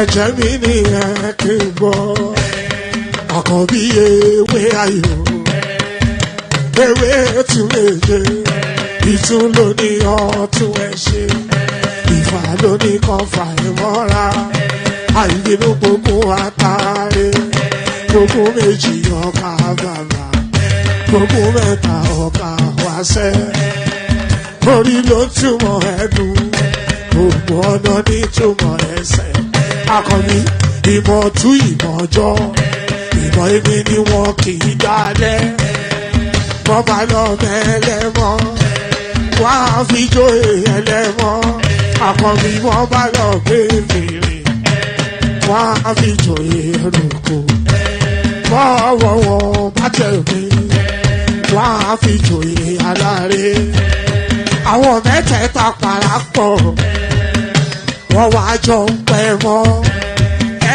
Ẹ̀jẹ̀ mi ni ẹ kí n gbọ́, àkànbí ewé ayò, ewé tún méje, ìtún ló ní ọ̀tún ẹ̀ ṣe, ìfà ló ní kan fà ẹ̀ mọ́ra, àìbínú gbogbo àtàrẹ, gbogbo méjì ọkà bàbà, gbogbo mẹ́ta ọkà wáṣẹ́, orí ló túmọ̀ ẹ̀dùn, gbogbo ọ̀nà ní túmọ̀ ẹsẹ̀. Akọni ìmọ̀ tú ìmọ̀ ọjọ́, ìmọ̀ èmi ni wọn kì í dálẹ̀. Wọ́n bá lọ mẹ́lẹ́mọ́, wọ́n á fi jóye ẹlẹ́mọ́. Akọni wọ́n bá lọ gbé fèrè, wọ́n á fi jóye ẹlòkò. Bọ́ọ̀wọ̀ wọn bá tẹ̀lé, wọ́n á fi jóye aláre. Àwọn mẹ́tẹ̀ẹ̀ta parapọ̀, wọ́n wá jọ ń pẹ́ mọ́,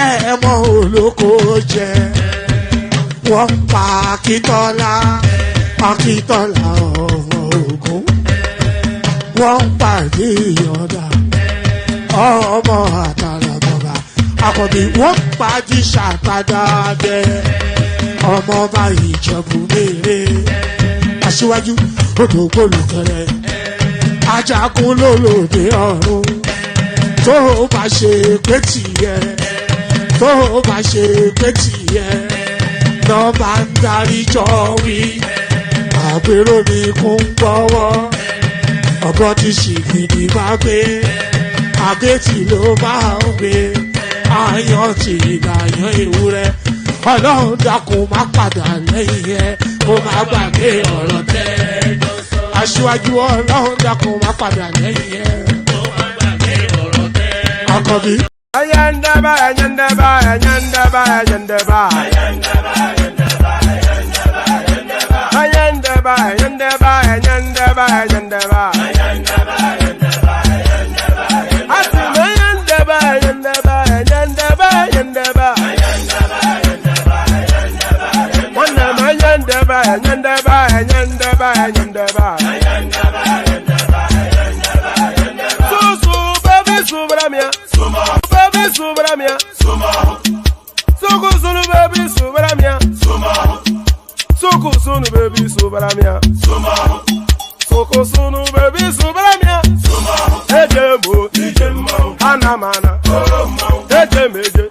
ẹ̀ẹ́mọ́ olóko jẹ. Wọ́n pa Akíntọ́lá, Akíntọ́lá ọmọ Ògún. Wọ́n pa Ìyọ̀dà, ọmọ Àtàlàbọ̀bà. Àkànbí wọ́n pa Jíṣà Tàdàdé, ọmọ ọba Ìjẹ̀bú Mèrè. Aṣíwájú odò gbólùkẹrẹ, Ajagun lólòdì ọ̀run. Tó bá ṣe pé tìyẹ, tó bá ṣe pé tìyẹ, lọ́ bá ń darí jọ wí. Àpérò mi kún gbọ́wọ́, ọ̀bọ ti ṣìgìdì máa gbé, àgétì ló máa ń gbé, àyàn ti ìlàyàn ewúrẹ́. Ọlọ́run dákun má padà lẹ́yìn ẹ̀, kó má gbàgbé ọ̀rọ̀ tẹ́. Aṣíwájú Ọlọ́run dákun má padà lẹ́yìn ẹ̀. Akọbi. Ayandaba, ayandaba, ayandaba, ayandaba. Ayandaba, ayandaba, ayandaba, ayandaba. Atima ayandaba, ayandaba, ayandaba, ayandaba. Wanama ayandaba, ayandaba, ayandaba, ayandaba. Subramia, baby subramia, suku sunu baby subramia, suku sunu baby subramia, suku sunu baby subramia, ejemo, anamana, ejemeje,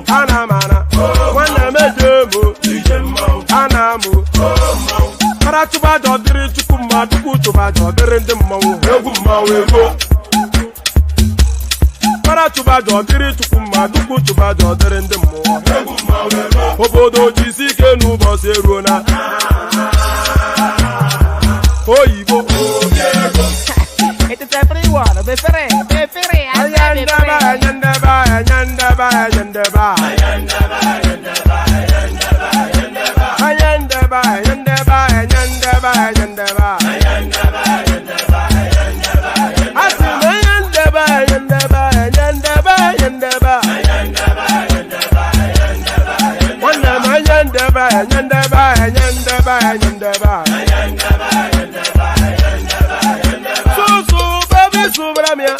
anamana, wana mejemo, anamu, karatuba jodiri chukuma duku tuba jodiri ndemawo, egu mawewo. Para tuba jodiri chukuma duku tuba jodiri ndị mmụọ. Obodo jisi ike n'ụbọchị eruona. Oyibo. It is everyone. Befere. Ayandaba, ayandaba, ayandaba, ayandaba. Ayandaba, ayandaba, ayandaba, ayandaba. Sunu baby subramia.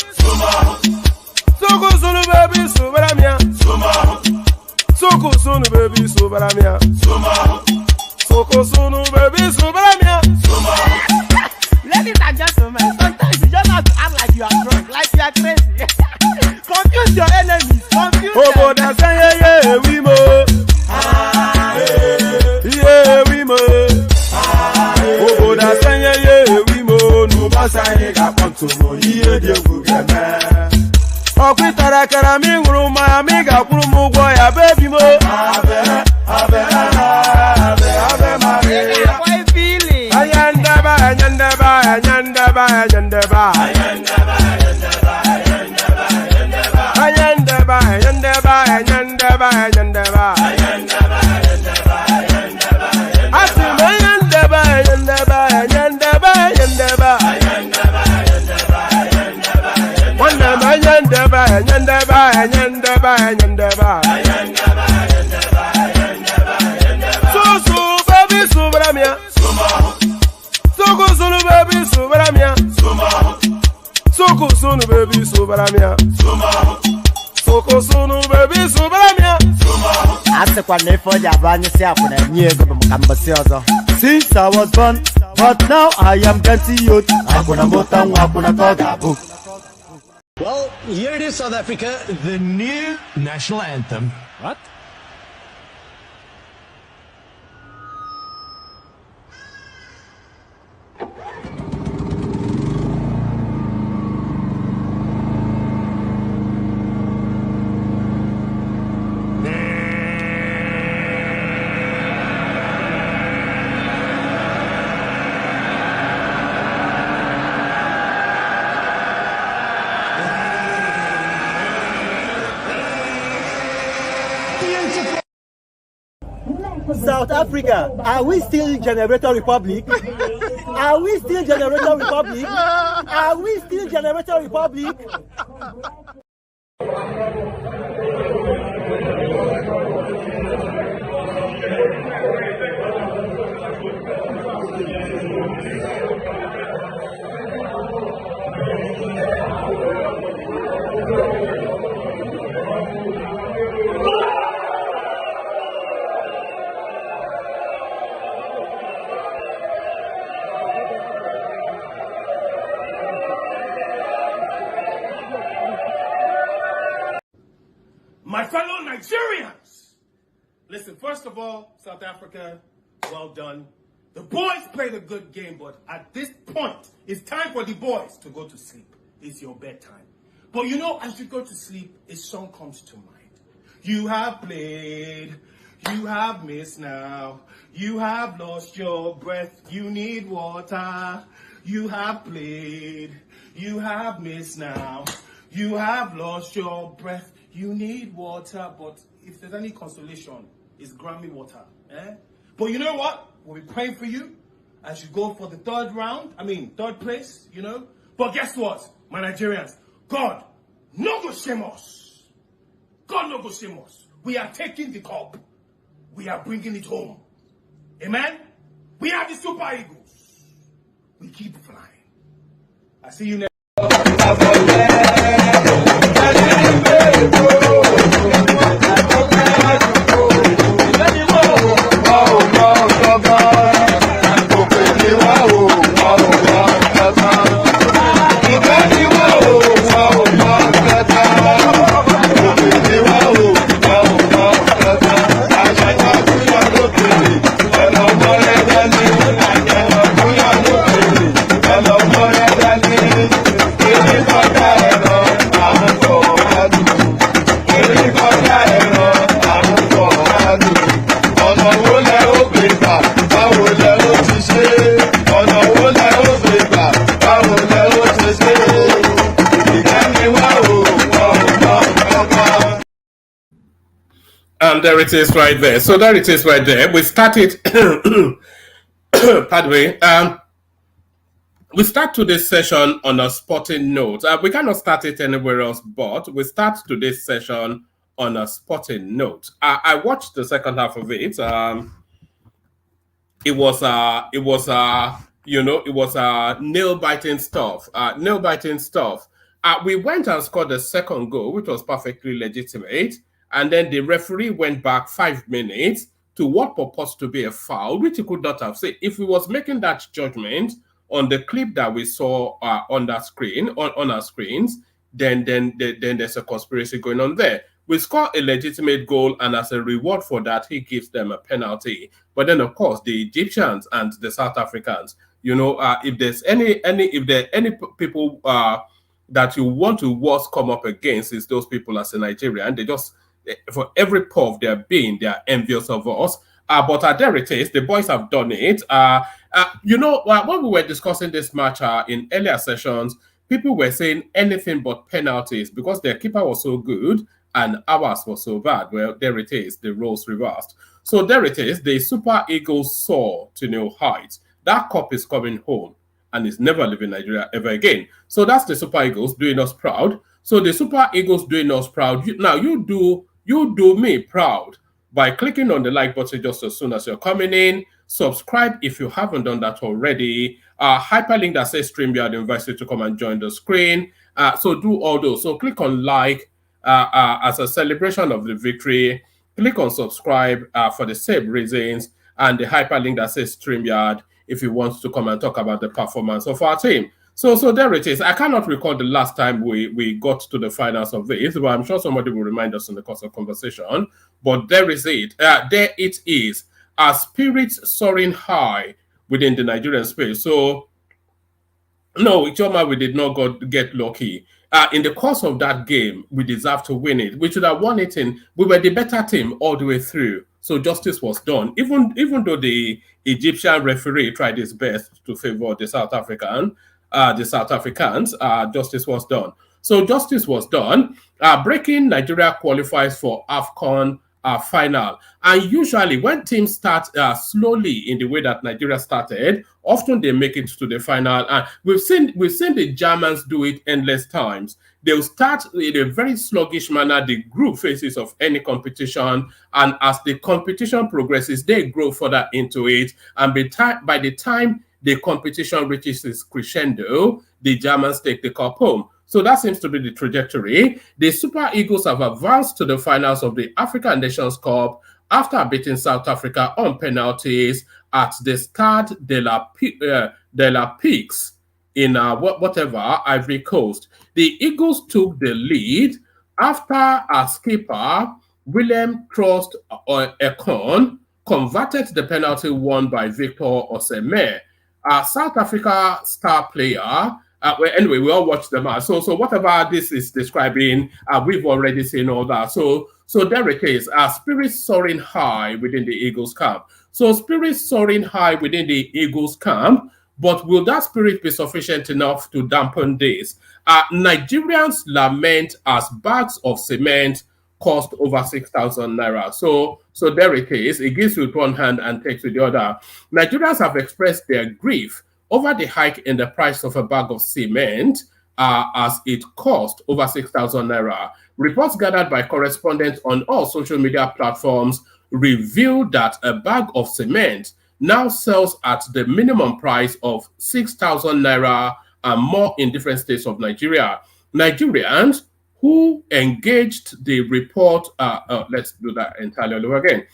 Soko sunu baby subramia. Ladies and gentlemen, sometimes you just have to act like you are drunk, like you are crazy. Confuse your enemies, confuse them. Oh, that's yeah, we mo. Yeah, we mo. Oh, that's yeah, we mo. anyị ga-akpọ ntụmo ihe dị egwu ga-eme ọkwịtara akara m ịṅụrụ mmanya m ị ga-akwụrụ m ụgwọ ya bebi mo Sunu baby subaramia Soko sunu baby subaramia Asekwa nefo jabanye si akuna nyego bamukambasi ozo. Since I was born, but now I am getting youth. Akuna motangu akuna togabu. Well, here it is, South Africa, the new national anthem. What? South Africa, are we still Generator Republic? Are we still Generator Republic? Are we still Generator Republic? My fellow Nigerians, listen, first of all, South Africa, well done. The boys played a good game, but at this point, it's time for the boys to go to sleep. It's your bedtime. But you know, as you go to sleep, a song comes to mind. You have played, you have missed now, you have lost your breath, you need water. You have played, you have missed now, you have lost your breath. You need water, but if there's any consolation, it's Grammy water. But you know what? We'll be praying for you as you go for the third place, you know. But guess what, my Nigerians? God, no go shame us. God, no go shame us. We are taking the cup. We are bringing it home. Amen? We are the Super Eagles. We keep flying. I see you next. And there it is right there. So there it is right there. We started, pardon me, we start today's session on a sporting note. We cannot start it anywhere else, but we start today's session on a sporting note. I watched the second half of it. It was nail-biting stuff. Nail-biting stuff. We went and scored the second goal, which was perfectly legitimate. And then the referee went back 5 minutes to what purports to be a foul, which he could not have said. If he was making that judgment on the clip that we saw on that screen, on our screens, then there's a conspiracy going on there. We score a legitimate goal, and as a reward for that, he gives them a penalty. But then, of course, the Egyptians and the South Africans, if there's any people that you want to worst come up against, is those people as a Nigerian. They just, for every puff they're being, they're envious of us. But there it is. The boys have done it. When we were discussing this match in earlier sessions, people were saying anything but penalties because their keeper was so good and ours was so bad. Well, there it is. The roles reversed. So there it is. The Super Eagles soar to new heights. That cup is coming home and is never leaving Nigeria ever again. So that's the Super Eagles doing us proud. So the Super Eagles doing us proud. Now you do me proud by clicking on the like button just as soon as you're coming in. Subscribe if you haven't done that already. Hyperlink that says StreamYard invites you to come and join the screen. So do all those. So click on like as a celebration of the victory. Click on subscribe for the same reasons, and the hyperlink that says StreamYard if you want to come and talk about the performance of our team. So there it is. I cannot recall the last time we got to the finals of this, but I'm sure somebody will remind us in the course of conversation. But there is it. There it is. Our spirits soaring high within the Nigerian space. So, no, Ichoma, we did not get lucky. In the course of that game, we deserved to win it. We should have won it we were the better team all the way through. So justice was done. Even though the Egyptian referee tried his best to favor the South Africans, justice was done. So justice was done. Breaking Nigeria qualifies for AFCON final. And usually when teams start slowly in the way that Nigeria started, often they make it to the final. And we've seen the Germans do it endless times. They'll start in a very sluggish manner, the group phases of any competition. And as the competition progresses, they grow further into it. And by the time the competition reaches its crescendo, the Germans take the cup home. So that seems to be the trajectory. The Super Eagles have advanced to the finals of the African Nations Cup after beating South Africa on penalties at the Stade de la Paix in Ivory Coast. The Eagles took the lead after our skipper, William Trust Ekong, converted the penalty won by Victor Osimhen. South Africa star player. Anyway, we all watched the match. So whatever this is describing, we've already seen all that. So there it is. Spirits soaring high within the Eagles camp. So spirits soaring high within the Eagles camp, but will that spirit be sufficient enough to dampen this? Nigerians lament as bags of cement cost over 6,000 naira. So there it is. It gives with one hand and takes with the other. Nigerians have expressed their grief over the hike in the price of a bag of cement as it cost over 6,000 naira. Reports gathered by correspondents on all social media platforms revealed that a bag of cement now sells at the minimum price of 6,000 naira and more in different states of Nigeria. Nigerians who engaged the report, let's do that entirely all over again.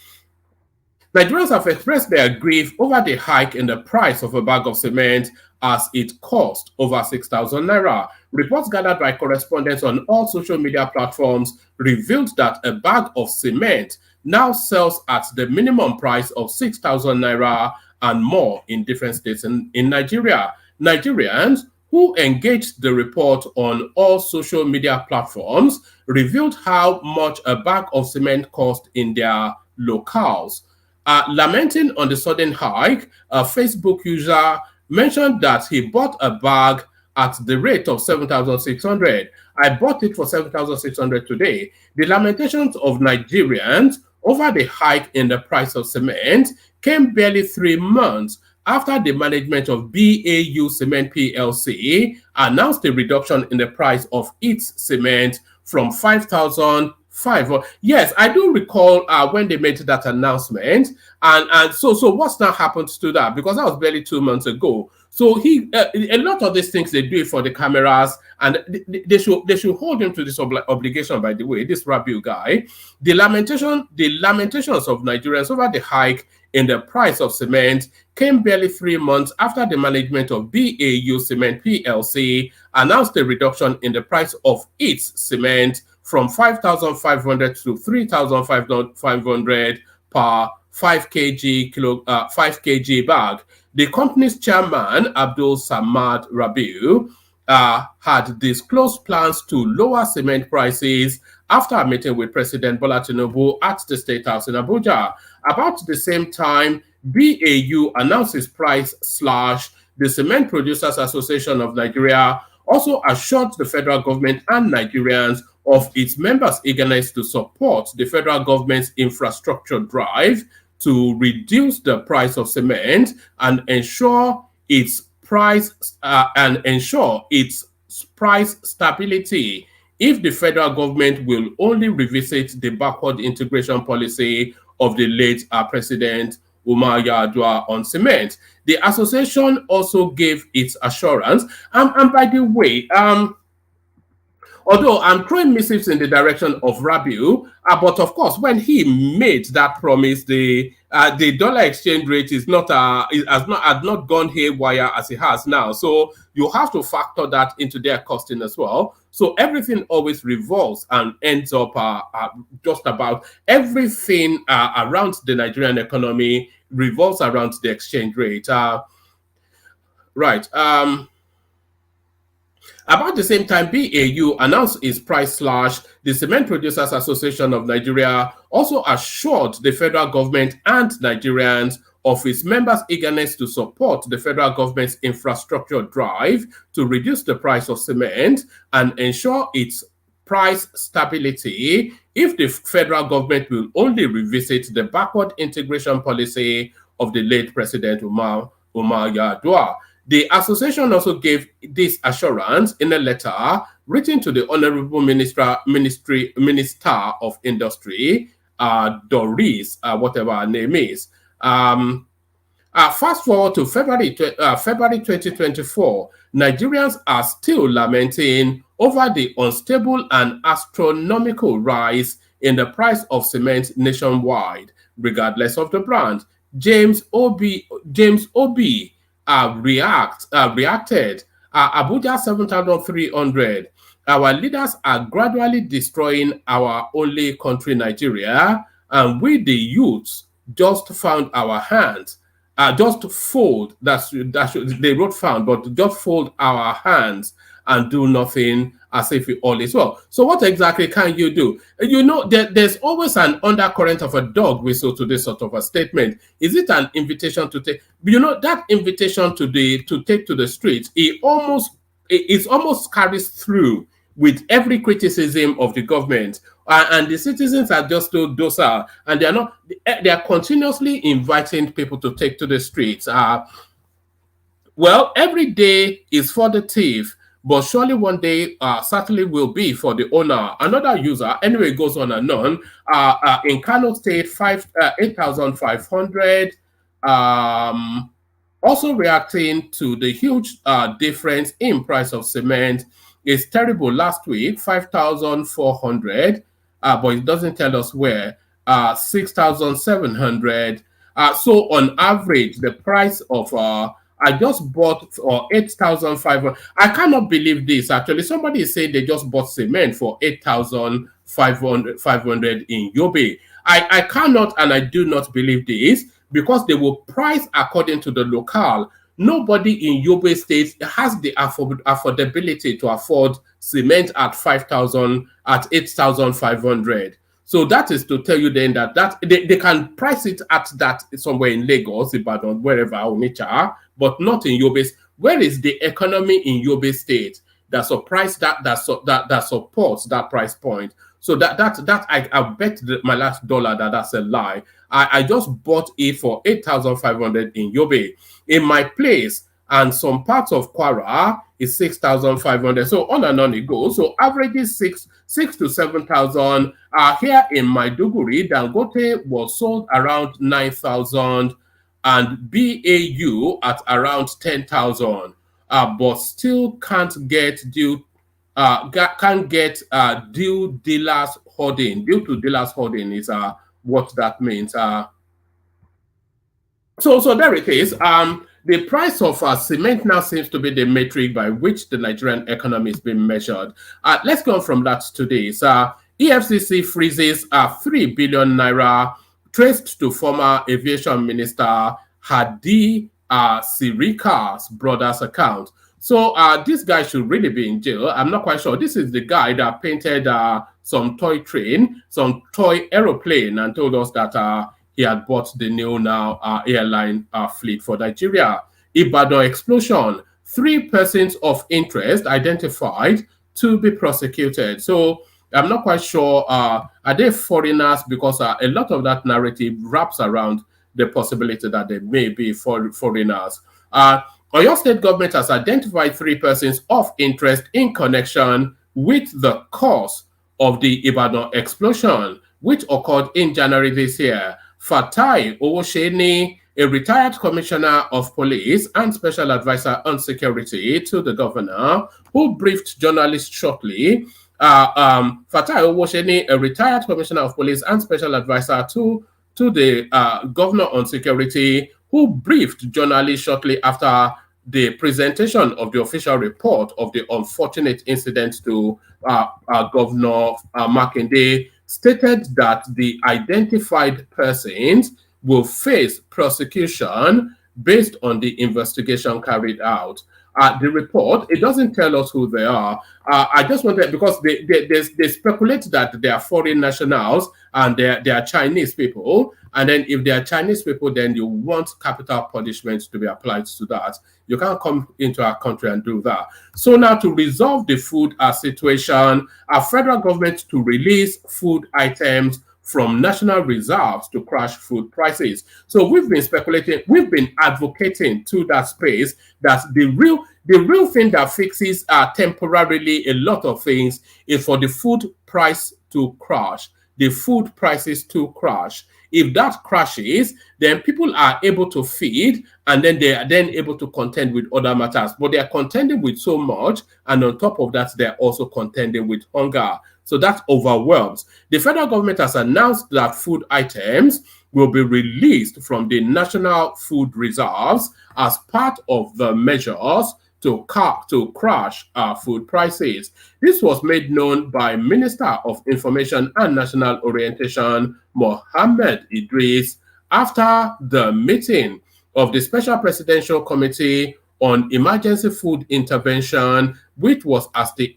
Nigerians have expressed their grief over the hike in the price of a bag of cement as it cost over 6,000 naira. Reports gathered by correspondents on all social media platforms revealed that a bag of cement now sells at the minimum price of 6,000 naira and more in different states in Nigeria. Nigerians who engaged the report on all social media platforms revealed how much a bag of cement cost in their locales. Lamenting on the sudden hike, a Facebook user mentioned that he bought a bag at the rate of 7,600. I bought it for 7,600 today. The lamentations of Nigerians over the hike in the price of cement came barely 3 months after the management of BAU Cement PLC announced a reduction in the price of its cement from 5,000. Yes, I do recall when they made that announcement, and so what's now happened to that? Because that was barely 2 months ago. So a lot of these things they do it for the cameras, and they should hold him to this obligation. By the way, this Rabiu guy, the lamentations of Nigerians over the hike in the price of cement came barely 3 months after the management of BAU Cement PLC announced a reduction in the price of its cement from 5,500 to 3,500 per 5 kg bag. The company's chairman, Abdul Samad Rabiu, had disclosed plans to lower cement prices after a meeting with President Bola Tinubu at the State House in Abuja. About the same time, BAU announced its price slash. The Cement Producers Association of Nigeria also assured the federal government and Nigerians of its members' eagerness to support the federal government's infrastructure drive to reduce the price of cement and ensure its price stability. If the federal government will only revisit the backward integration policy of the late President Umar Yar'Adua on cement. The association also gave its assurance. And by the way, although I'm throwing missives in the direction of Rabiu, but of course, when he made that promise, the dollar exchange rate is has not gone haywire as it has now. So you have to factor that into their costing as well. So everything always revolves and ends up just about everything around the Nigerian economy revolves around the exchange rate. Right. About the same time, BAU announced its price slash. The Cement Producers Association of Nigeria also assured the federal government and Nigerians of its members' eagerness to support the federal government's infrastructure drive to reduce the price of cement and ensure its price stability if the federal government will only revisit the backward integration policy of the late President Umar Yar'Adua. The association also gave this assurance in a letter written to the Honorable Minister of Industry, Doris, whatever her name is. Fast forward to February 2024, Nigerians are still lamenting over the unstable and astronomical rise in the price of cement nationwide, regardless of the brand. James Obi reacted. Abuja 7,300. Our leaders are gradually destroying our only country, Nigeria, and we, the youths, just found our hands. Just fold. They wrote found, but just fold our hands and do nothing as if all is well. So what exactly can you do? You know, there's always an undercurrent of a dog whistle to this sort of a statement. Is it an invitation to take? You know, that invitation to take to the streets, it almost carries through with every criticism of the government. And the citizens are just so docile, and they are continuously inviting people to take to the streets. Well, every day is for the thief, but surely one day certainly will be for the owner. Another user, anyway, it goes on and on. In Kano State, 8,500. Also reacting to the huge difference in price of cement. It's terrible. Last week, 5,400, but it doesn't tell us where. 6,700. So on average, the price of I just bought for 8,500. I cannot believe this. Actually, somebody said they just bought cement for 8,500 in Yobe. I cannot and I do not believe this because they will price according to the locale. Nobody in Yobe State has the affordability to afford cement at 8,500. So that is to tell you then that they can price it at that somewhere in Lagos, Ibadan, wherever, Onitsha, but not in Yobe. Where is the economy in Yobe State that supports that price point? So that I bet my last dollar that's a lie. I just bought it for 8,500 in Yobe. In my place and some parts of Kwara is 6,500. So on and on it goes. So average is 6 to 7,000. Here in Maiduguri, Dangote was sold around 9,000 and BAU at around 10,000. But still can't get due dealers hoarding. Due to dealers hoarding is what that means. So there it is. The price of cement now seems to be the metric by which the Nigerian economy is being measured. Let's go from that to this. EFCC freezes 3 billion naira traced to former aviation minister Hadi Sirika's brother's account. So this guy should really be in jail. I'm not quite sure. This is the guy that painted some toy train, some toy aeroplane, and told us that he had bought the new now airline fleet for Nigeria. Ibadan explosion. 3 persons of interest identified to be prosecuted. So I'm not quite sure. Are they foreigners? Because a lot of that narrative wraps around the possibility that they may be foreigners. Oyo State government has identified 3 persons of interest in connection with the cause of the Ibadan explosion, which occurred in January this year. Fatai Owosheni, a retired commissioner of police and special advisor on security to the governor, who briefed journalists shortly. Fatai Owosheni, a retired commissioner of police and special advisor to the governor on security, who briefed journalists shortly after the presentation of the official report of the unfortunate incident to Governor Makinde, stated that the identified persons will face prosecution based on the investigation carried out. The report, it doesn't tell us who they are. I just wanted, because they speculate that they are foreign nationals and they are Chinese people. And then if they are Chinese people, then you want capital punishment to be applied to that. You can't come into our country and do that. So now, to resolve the food situation, our federal government to release food items from national reserves to crash food prices. So we've been speculating, we've been advocating to that space that the real thing that fixes temporarily a lot of things is for the food price to crash, the food prices to crash. If that crashes, then people are able to feed, and then they are then able to contend with other matters. But they are contending with so much, and on top of that, they're also contending with hunger. So that overwhelms. The federal government has announced that food items will be released from the national food reserves as part of the measures to crash food prices. This was made known by Minister of Information and National Orientation, Mohammed Idris, after the meeting of the Special Presidential Committee on Emergency Food Intervention, which was at the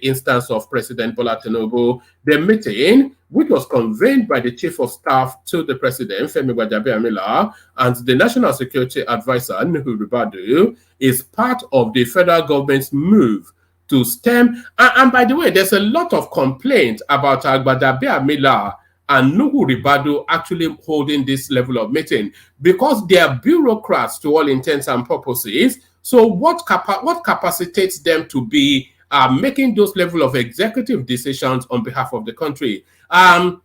instance of President Bola Tinubu. The meeting, which was convened by the Chief of Staff to the President, Femi Gbajabiamila, and the National Security Advisor, Nuhu Ribadu, is part of the federal government's move to stem. And by the way, there's a lot of complaint about Gbajabiamila and Nuhu Ribadu actually holding this level of meeting, because they are bureaucrats to all intents and purposes. So what capacitates them to be making those level of executive decisions on behalf of the country? To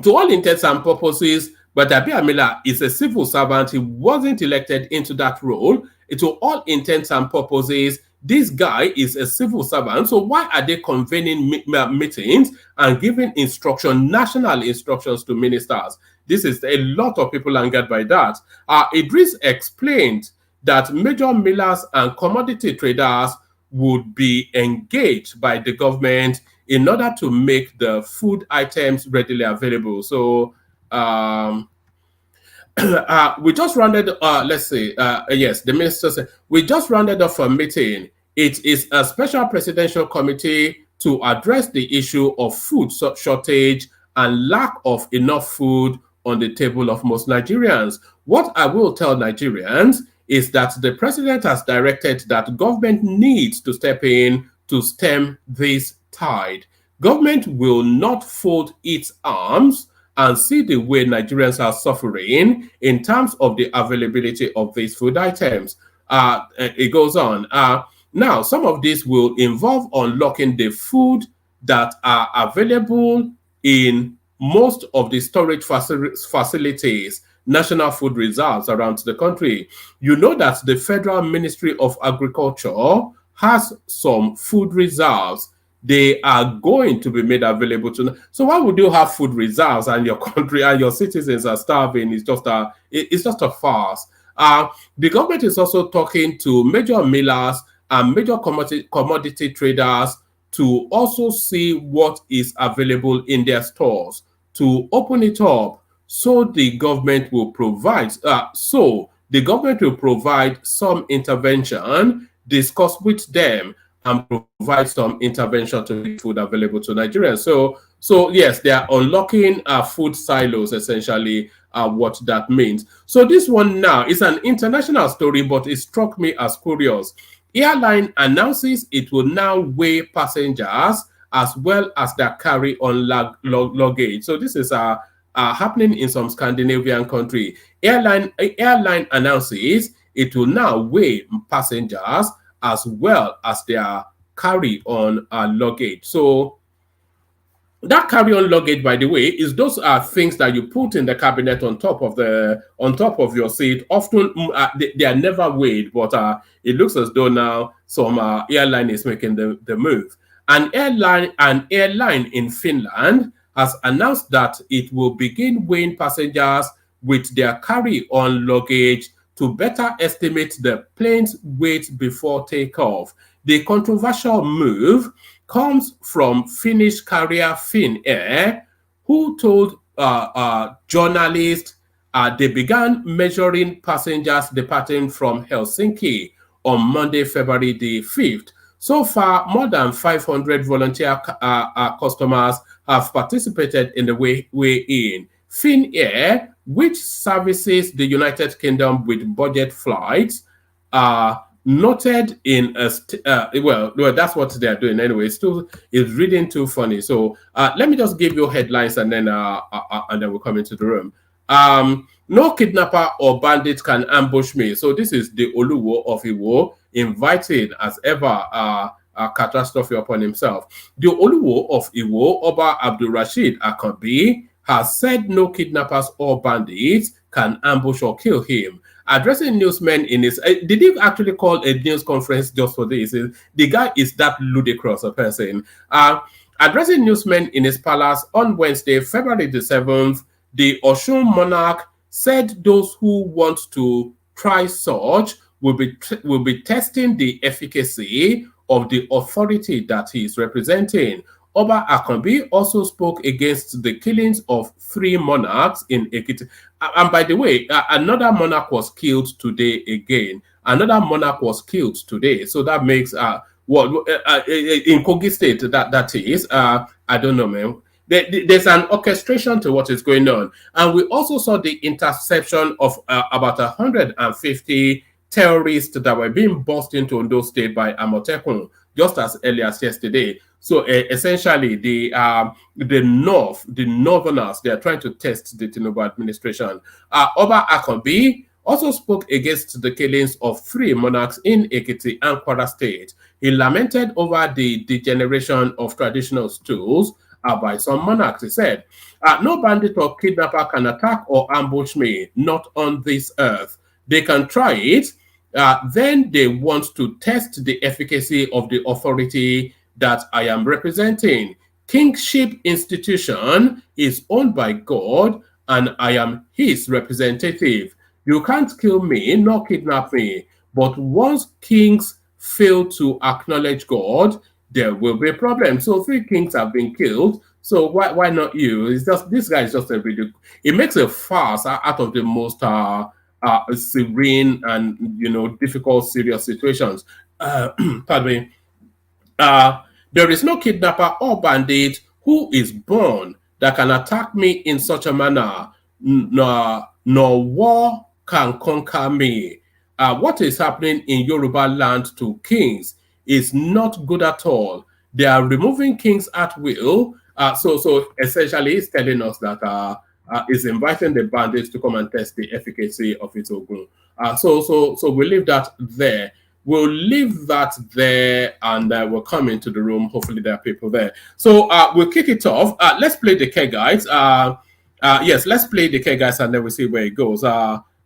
all intents and purposes, Gbajabiamila is a civil servant. He wasn't elected into that role. To all intents and purposes, this guy is a civil servant. So why are they convening meetings and giving national instructions to ministers? This is a lot of people angered by that. Idris explained that major millers and commodity traders would be engaged by the government in order to make the food items readily available. So we just rounded, yes, the minister said, we just rounded off a meeting. It is a special presidential committee to address the issue of food shortage and lack of enough food on the table of most Nigerians. What I will tell Nigerians is that the president has directed that government needs to step in to stem this tide. Government will not fold its arms and see the way Nigerians are suffering in terms of the availability of these food items. It goes on. Now, some of this will involve unlocking the food that are available in most of the storage facilities, national food reserves around the country. You know that the Federal Ministry of Agriculture has some food reserves. They are going to be made available to. So why would you have food reserves and your country and your citizens are starving? It's just a farce. The government is also talking to major millers and major commodity traders to also see what is available in their stores, to open it up so the government will provide, so the government will provide some intervention, discuss with them, and provide some intervention to make food available to Nigerians. So yes, they are unlocking food silos, essentially, what that means. So this one now is an international story, but it struck me as curious. Airline announces it will now weigh passengers as well as their carry-on luggage. So this is happening in some Scandinavian country. Airline announces it will now weigh passengers as well as their carry-on luggage. So that carry-on luggage, by the way, is those are things that you put in the cabinet on top of your seat. Often they are never weighed, but it looks as though now some airline is making the move. An airline in Finland has announced that it will begin weighing passengers with their carry-on luggage to better estimate the plane's weight before takeoff. The controversial move comes from Finnish carrier Finnair, who told journalists they began measuring passengers departing from Helsinki on Monday, February the 5th. So far, more than 500 volunteer customers have participated in the weigh-in. Finnair, which services the United Kingdom with budget flights, noted in well, that's what they're doing anyway. Still, it's reading too funny. So let me just give you headlines and then we'll come into the room. No kidnapper or bandit can ambush me. So this is the Oluwo of Iwo inviting, as ever, a catastrophe upon himself. The Oluwo of Iwo, Oba Abdul Rashid Akanbi, has said no kidnappers or bandits can ambush or kill him. Addressing newsmen in his, did he actually call a news conference just for this? The guy is that ludicrous a person. Addressing newsmen in his palace on Wednesday, February the 7th, the Osun monarch said those who want to try such will be testing the efficacy of the authority that he is representing. Oba Akanbi also spoke against the killings of 3 monarchs in Ekiti. And by the way, another monarch was killed today again. Another monarch was killed today. So that makes, in Kogi State, that is, I don't know, man. There's an orchestration to what is going on. And we also saw the interception of about 150 terrorists that were being bussed into Ondo State by Amotekun just as early as yesterday. So essentially, the Northerners, they are trying to test the Tinubu administration. Oba Akanbi also spoke against the killings of 3 monarchs in Ekiti and Kwara State. He lamented over the degeneration of traditional stools by some monarchs. He said, no bandit or kidnapper can attack or ambush me, not on this earth. They can try it, then they want to test the efficacy of the authority that I am representing. Kingship institution is owned by God, and I am his representative. You can't kill me nor kidnap me, but once kings fail to acknowledge God, there will be a problem. So 3 kings have been killed. So why not you? It's just, this guy is just a ridiculous. It makes a farce out of the most serene and difficult, serious situations. Pardon me. There is no kidnapper or bandit who is born that can attack me in such a manner. Nor war can conquer me. What is happening in Yoruba land to kings is not good at all. They are removing kings at will. So essentially, he's telling us that is inviting the bandits to come and test the efficacy of its ogun. So we'll leave that there. We'll leave that there, and we'll come into the room. Hopefully, there are people there. So we'll kick it off. Let's play the K guides. Yes, let's play the K guides, and then we'll see where it goes.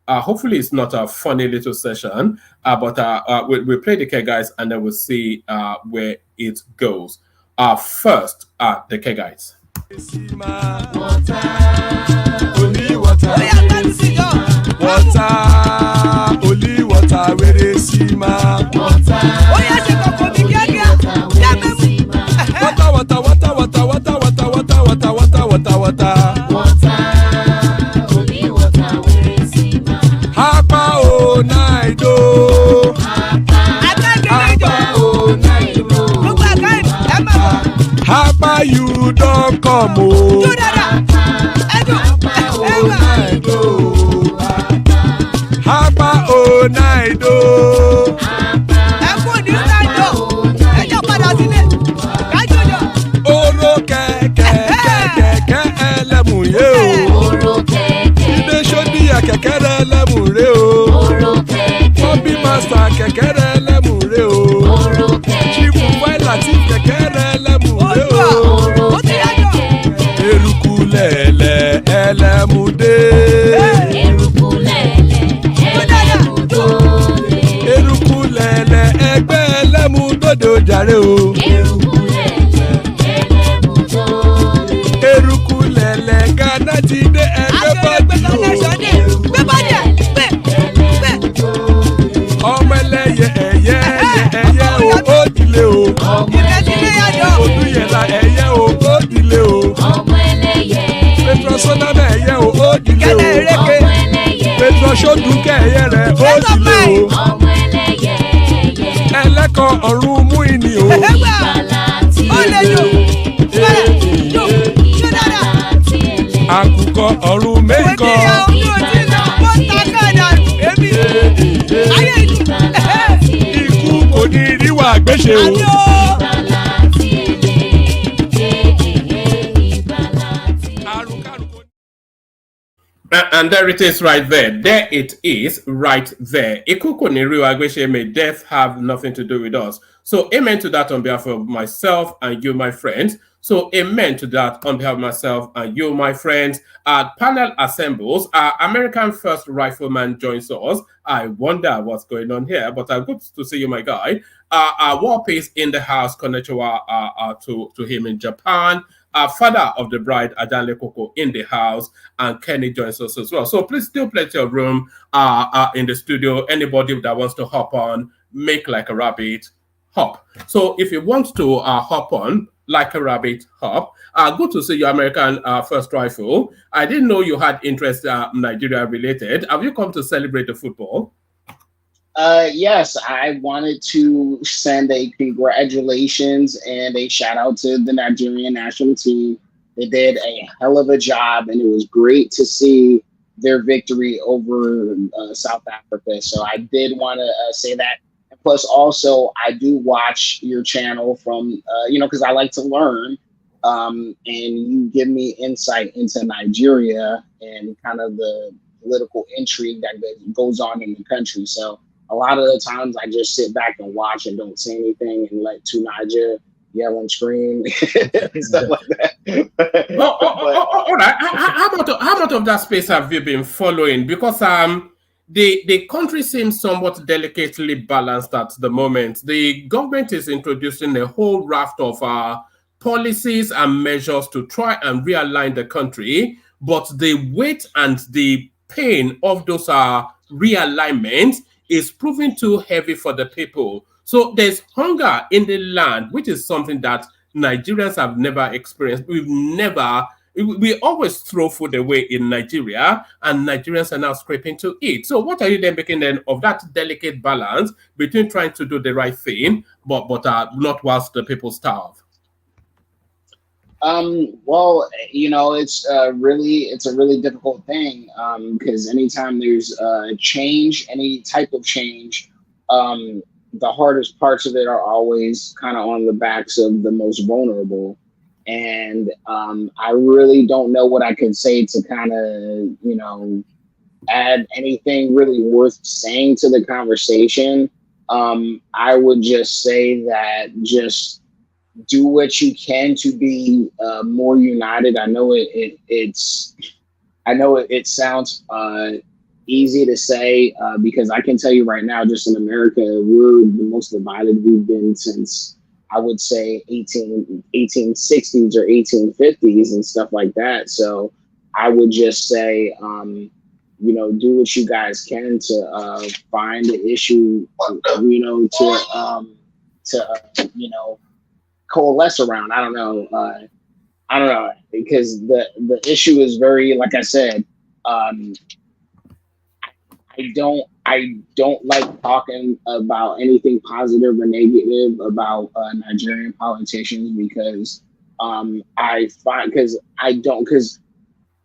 Hopefully, it's not a funny little session, but we'll play the K guides, and then we'll see where it goes. First, the K guides. Only water, where they see my water. Oh yes, you go for me, water. Only water, where they see my. Hapa Papa, you don't come. Oh. Hapa o naido. Oro kẹ̀kẹ́ ẹlẹ́mùrè o. Ilé sọ́díyà kẹ̀kẹ́ ẹlẹ́mùrè o. Bobby Master kẹ̀kẹ́ ẹlẹ́mùrè o. Chief Wẹ́lá tí kẹ̀kẹ́ ẹlẹ́mùrè o. Eruku lẹ̀lẹ̀ ẹlẹ́mùdé. Eruku lẹ̀lẹ̀ ẹgbẹ́ ẹlẹ́mùdóde ojàre o. Eruku lẹ̀lẹ̀ Ghana ti dé ẹgbẹ́ bọ́dì o. Ọmọ ẹlẹ́yẹ ẹyẹ o ó dìlé o. Odúyẹ̀lá ẹyẹ o ó dìlé o. Petrosonama ẹyẹ o ó dìlé o. Petrosodúnkẹ́ ẹyẹ rẹ̀ ó dìlé o. Ẹlẹ́kọ̀ ọ̀run mú ìní o. Àkùkọ ọ̀run méjìkọ. Ikú kò ní ríwà gbéṣe o. And there it is right there. There it is right there. Ikuku Niriwa Agweshe, may death have nothing to do with us. So amen to that on behalf of myself and you, my friends. So amen to that on behalf of myself and you, my friends. Panel assembles. American First Rifleman joins us. I wonder what's going on here, but good to see you, my guy. Warpace in the house, konnichiwa to him in Japan. Father of the bride, Adanle Koko, in the house, and Kenny joins us as well. So please, still plenty of room in the studio. Anybody that wants to hop on, make like a rabbit, hop. So if you want to hop on, like a rabbit, hop. Good to see you, American First Rifle. I didn't know you had interest Nigeria related. Have you come to celebrate the football? Yes, I wanted to send a congratulations and a shout out to the Nigerian national team. They did a hell of a job, and it was great to see their victory over South Africa. So I did want to say that. And plus, also, I do watch your channel from, because I like to learn, and you give me insight into Nigeria and kind of the political intrigue that goes on in the country. So a lot of the times I just sit back and watch and don't say anything and let Tunaja yell and scream and stuff like that. All right. How much of that space have you been following? Because the country seems somewhat delicately balanced at the moment. The government is introducing a whole raft of policies and measures to try and realign the country, but the weight and the pain of those realignments is proving too heavy for the people. So there's hunger in the land, which is something that Nigerians have never experienced. We always throw food away in Nigeria, and Nigerians are now scraping to eat. So what are you then making then of that delicate balance between trying to do the right thing, but not whilst the people starve? Well, it's a really difficult thing, because anytime there's change, any type of change, the hardest parts of it are always kind of on the backs of the most vulnerable. And I really don't know what I can say to kind of, add anything really worth saying to the conversation. I would just say that just do what you can to be more united. I know it sounds easy to say, because I can tell you right now, just in America, we're the most divided we've been since, I would say, 1860s or 1850s and stuff like that. So I would just say, do what you guys can to find the issue, to coalesce around. I don't know, because the issue is very, like I said, I don't like talking about anything positive or negative about Nigerian politicians, because I find because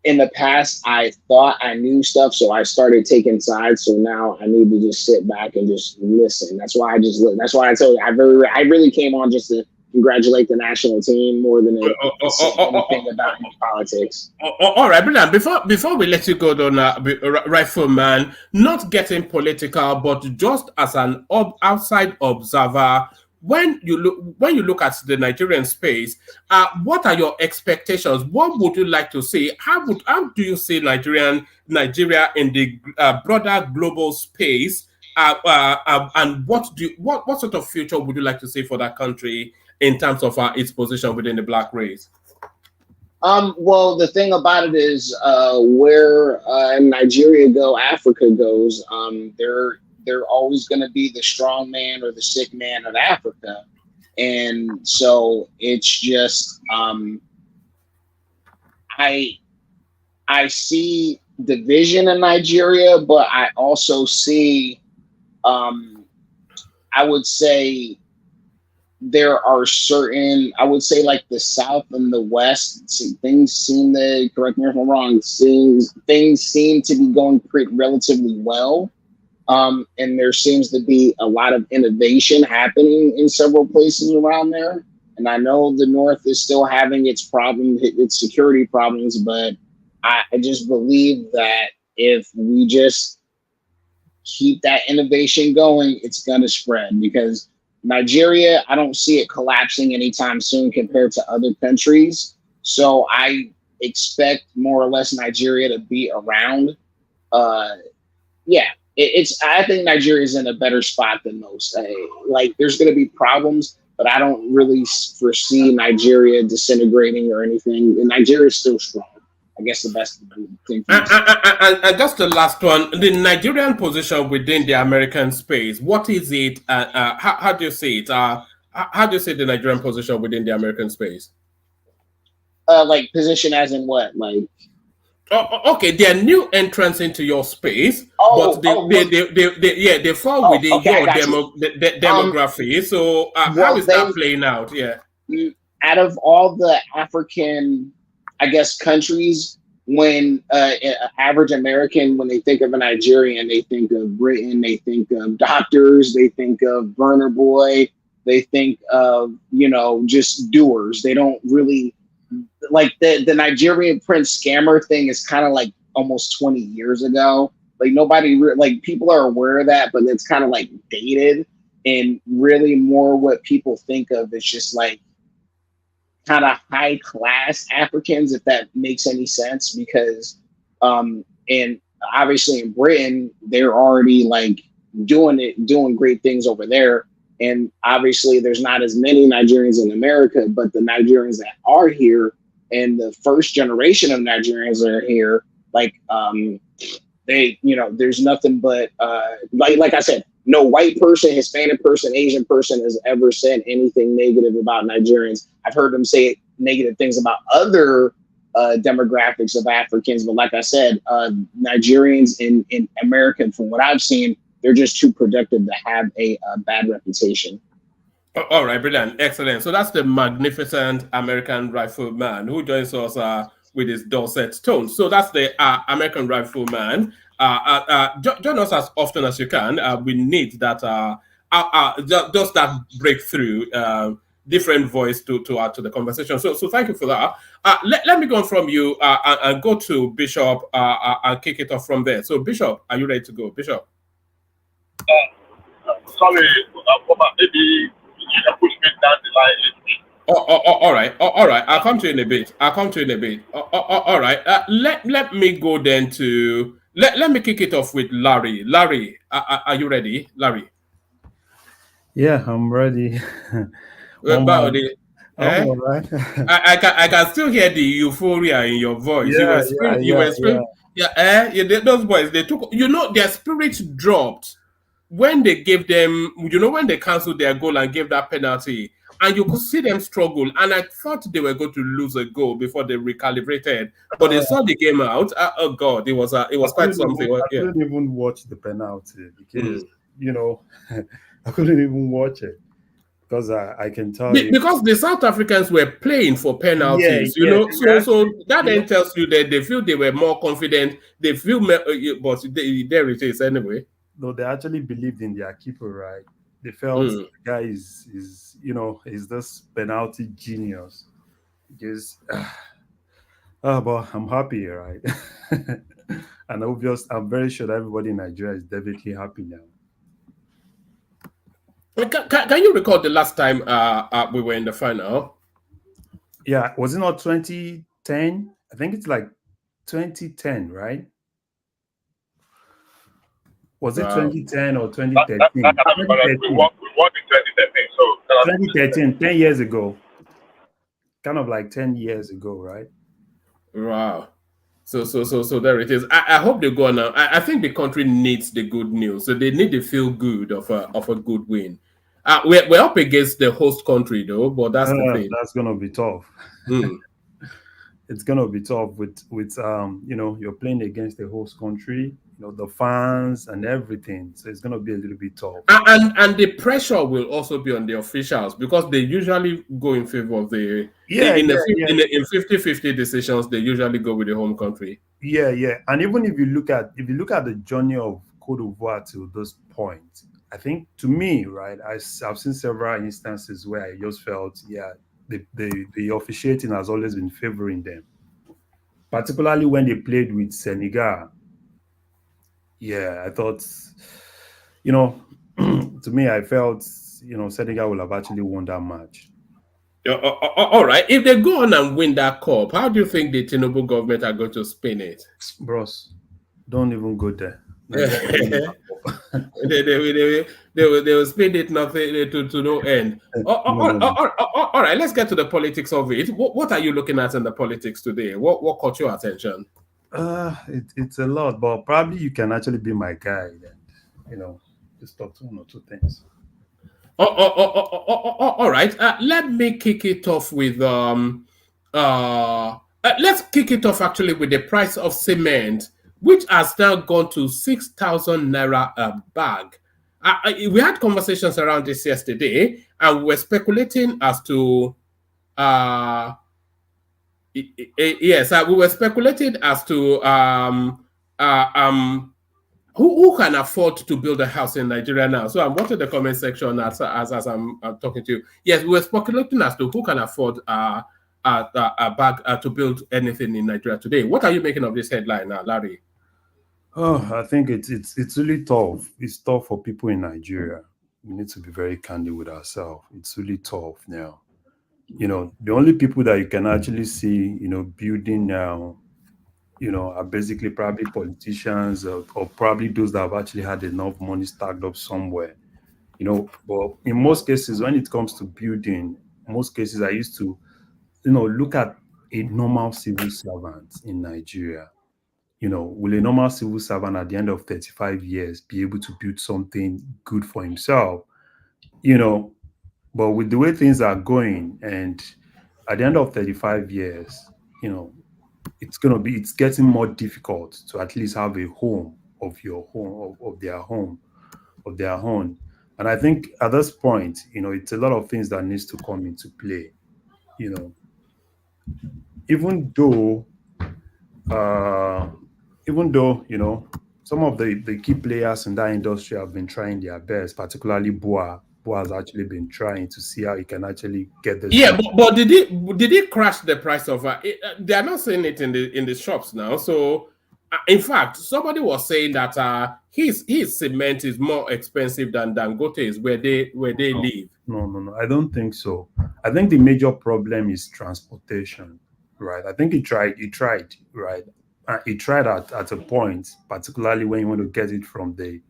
in the past I thought I knew stuff, so I started taking sides. So now I need to just sit back and just listen. That's why I just listen. That's why I told you I really came on just to congratulate the national team more than anything about politics. All right, brilliant. Before we let you go, Donna, Rifleman, not getting political, but just as an outside observer, when you look at the Nigerian space, what are your expectations? What would you like to see? How do you see Nigeria in the broader global space? And what sort of future would you like to see for that country in terms of its position within the Black race? Well, the thing about it is, where Nigeria go, Africa goes. They're always going to be the strong man or the sick man of Africa, and so it's just I see division in Nigeria, but I also see I would say there are certain, I would say like the South and the West, things seem to, correct me if I'm wrong, things seem to be going relatively well. And there seems to be a lot of innovation happening in several places around there. And I know the North is still having its problems, its security problems, but I just believe that if we just keep that innovation going, it's going to spread, because Nigeria, I don't see it collapsing anytime soon compared to other countries. So I expect more or less Nigeria to be around. I think Nigeria is in a better spot than most. Like, there's going to be problems, but I don't really foresee Nigeria disintegrating or anything. And Nigeria is still strong. I guess the best thing. And just the last one, the Nigerian position within the American space. What is it? How do you see it? How do you see the Nigerian position within the American space? Like position as in what? Like. Okay, they are new entrants into your space, but they fall within your demography. So how is that playing out? Yeah. Out of all the African, I guess, countries, when average American, when they think of a Nigerian, they think of Britain, they think of doctors, they think of Burner Boy, they think of, just doers. They don't really, like the Nigerian Prince scammer thing is kind of like almost 20 years ago. Like nobody, people are aware of that, but it's kind of like dated, and really more what people think of is just like kind of high class Africans, if that makes any sense, because and obviously in Britain they're already like doing great things over there, and obviously there's not as many Nigerians in America, but the Nigerians that are here and the first generation of Nigerians that are here, like they, there's nothing but like I said, no white person, Hispanic person, Asian person has ever said anything negative about Nigerians. I've heard them say negative things about other demographics of Africans, but like I said, Nigerians in America, from what I've seen, they're just too productive to have a bad reputation. All right, brilliant, excellent. So that's the magnificent American Rifleman who joins us with his dulcet tones. So that's the American Rifleman. Join us as often as you can. We need that just that breakthrough, different voice to add to the conversation. So thank you for that. Let me go on from you and go to Bishop and kick it off from there. So Bishop, are you ready to go, Bishop? Sorry, maybe you can push me down the line. All right. I'll come to you in a bit. All right. Let me go then to. Let me kick it off with Larry. Larry, are you ready, Larry? Yeah, I'm ready. All right. I can still hear the euphoria in your voice. Those boys, they took. Their spirits dropped when they gave them. When they canceled their goal and gave that penalty. And you could see them struggle, and I thought they were going to lose a goal before they recalibrated. But they saw the game out. Oh God, it was quite something. I couldn't even watch the penalty because I couldn't even watch it. because I can tell you. Because the South Africans were playing for penalties, Yeah, you know, yeah, so that you then know, tells you that they feel they were more confident. They feel, but there it is anyway. no, they actually believed in their keeper, right? They felt Mm. the guy is is this penalty genius. Because but I'm happy, right? And I'm very sure that everybody in Nigeria is definitely happy now. Can you recall the last time we were in the final? Yeah, was it not 2010? I think it's like 2010, right? Was it Wow. 2010 or That 2013? cannot be correct. We won in 2013. So cannot be 2013, 10 years ago. Kind of like 10 years ago, right? Wow. So there it is. I hope they go on now. I think the country needs the good news. So they need to feel good of a good win. We're up against the host country though, but that's the thing. That's gonna be tough. Mm. It's gonna be tough with you're playing against the host country, the fans and everything. So it's gonna be a little bit tough. And the pressure will also be on the officials because they usually go in favor of the in 50-50 decisions. They usually go with the home country. Yeah. And even if you look at the journey of Cote d'Ivoire to this point, I think to me, right, I've seen several instances where I just felt, the officiating has always been favoring them, particularly when they played with Senegal. Yeah, I thought, to me, I felt, Senegal will have actually won that match. All right. If they go on and win that cup, how do you think the Tinubu government are going to spin it? Bros, don't even go there. they will spin it nothing to no end. All right, let's get to the politics of it. What are you looking at in the politics today? What caught your attention? It's a lot, but probably you can actually be my guide and just talk to one or two things. All right. Let me kick it off with let's kick it off actually with the price of cement, which has now gone to 6,000 naira a bag. We had conversations around this yesterday, and we were speculating as to yes, we were speculating as to who can afford to build a house in Nigeria now. So I'm watching the comment section as I'm talking to you. Yes, we were speculating as to who can afford a bag to build anything in Nigeria today. What are you making of this headline now, Larry? Oh, I think it's really tough. It's tough for people in Nigeria. We need to be very candid with ourselves. It's really tough now. The only people that you can actually see, building now, are basically probably politicians or probably those that have actually had enough money stacked up somewhere. But in most cases, when it comes to building, most cases I used to, look at a normal civil servant in Nigeria. Will a normal civil servant at the end of 35 years be able to build something good for himself? But with the way things are going, and at the end of 35 years, it's getting more difficult to at least have a home of their own. And I think at this point, it's a lot of things that needs to come into play. Even though some of the key players in that industry have been trying their best, particularly BUA. BUA has actually been trying to see how he can actually get this. Yeah, but did it crash the price of they are not saying it in the shops now. So in fact, somebody was saying that his cement is more expensive than Dangote's where they live. No, I don't think so. I think the major problem is transportation, right? I think he tried, right? He tried at a point, particularly when you want to get it from the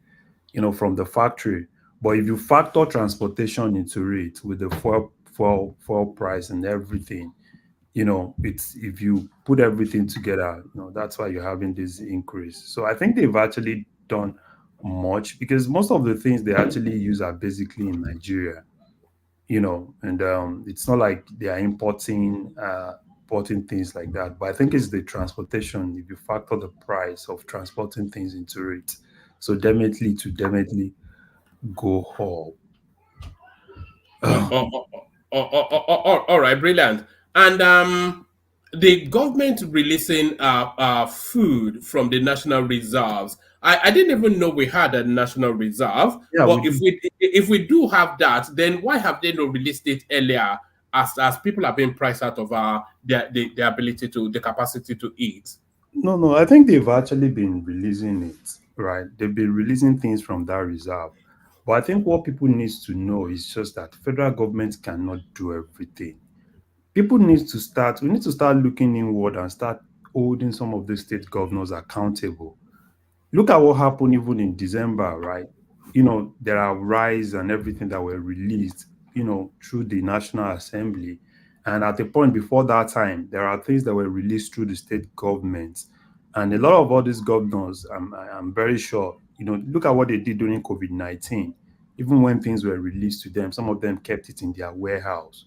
factory. But if you factor transportation into it with the fuel price and everything, it's if you put everything together, that's why you're having this increase. So I think they've actually done much because most of the things they actually use are basically in Nigeria, and it's not like they are importing things like that. But I think it's the transportation. If you factor the price of transporting things into it, so definitely go up. All right, brilliant. And the government releasing food from the national reserves. I didn't even know we had a national reserve. Yeah, But we do. if we do have that, then why have they not released it earlier? As people have been priced out of their ability to the capacity to eat. No, I think they've actually been releasing it, right? They've been releasing things from that reserve. But I think what people need to know is just that federal government cannot do everything. People need to start, we need to start looking inward and start holding some of the state governors accountable. Look at what happened even in December, right? There are rights and everything that were released, through the National Assembly. And at the point before that time, there are things that were released through the state governments. And a lot of all these governors, I'm very sure, look at what they did during COVID-19. Even when things were released to them, some of them kept it in their warehouse.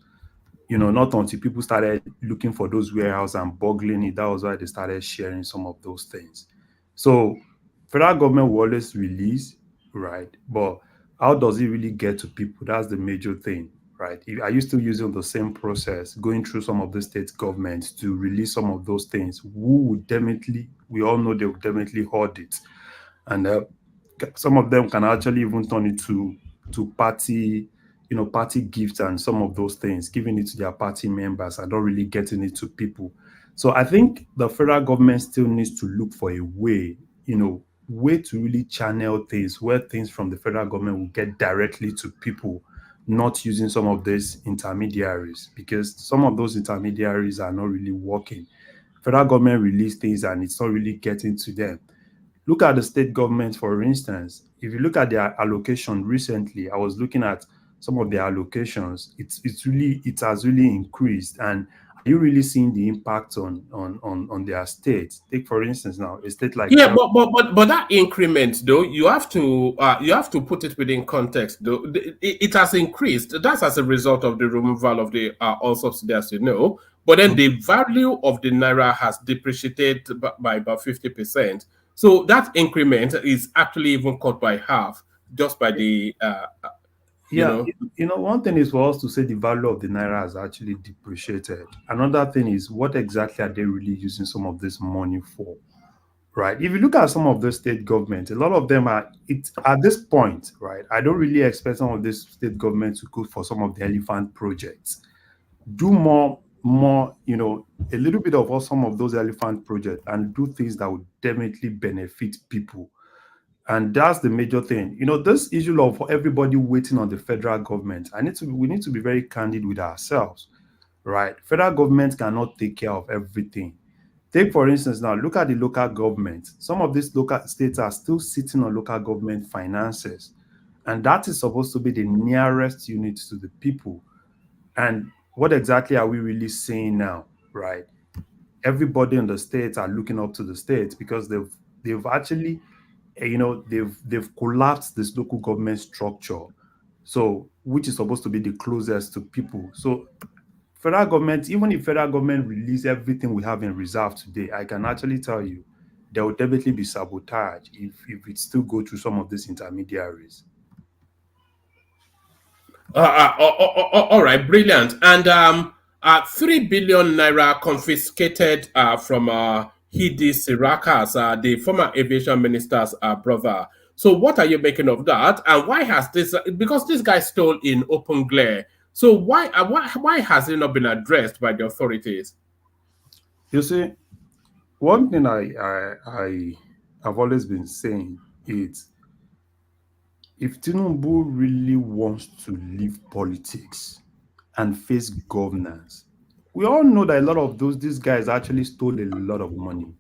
Not until people started looking for those warehouse and boggling it, that was why they started sharing some of those things. So federal government will always release, right? But how does it really get to people? That's the major thing, right? Are you still using the same process, going through some of the state governments to release some of those things? We all know they will definitely hoard it. And some of them can actually even turn it to party, party gifts and some of those things, giving it to their party members and not really getting it to people. So I think the federal government still needs to look for a way to really channel things where things from the federal government will get directly to people, not using some of these intermediaries, because some of those intermediaries are not really working. Federal government release things and it's not really getting to them. Look at the state government, for instance. If you look at their allocation recently, I was looking at some of their allocations. It has really increased. And are you really seeing the impact on their states? Take for instance now a state like Yeah, but that increment though, you have to put it within context though. It has increased. That's as a result of the removal of the all subsidy, as you know. But then the value of the naira has depreciated by about 50%. So that increment is actually even cut by half just by the you Yeah, know. one thing is for us to say the value of the naira has actually depreciated. Another thing is what exactly are they really using some of this money for? Right. If you look at some of the state governments, a lot of them are it at this point, right? I don't really expect some of this state governments to go for some of the elephant projects. Do more, a little bit of all some of those elephant projects and do things that would definitely benefit people. And that's the major thing. This issue of everybody waiting on the federal government, we need to be very candid with ourselves, right? Federal government cannot take care of everything. Take, for instance, now look at the local government. Some of these local states are still sitting on local government finances. And that is supposed to be the nearest unit to the people. And what exactly are we really saying now, right? Everybody in the states are looking up to the states because they've actually, they've collapsed this local government structure. So, which is supposed to be the closest to people. So federal government, even if federal government release everything we have in reserve today, I can actually tell you there will definitely be sabotage if it still go through some of these intermediaries. All right, brilliant. And 3 billion naira confiscated from Hidi Sirakas, the former aviation minister's brother. So, what are you making of that? And why has this? Because this guy stole in open glare. So, why has it not been addressed by the authorities? You see, one thing I have always been saying is if Tinubu really wants to leave politics and face governance, we all know that a lot of these guys actually stole a lot of money.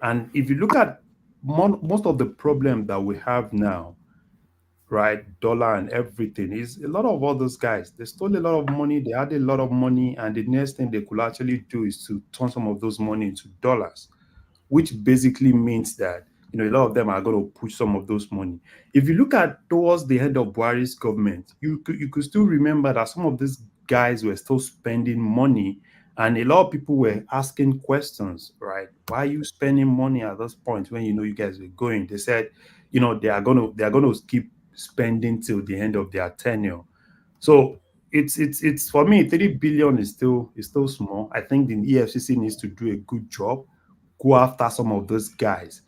And if you look at most of the problem that we have now, right, dollar and everything, is a lot of all those guys, they stole a lot of money, they had a lot of money, and the next thing they could actually do is to turn some of those money into dollars, which basically means that a lot of them are going to push some of those money. If you look at towards the head of Buhari's government, you could still remember that some of these guys were still spending money, and a lot of people were asking questions, right? Why are you spending money at this point when you guys were going? They said, they are going to keep spending till the end of their tenure. So, it's for me, 3 billion is still small. I think the EFCC needs to do a good job. Go after some of those guys.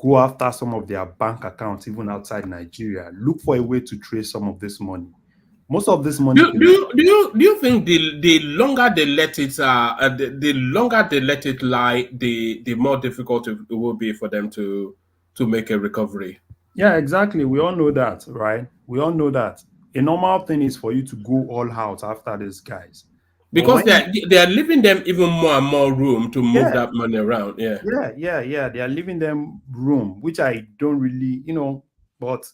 Go after some of their bank accounts, even outside Nigeria. Look for a way to trace some of this money. Most of this money. Do you think the longer they let it the longer they let it lie, the more difficult it will be for them to make a recovery? Yeah, exactly. We all know that, right? We all know that. A normal thing is for you to go all out after these guys. Because they are leaving them even more and more room to move that money around. Yeah. They are leaving them room, which I don't really, but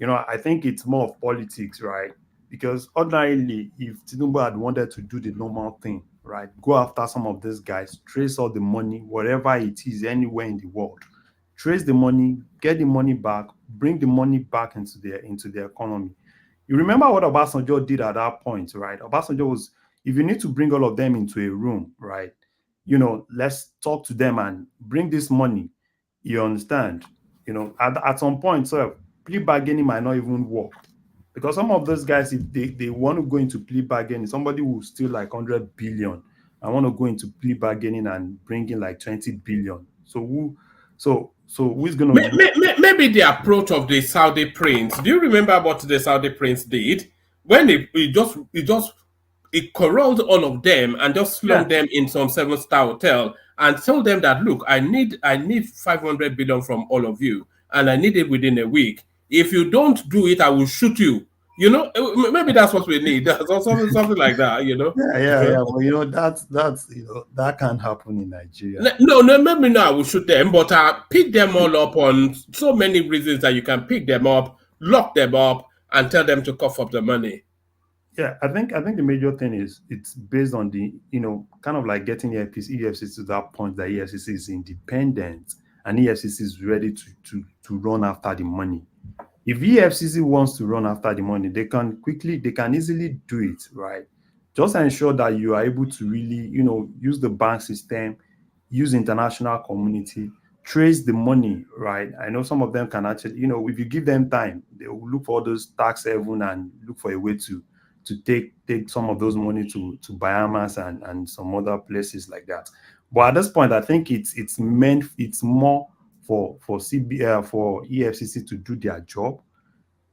I think it's more of politics, right? Because ordinarily, if Tinubu had wanted to do the normal thing, right, go after some of these guys, trace all the money, wherever it is, anywhere in the world, trace the money, get the money back, bring the money back into the economy. You remember what Obasanjo did at that point, right? Obasanjo was, if you need to bring all of them into a room, right, let's talk to them and bring this money. You understand? At some point, so plea bargaining might not even work. Because some of those guys, if they want to go into plea bargaining, somebody will steal like 100 billion. I want to go into plea bargaining and bring in like 20 billion. So who's going to... Maybe the approach of the Saudi prince. Do you remember what the Saudi prince did? When he corralled all of them and just flung them in some 7-star hotel and told them that, look, I need 500 billion from all of you, and I need it within a week. If you don't do it, I will shoot you. Maybe that's what we need. Something like that. Yeah. Well, that's that can't happen in Nigeria. No, maybe not. I will shoot them, but pick them all up on so many reasons that you can pick them up, lock them up, and tell them to cough up the money. Yeah, I think the major thing is it's based on the kind of like getting EFCC to that point that EFCC is independent and EFCC is ready to run after the money. If EFCC wants to run after the money, they can easily do it, right? Just ensure that you are able to really, use the bank system, use international community, trace the money, right? I know some of them can actually, if you give them time, they will look for those tax haven and look for a way to take some of those money to Bahamas and some other places like that. But at this point, I think it's more for EFCC to do their job,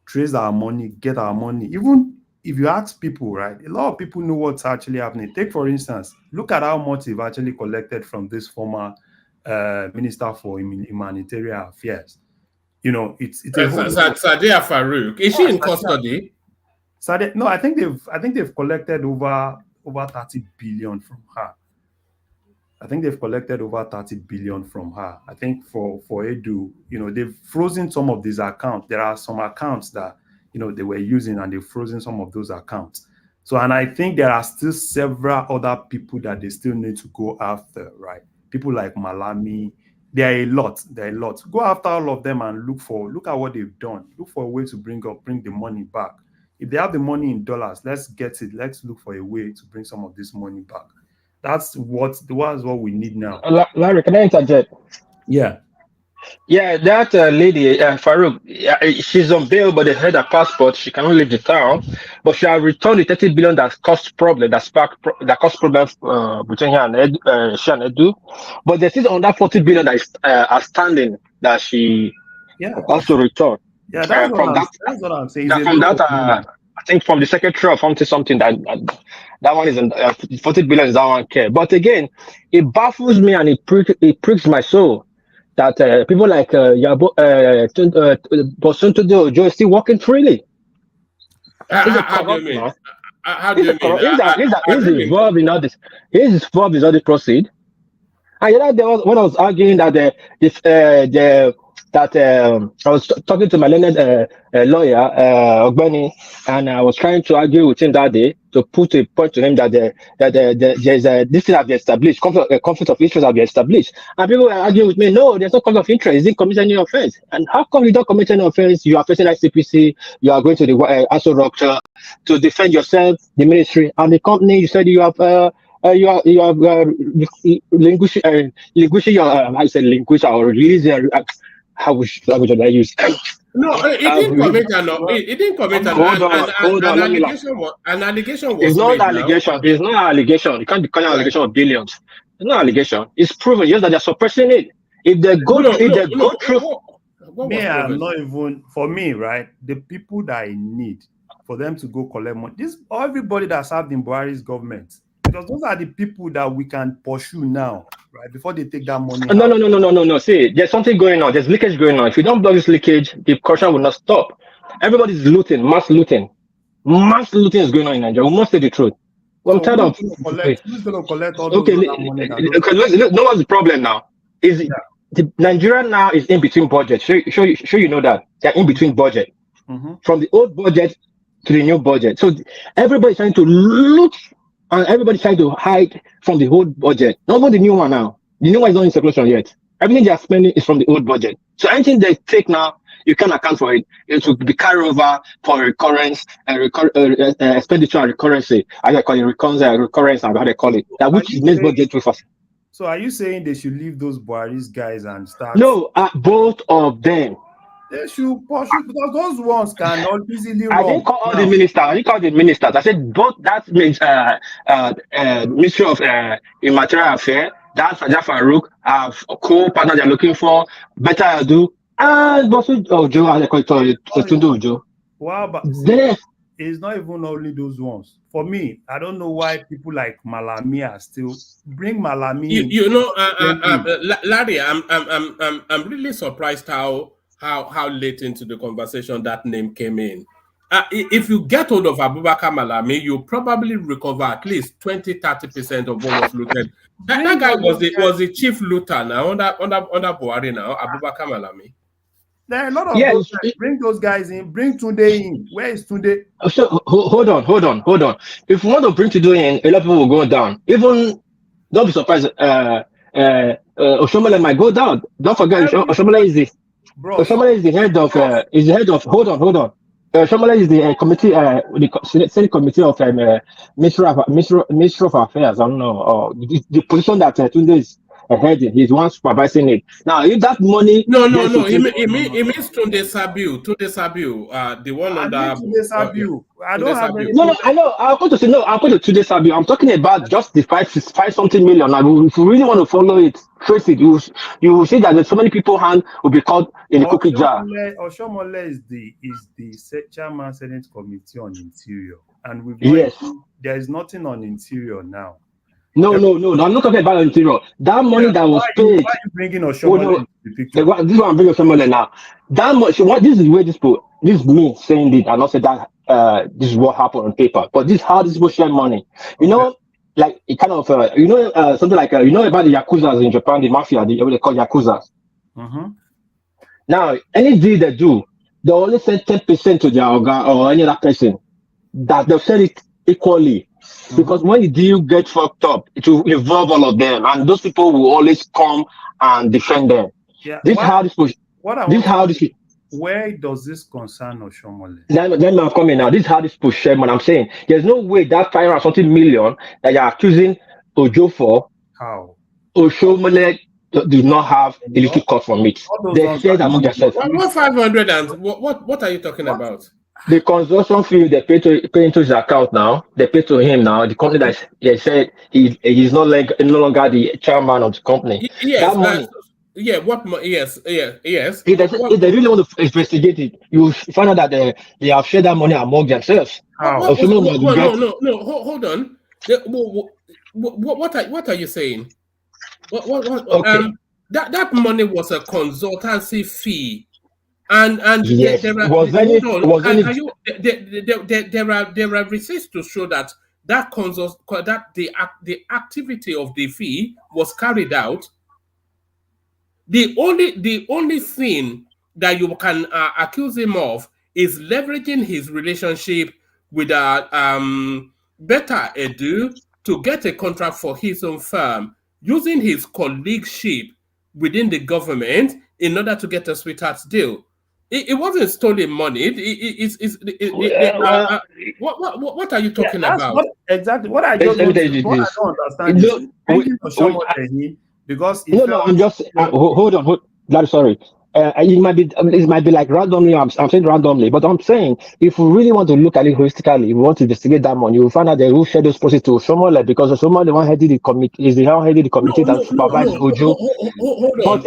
trace our money, get our money. Even if you ask people, right, a lot of people know what's actually happening. Take, for instance, look at how much they've actually collected from this former Minister for Humanitarian Affairs. It's Sadiya Farouk. Is she in custody? No, I think they've collected over 30 billion from her. I think they've collected over 30 billion from her. I think for Edu, they've frozen some of these accounts. There are some accounts that, they were using and they've frozen some of those accounts. So, and I think there are still several other people that they still need to go after, right? People like Malami. There are a lot. Go after all of them and look at what they've done. Look for a way to bring the money back. If they have the money in dollars, let's get it. Let's look for a way to bring some of this money back. That's what we need now. Larry, can I interject? Yeah. Yeah, that lady, Farouk, she's on bail, but they had her passport. She cannot leave the town, but she has returned the 30 billion that caused problems between her and Edu. But there's still under 40 billion that is outstanding that she also returned. Yeah, that's what I'm saying. From that, I think from the secretary of something that one is 40 billion is that one care. But again, it baffles me and it pricks my soul that people like Bosunto Ojo is still working freely. How do you mean? He's involved in all this. He's involved in all this proceed. And when I was arguing that I was talking to my learned lawyer, Ogbeni, and I was trying to argue with him that day to put a point to him that there's this thing have been established, conflict of interest have been established. And people were arguing with me, no, there's no conflict of interest, he didn't commit any offense. And how come you don't commit any offense? You are facing ICPC, you are going to the ASO Rock to defend yourself, the ministry, and the company, you said you have relinquishing your, I said relinquish or release your, how would I use? No, it didn't commit it didn't commit an allegation. An allegation was It's not made allegation. now. It's not allegation. You can't be calling an allegation of billions. It's not allegation. It's proven. Just that they're suppressing it. If they go, go through. Me, I'm not even, for me, right? The people that I need for them to go collect money, this everybody that served in Buhari's government, because those are the people that we can pursue now, right? Before they take that money. No. See, there's something going on. There's leakage going on. If you don't block this leakage, the corruption will not stop. Everybody's looting, mass looting. Mass looting is going on in Nigeria. We must say the truth. Well, I'm tired of. Who's going to collect all okay, money? No, what's the problem now? Is the Nigeria now is in between budget. Sure, you know that they're in between budget from the old budget to the new budget. So everybody's trying to loot and everybody's trying to hide from the old budget. Not even the new one now. The new one is not in circulation yet. Everything they are spending is from the old budget. So anything they take now, you can't account for it. It will be carried over for recurrence and expenditure and recurrency. How they call it, recurrence, and how they call it. That which makes budget too fast. So are you saying they should leave those Buhari's guys and start? No, both of them. They should pursue because those ones cannot easily run. I didn't call all the ministers. I didn't call the ministers. I said both. That means Ministry of Immaterial Affairs. That's Raja Farouk. Have a co-partner they're looking for. Better Adu. And Bosu Ojo. I call it Tunde Ojo. Wow, but it's not even only those ones. For me, I don't know why people like Malami are still bring Malami. You know, Larry, I'm really surprised how late into the conversation that name came in. If you get hold of Abubakar Malami, you probably recover at least 20-30% of what was looted. That guy was the chief looter now under Buhari now, Abubakar Malami. There are a lot of those guys. Bring those guys in. Bring Tunde in. Where is Tunde? So hold on. If we want to bring Tunde in, a lot of people will go down. Even don't be surprised. Oshomole might go down. Don't forget, Oshomole is the head of. Hold on. Oshomole is the committee, the Senate committee of Ministry of Affairs. I don't know, or the position that Tunde is heading. He's one supervising it. Now, if that money. No. It means Tunde Sabiu. The one under. Tunde Sabiu. I don't have any. No, I know. I'll go to Tunde Sabiu. I'm talking about just the five something million. Now, if you really want to follow it, trace it, you will see that there's so many people hand will be caught in the cookie jar. Oshomole is the chairman Senate Committee on Interior, and there is nothing on Interior now. No. I'm not talking about Interior. That money that was paid. Why are you bringing Oshomole into the picture? This is what I'm bringing Oshomole now. That much. This is where this is me saying it, and not say that this is what happened on paper. But this is how this people share money. You know, like it kind of something like you know about the Yakuzas in Japan, the mafia, what they call Yakuzas. Now, any deal they do, they only send 10% to their organ or any other person. That they'll send it equally. Because when the deal gets fucked up, it will involve all of them, and those people will always come and defend them. Yeah. Where does this concern Oshomole? Then I'm coming now. This is how this push Sherman. I'm saying there's no way that 500 million that you're accusing Ojo for. How? Oshomole do not have a little cut from it. They said among themselves. What 500 and what are you talking about? The consortium fee they pay into his account now. They pay to him now. The company that they said he's no longer the chairman of the company. Yes. That money. Yes. If they really want to investigate it, you find out that they have shared that money among themselves. No. Hold on. What are you saying? Okay. That money was a consultancy fee. And yes. there are receipts to show that the activity of the fee was carried out. The only thing that you can accuse him of is leveraging his relationship with Better Edu to get a contract for his own firm, using his colleagueship within the government in order to get a sweetheart deal. It wasn't stolen money. What are you talking about? Exactly. What I don't understand is I'm just hold on. Sorry. it might be like randomly. I'm saying randomly, but I'm saying if we really want to look at it holistically, we want to investigate that money. We will find out who shared those proceeds to Shomole, because Shomole the one headed the committee is the one headed the committee that supervised Ojo. Hold on.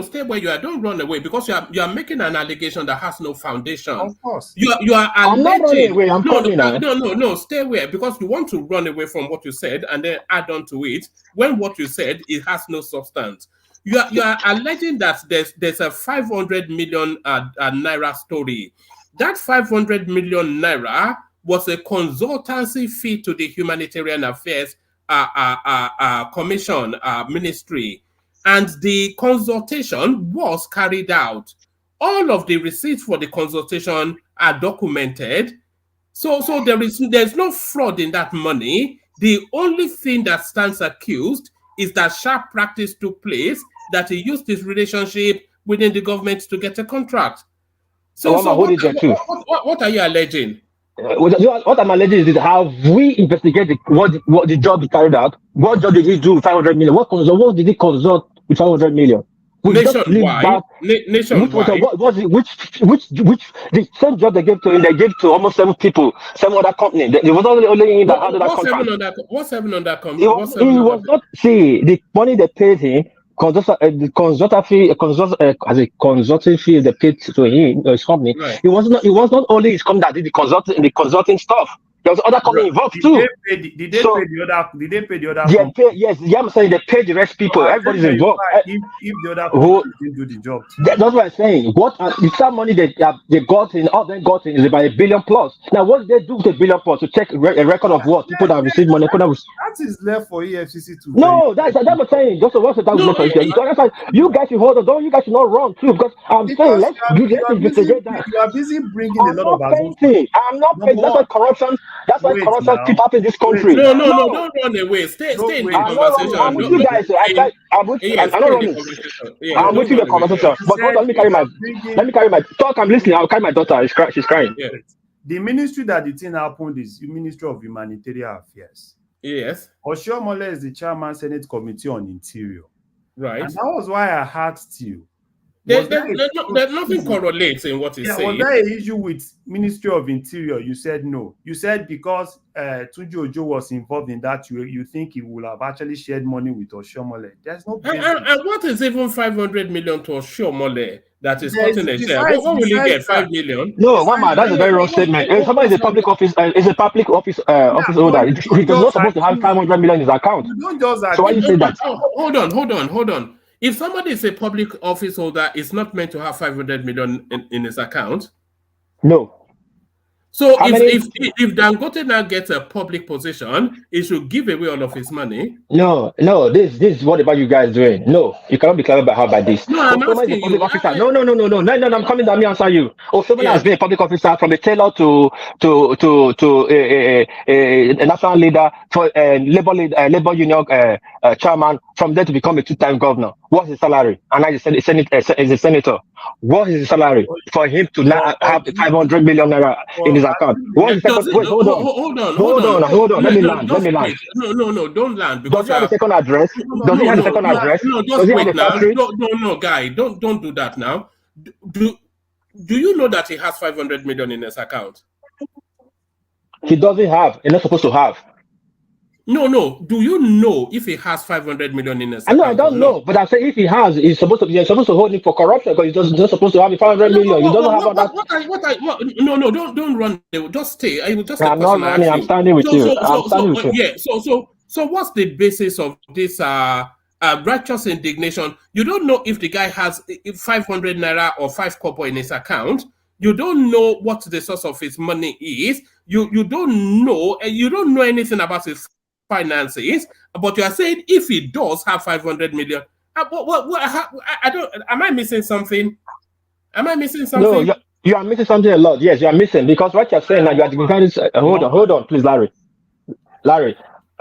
Stay where you are. Don't run away, because you are making an allegation that has no foundation. Of course. You are I'm not running away. I'm coming now. No. Stay where, because you want to run away from what you said and then add on to it when what you said it has no substance. You are alleging that there's a 500 million naira story. That 500 million naira was a consultancy fee to the Humanitarian Affairs Commission Ministry, and the consultation was carried out. All of the receipts for the consultation are documented. So there's no fraud in that money. The only thing that stands accused is that sharp practice took place, that he used his relationship within the government to get a contract. What are you alleging? What I'm alleging is how we investigate what the job he carried out. What job did he do with 500 million? What did he consult with 500 million? Nationwide. Which the same job they gave to him, they gave to almost 7 people, 7 other companies. It was only him that had that contract. What's 7 on that company? He was not, see, the money they paid him, the consulting fee they paid to him, his company. Right. It was not only his company that did the consulting stuff. There was other company involved too. Did they pay the other? Yes, I'm saying they paid the rest people. Everybody's involved. If the other company didn't do the job. That's what I'm saying. The money they got in, all they got in is about $1 billion plus. Now, what did they do with $1 billion plus? To check a record of what people that received money. That is left for EFCC to. No, that's what I'm saying. Just what's that left for EFCC? You guys should hold on. Don't you guys should not run too? Because I'm saying let's investigate that. You are busy bringing a lot of painting. I'm not painting. That's why corruption. That's why corruption keep up in this country. No, don't run away. Stay in the conversation. I'm with you guys. I'm with you. I'm not running. I'm with you in the conversation. But hold on, let me carry my talk. I'm listening. I'll carry my daughter. She's crying. Yeah. The ministry that the thing happened is the Ministry of Humanitarian Affairs. Yes. Oshiomhole is the chairman Senate Committee on Interior. Right. And that was why I asked you. There's nothing correlates in what he's saying. Was there an issue with Ministry of Interior? You said no. You said because Tunji Ojo was involved in that, you think he would have actually shared money with Oshiomhole. There's no basis. And what is even 500 million to Oshiomhole that is cutting a share? What will he get? 5 million? No, Mama, that's a very wrong statement. If somebody is a public office, office holder. He does not supposed to have 500 million in his account. You don't just so why you say that? Hold on. If somebody is a public office holder, it's not meant to have 500 million in his account. No. So if Dangote now gets a public position, he should give away all of his money. No. This is what about you guys doing? No, you cannot be clever about this. No, I'm asking you. No, I'm coming down. Let me answer you. Somebody has been a public officer from a tailor to a national leader, for labor union chairman, from there to become a 2-time governor. What's his salary? And I is a senator. What is his salary for him to now have 500 million naira in his account? What is hold on. Let me land. No, don't land. Does he have a second address? Does he have a second address? No, just wait now. No, guy, don't do that now. Do you know that he has 500 million in his account? He doesn't have. He's not supposed to have. No. Do you know if he has 500 million in his account? I don't know, but I say if he has, he's supposed to hold him for corruption because he's not supposed to have 500 million. You don't have that. No, don't run. Just stay. I will just. I'm not running. I'm standing with you. Yeah. So what's the basis of this righteous indignation? You don't know if the guy has 500 naira or 5 kobo in his account. You don't know what the source of his money is. You don't know, and you don't know anything about his finances, but you are saying if he does have 500 million, I don't. Am I missing something? No, you are missing something a lot. Yes, you are missing because what you're saying now, you are hold on, please, Larry.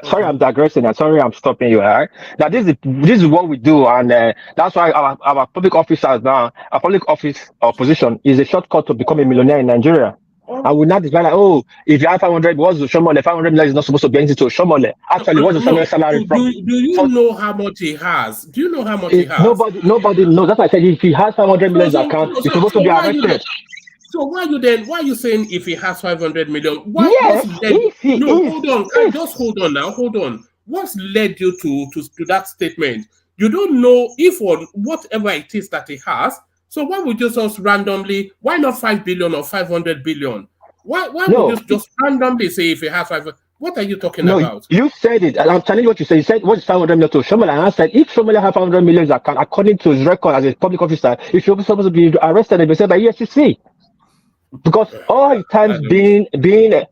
Sorry, I'm digressing. I'm sorry, I'm stopping you. All right. Now, this is what we do, and that's why our public officers now, our public office or position is a shortcut to become a millionaire in Nigeria. I will not decide like, oh, if you have 500, what's the Shomole? 500 million is not supposed to be anything to Shomole. Actually, what's the No. salary from? Do you know how much he has? Do you know how much he has? Nobody knows. That's why I said if he has 500 million account, he's supposed to be arrested. So why are you saying if he has 500 million? Hold on now. What's led you to that statement? You don't know if or whatever it is that he has. So why would you just randomly, why not 5 billion or 500 billion? Why would you just randomly say if he has 500? What are you talking about? You said it, and I'm telling you what you said. You said, what is 500 million to Shomole? And I said, if Shomole has 500 million account, according to his record as a public officer, he should be supposed to be arrested and be said by EFCC. Because all the times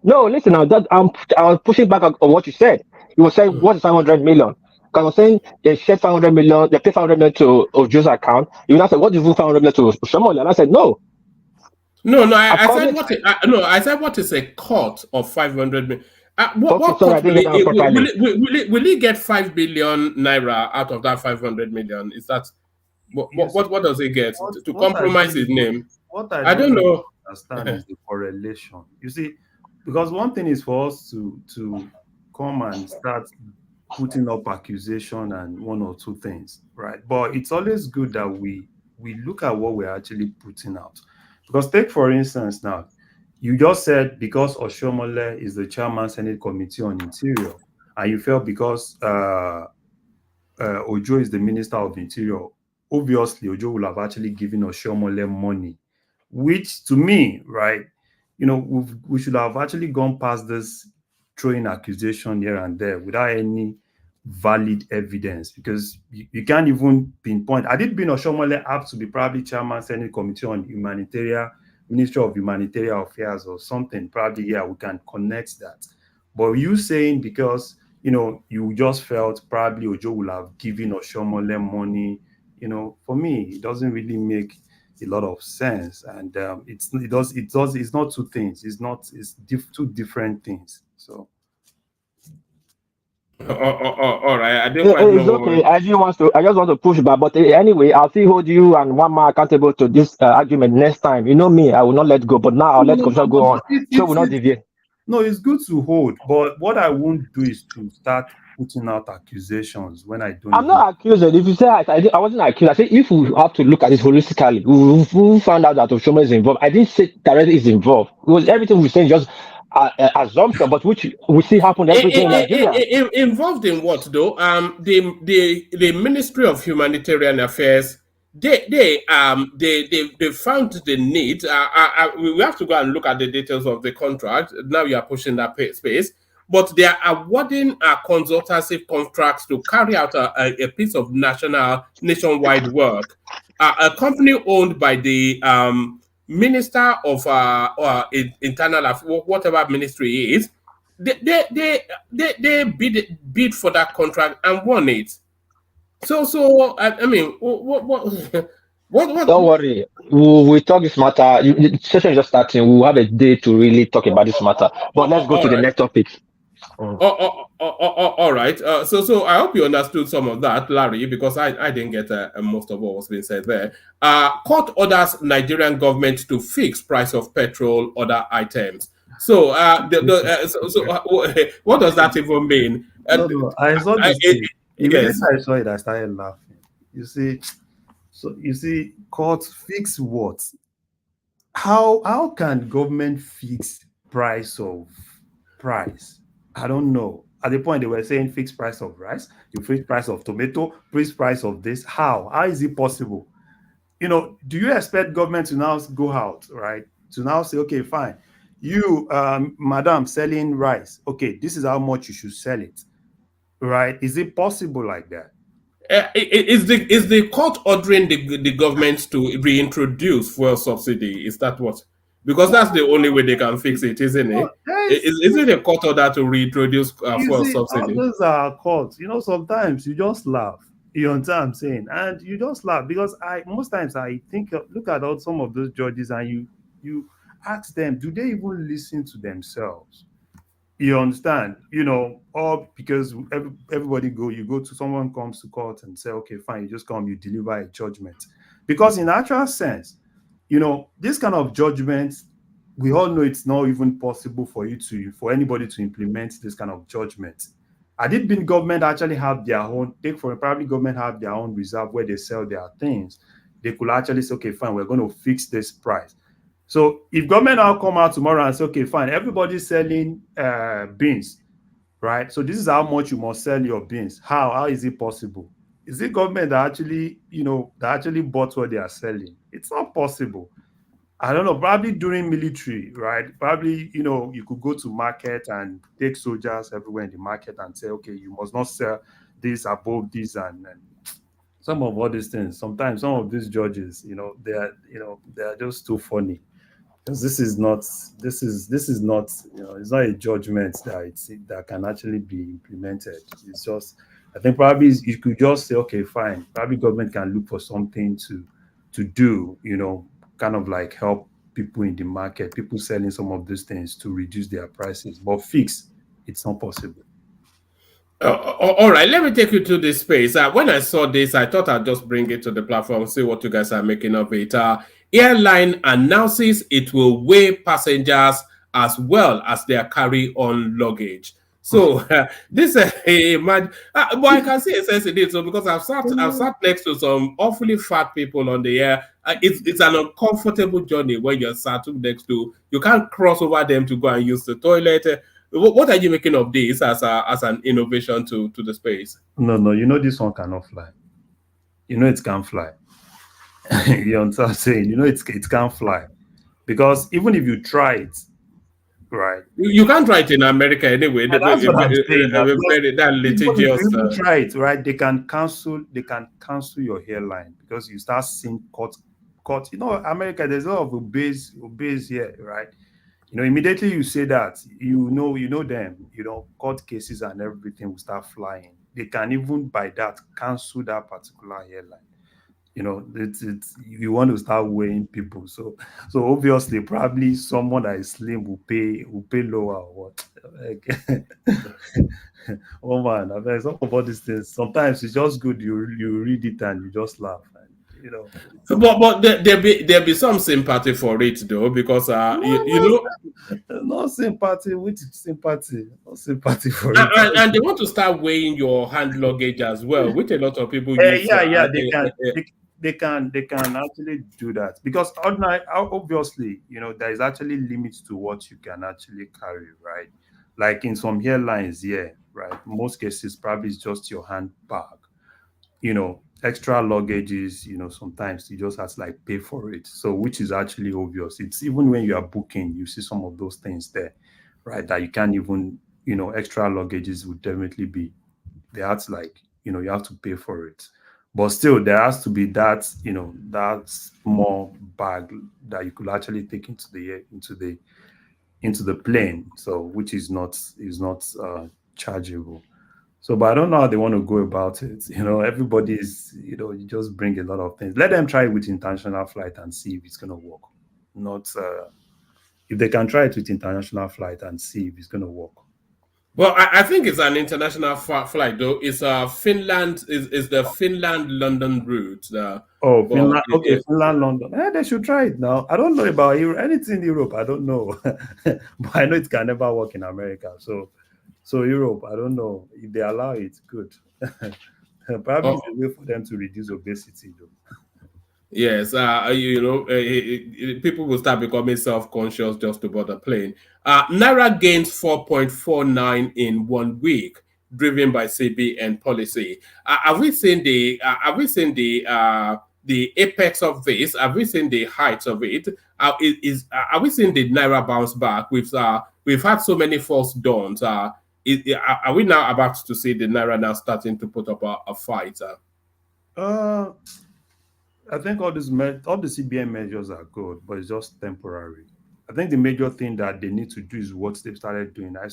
no, listen now, I was pushing back on what you said. You were saying, what is 500 million? Because I was saying they shared 500 million, they pay 500 million to Ojo's account. You now said, what is 500 million to Shomole? And I said, no. I said what is a cut of 500 million? Will he get 5 billion naira out of that 500 million? Is that what does he get to compromise his name? I don't know. Understand is the correlation. You see, because one thing is for us to come and start putting up accusation and one or two things, right? But it's always good that we look at what we're actually putting out. Because take for instance now, you just said because Oshomole is the chairman Senate Committee on Interior, and you felt because Ojo is the Minister of Interior, obviously Ojo will have actually given Oshomole money, which to me, right, we should have actually gone past this throwing accusation here and there without any valid evidence, because you can't even pinpoint. Had it been Oshomole apt to be probably chairman Senate Committee on Humanitarian, Ministry of Humanitarian Affairs or something, probably, we can connect that. But you saying because, you just felt probably Ojo will have given Oshomole money, for me, it doesn't really make a lot of sense. And it's not two things. It's two different things. So. All right. I didn't quite know. Okay. I just want to push back. But anyway, I'll still hold you and one man accountable to this argument next time. You know me, I will not let go. But now I'll let Commissioner go on. So we'll not deviate. No, it's good to hold. But what I won't do is to start putting out accusations when I don't. I'm not accusing. If you say I wasn't accused, I said if we have to look at it holistically, we found out that Oshomole is involved. I didn't say directly is involved. It was everything we saying just assumption, but which we see happen every day in Nigeria. Involved in what though? The Ministry of Humanitarian Affairs, they found the need. We have to go and look at the details of the contract. Now you are pushing that space, but they are awarding consultative contracts to carry out a piece of nationwide work. A company owned by the Minister of Internal Affairs, whatever ministry is, they bid for that contract and won it. So I mean, what? Don't worry, we'll talk this matter. The session is just starting. We'll have a day to really talk about this matter. But let's go to the next topic. All right. So I hope you understood some of that, Larry, because I didn't get most of what was being said there. Court orders Nigerian government to fix price of petrol, other items. So, what does that even mean? I saw this. I saw it, I started laughing. You see, court fix what? How can government fix price? I don't know. At the point they were saying fixed price of rice, you fix price of tomato, fixed price of this. How is it possible? Do you expect government to now go out, right? To now say, okay, fine, you, madam, selling rice. Okay, this is how much you should sell it, right? Is it possible like that? Is the court ordering the government to reintroduce fuel subsidy? Is that what? Because that's the only way they can fix it, isn't it? Is it a court order to reintroduce fuel subsidy? Those are courts. Sometimes you just laugh. You understand what I'm saying? And you just laugh because most times I think, look at some of those judges and you ask them, do they even listen to themselves? You understand? Or because everybody you go to someone comes to court and say, okay, fine, you just come, you deliver a judgment. Because in actual sense, this kind of judgment we all know it's not even possible for anybody to implement this kind of judgment. Had it been government actually have their own, probably government have their own reserve where they sell their things, they could actually say, okay, fine, we're going to fix this price. So if government now come out tomorrow and say, okay, fine, everybody's selling beans, right? So this is how much you must sell your beans. How is it possible? Is it government that actually, that actually bought what they are selling? It's not possible. I don't know, probably during military, right? Probably, you could go to market and take soldiers everywhere in the market and say, okay, you must not sell this above this and some of all these things. Sometimes some of these judges, they are just too funny. Because this is not, it's not a judgment that can actually be implemented. It's just, I think probably you could just say, okay, fine, probably government can look for something to do, kind of like help people in the market, people selling some of these things to reduce their prices. But fix, it's not possible. All right, let me take you to this space. When I saw this, I thought I'd just bring it to the platform, see what you guys are making of it. Airline announces it will weigh passengers as well as their carry-on luggage. So this but I can see a sense in it. So because I've sat next to some awfully fat people on the air. It's an uncomfortable journey when you're sat next to. You can't cross over them to go and use the toilet. What are you making of this as an innovation to the space? No, this one cannot fly. It can't fly. You understand what I'm saying? It can't fly. Because even if you try it, right? You can't try it in America anyway. That's what I'm saying. That litigious. If you try it, right? They can cancel your hairline because you start seeing cut. America, there's a lot of obese here, right? Immediately you say that, you know them, court cases and everything will start flying. They can even by that cancel that particular hairline. It's you want to start weighing people. So obviously, probably someone that is slim will pay lower or what. Oh man, I mean, some of all these things. Sometimes it's just good. You read it and you just laugh. But there be some sympathy for it though, because no sympathy. Which sympathy? No sympathy for it. And they want to start weighing your hand luggage as well, which a lot of people use. They can actually do that because obviously, there is actually limits to what you can actually carry, right? Like in some airlines, right. Most cases, probably it's just your handbag. Extra luggages, sometimes you just have to pay for it. So, which is actually obvious. It's even when you are booking, you see some of those things there, right? That you can't even, extra luggages would definitely be. They have to you have to pay for it. But still, there has to be that, that small bag that you could actually take into the plane. So, which is not chargeable. So, but I don't know how they want to go about it. Everybody's, you just bring a lot of things. Let them try it with international flight and see if it's going to work. Not if they can try it with international flight and see if it's going to work. Well, I think it's an international flight though. It's Finland is the Finland-London route. Finland. Okay, Finland-London. They should try it now. I don't know about anything in Europe. I don't know, but I know it can never work in America. So Europe, I don't know if they allow it. Good. Probably it's a way for them to reduce obesity, though. Yes, people will start becoming self-conscious just to board a plane. Naira gains 4.49 in 1 week, driven by CBN policy. Have we seen the apex of this? Have we seen the heights of it? Are we seeing the Naira bounce back? We've had so many false dawns. Are we now about to see the Naira now starting to put up a fight? I think all the CBN measures are good, but it's just temporary. I think the major thing that they need to do is what they've started doing. I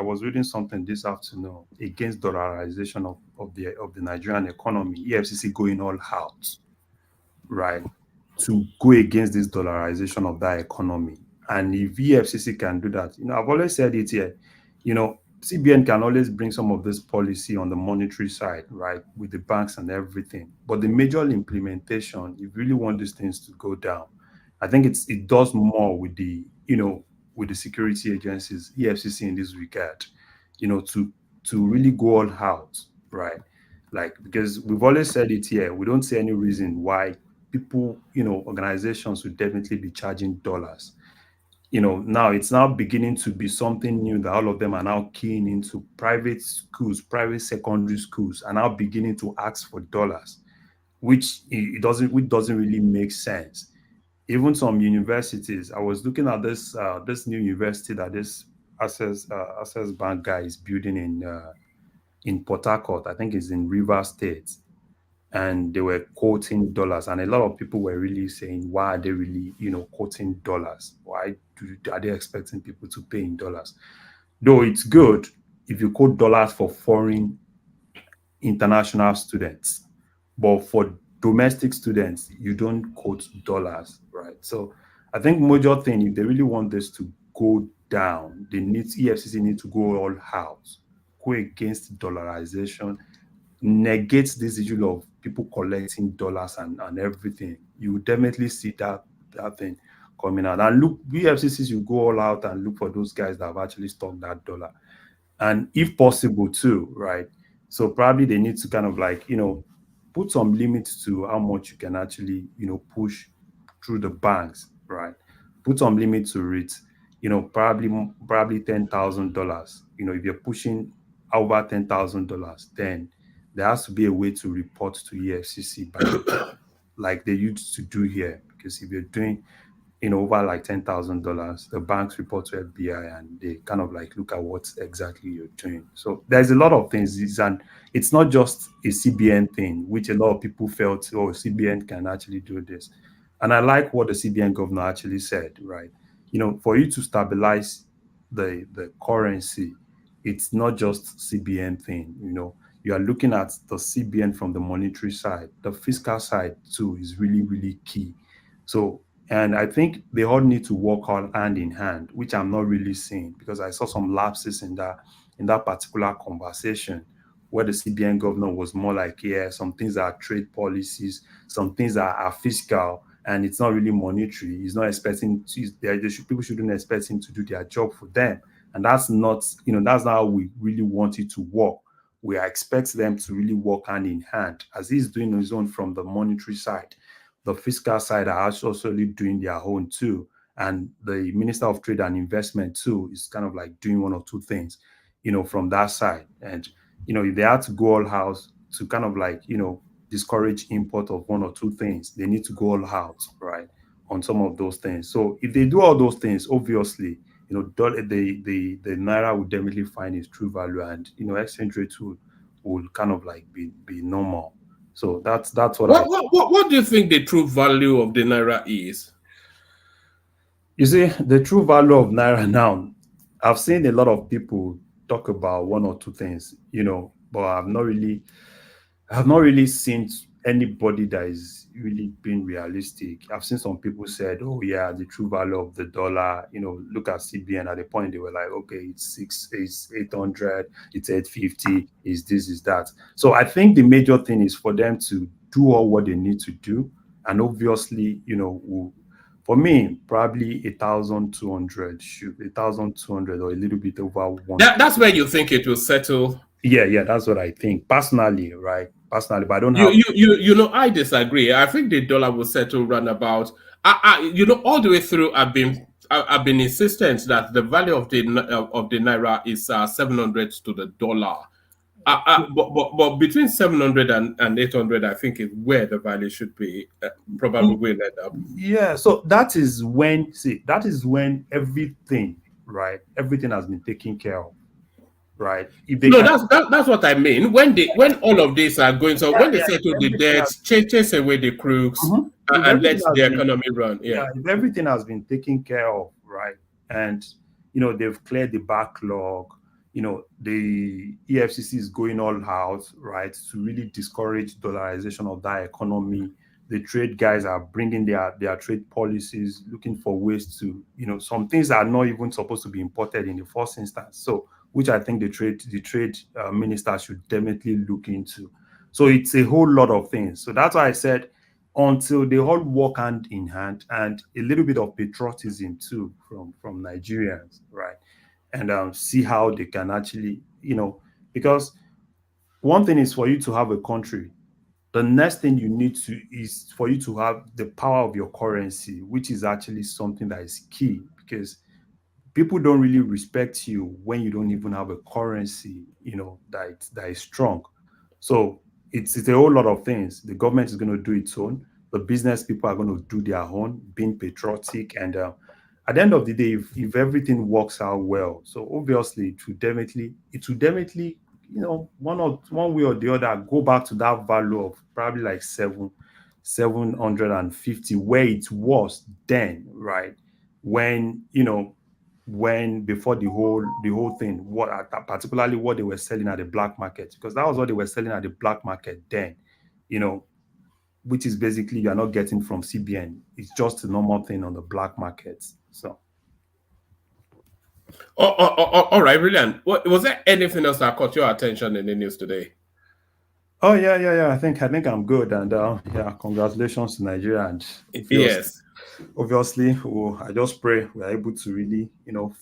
was reading something this afternoon against dollarization of the Nigerian economy. EFCC going all out, right, to go against this dollarization of that economy. And if EFCC can do that, I've always said it here, CBN can always bring some of this policy on the monetary side, right, with the banks and everything. But the major implementation, if you really want these things to go down, I think it does more with the with the security agencies, EFCC in this regard, to really go all out, right? Like, because we've always said it here, we don't see any reason why people, organizations would definitely be charging dollars. Now it's now beginning to be something new that all of them are now keying into. Private schools, private secondary schools are now beginning to ask for dollars, which doesn't really make sense. Even some universities, I was looking at this new university that this Access Bank guy is building in Port Harcourt. I think it's in Rivers State, and they were quoting dollars, and a lot of people were really saying, why are they really quoting dollars? Why are they expecting people to pay in dollars? Though it's good if you quote dollars for foreign international students, but for domestic students you don't quote dollars, right? So I think major thing, if they really want this to go down, EFCC need to go all out, go against dollarization, negate this issue of people collecting dollars and everything. You will definitely see that thing coming out. And look, EFCC should go all out and look for those guys that have actually stocked that dollar. And if possible too, right? So probably they need to kind of like, put some limits to how much you can actually, push through the banks, right? Put some limit to it, probably $10,000. If you're pushing over $10,000, then there has to be a way to report to EFCC like they used to do here. Because if you're doing, over like $10,000, the banks report to FBI and they kind of like look at what exactly you're doing. So there's a lot of things, and it's not just a CBN thing, which a lot of people felt, CBN can actually do this. And I like what the CBN governor actually said, right? For you to stabilize the currency, it's not just CBN thing, you are looking at the CBN from the monetary side. The fiscal side too is really, really key. So, and I think they all need to work all hand in hand, which I'm not really seeing, because I saw some lapses in that particular conversation where the CBN governor was more like, yeah, some things are trade policies, some things are fiscal, and it's not really monetary. He's not expecting people shouldn't expect him to do their job for them. And that's not, that's not how we really want it to work. We expect them to really work hand in hand, as he's doing his own from the monetary side. The fiscal side are also doing their own too. And the Minister of Trade and Investment too is kind of like doing one or two things, from that side. And, if they had to go all out to kind of like, discourage import of one or two things, they need to go all out, right, on some of those things. So if they do all those things, obviously, the Naira will definitely find its true value, and, exchange rate will kind of like be normal. So that's what do you think the true value of the Naira is? You see, the true value of Naira now, I've seen a lot of people talk about one or two things, but I've not really seen anybody that is really being realistic. I've seen some people said, oh yeah, the true value of the dollar, look at CBN. At the point they were like, okay, it's 800, it's 850, is this, is that. So I think the major thing is for them to do all what they need to do. And obviously, for me, probably 1,200 or a little bit over one. That's where you think it will settle. Yeah, that's what I think personally, right? But I don't have. I disagree. I think the dollar will settle round about. All the way through, I've been insistent that the value of the Naira is 700 to the dollar. But between 700 and 800, I think is where the value should be. Probably will end up. Yeah. So that is when everything has been taken care of. Right. That's what I mean. When all of these are going, so when they settle the debts, chase away the crooks, and let the economy run. Yeah. If everything has been taken care of, right, and they've cleared the backlog, the EFCC is going all out, right, to really discourage dollarization of that economy. The trade guys are bringing their trade policies, looking for ways to, some things are not even supposed to be imported in the first instance. So, which I think the trade minister should definitely look into. So it's a whole lot of things. So that's why I said until they all work hand in hand, and a little bit of patriotism too from Nigerians, right? And see how they can actually, because one thing is for you to have a country. The next thing you need to is for you to have the power of your currency, which is actually something that is key, because people don't really respect you when you don't even have a currency, that is strong. So it's a whole lot of things. The government is going to do its own. The business people are going to do their own, being patriotic. And at the end of the day, if everything works out well, so obviously it will definitely, one way or the other, go back to that value of probably like 750 where it was then, right? When before the whole thing, particularly what they were selling at the black market, because that was what they were selling at the black market then, which is basically you're not getting from CBN. It's just a normal thing on the black market. So. All right, brilliant. Was there anything else that caught your attention in the news today? Oh yeah. I think I'm good, and congratulations to Nigeria. And yes, obviously, I just pray we're able to really,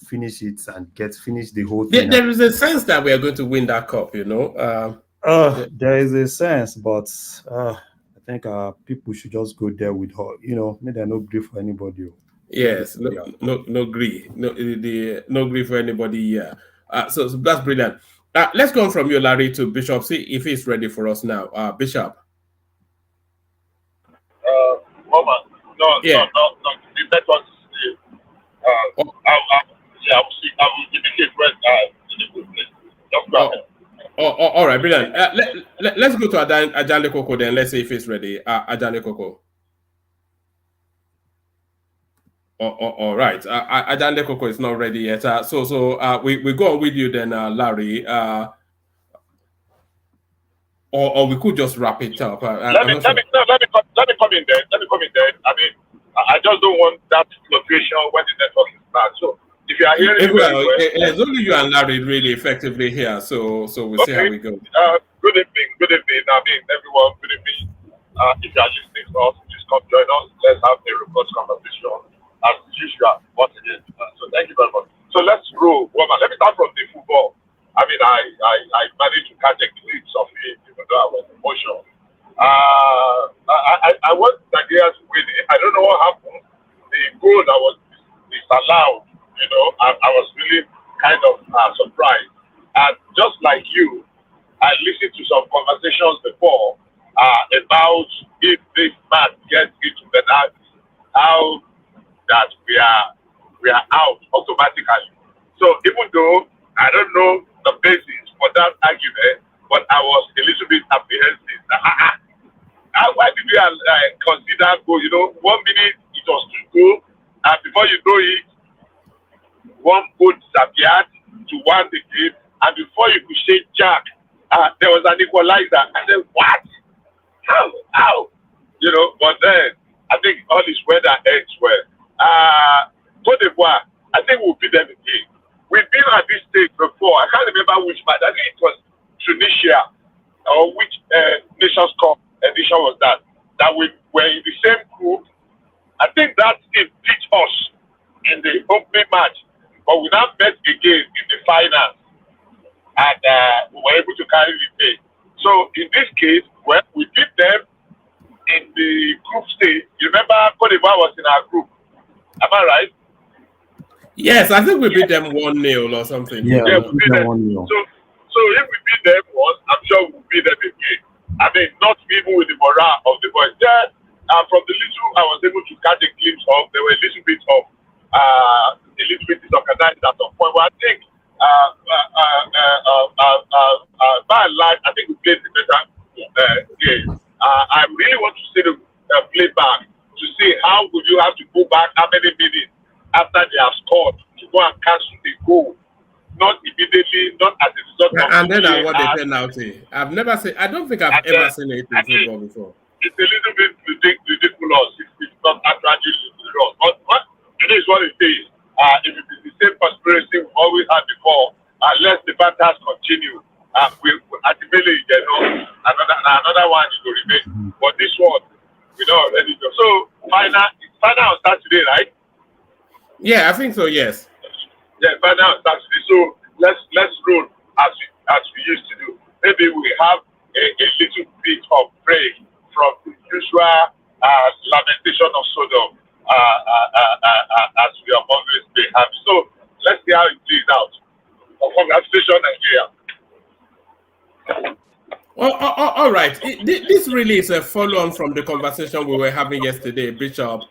finish it and finish the whole thing. There is a sense that we are going to win that cup, There is a sense, but I think people should just go there with her. May there no grief for anybody. Yes, no grief, no grief for anybody. Yeah, so that's brilliant. Let's go on from you, Larry, to Bishop. See if he's ready for us now. Bishop. Mama, no. The network is still. I will indicate when in a good place. Just go ahead. All right, brilliant. Let's go to Ajale Koko then. Let's see if he's ready. Ajale Koko. All right. Ajale Koko is not ready yet. So we go on with you then, Larry. Or we could just wrap it up. Let me come in there. I mean, I just don't want that fluctuation when the network is bad. So if you are hearing it's only you and Larry really effectively here. So we'll see how we go. Good evening. I mean, everyone, good evening. If you are listening to us, please come join us. Let's have a robust conversation as usual once again. So thank you very much. So let's roll. Well, let me start from the football. I mean, I managed to catch a glimpse of it, even though I was emotional. I want Nigeria to win it. I don't know what happened. The goal that was disallowed, I was really kind of surprised. And just like you, I listened to some conversations before about if this match gets into the net, how that we are out automatically. So even though I don't know the basis for that argument, but I was a little bit apprehensive. Why did we consider go? 1 minute it was to go, and before you know it, one goal disappeared to one the game, and before you could say Jack, there was an equalizer. I said, what? How? But then I think all is well that ends well. Cote d'Ivoire, I think we'll beat them again. We've been at this stage before. I can't remember which match. I think it was Tunisia or which Nations Cup edition was that we were in the same group. I think that team beat us in the opening match, but we now met again in the finals, and we were able to carry the day. So in this case, we beat them in the group stage. You remember Cote d'Ivoire was in our group. Am I right? Yes, I think we beat them 1-0 or something. Yeah, we beat them 1-0. So if we beat them once, I'm sure we'll beat them again. I mean, not even with the morale of the boys. There, from the little I was able to catch a glimpse of, there were a little bit disorganized at some point. But I think, by and large, I think we played the better game. I really want to see the playback to see how would you have to go back, how many minutes after they have scored to go and cancel the goal. Not immediately, not as a result of and then I want the penalty. I've never seen. I don't think I've ever seen it in football before. It's a little bit ridiculous. It's not actually ridiculous. But it is what it is. If it is the same conspiracy we always had before, unless the battles continue, ultimately, another one will remain. But this one, already know. So final on Saturday, right? Yeah, I think so. Yes. Yeah, final on Saturday. So let's roll as we used to do. Maybe we have a little bit of break from the usual lamentation of Sodom as we have always been having. So let's see how it plays out. Congratulations, Nigeria. Well, all right. This really is a follow-on from the conversation we were having yesterday, Bishop.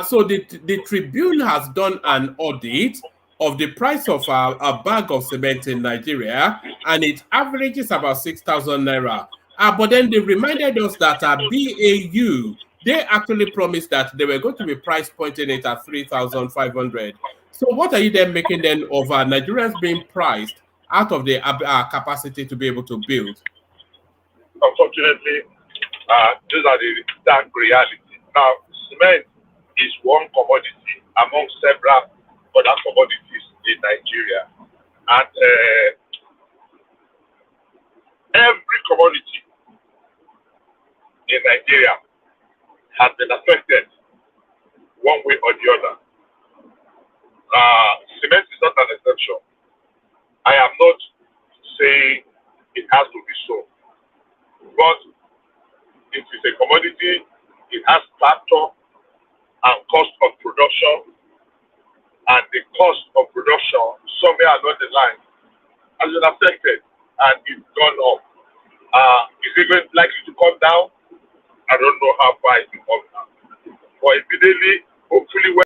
So the Tribune has done an audit of the price of a bag of cement in Nigeria, and it averages about 6,000 naira. But then they reminded us that BAU, they actually promised that they were going to be price pointing it at 3,500. So what are you then making then of Nigerians being priced out of the capacity to be able to build? Unfortunately, these are the dark reality. Now, cement is one commodity among several other commodities in Nigeria. And every commodity in Nigeria has been affected one way or the other. Cement is not an exception. I am not saying it has to be so. But it is a commodity, it has factor and cost of production, and the cost of production somewhere along the line has been affected and it's gone up. Is it going likely to come down? I don't know how far it will come down. But immediately, hopefully, when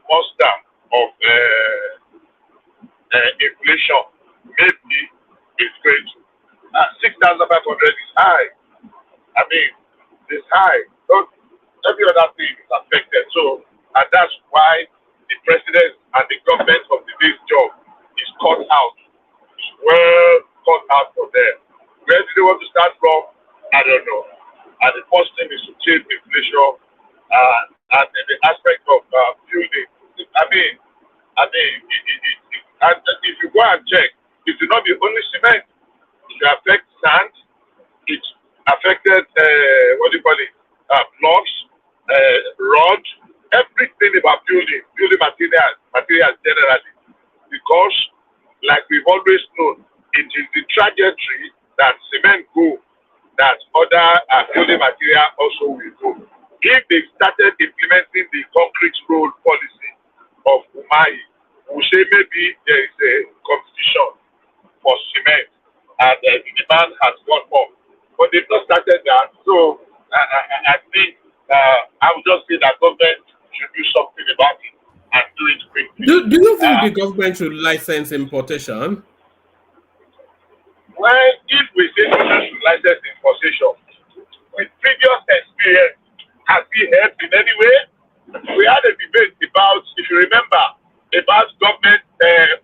monster of inflation maybe it's going to 6,500 is high. I mean, it's high. So every other thing is affected. So, and that's why the president and the government of the day's job is cut out. It's well cut out for them. Where do they want to start from? I don't know. And the first thing is to change inflation and the aspect of building. I mean, and if you go and check, it will not be only cement. It will affect sand. It affected blocks, rod, everything about building materials generally. Because, like we've always known, it is the trajectory that cement go that other building material also will go. If they started implementing the concrete road policy of Umahi, we say maybe there is a competition for cement and the demand has gone up. But they've not started that. So I think I would just say that government should do something about it and do it quickly. Do you think the government should license importation? Well, if we say government should license importation, with previous experience, has it helped in any way? We had a debate about, if you remember, about government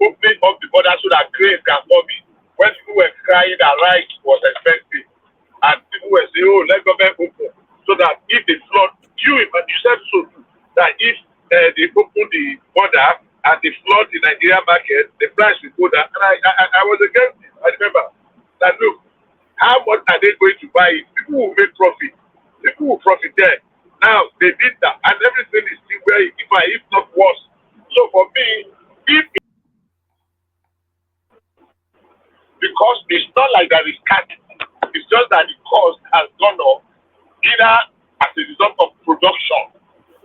opening up the border so that grain can come in. When people were crying that rice was expensive, and people were saying, "Oh, let government open," so that if they flood, you said so that if they open the border and they flood the Nigerian market, the price will go down. And I was against it. I remember that. Look, how much are they going to buy it? People will make profit. People will profit there. Now they did that, and everything is still where it is, if not worse. So for me, because it's not like that is cut, it's just that the cost has gone up either as a result of production.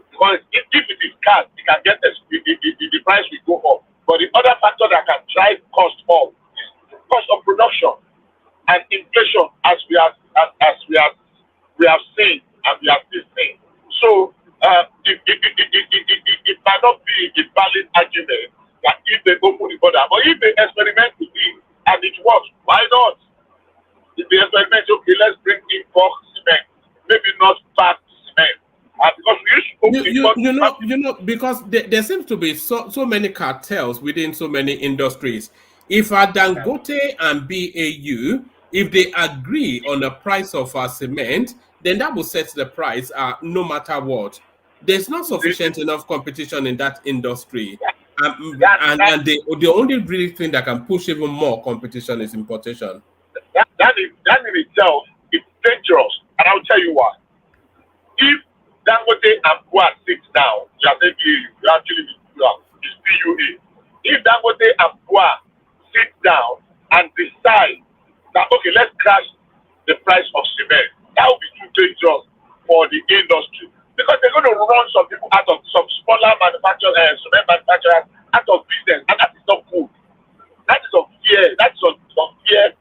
Because if it is cut, it can get the price will go up. But the other factor that can drive cost up is the cost of production and inflation, as we have seen and we have still seen. So it might not be a valid argument that if they open the border, but if they experiment with it and it works, why not? If they experiment, okay, let's bring in bulk cement, maybe not packed cement. Because we used to because there seems to be so many cartels within so many industries. If Dangote and BAU, if they agree on the price of cement, then that will set the price no matter what. There's not sufficient enough competition in that industry. And the only really thing that can push even more competition is importation. That in itself, it dangerous, and I'll tell you why. If Dangote and Bua sit down, you are saying you actually is PUA. If Dangote and Bua sit down and decide that, okay, let's crash the price of cement, that would be too dangerous for the industry, because they're going to run some people out of some smaller manufacturers, cement manufacturers out of business, and that is not good. That is of fear. That's of fear.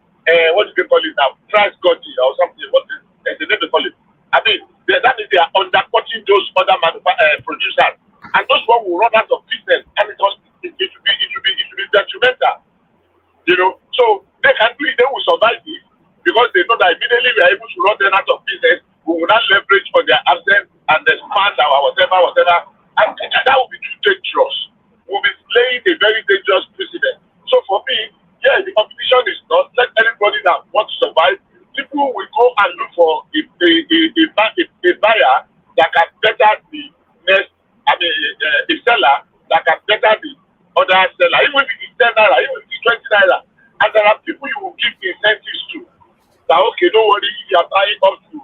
What do they call it now? Price gouging or something. What is the name they call it? I mean, that means they are undercutting those other producers, and those one will run out of business, and it will be detrimental. You know, so they will survive it because they know that immediately we are able to run them out of business, we will not leverage on their absence and expand our whatever, and that will be too dangerous. We'll be laying a very dangerous precedent. So for me, yeah, the competition is not. Let anybody that wants to survive. People will go and look for a buyer that can better the next. I mean, a seller that can better the other seller. Even if it's 10 naira, even if it's 20 naira, and there are people you will give incentives to. That okay, don't worry, if you are buying up to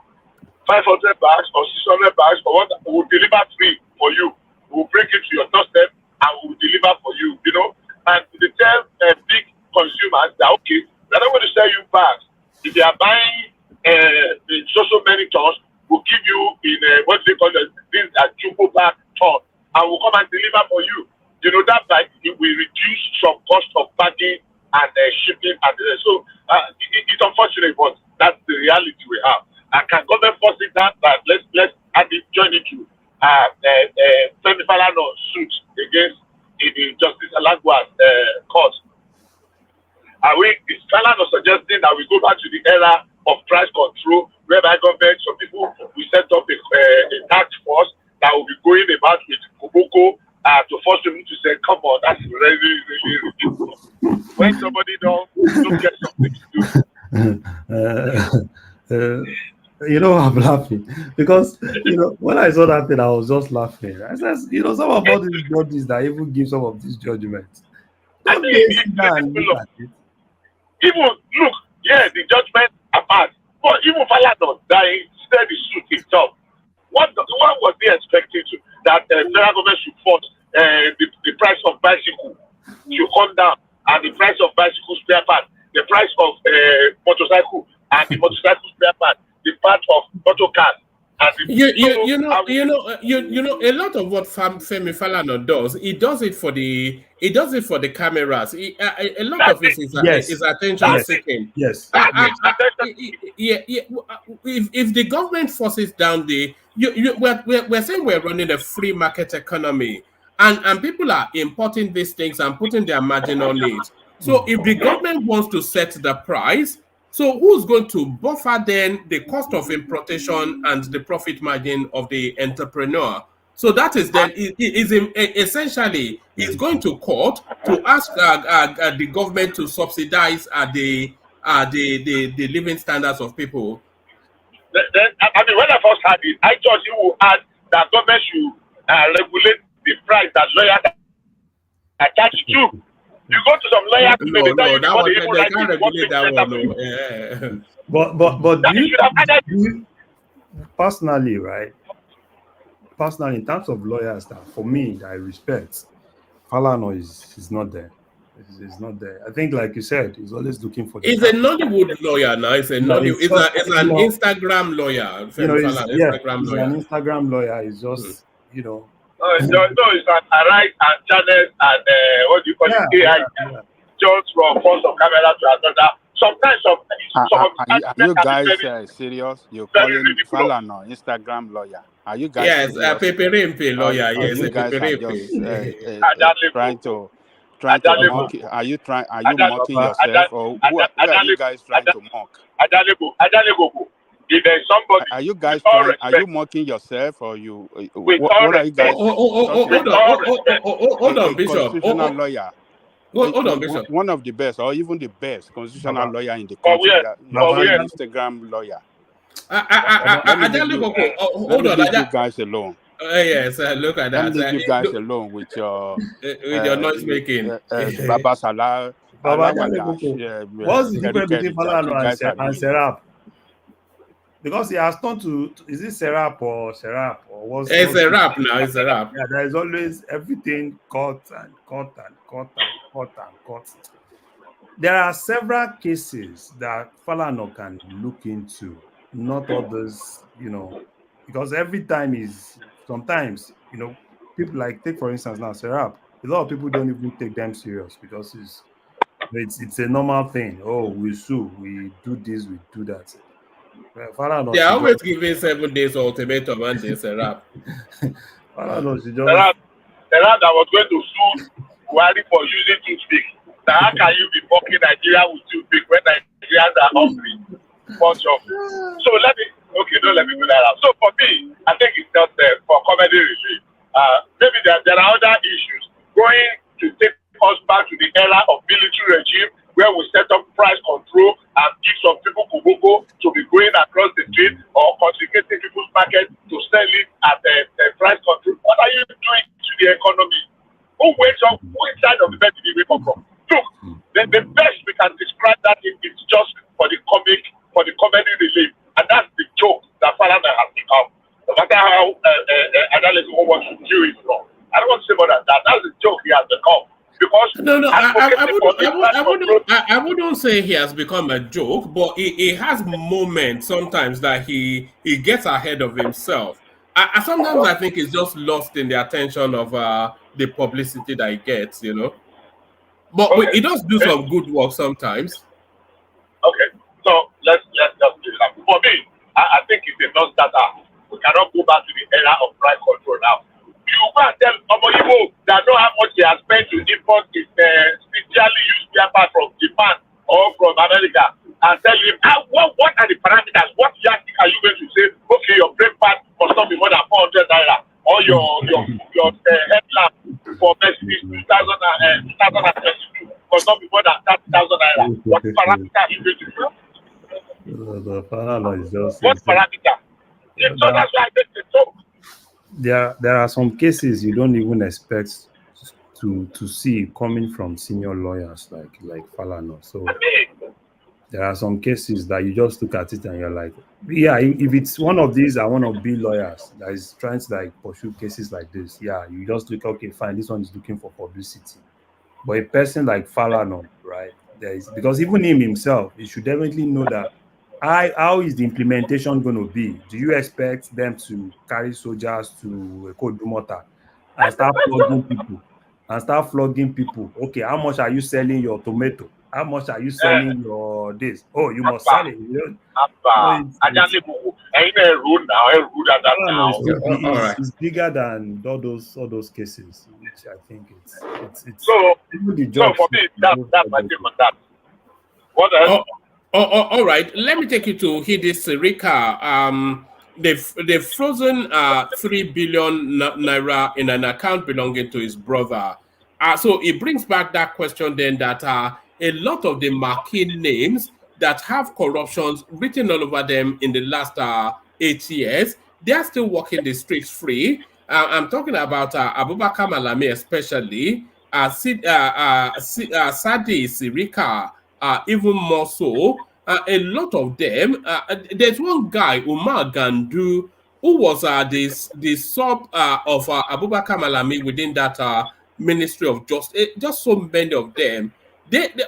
500 bags or 600 bags or what, we will deliver free for you. We will bring it to your doorstep and we will deliver for you. You know, and they tell big consumers that okay, we're not going to sell you bags. If you are buying so many tons, we'll give you in what they call this jumbo bag ton, and we'll come and deliver for you. You know, that bag it will reduce some cost of packing and shipping, and so it's unfortunate, but that's the reality we have. And can government force it down? That let's add it, join it to Femi Falana suit against the Justice Alagwa's court. Is Falana suggesting that we go back to the era of price control, whereby government, some people will set up a task force that will be going about with Koboko to force people to say, come on, that's really ridiculous. When somebody don't get something to do. You know, I'm laughing because, you know, when I saw that thing, I was just laughing. I said, you know, some of all these judges that even give some of these judgments. I mean, even look, yeah, the judgment apart, but even Falana dying, instead the suit itself. What was they expecting to that federal government should force the price of bicycle to come down, and the price of bicycle spare part, the price of motorcycle, and the motorcycle spare part, the part of motor cars. You know, a lot of what Femi Falana does, he does it for the cameras. A lot of it is attention seeking. Yes. If the government forces down we're saying we're running a free market economy, and people are importing these things and putting their margin on it. So if the government wants to set the price, so who's going to buffer then the cost of importation and the profit margin of the entrepreneur? So that is then essentially is going to court to ask the government to subsidize the living standards of people. Then, I mean, when I first heard it, I thought you would add that government should regulate the price that lawyers attach to. You go to some lawyers, they can't regulate that one. But do you personally, right? Personally, in terms of lawyers, that for me, that I respect, Falana is not there. It's not there. I think, like you said, he's always looking for. He's a Nollywood lawyer now. It's an Instagram lawyer. You know, he's an Instagram lawyer. He's just, you know. No, it's an Arise and channel and what do you call it? AI. Just from one of camera to another. Sometimes are you guys serious? You're calling Falana Instagram lawyer? Are you guys? Yes, Pepe Rempe lawyer. Yes, you guys are just trying to mock. Are you mocking yourself, or who are you guys trying to mock? If there's somebody, are you guys trying? Are you mocking yourself, or you? What are you guys? Hold on, Bishop. Constitutional lawyer. Hold on, Bishop. One of the best, or even the best constitutional lawyer in the country. Instagram lawyer. Hold on, leave you guys alone. Yes, look at that. Leave you guys alone with your noise making. Baba Salah. What's the difference between Falana and Serap? because he has turned to is it Serap or what's It's a rap now. It's a rap. Yeah, there is always everything cut and cut and cut and cut and cut. There are several cases that Falana can look into, not others, because every time is sometimes, people like take for instance now Serap. A lot of people don't even take them serious because it's a normal thing. Oh, we sue, we do this, we do that. They are always giving 7 days ultimatum and it's a rap. Serap that was going to sue Buhari for using toothpick. Now, how can you be fucking Nigeria with toothpick when Nigerians are hungry? So let me go that out. So for me, I think it's just for comedy relief. Maybe there are other issues going to take us back to the era of military regime where we set up price control and give some people kuboko to be going across the street or confiscating people's market to sell it at a price control. What are you doing to the economy? Who wakes up? Which side of the bed did we come from? Look, the best we can describe that is just for the comedy relief, and that's the joke that Falana has become. No matter how analysts want to do it wrong. I don't want to say more than that. That's the joke he has become. Because I wouldn't say he has become a joke, but he has moments sometimes that he gets ahead of himself. Sometimes I think he's just lost in the attention of the publicity that he gets, But he does do some good work sometimes. Okay, so let's just do that. For me, I think it's a non-starter. We cannot go back to the era of price control now. You can't tell Omoyibo that know how much he has spent to import his specially used paper from Japan or from America and tell him what are the parameters? What yardstick are you going to say? Okay, your brake pad must not be more than 400 naira, or your headlamp for Mercedes 2022 must not be more than 30,000 naira. What parameter are you going to say? The Falana is just what parameter? So that's why I make the joke. There are some cases you don't even expect to see coming from senior lawyers like Falana. So there are some cases that you just look at it and you're like, yeah, if it's one of these, I want to be lawyers that is trying to pursue cases like this. Yeah, you just look, okay, fine, this one is looking for publicity. But a person like Falana, right, because even him himself, he should definitely know that how is the implementation going to be? Do you expect them to carry soldiers to Kodumota and start flogging people? Okay, how much are you selling your tomato? How much are you selling your this? Oh, you must sell it. It's bigger than all those cases, which I think it's so for me, that's my take on that. What else? All right, let me take you to Hidi Sirika. They've frozen 3 billion naira in an account belonging to his brother. So it brings back that question then that a lot of the marquee names that have corruptions written all over them in the last 8 years, they are still walking the streets free. I'm talking about Abubakar Malami especially, Sadi Sirika, even more so. A lot of them. There's one guy, Umar Gandu, who was the sub of Abubakar Malami within that Ministry of Justice. Just so many of them.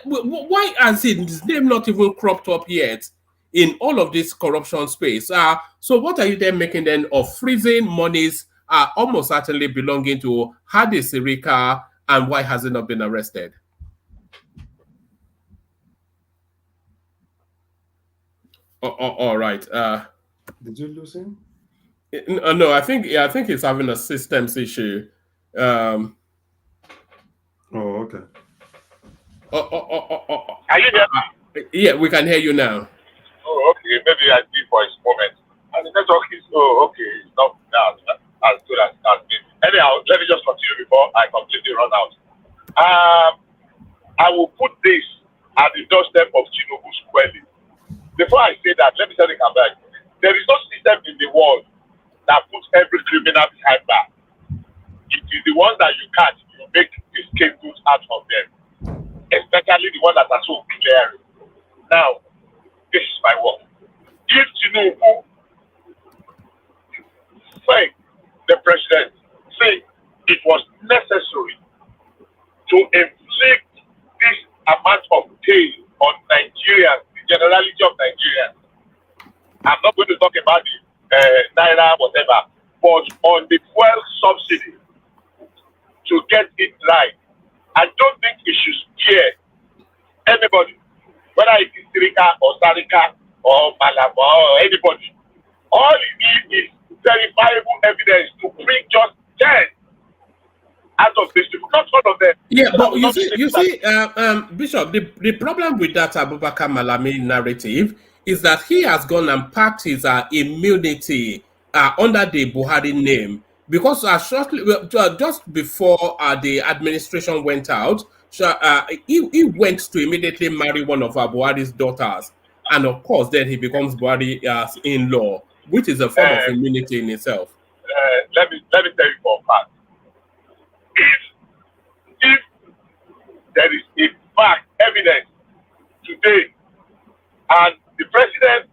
Why has his name not even cropped up yet in all of this corruption space? So what are you then making then of freezing monies almost certainly belonging to Hadi Sirika, and why has he not been arrested? All right. Did you lose him? No, I think he's having a systems issue. Oh, okay. Are you there? Yeah, we can hear you now. Oh, okay. Maybe I did for his moment. And the network is okay. It's not as good as it has been. Anyhow, let me just continue before I completely run out. I will put this at the doorstep of Tinubu squarely. Before I say that, let me tell you, back. There is no system in the world that puts every criminal behind bar. It is the ones that you catch, you make the scapegoats out of them, especially the ones that are so clear. Now, this is my work. If Tinubu it was necessary to inflict this amount of pain on Nigerians, the generality of Nigerians. I'm not going to talk about the Naira, whatever, but on the fuel subsidy to get it right. I don't think it should scare anybody, whether it is Sirika or Sarika or Malaba or anybody. All you need is verifiable evidence to bring just 10 out of this, not one of them. Yeah, but you see, Bishop, the problem with that Abubakar Malami narrative is that he has gone and packed his immunity under the Buhari name, because shortly, just before the administration went out, he went to immediately marry one of Buhari's daughters, and of course, then he becomes Buhari's in-law, which is a form of immunity in itself. Let me tell you for a fact. If there is a fact, evidence today, and the president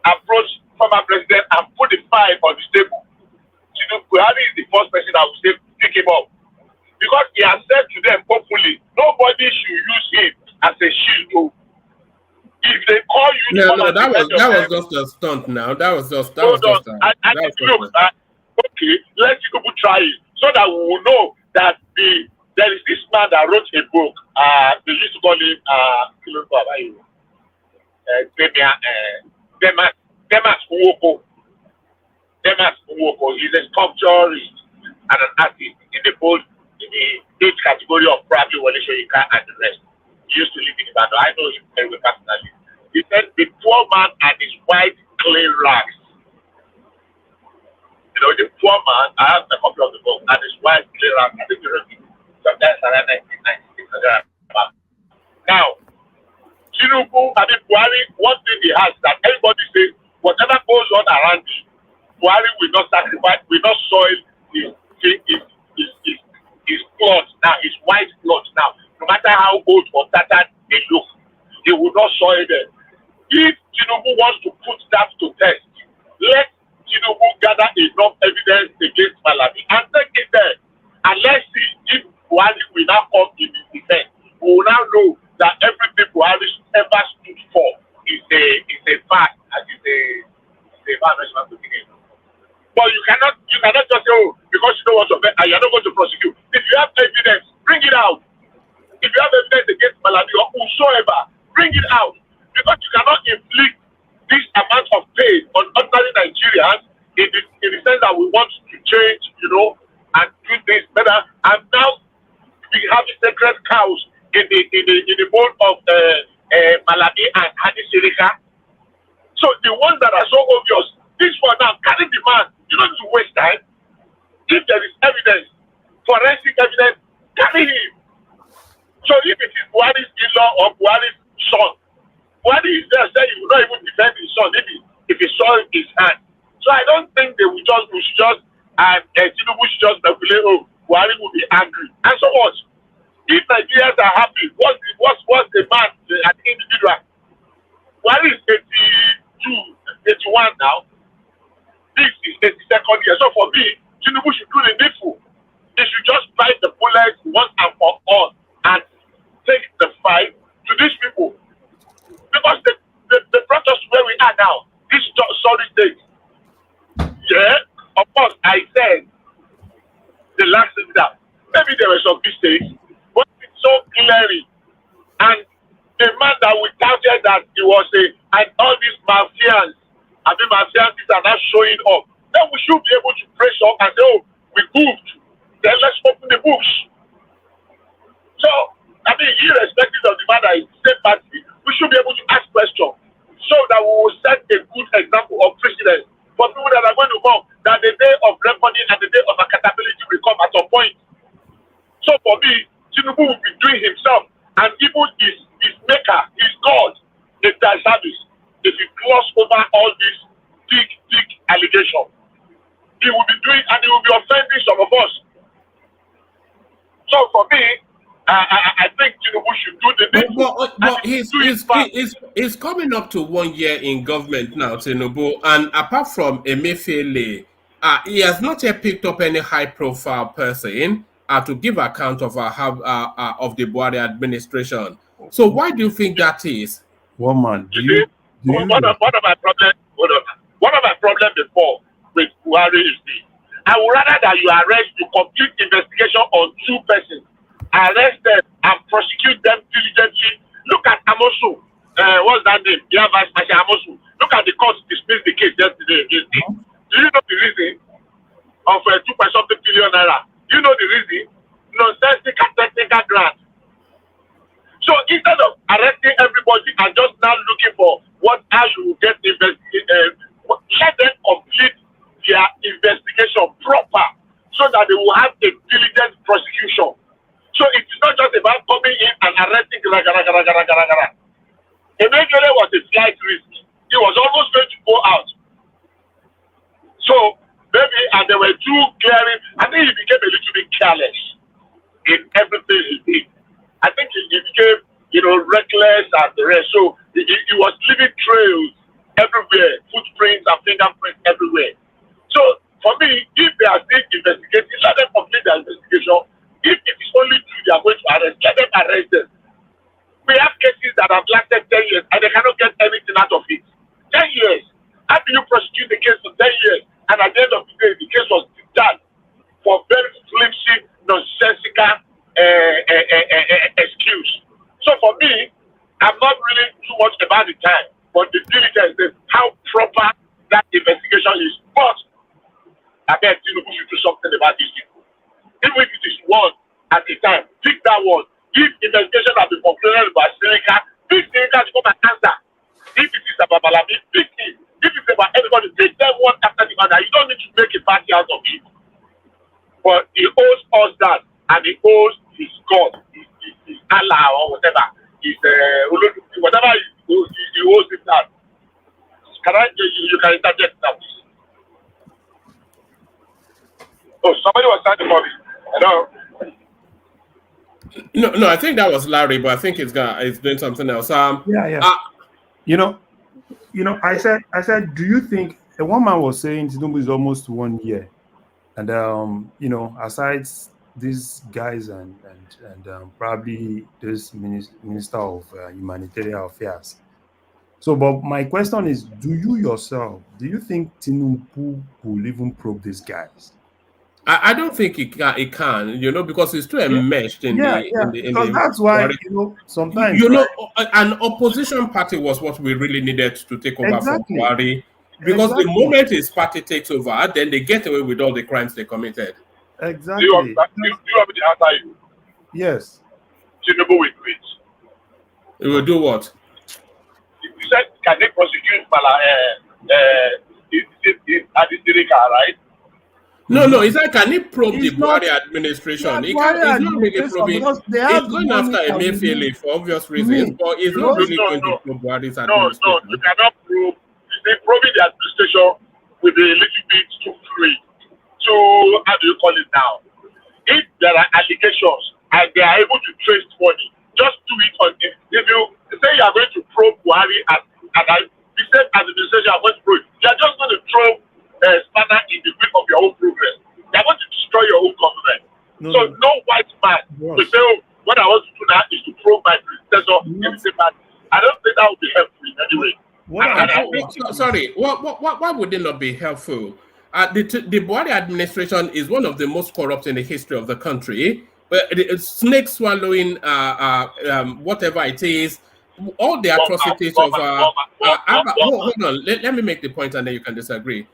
approached former president and put the file on the table, Buhari is the first person I would say pick him up, because he has said to them openly, nobody should use him as a shield. If they call you, no, that was just a stunt. Now that was just okay. Let people try it so that we will know that there is this man that wrote a book. They used to call him Demas Nwoko. Demas Nwoko is a sculpturist and an artist in the age category of probably Wole Soyinka and the rest. He used to live in Ibadan. I know him very well personally. He said the poor man and his white clay rags. The poor man, I have a copy of the book, and his white clay rags. I think you wrote it sometimes around 1996. Now, Buhari, one thing he has that everybody says, whatever goes on around him, Buhari will not sacrifice, will not soil his clothes now, his white clothes now. No matter how old or tattered they look, he will not soil them. If Tinubu wants to put that to test, let Tinubu gather enough evidence against Malami and take it there. And let's see if Buhari will now come in his defense. We will now know that everything Buhari ever stood for is a fact and is a national opinion. But you cannot just say, oh, because you don't want to, and you're not going to prosecute. If you have evidence, bring it out. If you have evidence against Malami or whosoever, bring it out. Because you cannot inflict this amount of pain on ordinary Nigerians in the sense that we want to change, and do things better. And now we have sacred cows in the bowl of Malami and Hadi Sirika. So the ones that are so obvious, this one now, carry the man. You don't need to waste time. If there is evidence, forensic evidence, carry him. So if it is Buhari's in-law or Buhari's son, Buhari is there saying he will not even defend his son if he saw his hand. So I don't think we should just Tinubu should just speculate, oh, Buhari will be angry. And so what? If Nigerians are happy, what's the man, an individual? Buhari is 82, 81 now. This is 82nd year. So for me, Tinubu should do the needful. They should just bite the bullets once and for all and take the fight to these people. Because they brought us where we are now. This sorry state. Yeah, of course, I said the last thing that maybe there were some mistakes, but it's so clearly. And the man that we counted that he was and all these mafians, these are not showing up. Then we should be able to press up and say, oh, we moved. Then let's open the books. So, irrespective of the man that is the same party, we should be able to ask questions so that we will set a good example of precedence for people that are going to come, that the day of reckoning and the day of accountability will come at some point. So for me, Tinubu will be doing himself and even his maker, his God, a disservice if he gloss over all these big allegations. He will be doing, and he will be offending some of us. So for me, I think Tinubu should do the needful. But he's coming up to 1 year in government now, Tinubu, and apart from Emefiele, He has not yet picked up any high-profile person to give account of the Buhari administration. So why do you think that is? One man. One of my problems before with Buhari is this. I would rather that you arrest the complete investigation on 2 persons, arrest them and prosecute them diligently. Look at Amosu. What's that name? Yeah, Vice Marshal Amosu. Look at the court dismissed the case yesterday against him. Do you know the reason of 2.something billion naira? Do you know the reason? Nonsensical technical grant. So instead of arresting everybody and just now looking for how you will get investigated, let them complete their investigation proper so that they will have a diligent prosecution. So it is not just about coming in and arresting. Eventually was a flight risk. He was almost going to go out. So maybe, and there were 2 glaring. I think he became a little bit careless in everything he did. I think he became, reckless and the rest. So he was leaving trails everywhere, footprints and fingerprints everywhere. So for me, if they are still investigating, let them complete their investigation. If it is only 2 they are going to arrest, let them arrest them. We have cases that have lasted 10 years and they cannot get anything out of it. 10 years. How do you prosecute the case for 10 years? And at the end of the day, the case was done for very flimsy, nonsensical excuse. So for me, I'm not really too much about the time, but the diligence is how proper that investigation is. But I bet you should do something about these people. Even if it is one at a time, pick that one. If investigation has been concluded by Seneca, pick Seneca to come and answer. If it is about Malami, pick him. If it's about everybody, take them one after the other. You don't need to make a party out of it. But he owes us that, and he owes his God, his Allah or whatever, whatever he owes him that. You can interject that. Oh, somebody was trying to call me. Hello. No, I think that was Larry, but I think it's doing something else. I said, do you think one man was saying Tinubu is almost 1 year, and aside these guys and probably this minister of humanitarian affairs. So, but my question is, do you think Tinubu will even probe these guys? I don't think it can, because it's too enmeshed in the that's why, sometimes an opposition party was what we really needed to take over from Buhari, because the moment his party takes over, then they get away with all the crimes they committed. Exactly. Do you want me to answer you? Yes. Tinubu will quit. He will do what? You said, can they prosecute Adisirika, right? No, it's like, can he probe the Buhari administration? He's not really probing. He's going after Emefiele for obvious reasons, but he's not really going to probe Buhari's administration. No, you cannot probe. Probing the administration will be a little bit too free. So, how do you call it now? If there are allegations and they are able to trace money, just do it on it. If you say you are going to probe Buhari and the same administration are going to probe, you are just going to throw spanner in the wheel of your own progress. They are going to destroy your own government. No white man will say, oh, what I want to do now is to probe my predecessor in the same man. I don't think that would be helpful in any way. Sorry, why would it not be helpful? The Buhari administration is one of the most corrupt in the history of the country. But snake swallowing, whatever it is, all the atrocities of. Hold on, let me make the point, and then you can disagree.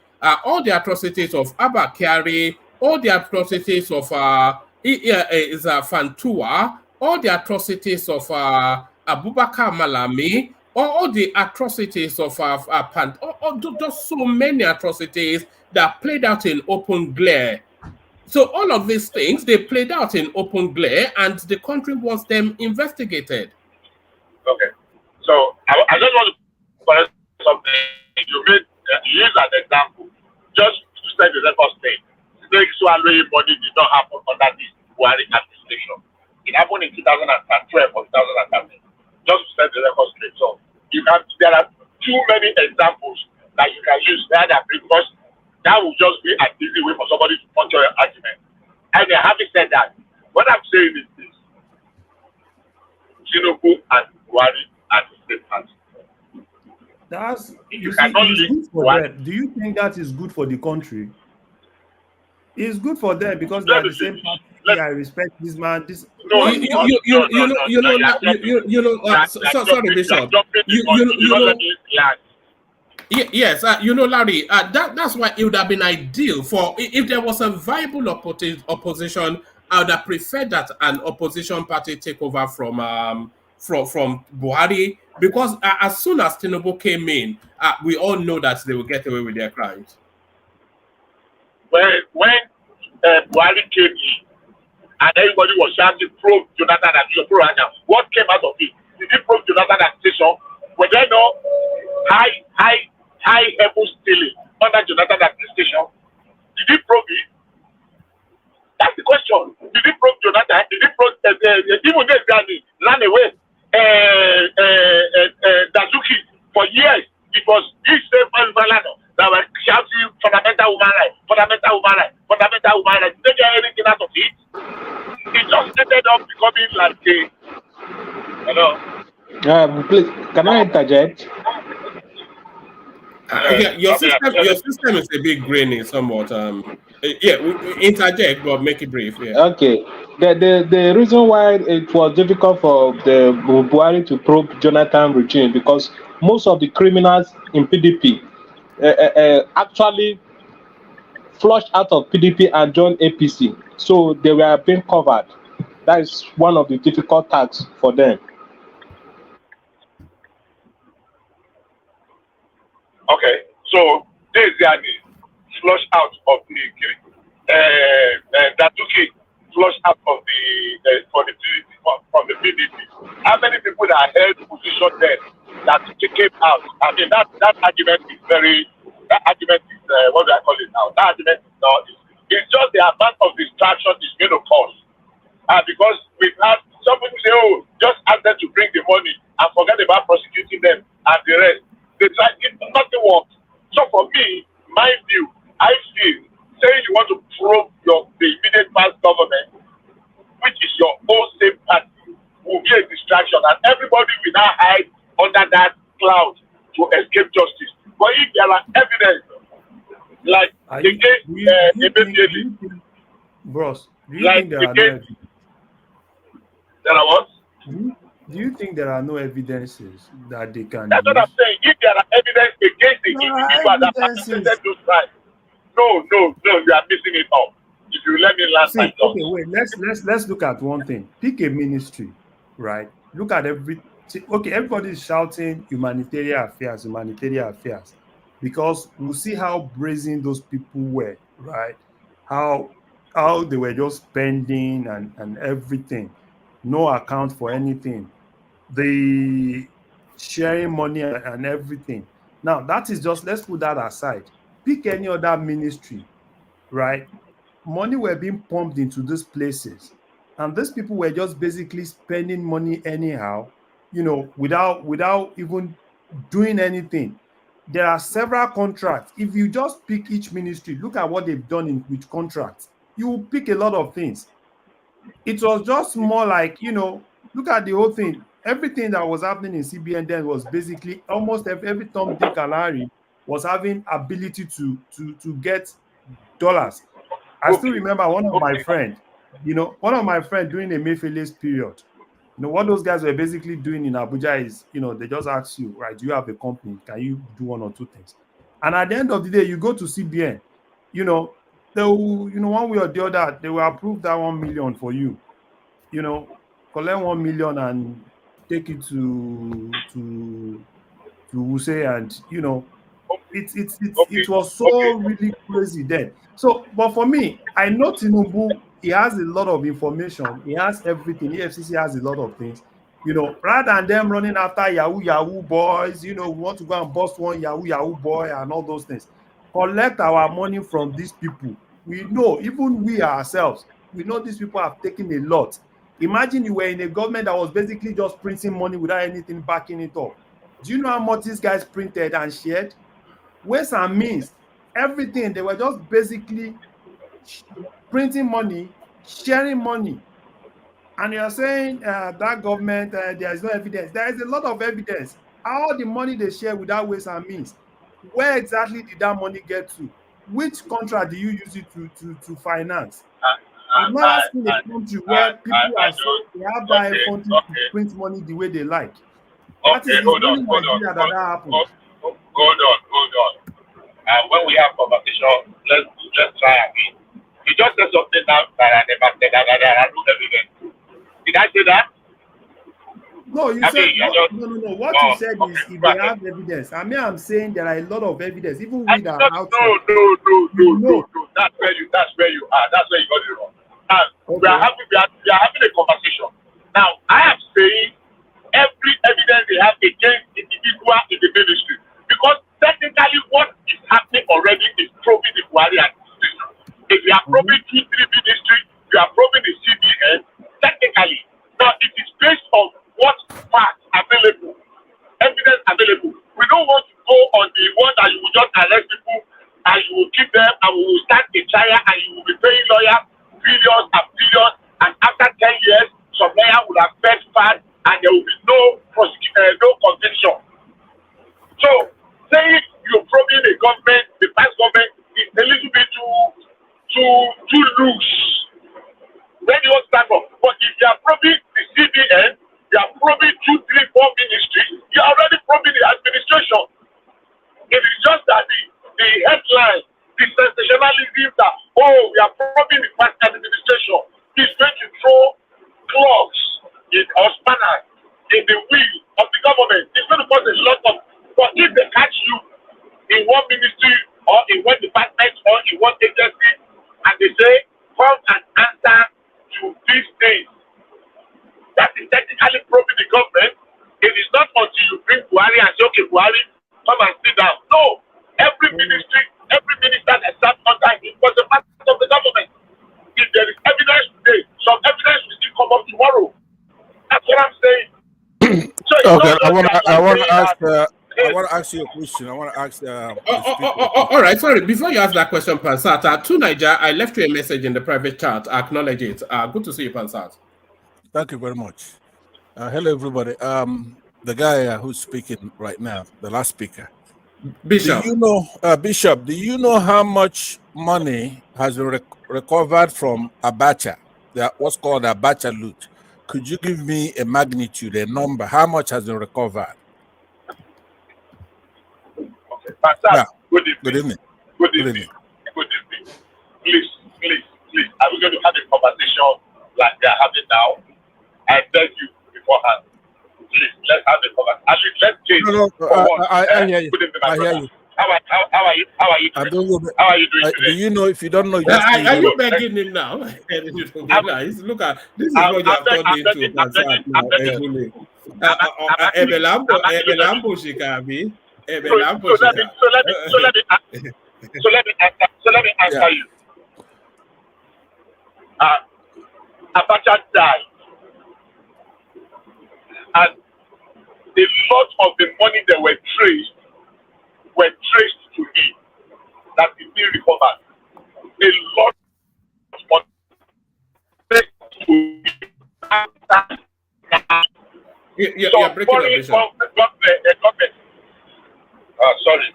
All the atrocities of Abba Kyari, all the atrocities of Fantua, all the atrocities of Abubakar Malami, all the atrocities of just so many atrocities that played out in open glare. So all of these things, they played out in open glare, and the country wants them investigated. Okay. So I just want to correct something. You use an example. Just to set the record straight. Snake swallowing money did not happen under this Buhari administration. It happened in 2012 or 2013. Just to set the record straight. So there are too many examples that you can use there, because that will just be a Tinubu and Buhari at the same party. That's You see, cannot it's link good for Buhari. them. Do you think that is good for the country? It's good for them because they Let are me the same finish. party. I respect this man. This No, You know, sorry, Bishop. You know. Yes, you know, Larry, that's why it would have been ideal for if there was a viable opposition. I would have preferred that an opposition party take over from Buhari, because as soon as Tinubu came in, we all know that they will get away with their crimes. When Buhari came in and everybody was shouting pro Jonathan and pro Ranja, what came out of it? Did he pro Jonathan and station? Were there no high level stealing under Jonathan administration? Did he probe it? That's the question. Did he probe Jonathan? Did he probe even this guy ran away? Dazuki, for years, it was this same Valano that were shouting fundamental human rights, fundamental human rights, fundamental human rights. Did they get anything out of it? It just ended up becoming like a, you know. Please, can I interject? Okay, your system is a bit grainy somewhat. Yeah, we interject, but make it brief. Yeah. Okay. The reason why it was difficult for the Buhari to probe Jonathan regime because most of the criminals in PDP actually flushed out of PDP and joined APC, so they were being covered. That is one of the difficult tasks for them. Okay, so this guy flushed out of the Datuki flushed out of the from the PDP. How many people that held position there that came out? I mean that argument is what do I call it now? That argument is not. It's just the amount of distraction is going to cause. Because we've had some people say, oh, just ask them to bring the money and forget about prosecuting them and the rest. They try, nothing works. So for me, my view, I feel saying you want to probe the immediate past government, which is your own same party, will be a distraction, and everybody will now hide under that cloud to escape justice. But if there are evidence, like the case Bros, do you think there are no evidence? There are what? Do you think there are no evidences that they can That's use? what I'm saying. If there are evidence against the individual that participated those crimes, no, you are missing it all. If you let me last my thought. Okay, wait, let's look at one thing. Pick a ministry, right? Look at everybody is shouting humanitarian affairs, because we'll see how brazen those people were, right? How they were just spending and everything. No account for anything. The sharing money and everything. Now, that is just, let's put that aside. Pick any other ministry, right? Money were being pumped into these places. And these people were just basically spending money anyhow, without even doing anything. There are several contracts. If you just pick each ministry, look at what they've done with contracts. You will pick a lot of things. It was just more like, look at the whole thing. Everything that was happening in CBN then was basically almost every Tom, Dick, and Harry was having ability to get dollars. I still remember one of my friends during the Mayfield's period. What those guys were basically doing in Abuja is, they just ask you, right, do you have a company? Can you do one or two things? And at the end of the day, you go to CBN, they will, one way or the other, they will approve that 1 million for you. Collect 1 million and take it to Wuse, and it was so really crazy then. So, but for me, I know Tinubu, he has a lot of information, he has everything. EFCC has a lot of things. Rather than them running after Yahoo boys, we want to go and bust one Yahoo boy and all those things. Collect our money from these people. We know, even we ourselves, we know these people have taken a lot. Imagine you were in a government that was basically just printing money without anything backing it up. Do you know how much these guys printed and shared? Ways and means, everything. They were just basically printing money, sharing money. And you're saying that government, there is no evidence. There is a lot of evidence. All the money they share without ways and means, where exactly did that money get to? Which contract do you use it to finance? I've never seen a country where people are saying they have that funding to print money the way they like. Okay, hold on. Hold on. When we have conversation, let's try again. You just said something now that I never said that I have no evidence. Did I say that? No, you said no. What you said is if they have evidence. I mean, I'm saying there are a lot of evidence, even with our outside. No. That's where you are. That's where you got it wrong. Now we are having a conversation. Now I am saying every evidence they have against individual in the ministry, because technically what is happening already is probing the Buhari administration. If you are probing 2-3 ministry, you are probing the CBN. Technically, now it is based on what facts available, evidence available. We don't want to go on the one that you will just arrest people and you will keep them and we will start a trial and you will be paying lawyers billions and billions, and after 10 years, some lawyer would have fed fat and there will be no conviction. So, saying you're probing the government, the past government, is a little bit too loose. When you want to stand up, but if you are probing the CBN, you are probing 2, 3, 4 ministries, you are already probing the administration. It is just that the headline, the sensationalism that, we are probing the past administration, is going to throw clogs or spanners in the wheel of the government. It's going to cause a lot of, but if they catch you in one ministry or in one department or in one agency and they say, come and answer to these things, that is technically probing the government. It is not until you bring Buhari and say, okay, Buhari, come and sit down. No, every ministry, every minister that sat under him was a part of the government. If there is evidence today, some evidence will still come up tomorrow. That's what I'm saying. So okay, I want to ask you a question. I want to ask. All right, sorry. Before you ask that question, Pansat, to Niger, I left you a message in the private chat. I acknowledge it. Good to see you, Pansat. Thank you very much. Hello, everybody. The guy who's speaking right now, the last speaker, Bishop. Do you know, Bishop? Do you know how much money has been recovered from Abacha? What's called Abacha loot. Could you give me a magnitude, a number? How much has been recovered? Okay, Pastor, good evening. Good evening. Please. Are we going to have a conversation like they are having now? I beg you beforehand. Please, let's have a conversation. At least let's change. No, I hear you. I hear you. How are you doing? How are you doing today? Do you know? If you don't know, are you begging him now? Look at this is what you have turned into. So let me answer you. Abacha died, and a lot of the money that were traced to him. That is being recovered. A lot of money traced to him. You're breaking up, Bishop. Sorry.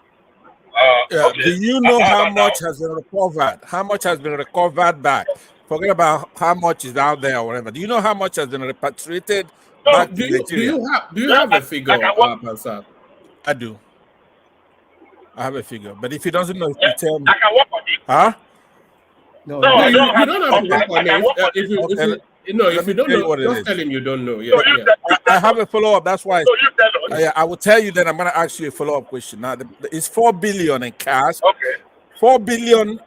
Okay. Do you know how much has been recovered? How much has been recovered back? Forget about how much is out there or whatever. Do you know how much has been repatriated back to Nigeria? Do you have a figure, Pansat? I do. I have a figure. But if he doesn't know, if you tell me. I can work on it. Huh? No, you don't have to work on it. If you don't know, just tell him you don't know. I have a follow-up. That's why. I will tell you then I'm going to ask you a follow-up question. Now, it's $4 billion in cash. Okay. $4 billion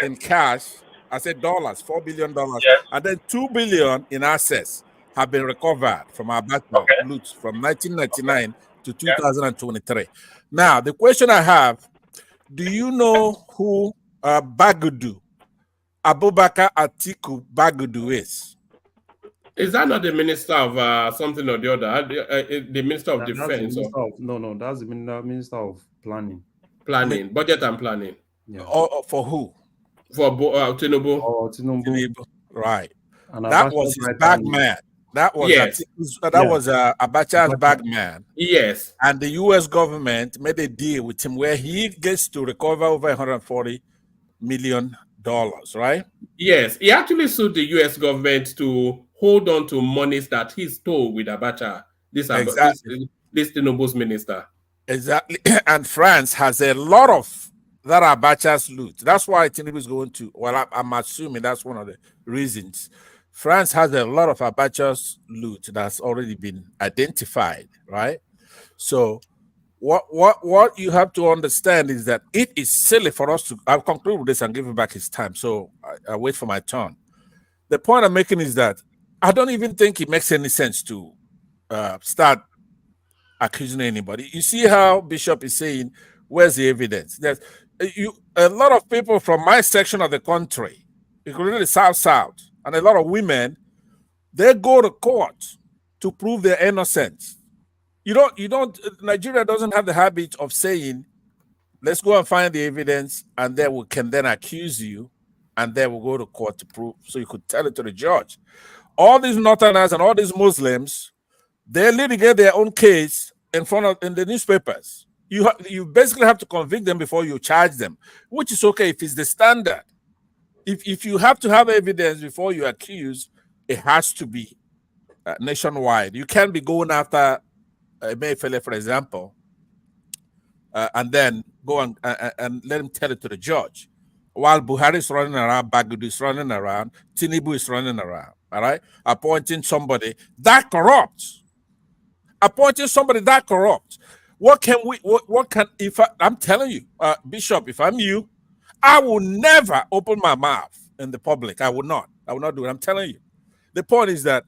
in cash. I said dollars, $4 billion. Yes. And then $2 billion in assets have been recovered from our backlog loot from 1999 to 2023. Now, the question I have, do you know who Bagudu, Abubakar Atiku Bagudu is? Is that not the minister of something or the other? The minister of defense? No, that's the minister of planning. Budget and planning. Yeah. For who? For Tinubu. Tinubu. Right. And That was his bag man. That was Yes. Abacha's bag man. Yes. And the U.S. government made a deal with him where he gets to recover over $140 million, right? Yes. He actually sued the U.S. government to hold on to monies that he stole with Abacha, this Tinubu's minister. Exactly. And France has a lot of that Abacha's loot. That's why Tinubu is going to, well, I'm assuming that's one of the reasons. France has a lot of Abacha's loot that's already been identified, right? So what you have to understand is that it is silly for us to, I'll conclude with this and give him back his time. So I wait for my turn. The point I'm making is that I don't even think it makes any sense to start accusing anybody. You see how Bishop is saying, where's the evidence? There's a lot of people from my section of the country, including the South, and a lot of women, they go to court to prove their innocence. Nigeria doesn't have the habit of saying, let's go and find the evidence, and then we can then accuse you, and then we'll go to court to prove, so you could tell it to the judge. All these Northerners and all these Muslims, they litigate their own case in the newspapers. You basically have to convict them before you charge them, which is okay if it's the standard. If you have to have evidence before you accuse, it has to be nationwide. You can't be going after Emefiele, for example, and then go and let him tell it to the judge. While Buhari is running around, Bagudu is running around, Tinubu is running around, all right? Appointing somebody that corrupt. I'm telling you, Bishop, if I'm you, I will never open my mouth in the public. I will not do it. I'm telling you. The point is that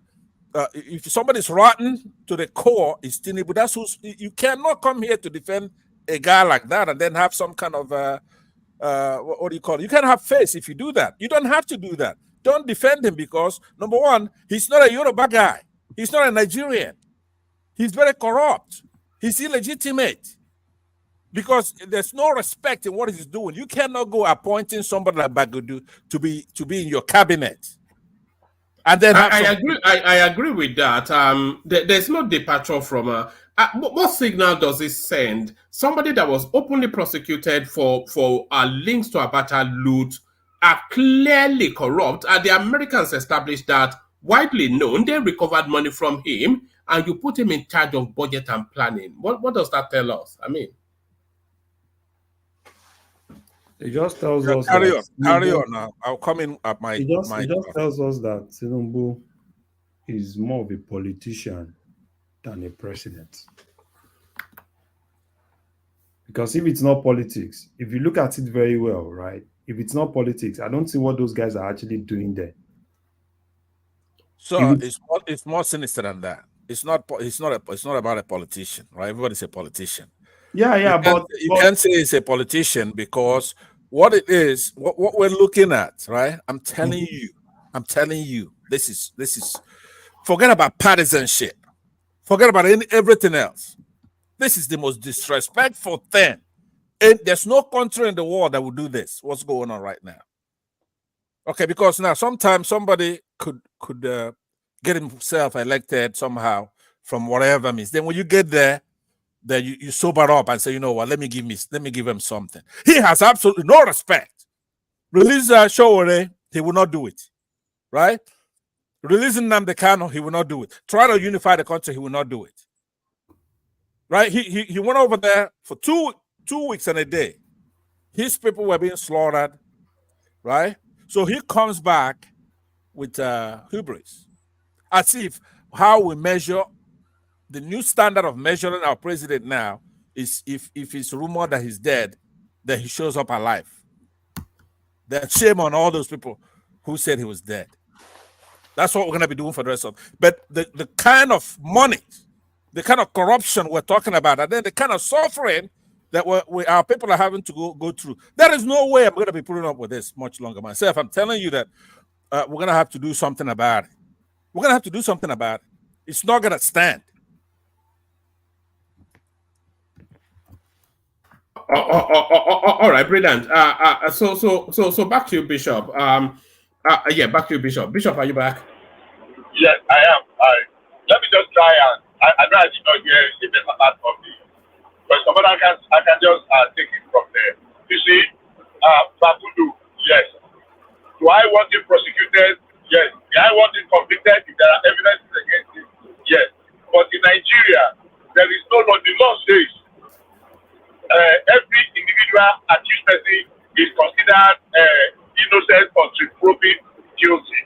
if somebody's rotten to the core, it's Tinubu. You cannot come here to defend a guy like that and then have some kind of what do you call it? You can't have face if you do that. You don't have to do that. Don't defend him because, number one, he's not a Yoruba guy. He's not a Nigerian. He's very corrupt. He's illegitimate. Because there's no respect in what he's doing. You cannot go appointing somebody like Bagudu to be in your cabinet. And then I agree with that. There's no departure from what signal does it send? Somebody that was openly prosecuted for links to Abacha loot are clearly corrupt, and the Americans established that, widely known. They recovered money from him, and you put him in charge of budget and planning. What does that tell us? I mean, it just tells us. Carry on now. I'll come in at my. It just tells us that Tinubu is more of a politician than a president. Because if it's not politics, if you look at it very well, right? If it's not politics, I don't see what those guys are actually doing there. So it's more sinister than that. It's not about a politician, right? Everybody's a politician. Yeah, but you can't say it's a politician because what it is, what we're looking at, right? I'm telling you, this is forget about partisanship. Forget about everything else. This is the most disrespectful thing. And there's no country in the world that will do this. What's going on right now? Okay, because now sometimes somebody could get himself elected somehow from whatever means. Then when you get there, then you sober up and say, you know what, let me give him something. He has absolutely no respect. Release Showore, he will not do it. Right? Releasing Nnamdi Kanu, he will not do it. Try to unify the country, he will not do it. Right? He went over there for two weeks and a day. His people were being slaughtered. Right? So he comes back with hubris. As if how we measure the new standard of measuring our president now is if it's rumored that he's dead, then he shows up alive. Then shame on all those people who said he was dead. That's what we're going to be doing for the rest of. But the kind of money, the kind of corruption we're talking about, and then the kind of suffering that our people are having to go through, there is no way I'm going to be putting up with this much longer myself. I'm telling you that we're going to have to do something about it. We're going to have to do something about it. It's not going to stand. All right, brilliant. So back to you, Bishop. Back to you, Bishop. Bishop, are you back? Yes, I am. Let me just try and I know I did not hear the better part of the, but somebody I can just take it from there. You see, Bakudu, yes. Do I want him prosecuted? Yes. Do I want him convicted if there are evidences against him? Yes. But in Nigeria, there is no law. The law says every individual accused person is considered innocent until proven guilty.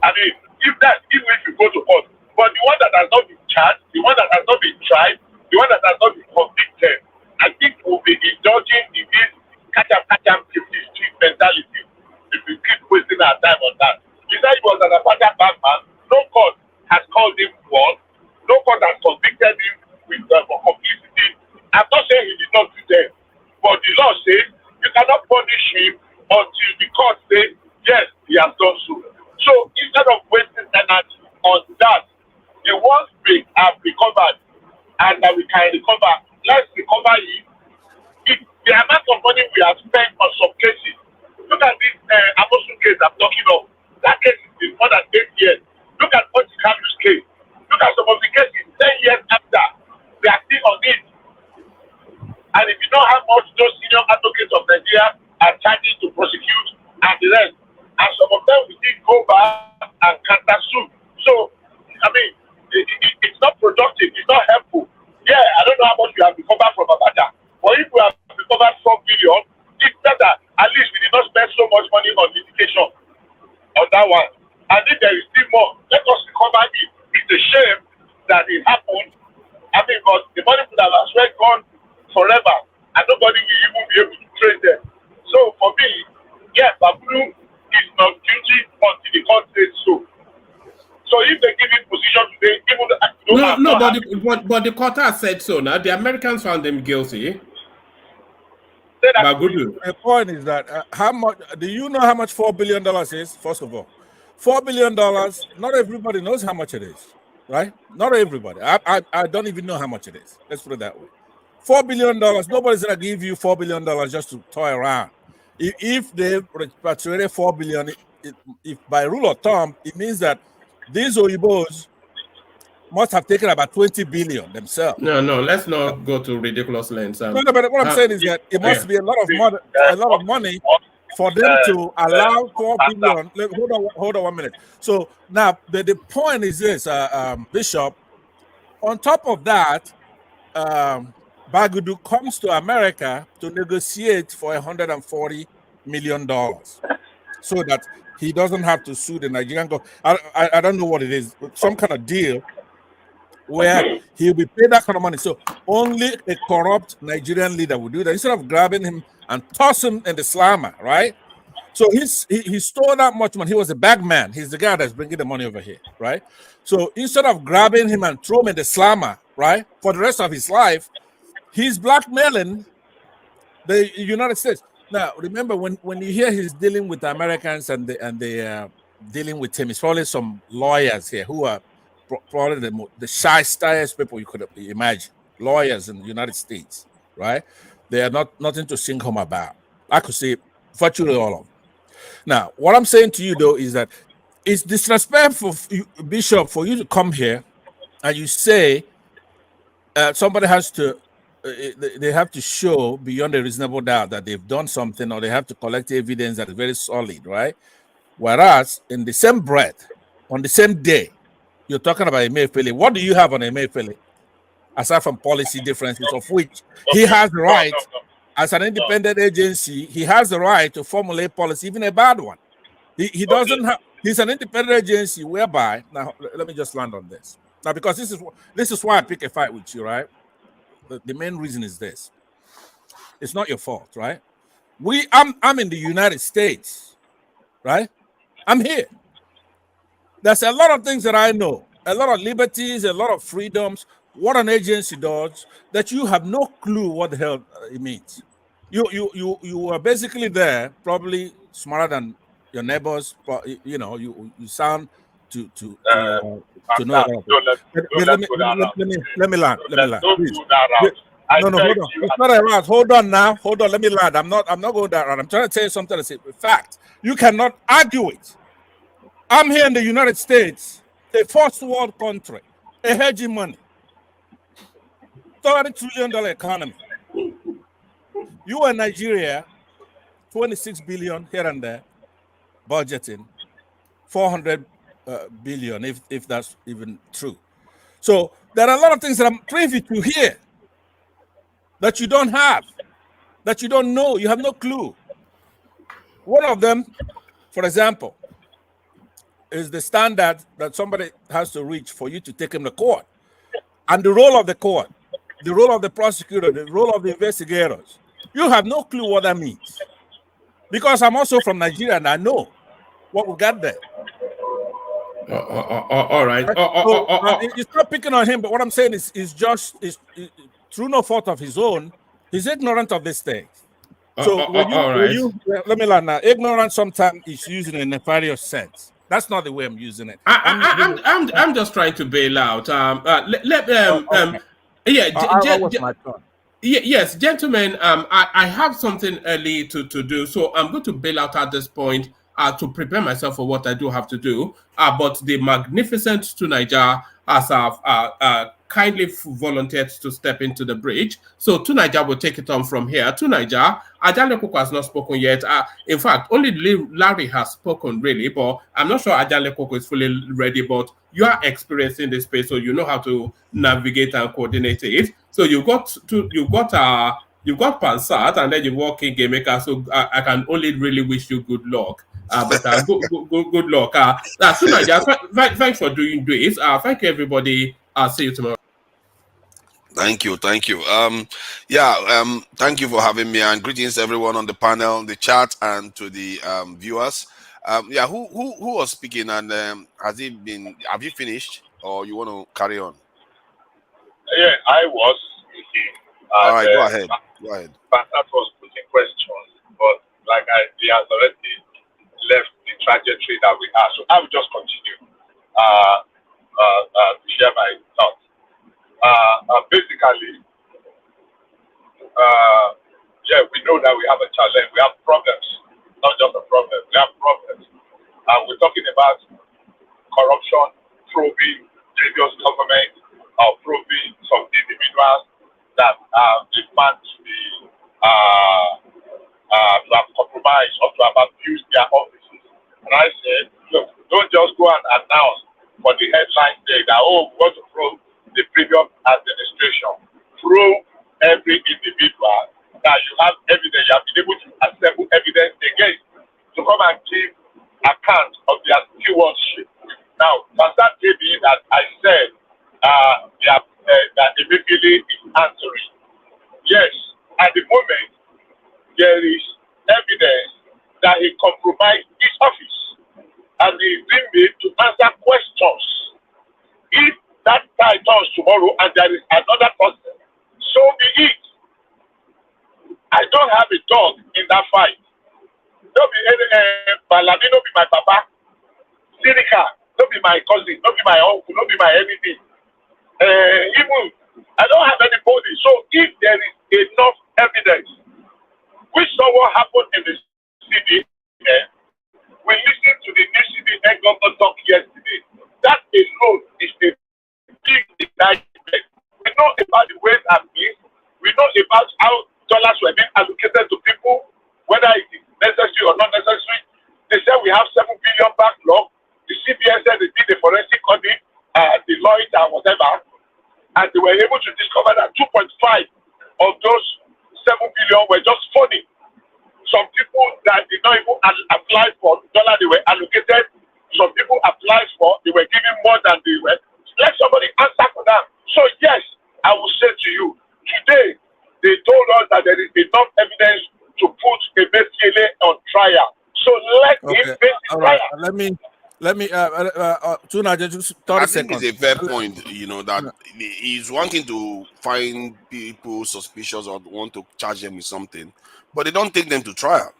I mean, even if you go to court, but the one that has not been charged, the one that has not been tried, the one that has not been convicted, I think will be indulging in this catch up, street mentality if we keep wasting our time on that. He said he was an Apache man. No court has called him one. No court has convicted him with for complicity. I'm not saying he did not do that, but the law says you cannot punish him until the court says yes, he has done so. So instead of wasting energy on that, the ones we have recovered and that we can recover, let's recover it. The amount of money we have spent on some cases. Look at this Amosun case I'm talking of. That case is more than 8 years. Look at Otikalu's case. Look at some of the cases 10 years after. They are still on it. And if you know how much those senior advocates of Nigeria are charging to prosecute and the rest, and some of them will still go back and counter sue. So, I mean, it's not productive. It's not helpful. Yeah, I don't know how much we have recovered from Abacha. But if we have recovered 4 billion, it's better. At least we did not spend so much money on litigation on that one. And if there is still more, let us recover it. It's a shame that it happened. I mean, but the money could have as well gone forever, and nobody will even be able to trace them. So for me, yes, Bakudu is not guilty until the court says so. So if they give him position today, even but the court has said so now. The Americans found him guilty. The point is that how much do you know how much $4 billion is? First of all, $4 billion. Not everybody knows how much it is, right? Not everybody. I don't even know how much it is. Let's put it that way. $4 billion. Nobody's gonna give you $4 billion just to toy around. If they repatriated $4 billion, if by rule of thumb, it means that these Oyibos must have taken about 20 billion themselves. No, let's not go to ridiculous lengths. No, but what I'm saying is that it must be a lot of money for them to allow 4 billion. Hold on 1 minute. So now the point is this, Bishop. On top of that, Bagudu comes to America to negotiate for $140 million, so that he doesn't have to sue the Nigerian government. I don't know what it is, some kind of deal where he'll be paid that kind of money. So only a corrupt Nigerian leader would do that. Instead of grabbing him and toss him in the slammer, right? So he stole that much money. He was a bag man. He's the guy that's bringing the money over here, right? So instead of grabbing him and throw him in the slammer, right, for the rest of his life, he's blackmailing the United States. Now, remember, when you hear he's dealing with the Americans and they dealing with him, it's probably some lawyers here who are probably the shyest people you could imagine. Lawyers in the United States, right? They are nothing to sing home about. I could say virtually all of them. Now, what I'm saying to you, though, is that it's disrespectful, Bishop, for you to come here and you say somebody has to, they have to show beyond a reasonable doubt that they've done something, or they have to collect evidence that is very solid, right? Whereas in the same breath, on the same day, you're talking about Emefiele. What do you have on Emefiele, aside from policy differences, of which he has the right, as an independent agency, he has the right to formulate policy, even a bad one. He doesn't have. He's an independent agency whereby. Now, let me just land on this. Now, because this is why I pick a fight with you, right? The main reason is this. It's not your fault, right? I'm in the United States, right? I'm here. There's a lot of things that I know, a lot of liberties, a lot of freedoms, what an agency does, that you have no clue what the hell it means. You are basically there, probably smarter than your neighbors. You know, you sound to know. Let me land. Please. No, hold on. It's not a route. Hold on now. Hold on. Let me land. I'm not going that route. I'm trying to tell you something. That's a fact. You cannot argue it. I'm here in the United States, a first world country, a hegemony, $30 trillion economy. You in Nigeria, 26 billion here and there, budgeting 400 billion, if that's even true. So there are a lot of things that I'm privy to here that you don't have, that you don't know, you have no clue. One of them, for example, is the standard that somebody has to reach for you to take him to court. And the role of the court, the role of the prosecutor, the role of the investigators. You have no clue what that means. Because I'm also from Nigeria and I know what we got there. All right. It's not picking on him, but what I'm saying is through no fault of his own, he's ignorant of these things. So let me learn now. Ignorance sometimes is used in a nefarious sense. That's not the way I'm using it. I'm just trying to bail out. Yes, gentlemen. I have something early to do, so I'm going to bail out at this point to prepare myself for what I do have to do. But the magnificent Tunaija has kindly volunteered to step into the bridge. So Tunaija will take it on from here. Tunaija, Ajale Koko has not spoken yet. In fact, only Larry has spoken really, but I'm not sure Ajale Koko is fully ready, but you are experiencing this space, so you know how to navigate and coordinate it. So you've got Pansat, and then you walk in Game Maker, so I can only really wish you good luck. But good luck. Tunaija, thanks for doing this. Thank you, everybody. I'll see you tomorrow. Thank you. Thank you for having me, and greetings everyone on the panel, the chat, and to the viewers. Who was speaking, and have you finished, or you want to carry on? Yeah, I was speaking. All right, go ahead. But that was putting questions, but he has already left the trajectory that we are. So I will just continue to share my thoughts. Basically, we know that we have a challenge. We have problems, not just a problem. We have problems. We're talking about corruption, probing previous government, or probing some individuals that been found to be to have compromised or to have abused their offices. And I said, look, don't just go and announce for the headline day that, we want to probe the previous administration. Probe every individual that you have evidence, you have been able to assemble evidence against to come and give account of their stewardship. Now, that may be that I said that Emefiele is answering. Yes, at the moment, there is evidence that he compromised his office and he is being made to answer questions. If that tie turns tomorrow and there is another person, so be it. I don't have a dog in that fight. Don't be Balami, don't be my papa. Sinica, don't be my cousin, don't be my uncle, don't be my anything. Even I don't have anybody. So if there is enough evidence, which someone happened in the city, we listened to the new CBN governor talk yesterday. That alone is a big indictment. We know about the ways and means. We know about how dollars were being allocated to people, whether it is necessary or not necessary. They said we have 7 billion backlog. The CBN said they did a forensic audit, Deloitte and whatever, and they were able to discover that 2.5 of those 7 billion were just funny. Some people that did not even apply for the dollar they were allocated, some people applied for, they were given more than they were. Let somebody answer for that. So yes, I will say to you, today, they told us that there is enough evidence to put Emefiele on trial. So let him face the trial. Let me, Tunaija, just 30 seconds. I think it's a fair point, that he's wanting to find people suspicious or want to charge them with something, but they don't take them to trial.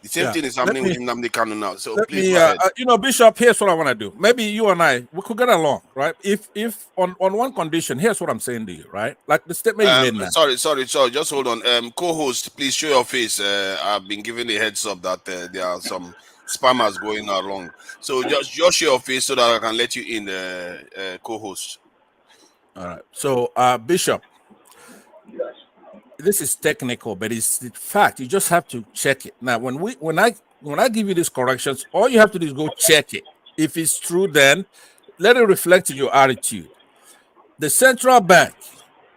The same thing is happening with Nnamdi Kanu now. So please, go ahead. Bishop, here's what I want to do. Maybe you and I, we could get along, right? If on one condition, here's what I'm saying to you, right? Like the statement you made now. Sorry. Just hold on. Co-host, please show your face. I've been given a heads up that there are some spammers going along. So just share your face so that I can let you in the co-host. All right. So Bishop, this is technical, but it's the fact. You just have to check it. Now, when I give you these corrections, all you have to do is go check it. If it's true, then let it reflect in your attitude. The central bank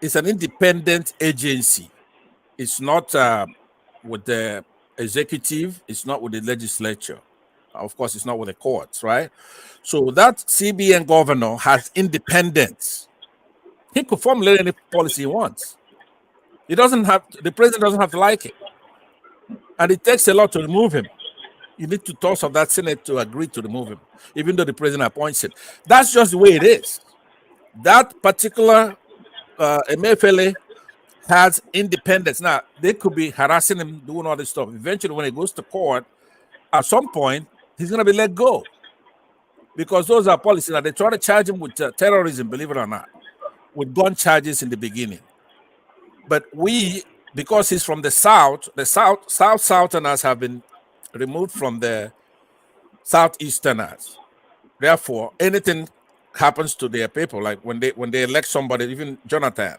is an independent agency. It's not with the executive. It's not with the legislature. Of course, it's not with the courts, right? So that CBN governor has independence. He could formulate any policy he wants. The president doesn't have to like it. And it takes a lot to remove him. You need two-thirds of that Senate to agree to remove him, even though the president appoints him. That's just the way it is. That particular Emefiele has independence. Now, they could be harassing him, doing all this stuff. Eventually, when he goes to court, at some point, he's going to be let go. Because those are policies. Now, they try to charge him with terrorism, believe it or not, with gun charges in the beginning. But because he's from the Southerners have been removed from the Southeasterners. Therefore, anything happens to their people, like when they elect somebody, even Jonathan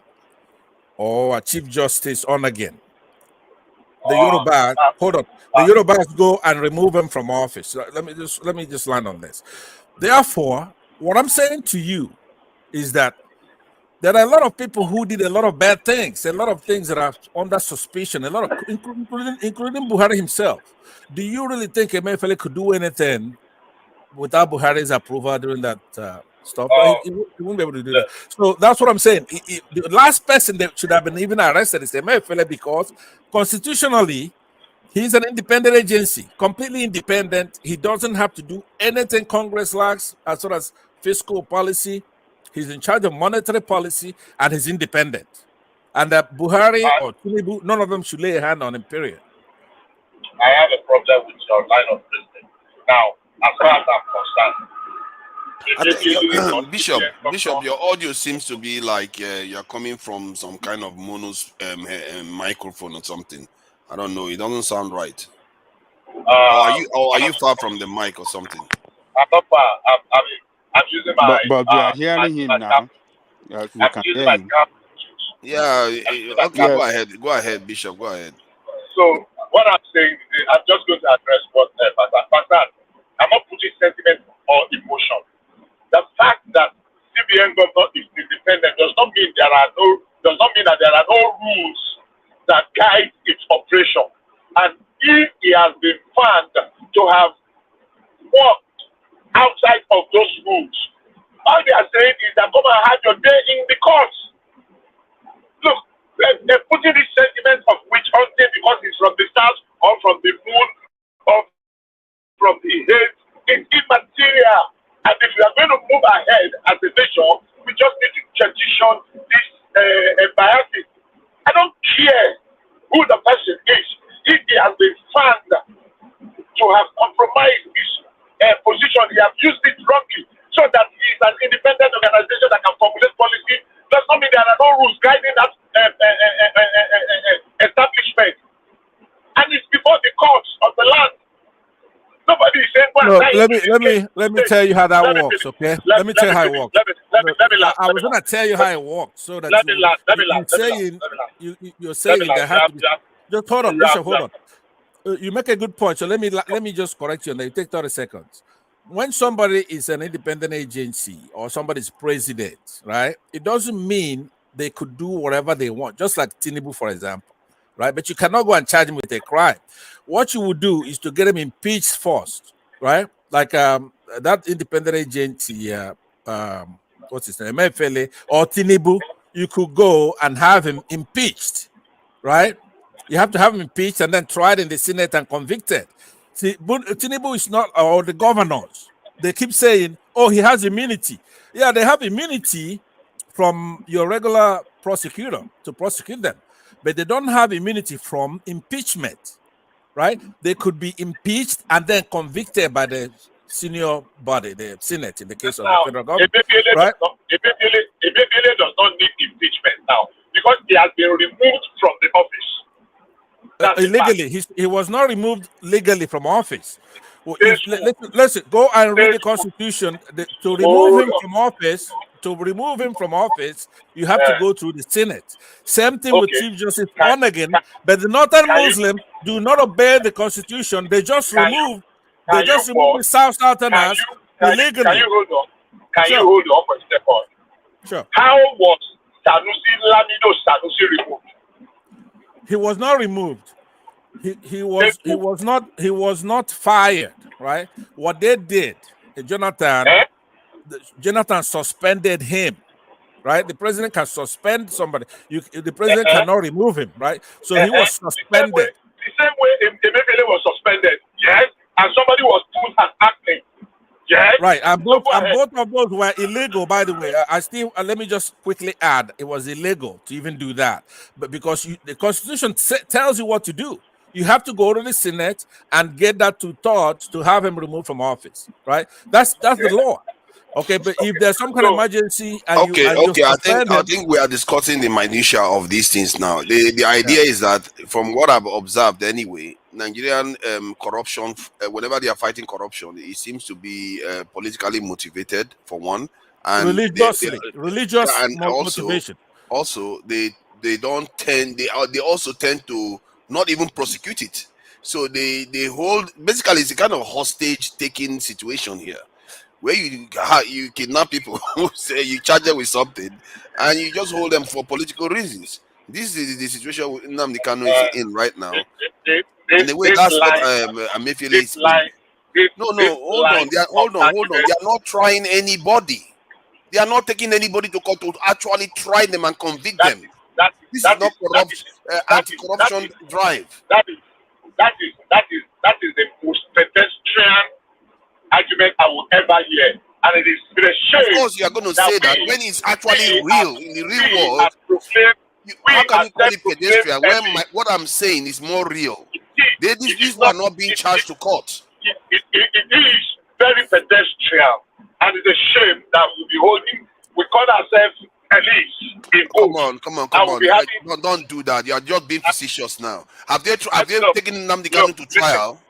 or a Chief Justice on again, the Yorubas go and remove him from office. Let me just land on this. Therefore, what I'm saying to you is that there are a lot of people who did a lot of bad things, a lot of things that are under suspicion, a lot of including Buhari himself. Do you really think Emefiele could do anything without Buhari's approval during that stuff? He wouldn't be able to do that. So that's what I'm saying. The last person that should have been even arrested is Emefiele, because constitutionally, he's an independent agency, completely independent. He doesn't have to do anything Congress lacks as far as fiscal policy. He's in charge of monetary policy, and he's independent. And Buhari or Tinubu, none of them should lay a hand on him, period. I have a problem with your line of reasoning. Now, as far as I'm concerned, Bishop, your audio seems to be like you're coming from some kind of microphone or something. I don't know. It doesn't sound right. Are you far from the mic or something? I'm not far. I'm using my. But we are hearing him now. We can hear him. Yeah. Okay. Go ahead, Bishop. Go ahead. So what I'm saying is, I'm just going to address what Pastor. I'm not putting sentiment or emotion. The fact that CBN governor is independent does not mean that there are no rules that guide its operation. And if he has been found to have worked outside of those rules, all they are saying is that come and have your day in the courts. Look, they're putting this sentiment of witch hunting because he's from the south or from the moon or from the head. It's immaterial. And if we are going to move ahead as a nation, we just need to transition this biases. I don't care who the person is. If he has been found to have compromised his position, he has used it wrongly, so that he is an independent organization that can formulate policy. Does not mean there are no rules guiding that establishment. And it's before the courts of the land. Nobody is saying, well, no, let me tell you how that works, okay? Let me tell you how it works. I was gonna tell you how it works, so that you're saying there has to be. Just hold on, Bishop, hold on. You make a good point, so let me just correct you on that. You take 30 seconds. When somebody is an independent agency or somebody's president, right? It doesn't mean they could do whatever they want, just like Tinubu, for example, right? But you cannot go and charge him with a crime. What you would do is to get him impeached first, right? Like that independent agency, what's his name, Emefiele or Tinubu, you could go and have him impeached, right? You have to have him impeached and then tried in the Senate and convicted. See, Tinubu is not, or the governors, they keep saying, oh, he has immunity. Yeah, they have immunity from your regular prosecutor to prosecute them, but they don't have immunity from impeachment, right? They could be impeached and then convicted by the senior body, the Senate, in the case of the federal government, right? Emefiele does not need impeachment now because he has been removed from the office. Illegally, he was not removed legally from office. Well, listen, go and read the Constitution. To remove him from office, you have to go through the Senate. Same thing with Chief Justice Onegin, but the Northern Muslims do not obey the Constitution. They just remove the Southerners illegally. Can you hold on? Can you hold on for a second? Sure. How was Lamido Sanusi removed? He was not removed. He was not fired, right? What they did, Jonathan suspended him, right? The president can suspend somebody. The president cannot remove him, right? So he was suspended. The same way Emefiele was suspended, yes, and somebody was put as acting. Yes. Right, and both of those were illegal, by the way. Let me just quickly add, it was illegal to even do that, but because the Constitution tells you what to do. You have to go to the Senate and get that two-thirds to have him removed from office, right? That's the law. Okay, but if there's some kind of emergency, I think we are discussing the minutia of these things now. The idea is that, from what I've observed anyway, Nigerian corruption, whenever they are fighting corruption, it seems to be politically motivated, for one, and religious motivation. Also, they also tend to not even prosecute it. So they hold, basically it's a kind of hostage taking situation here, where you kidnap people, say you charge them with something, and you just hold them for political reasons. This is the situation Nnamdi Kanu is in right now. And the way that's what Emefiele is. No, hold on. They are not trying anybody. They are not taking anybody to court to actually try them and convict them. This is not anti-corruption drive. That is the most pedestrian argument I will ever hear, and it is a shame. Of course, you are going to say that when it's actually real in the real world. How can you call it pedestrian when what I'm saying is more real? These people are not being charged to court. It is very pedestrian, and it's a shame that we call ourselves elites. Come on. Don't do that. You are just being facetious now. Have they taken Nnamdi Kanu to trial?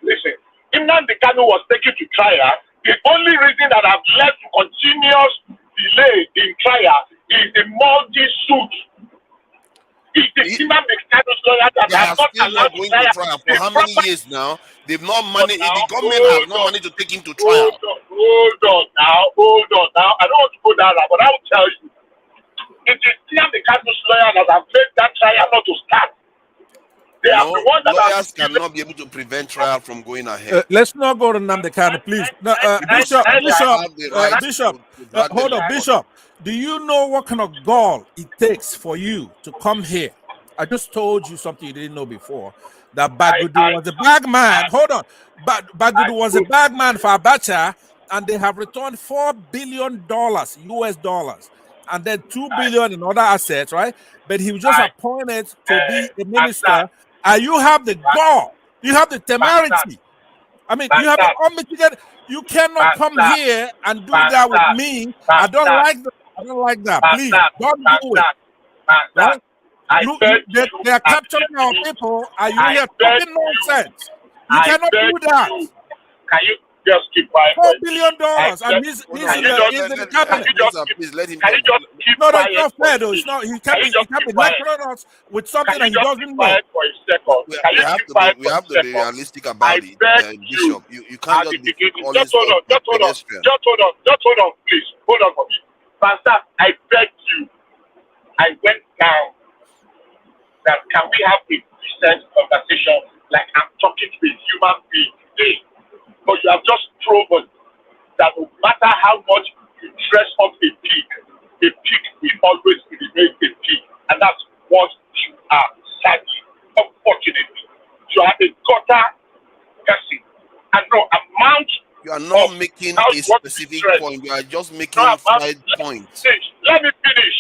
Listen, if Nnamdi Kanu was taken to trial, the only reason that I've led to continuous delay in trial is the multi-suit. It's the Nnamdi Kanu's lawyer that has not allowed going to trial for how many years now? They've not managed. The government has not managed to take him to trial. Hold on now. I don't want to go down there, but I will tell you. It is Nnamdi Kanu's lawyer that have made that trial not to start. They are the one that lawyers cannot be able to prevent trial from going ahead. Let's not go to Nnamdi Kanu, please. Bishop, hold on, Bishop. Do you know what kind of gall it takes for you to come here? I just told you something you didn't know before. That Bagudu was a bag man. Hold on. Bagudu was a bag man for Abacha, and they have returned $4 billion US dollars, and then $2 billion in other assets, right? But he was just appointed to be a minister, and you have the gall, you have the temerity. I mean, you have the unmitigated. You cannot come here and do that with me. I don't like that. Please don't do it. Right? They are capturing our people, and you are talking nonsense. You cannot do that. Can you just keep quiet? $4 billion, and he's in the cabinet. Please let him. No, that's not fair, though. It's not. He can't be lecturing us with something that he doesn't know. We have to be realistic about it, Bishop. You can't just be just hold on, please. Hold on for me. Pastor, I beg you. I went down that can we have a decent conversation like I'm talking to a human being today? But you have just proven that no matter how much you dress up a pig will always remain a pig. And that's what you are, sadly. Unfortunately, you are a gutter person. And no amount. You are not making a specific point. You are just making side points. Let me finish.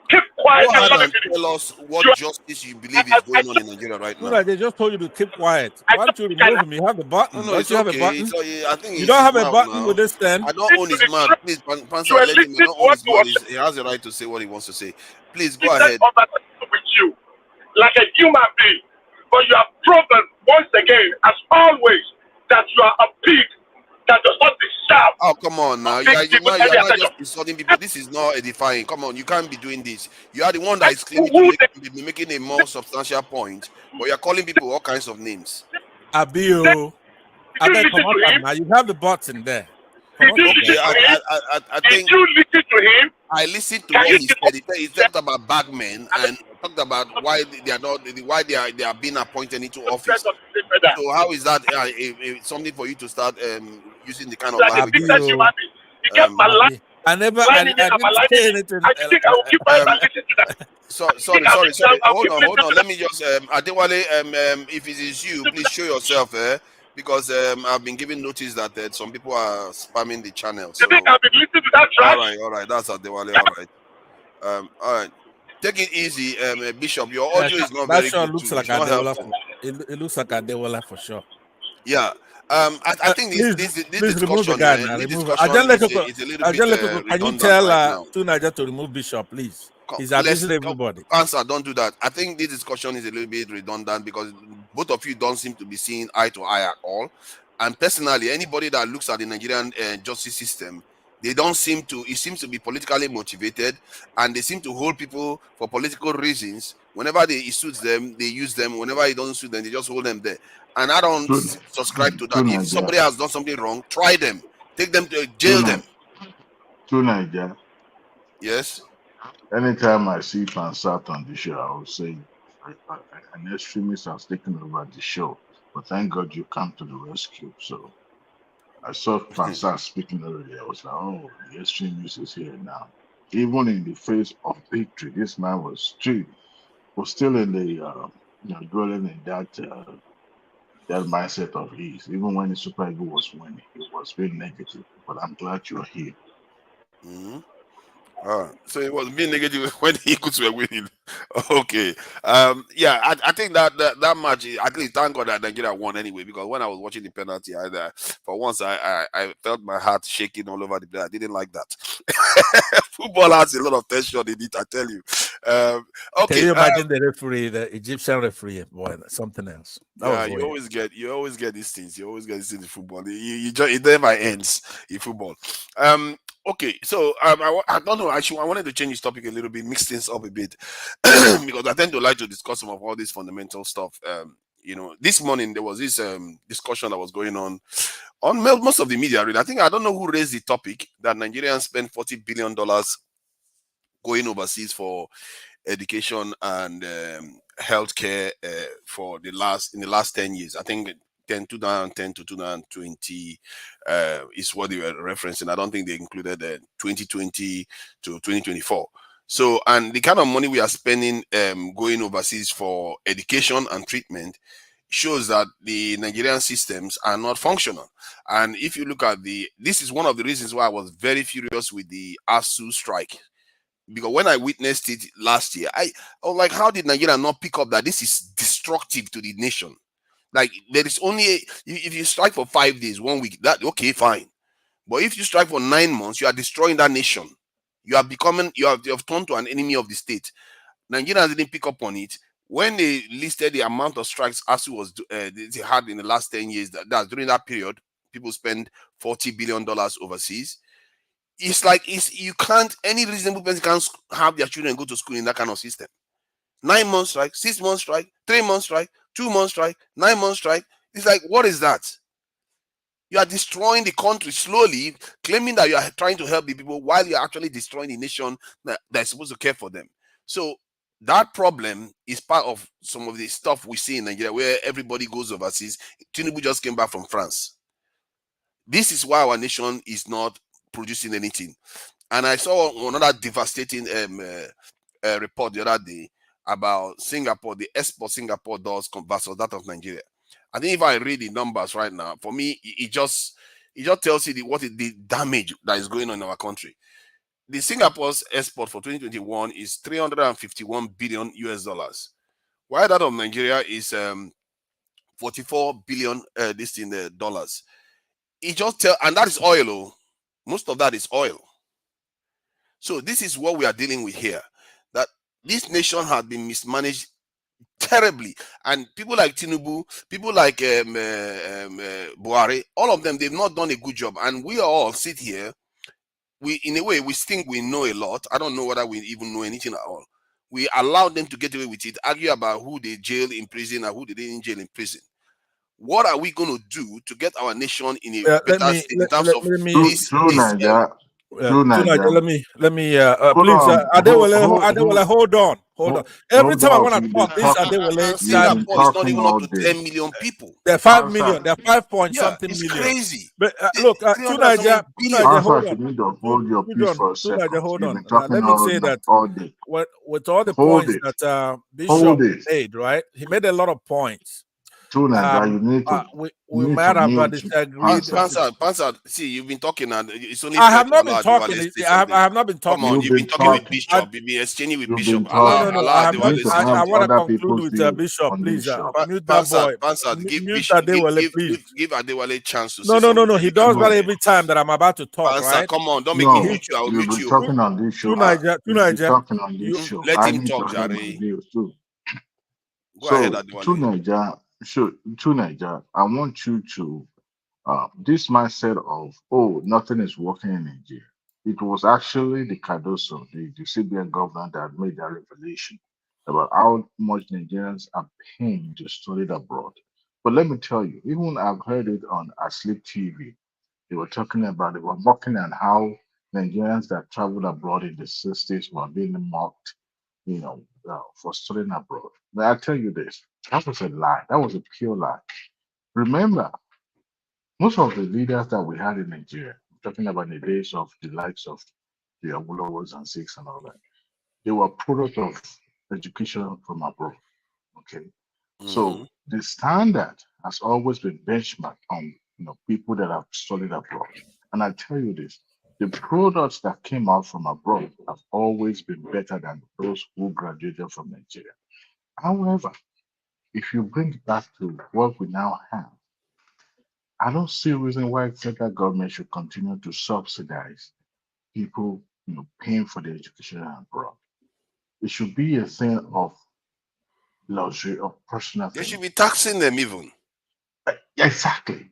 Keep quiet. Go ahead and tell us what justice you believe is going on in Nigeria right now. They just told you to keep quiet. Why don't you remove him? You have the button. No, you have a button? I think you don't have a button with this stand. I don't own his mouth. Please, Pansa, let him. I don't own his mouth. He has the right to say what he wants to say. Please go ahead. With you, like a human being, but you have proven once again, as always, that you are a pig that does not deserve. Oh, come on now. You're not just insulting people. This is not edifying. Come on, you can't be doing this. You are the one that is claiming to be making a more substantial point, but you're calling people all kinds of names. Abio. Come on, now. You have the button there. Did you listen to him? I listened to what he said. He talked about bagmen and talked about why they are being appointed into office. So how is that something for you to start using the kind of language? I didn't say anything. Sorry. Hold on. Let me just Adewale, if it is you, please show yourself because I've been given notice that some people are spamming the channel. So, I've been listening to that trash. All right, that's Adewale. All right. Take it easy, Bishop. Your audio is not very good. Looks like it looks like Adewale for sure. Yeah. I think this discussion is a little bit can you tell Tunaja to remove Bishop, please? He's abusing everybody. Answer, don't do that. I think this discussion is a little bit redundant because both of you don't seem to be seeing eye to eye at all. And personally, anybody that looks at the Nigerian justice system, it seems to be politically motivated, and they seem to hold people for political reasons. Whenever it suits them, they use them. Whenever it doesn't suit them, they just hold them there. And I don't subscribe to that. If somebody has done something wrong, try them. Take them to jail them. To Nigeria. Yes. Anytime I see Pansat on the show, I will say an extremist has taken over the show. But thank God you come to the rescue. So I saw Pansat speaking earlier. I was like, oh, the extremist is here now. Even in the face of victory, this man was still in the dwelling in that mindset of his. Even when the Super Eagles was winning, it was being negative. But I'm glad you're here. Mm-hmm. So it was being negative when the Eagles were winning. Okay. I think that match, at least thank God that Nigeria won anyway, because when I was watching the penalty, for once I felt my heart shaking all over the place. I didn't like that. Football has a lot of tension in it, I tell you. Okay. Can you imagine the referee, the Egyptian referee? Boy, that's something else. You always get these things. You always get these things in football. It never ends in football. Okay, so I don't know. Actually, I wanted to change this topic a little bit, mix things up a bit, because I tend to like to discuss some of all this fundamental stuff. This morning there was this discussion that was going on most of the media. Really, I don't know who raised the topic that Nigerians spend $40 billion going overseas for education and healthcare in the last 10 years. I think 2010 to 2020 is what they were referencing. I don't think they included 2020 to 2024. So, and the kind of money we are spending going overseas for education and treatment shows that the Nigerian systems are not functional. And if you look at this is one of the reasons why I was very furious with the ASU strike. Because when I witnessed it last year, I was like, how did Nigeria not pick up that this is destructive to the nation? Like, there is only if you strike for 5 days, 1 week, that okay, fine. But if you strike for 9 months, you are destroying that nation. You have turned to an enemy of the state. Nigerians didn't pick up on it. When they listed the amount of strikes ASU they had in the last 10 years, that during that period, people spend $40 billion overseas. It's like you can't, any reasonable person can't have their children go to school in that kind of system. 9 months strike, 6 months strike, 3 months strike, 2 months strike, 9 months strike. It's like, what is that? You are destroying the country slowly, claiming that you are trying to help the people while you are actually destroying the nation that is supposed to care for them. So that problem is part of some of the stuff we see in Nigeria where everybody goes overseas. Tinubu just came back from France. This is why our nation is not producing anything. And I saw another devastating report the other day about Singapore, the export Singapore does versus that of Nigeria. I think if I read the numbers right now, for me, it just tells you what is the damage that is going on in our country. The Singapore's export for 2021 is $351 billion US, while that of Nigeria is 44 billion dollars. It just and that is oil. Oh, most of that is oil. So this is what we are dealing with here. That this nation has been mismanaged terribly. And people like Tinubu, people like Buhari, all of them, they've not done a good job. And we all sit here, we in a way, we think we know a lot. I don't know whether we even know anything at all. We allow them to get away with it, argue about who they jail in prison and who they didn't jail in prison. What are we going to do to get our nation in a better state in terms of this? Let me please Adewale, hold on. Every time I want to talk, this Adewale Singapore is not even up to 10 million people. They're 5 million. They're 5 point something it's million. Crazy. But look, Tunaja, hold on. Hold your peace for a second. Hold on. Let me say that all day. With all the Hold points it. that Bishop made, right? He made a lot of points. Tunaja, you need to. We might have disagreed. Pansa, see, you've been talking, and it's only. I have not been talking. I have not been talking. Come on, you've been talking with Bishop. You've been exchanging with Bishop. I want to conclude with Bishop, please. Mute that boy. Pansa, give Adewale a chance to say No. He does that every time that I'm about to talk, Pansa, right? come on, don't make me mute you. I'll mute you. Talking on this show. Let him talk, Jare. Go ahead, Adewale. Tunaja, I want you to this mindset of nothing is working in Nigeria. It was actually the Cardoso, the CBN governor, that made that revelation about how much Nigerians are paying to study abroad. But let me tell you, even I've heard it on Asleep TV. They were mocking on how Nigerians that traveled abroad in the 60s were being mocked, for studying abroad. But I tell you this, that was a lie. That was a pure lie. Remember, most of the leaders that we had in Nigeria, talking about the days of the likes of the Awolowos and Sikhs and all that, they were product of education from abroad. Okay, so the standard has always been benchmarked on people that have studied abroad. And I tell you this, the products that came out from abroad have always been better than those who graduated from Nigeria. However, if you bring it back to what we now have, I don't see a reason why the federal government should continue to subsidize people, paying for their education abroad. It should be a thing of luxury, of personal. They should be taxing them even. Exactly.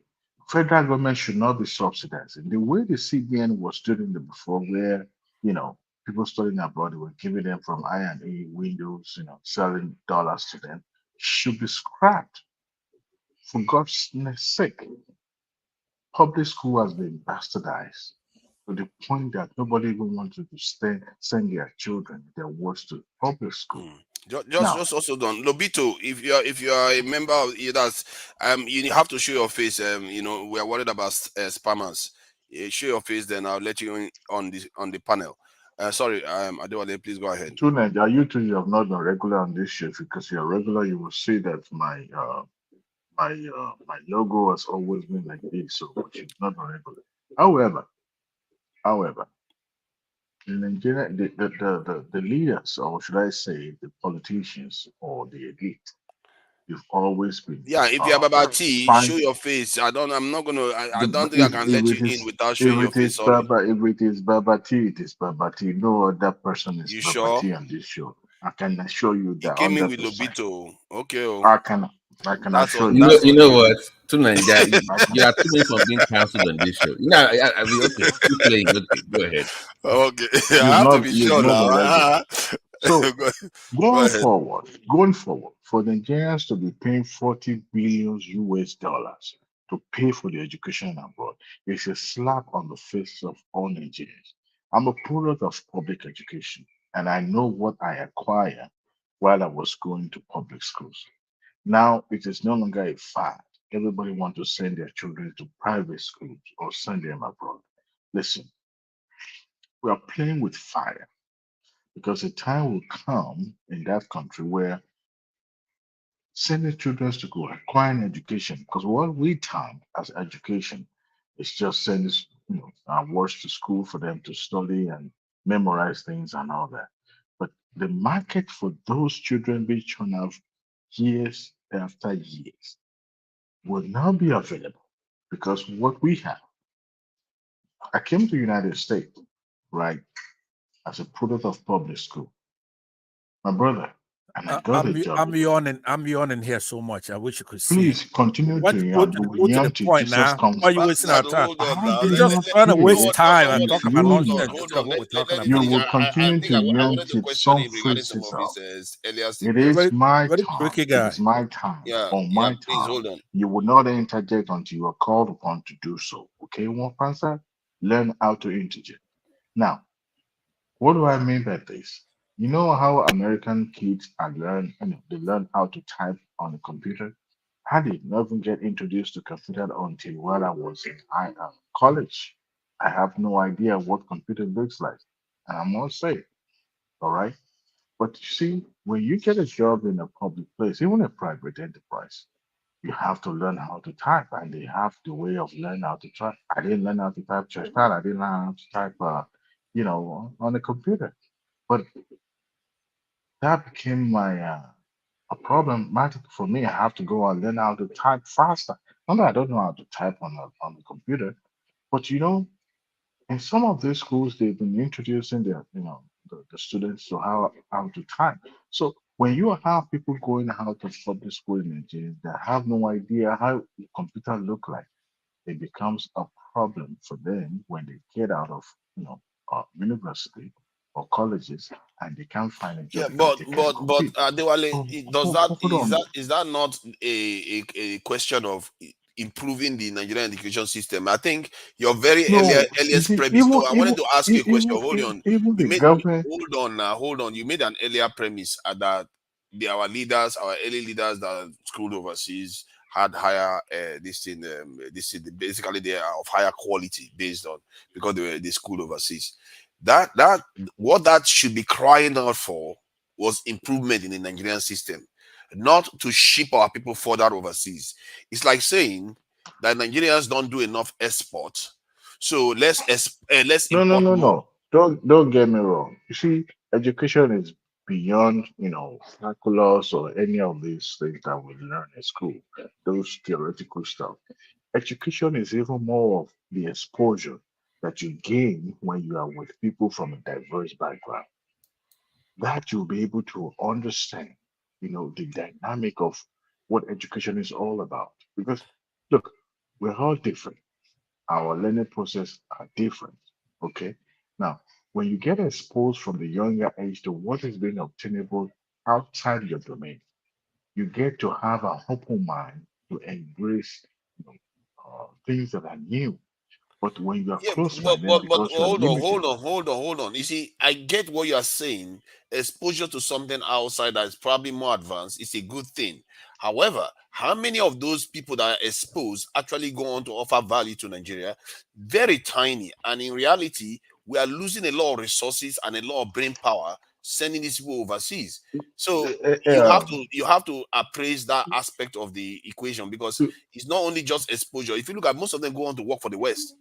Federal government should not be subsidizing. The way the CBN was doing it before, where people studying abroad, they were giving them from I&E windows, selling dollars to them, should be scrapped. For God's sake, public school has been bastardized to the point that nobody even wanted to send their children, their words to public school. Just also done. Lobito, if you are a member of EDAS, you have to show your face. We are worried about spammers. Show your face, then I'll let you in on the panel. Sorry, Adewale, please go ahead. Tunaja, you two, you have not been regular on this show. Because you're regular, you will see that my logo has always been like this, so it's not been regular. However, in Nigeria, the leaders, or should I say, the politicians or the elite, you've always been. Yeah, if you have about tea, show your face. I don't think I can let you in without showing your face. If it is Baba T, it is Baba T. No other person is you Baba sure? T on this show. I can assure you that. You came in with Lobito. Okay. I can assure you. You know what? Tunaja, you are too many from being cancelled on this show. I mean, okay, keep playing. Okay, go ahead. Okay, I have to be sure now. So going forward, for Nigerians to be paying $40 billion to pay for the education abroad is a slap on the face of all Nigerians. I'm a product of public education, and I know what I acquired while I was going to public schools. Now it is no longer a fad. Everybody wants to send their children to private schools or send them abroad. Listen, we are playing with fire because a time will come in that country where sending children to go acquiring education, because what we term as education is just sending words to school for them to study and memorize things and all that. But the market for those children being churned out years after years will now be available, because what we have. I came to the United States, right, as a product of public school. My brother, and I got a job. I'm yawning here so much. I wish you could see. Please continue to yawn. You will yawn till Jesus comes. Why are you wasting our time? Hold on now. You're just trying to waste time and talk about Hold nonsense. on. What we're talking about. You will continue I to yawn wanted to till question some him regarding some freezes of out. his earlier It statements. is my very time. tricky It guy. is my time. On my Please time. hold on. You will not interject until you are called upon to do so. Okay, one answer? Learn how to interject. Now, what do I mean by this? You know how American kids are they learn how to type on a computer? I did not even get introduced to computer until while I was in college. I have no idea what computer looks like. And I must say, all right. But you see, when you get a job in a public place, even a private enterprise, you have to learn how to type, and they have the way of learning how to type. I didn't learn how to type church pad. I didn't learn how to type, on a computer. But that became my a problematic for me. I have to go and learn how to type faster. Not that I don't know how to type on the computer, but in some of these schools, they've been introducing the students to how to type. So when you have people going out to public school in Nigeria that have no idea how the computer look like, it becomes a problem for them when they get out of university or colleges and they can't find a Yeah, job because but they can't but but compete. Adewale, does that Hold on. is that not a question of improving the Nigerian education system? I think your very No, you earliest see, premise. even No, I wanted to ask you a question. even You the made government. hold on. You made an earlier premise that our leaders, our early leaders that schooled overseas had higher basically they are of higher quality based on because they schooled overseas. That what that should be crying out for was improvement in the Nigerian system, not to ship our people further overseas. It's like saying that Nigerians don't do enough export, so let's No, no, import no, more. no. Don't get me wrong. You see, education is beyond, calculus or any of these things that we learn in school. Those theoretical stuff. Education is even more of the exposure that you gain when you are with people from a diverse background. That you'll be able to understand, the dynamic of what education is all about. Because look, we're all different. Our learning process are different. Okay. Now, when you get exposed from the younger age to what is being obtainable outside your domain, you get to have an open mind to embrace things that are new. But when you are Yeah, close-minded but because you are limited, hold on. You see, I get what you are saying. Exposure to something outside that is probably more advanced is a good thing. However, how many of those people that are exposed actually go on to offer value to Nigeria? Very tiny. And in reality, we are losing a lot of resources and a lot of brain power sending these people overseas. So you have to appraise that aspect of the equation because it's not only just exposure. If you look at most of them go on to work for the West.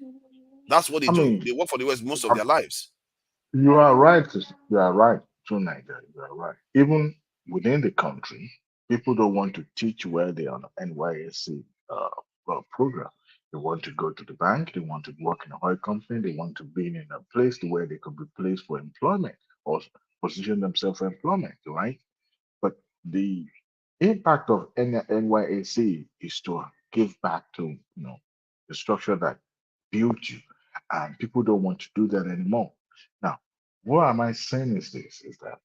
That's what they I do. mean, They work for the West most of their lives. you are right. You are right. To Nigeria, you are right. Even within the country, people don't want to teach where they are on NYSC program. They want to go to the bank. They want to work in a oil company. They want to be in a place where they could be placed for employment or position themselves for employment, right? But the impact of NYSC is to give back to the structure that built you, and people don't want to do that anymore. Now, what am I saying is this: is that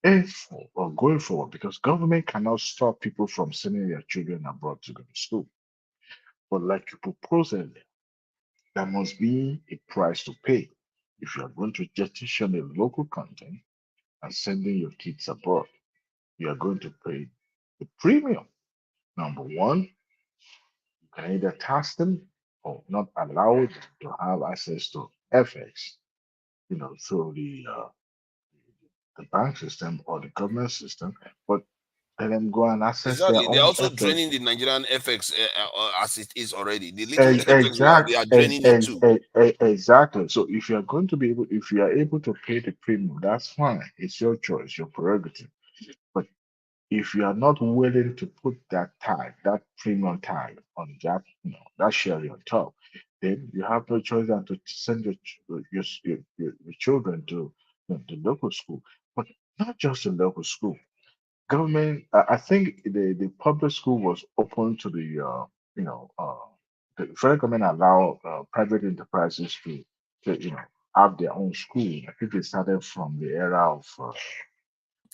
if or going forward, because government cannot stop people from sending their children abroad to go to school, but like you propose earlier, there must be a price to pay if you are going to jettison a local content and sending your kids abroad. You are going to pay the premium. Number one, you can either tax them or not allow them to have access to FX, through the bank system or the government system, but let them go and access their Exactly. They're own also FX. draining the Nigerian FX as it is already. The little FX we have, they Exactly, are draining it too. exactly. So if you are going to be able, if you are able to pay the premium, that's fine. It's your choice, your prerogative. But if you are not willing to put that tag, that premium tag on that, that sherry on top, then you have no choice than to send your children to the local school. But not just the local school. government. I think the public school was open to the the federal government allow private enterprises to have their own school. I think it started from the era of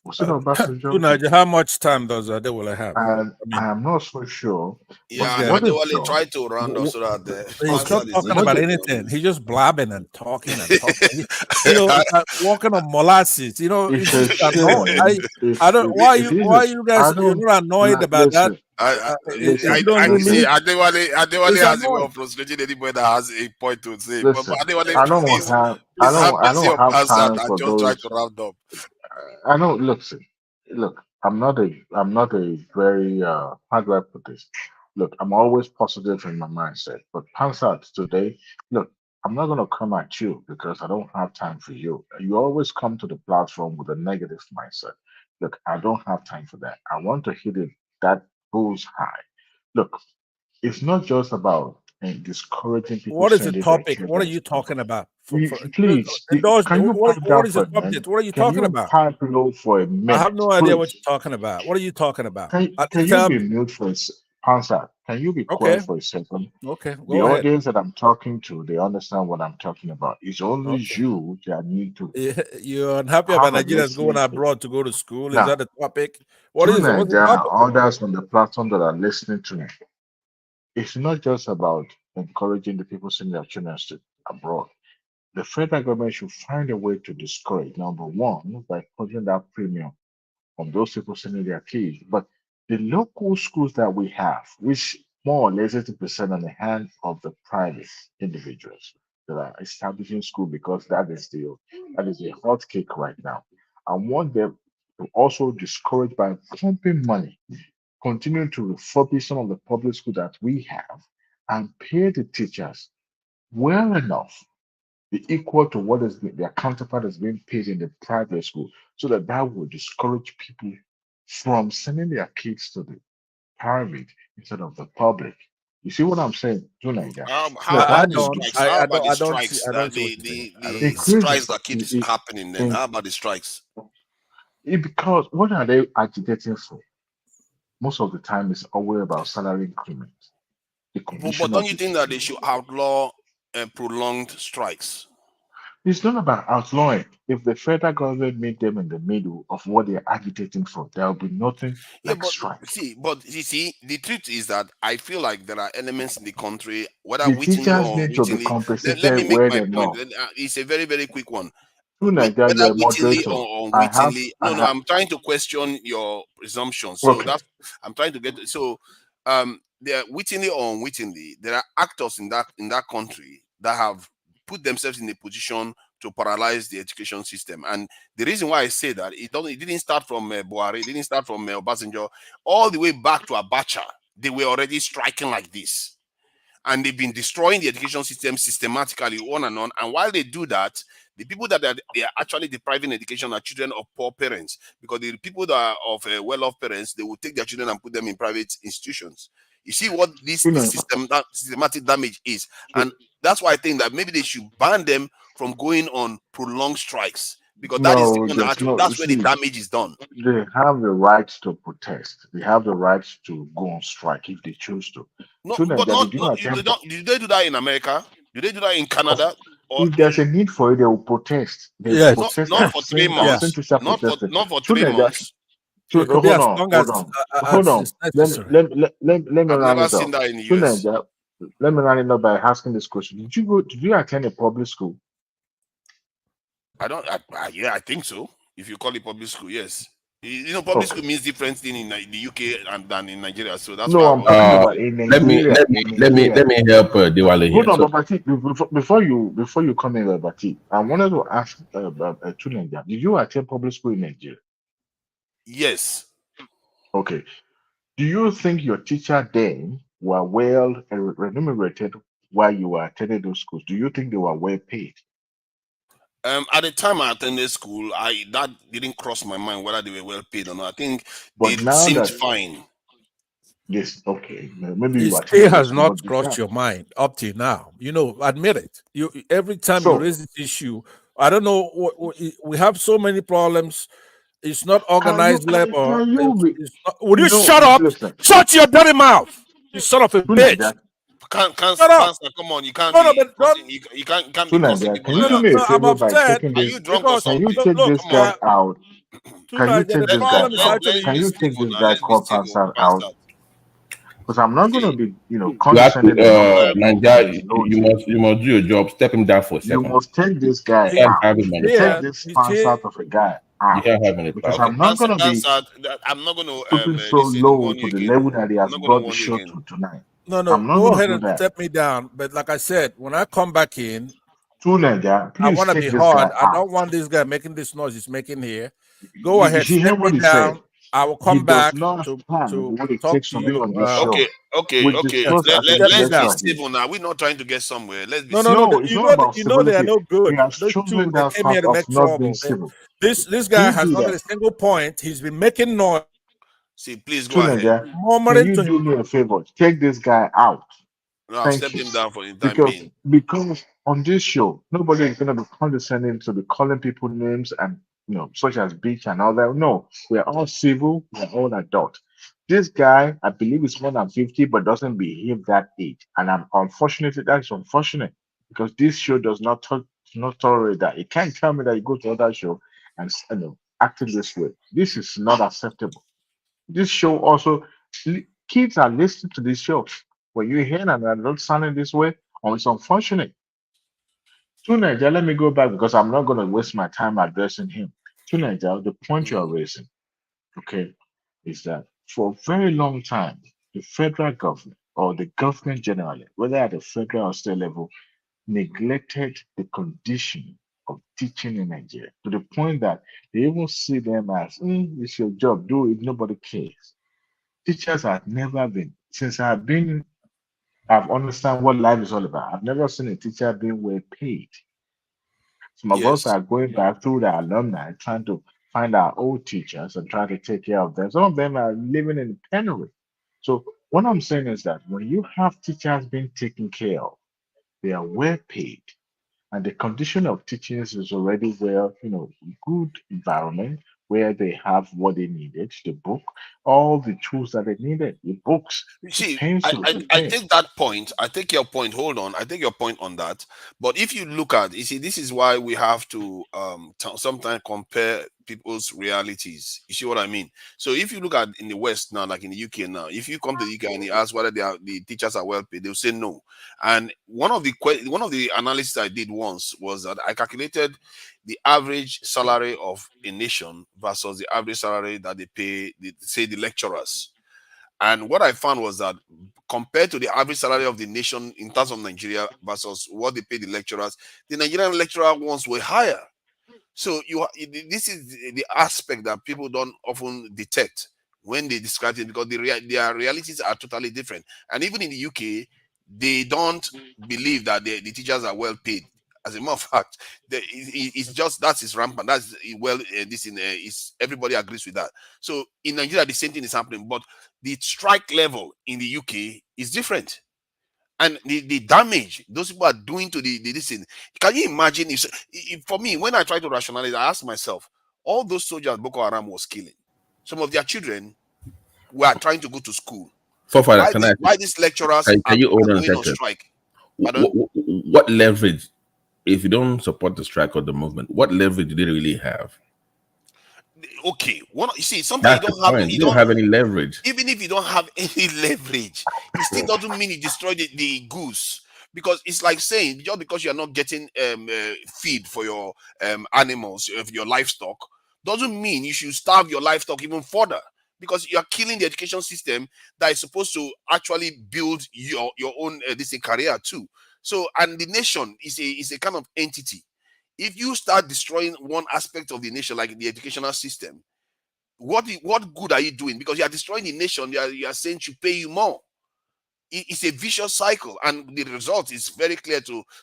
was it Obasanjo? Tunaja, how much time does they will have? And I'm not so sure. Yeah, What is Adewale sure? try to round up so that the He's not talking about anything. He's just blabbing and talking and talking. Walking on molasses. It's it's a just shame. annoying. I don't. Why you guys? You're not annoyed about that. I It's see Adewale has a way annoying. of frustrating anybody that has a point to say. Listen, But Adewale, I don't please have mercy on us time and for just try those. to round up. I know. Look. I'm not a very how do I put this? Look, I'm always positive in my mindset. But Pansat today, look, I'm not gonna come at you because I don't have time for you. You always come to the platform with a negative mindset. Look, I don't have time for that. I want to hit that bull's high. Look, it's not just about discouraging people What is the sending their topic? What are children. you talking about? Please, Indulge can me. you What pipe is down the for a minute? subject? What are you Can talking you about? pipe low for a I minute, have no idea what please? you're talking about. What are you talking about? Can you Tell be me. mute for a Pansat? Can you be Okay. quiet for a second? Okay. The Go ahead. audience that I'm talking to, they understand what I'm talking about. It's only Okay. you that need to You're unhappy about have a Nigerians going listening to. abroad to go to school. Is Now, that the topic? What to is it? What's the Nigeria, topic? others on the platform that are listening to me, it's not just about encouraging the people sending their children to abroad. The federal government should find a way to discourage, number one, by putting that premium on those people sending their kids. But the local schools that we have, which more or less 80% on the hand of the private individuals that are establishing school because that is a hot cake right now. I want them to also discourage by pumping money, continue to refurbish some of the public schools that we have and pay the teachers well enough, be equal to what is their counterpart is being paid in the private school, so that will discourage people from sending their kids to the private instead of the public. You see what I'm saying tonight, guys? How about the strikes? How about the strikes? The strikes that keeps happening then. How about the strikes? Because what are they agitating for? Most of the time it's always about salary increment. But don't you think that they should outlaw prolonged strikes? It's not about outlawing. If the federal government meet them in the middle of what they're agitating for, there will be nothing like strike. But you see, the truth is that I feel like there are elements in the country, whether The wittingly teachers or need to be unwittingly. compensated Let me make where my they know. point. It's a very, very quick one. Tonight, Whether you're a wittingly moderator. or I have, unwittingly, I no, have, I'm trying to question your presumption. So okay. that's I'm trying to get. So, there wittingly or unwittingly, there are actors in that country that have put themselves in a position to paralyze the education system. And the reason why I say that it didn't start from Buhari, it didn't start from Obasanjo, all the way back to Abacha. They were already striking like this, and they've been destroying the education system systematically on and on. And while they do that, the people that they are actually depriving education are children of poor parents, because the people that are of well-off parents, they will take their children and put them in private institutions. You see what this systematic damage is, and that's why I think that maybe they should ban them from going on prolonged strikes, because that is the one that's where the damage is done. They have the right to protest. They have the right to go on strike if they choose to. No, but did they do that in America? Do they do that in Canada? If there's a need for it, they will protest. Yes. Not for 3 months. Not for 3 months. Hold on. Let me run it up. Let me run it up by asking this question. Did you attend a public school? I think so. If you call it public school, yes. You know, public school means different thing in the UK than in Nigeria. So that's why I'm talking about in Nigeria. Let me help Diwali here. Hold on, Babati, before you come in, Babati, I wanted to ask Tunenga, did you attend public school in Nigeria? Yes. Okay. Do you think your teacher then were well remunerated while you were attending those schools? Do you think they were well paid? At the time I attended school, that didn't cross my mind whether they were well paid or not. I think they seemed fine. Yes, okay. Maybe it has not crossed your mind up till now. You know, admit it. Every time you raise this issue, I don't know. We have so many problems. It's not organized labor. It's not, will you No, shut up? listen. Shut your dirty mouth! You son of a bitch! Can't Shut up! Cancer, come on, you can't No, no, be but don't. you can't be cursing people Can you like do that. me a No, I'm favor by upset taking Are this? you drunk or because Can you something? take look, this guy out? Can you take the this guy problem is out? actually Can you Let's be take civil this now. guy Let's be called civil. Pansar out? Because I'm not going to be, You have condescending enough to, to Nigeria, note you it. must do your job. Step him down for a You second. must take this guy You can't out. have him on the Take platform. this Pansar of a guy You out. can't have him on the Because platform. I'm not going to be Cancer, I'm not going to stooping so listen, low warn to you the again. level that he I'm has not going to brought the warn you show again. to tonight. No, I'm not go going ahead to do and that. step me down. But like I said, when I come back in, To Nigeria, I please want to take be this guy hard. I out. don't want this guy making this noise he's making here. Go ahead, He step heard what me he said. down. I will He come does back not to stand what it talk takes to to be you. on this show. Okay. With the Yes, trust as a step me Let's be down. civil now. We're not trying to get somewhere. Let's be No, civil. No, it's you not know, about you know they are civility. no good. He has Those two, chosen they that came here path to of make not being trouble. civil. This guy You has do not made that. a single point. He's been making noise, See, please go ahead. Tunaja, can murmuring you to do me a favor? Take this guy out. No, I've Thank stepped you. him down for the time Because being. on this show, nobody is going to be condescending to be calling people names and such as bitch and all that. No, we're all civil. We're all adult. This guy, I believe, is more than 50, but doesn't behave that age. And I'm unfortunately, that's unfortunate because this show does not tolerate that. You can't tell me that you go to other show and acting this way. This is not acceptable. This show also, kids are listening to this show. When you hear an adult sounding this way, it's unfortunate. To Nigeria, let me go back because I'm not going to waste my time addressing him. To Nigeria, the point you are raising, okay, is that for a very long time, the federal government or the government generally, whether at the federal or state level, neglected the condition of teaching in Nigeria to the point that they even see them as, it's your job, do it, nobody cares. Teachers have never been, since I've understand what life is all about. I've never seen a teacher being well paid. Some of us Yes. are going back through the alumni, trying to find our old teachers and trying to take care of them. Some of them are living in penury. So what I'm saying is that when you have teachers being taken care of, they are well paid, and the condition of teachers is already well, good environment where they have what they needed, the book, all the tools that they needed, the books, You the see, pencils, the I pen. take that point. I take your point. Hold on. I take your point on that. But if you look at, you see, this is why we have to sometimes compare people's realities. You see what I mean? So if you look at in the West now, like in the UK now, if you come to the UK and you ask whether the teachers are well paid, they'll say no. And one of the analysis I did once was that I calculated the average salary of a nation versus the average salary that they pay, say, the lecturers. And what I found was that compared to the average salary of the nation in terms of Nigeria versus what they pay the lecturers, the Nigerian lecturer ones were higher. So this is the aspect that people don't often detect when they describe it, because their realities are totally different. And even in the UK, they don't believe that the teachers are well paid. As a matter of fact, it's just that is rampant. That's is everybody agrees with that. So in Nigeria, the same thing is happening, but the strike level in the UK is different. And the damage those people are doing to the listen. Can you imagine if for me, when I try to rationalize, I ask myself, all those soldiers Boko Haram was killing, some of their children were trying to go to school. Forefather, Why these lecturers can you hold on a going on second? strike? What leverage, if you don't support the strike or the movement, what leverage do they really have? Okay, you see, sometimes That's the point. You don't have any leverage. Even if you don't have any leverage, it still doesn't mean you destroy the goose. Because it's like saying, just because you're not getting feed for your animals, your livestock, doesn't mean you should starve your livestock even further, because you are killing the education system that is supposed to actually build your own career too. So, and the nation is a kind of entity. If you start destroying one aspect of the nation, like the educational system, what good are you doing? Because you are destroying the nation. You are saying to pay you more. It's a vicious cycle, and the result is very clear.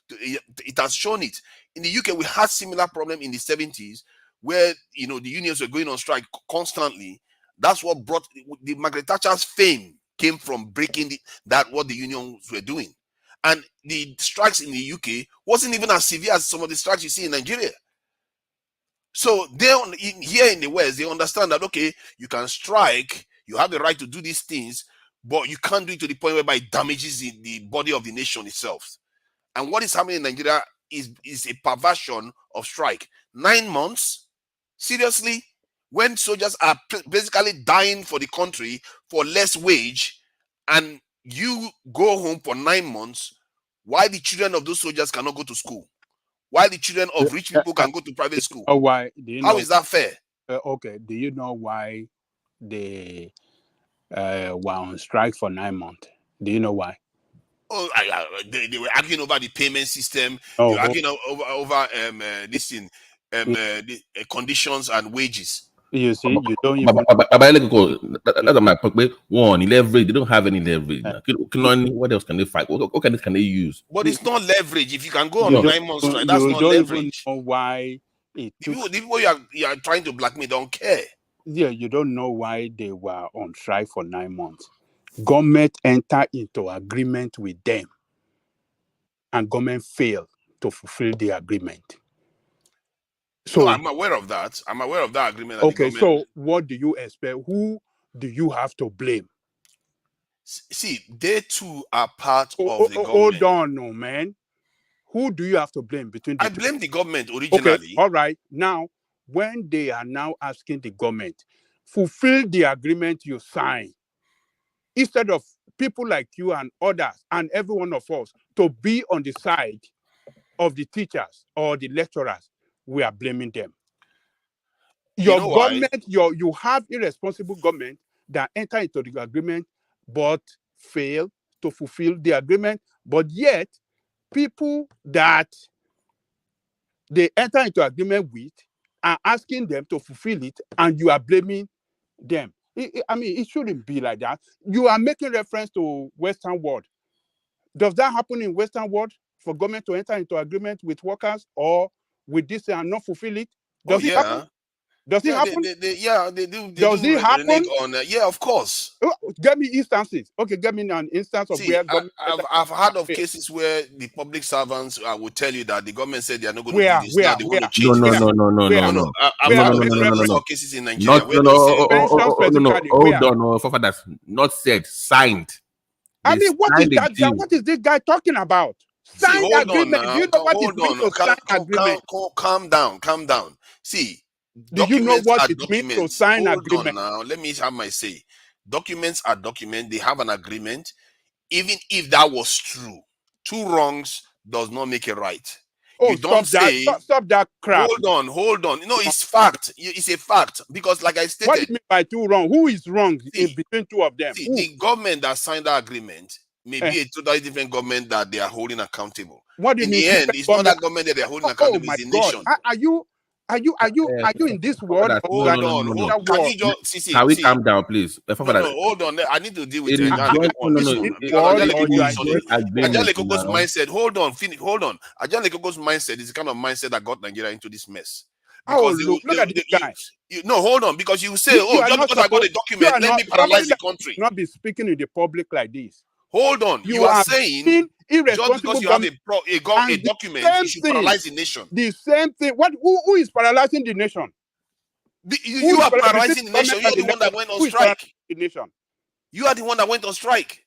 It has shown it. In the UK, we had similar problem in the 70s, where the unions were going on strike constantly. That's what brought the Margaret Thatcher's fame, came from breaking what the unions were doing. And the strikes in the UK wasn't even as severe as some of the strikes you see in Nigeria. So here in the West, they understand that, okay, you can strike, you have the right to do these things, but you can't do it to the point whereby it damages the body of the nation itself. And what is happening in Nigeria is a perversion of strike. 9 months? Seriously? When soldiers are basically dying for the country for less wage, and you go home for 9 months, why the children of those soldiers cannot go to school? Why the children of rich people can go to private school? Oh, why? Do you How know, is that fair? okay. Do you know why they were on strike for 9 months? Do you know why? Oh, they were arguing over the payment system. Oh, they were arguing over this thing, the conditions and wages. You see, you don't even. That's my point. One, leverage. They don't have any leverage. What else can they fight? What can they use? But it's not leverage. If you can go on 9 months strike, that's not leverage. Even know why the people you are trying to blackmail don't care. Yeah, you don't know why they were on strike for 9 months. Government entered into agreement with them, and government failed to fulfill the agreement. So no, I'm aware of that. I'm aware of that agreement. Okay, so what do you expect? Who do you have to blame? See, they too are part of the government. Hold on, no man. Who do you have to blame between the two? I blame the government originally. Okay, all right. Now, when they are now asking the government, fulfill the agreement you signed, instead of people like you and others and every one of us to be on the side of the teachers or the lecturers, we are blaming them. Your government, you have irresponsible government that enter into the agreement but fail to fulfill the agreement, but yet people that they enter into agreement with are asking them to fulfill it, and you are blaming them. I mean, it shouldn't be like that. You are making reference to Western world. Does that happen in Western world for government to enter into agreement with workers or with this and not fulfill it? Does it happen? Does it happen? They do. Does it happen? Yeah, of course. Give me instances. Okay, give me an instance of where government. I've heard of cases where the public servants will tell you that the government said they are not going to do this. Now they want to change. No. I've heard of cases in Nigeria. Hold on. For that's not said, signed. I mean, what is that? What is this guy talking about? Signed agreement. You know what it means to sign agreement? Calm down. See. Do you know what it means to sign agreement? Now, let me have my say. Documents are documents. They have an agreement. Even if that was true, two wrongs does not make it right. Oh, stop that crap. Hold on. No, it's fact. It's a fact. Because like I stated. What do you mean by two wrong? Who is wrong in between two of them? The government that signed that agreement may be a totally different government that they are holding accountable. What do you mean? In the end, it's not that government that they're holding accountable, it's the nation. Are you in this world? Hold on. Can we calm down, please? Hold on. I need to deal with it. Ajalekoko's mindset. Hold on. Ajalekoko's mindset is the kind of mindset that got Nigeria into this mess. Look at this guy. No, hold on. Because you say, just because I got a document, let me paralyze the country. Not be speaking in the public like this. Hold on. You are saying just because you have a document, you should paralyze the nation. The same thing. Who is paralyzing the nation? You are paralyzing the nation. You are the one that went on strike. The nation. You are the one that went on strike.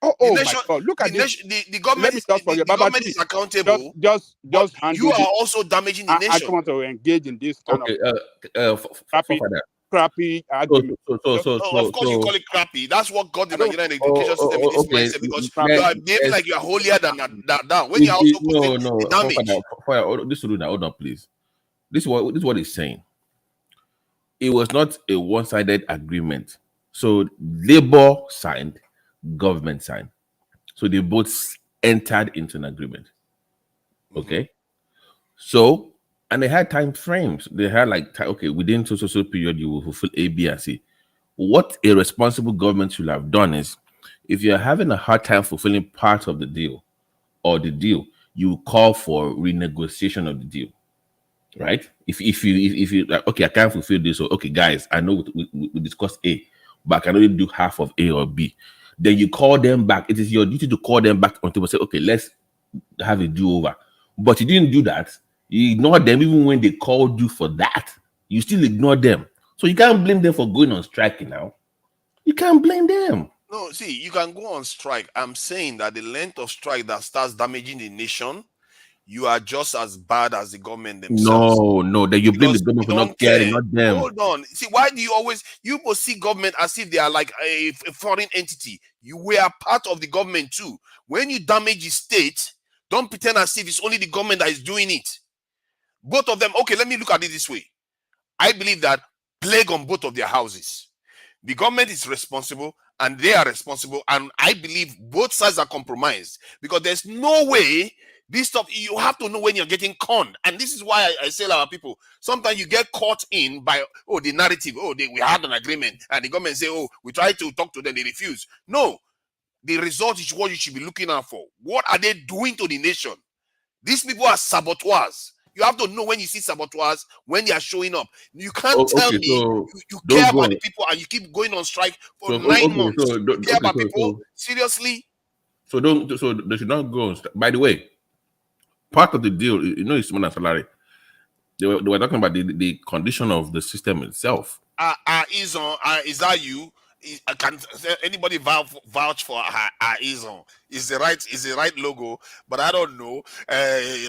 Oh my God! Look at this. The government is accountable. Just you are also damaging the nation. I don't want to engage in this kind of crappy argument. Of course, you call it crappy. That's what got the Nigerian education system in this mindset, because you are behaving like you are holier than thou. When you are also causing damage. This hold on, please. This is what he's saying. It was not a one-sided agreement. So Labour signed, government signed. So they both entered into an agreement. Okay. So, and they had time frames. They had within so period, you will fulfill A, B, and C. What a responsible government should have done is, if you're having a hard time fulfilling part of the deal or the deal, you call for renegotiation of the deal, right? If you like, okay, I can't fulfill this, or okay, guys, I know we discussed A, but I can only do half of A or B. Then you call them back. It is your duty to call them back on table and say, okay, let's have a do-over. But you didn't do that. You ignore them even when they called you for that. You still ignore them. So you can't blame them for going on strike now. You can't blame them. No, see, you can go on strike. I'm saying that the length of strike that starts damaging the nation, you are just as bad as the government themselves. No, that you blame the government for not caring, not them. Hold on. See, why do you always see government as if they are like a foreign entity? You were part of the government too. When you damage the state, don't pretend as if it's only the government that is doing it. Both of them. Okay, let me look at it this way. I believe that plague on both of their houses. The government is responsible and they are responsible, and I believe both sides are compromised, because there's no way this stuff, you have to know when you're getting conned. And this is why I say to our people, sometimes you get caught in by the narrative. We had an agreement, and the government say, we tried to talk to them, they refuse. No, the result is what you should be looking out for. What are they doing to the nation? These people are saboteurs. You have to know when you see saboteurs, when they are showing up. You can't tell me you care about the people and you keep going on strike for 9 months. You care about people? Seriously? So they should not go on strike. By the way, part of the deal, it's more than salary. They were talking about the condition of the system itself. Is that you? Can anybody vouch for Izon? Is the right logo, but I don't know.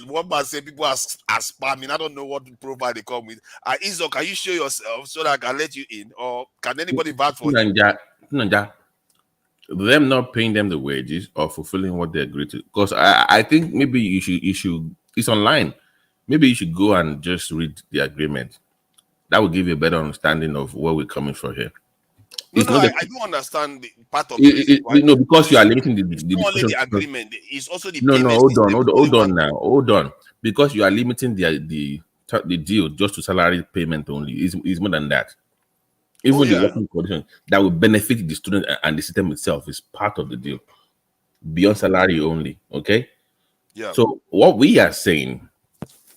One man say people are spamming. I don't know what profile they come with. Izon, can you show yourself so that I can let you in, or can anybody vouch for you? Them not paying them the wages or fulfilling what they agreed to. Because I think maybe you should. It's online. Maybe you should go and just read the agreement. That will give you a better understanding of where we're coming from here. I do understand the part of it. Because you are limiting the not only the agreement, it's also the hold on. Because you are limiting the deal just to salary payment only. Is more than that. Even the working condition that will benefit the student and the system itself is part of the deal. Beyond salary only. Okay. Yeah. So what we are saying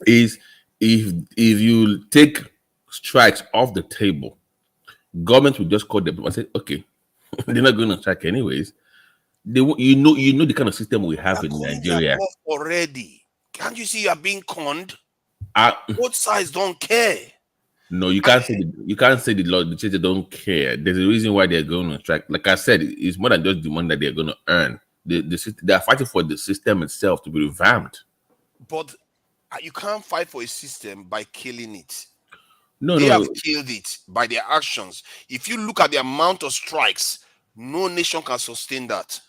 is, if you take strikes off the table, government will just call them and say, okay, they're not going to strike anyways. You know the kind of system we have in Nigeria already. Can't you see you are being conned? Both sides don't care. No, you can't say the law. The church don't care. There's a reason why they're going on strike. Like I said, it's more than just the money that they're going to earn. They are fighting for the system itself to be revamped. But you can't fight for a system by killing it. They have killed it by their actions. If you look at the amount of strikes, no nation can sustain that.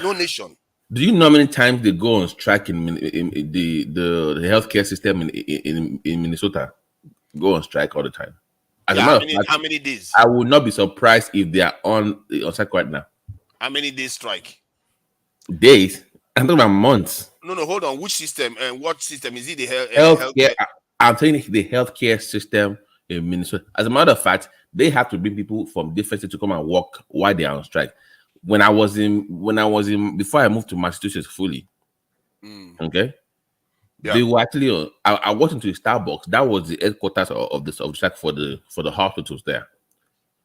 No nation. Do you know how many times they go on strike in the healthcare system in Minnesota? Go on strike all the time. How many days? I would not be surprised if they are on strike right now. How many days strike? Days? I'm talking about months. No, hold on. Which system? And what system is it? The healthcare. I'm telling you, the healthcare system in Minnesota. As a matter of fact, they have to bring people from different states to come and work while they are on strike. When I was in before I moved to Massachusetts fully, okay, they were actually. I walked into a Starbucks. That was the headquarters of the strike for the hospitals there.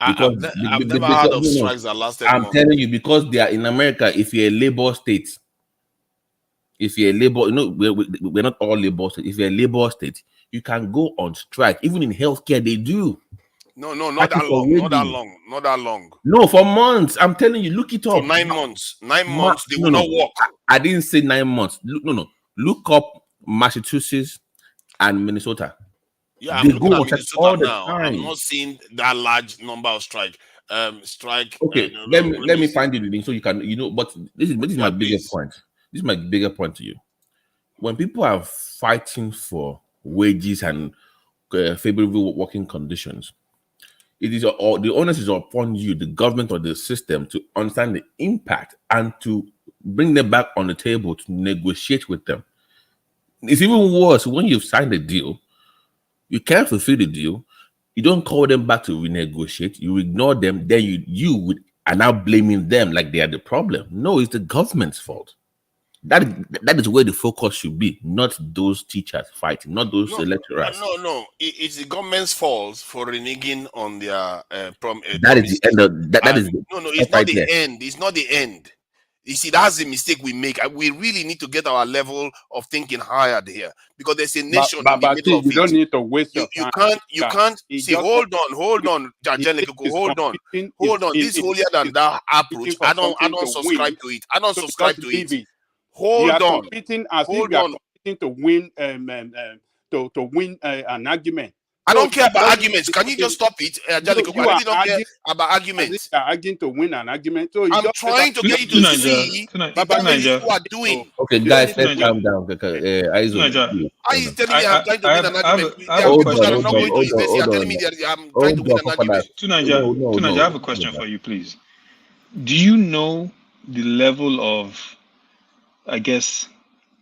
Because I've never heard of strikes that lasted. I'm telling you, because they are in America. If you're a labor state, we're not all labor states. If you're a labor state, you can go on strike. Even in healthcare, they do. No, not that long. Not that long. No, for months. I'm telling you, look it up. For 9 months. 9 months, they will not work. I didn't say 9 months. Look up Massachusetts and Minnesota. Yeah, I'm looking at Minnesota now. I'm not seeing that large number of strike. Okay, let me find you the link so you can, but this is my bigger point. This is my bigger point to you. When people are fighting for wages and favorable working conditions, it is the onus is upon you, the government or the system, to understand the impact and to bring them back on the table to negotiate with them. It's even worse when you've signed a deal, you can't fulfill the deal, you don't call them back to renegotiate, you ignore them, then you are now blaming them like they are the problem. No, it's the government's fault. That is where the focus should be, not those teachers fighting, not those lecturers. No. It's the government's fault for reneging on their that is the end of that. That is it's not the end. It's not the end. You see, that's the mistake we make. We really need to get our level of thinking higher here, because there's a nation in the middle of you it. don't need to waste your time. You can't see. Hold on, Angelico, hold on. This holier than thou approach, I don't subscribe to it. I don't subscribe to it. Hold on. Competing as if you are competing to win to win an argument. I don't care about arguments. Can you just stop it, Angelico? I really don't care about arguments. You are arguing to win an argument. So I'm trying to get you to see what you are doing. Okay, guys, let's calm down. Are you telling me I'm trying to win an argument? Hold on. I'm telling me I'm trying to win an argument. Tunaja, I have a question for you, please. Do you know the level of, I guess,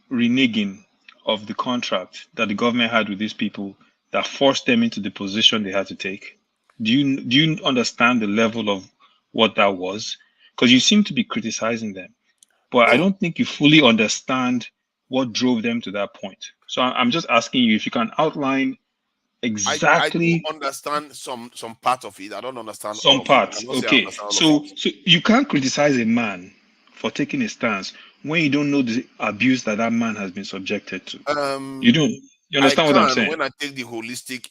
reneging of the contract that the government had with these people that forced them into the position they had to take? Do you understand the level of what that was? Because you seem to be criticizing them, but I don't think you fully understand what drove them to that point. So I'm just asking you if you can outline exactly. I understand some part of it. I don't understand some parts. Okay, so you can't criticize a man for taking a stance when you don't know the abuse that man has been subjected to. You don't. You understand what I'm saying? When I take the holistic,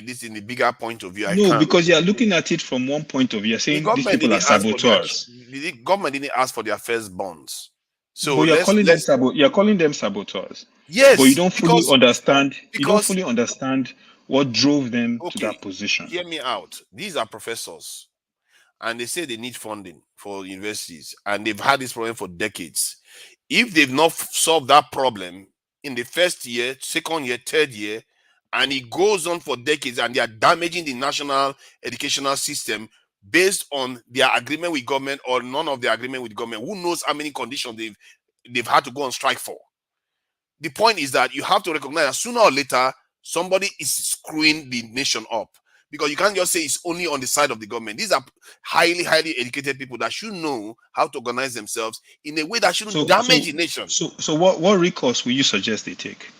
this in the bigger point of view, because you're looking at it from one point of view. You're saying these people are saboteurs. The government didn't ask for their first bonds, so you're calling them saboteurs. Yes, but you don't fully understand. You don't fully understand what drove them to that position. Hear me out. These are professors, and they say they need funding for universities, and they've had this problem for decades. If they've not solved that problem in the first year, second year, third year, and it goes on for decades, and they are damaging the national educational system based on their agreement with government or none of their agreement with government. Who knows how many conditions they've had to go on strike for? The point is that you have to recognize that sooner or later somebody is screwing the nation up, because you can't just say it's only on the side of the government. These are highly educated people that should know how to organize themselves in a way that shouldn't damage the nation. So what recourse will you suggest they take?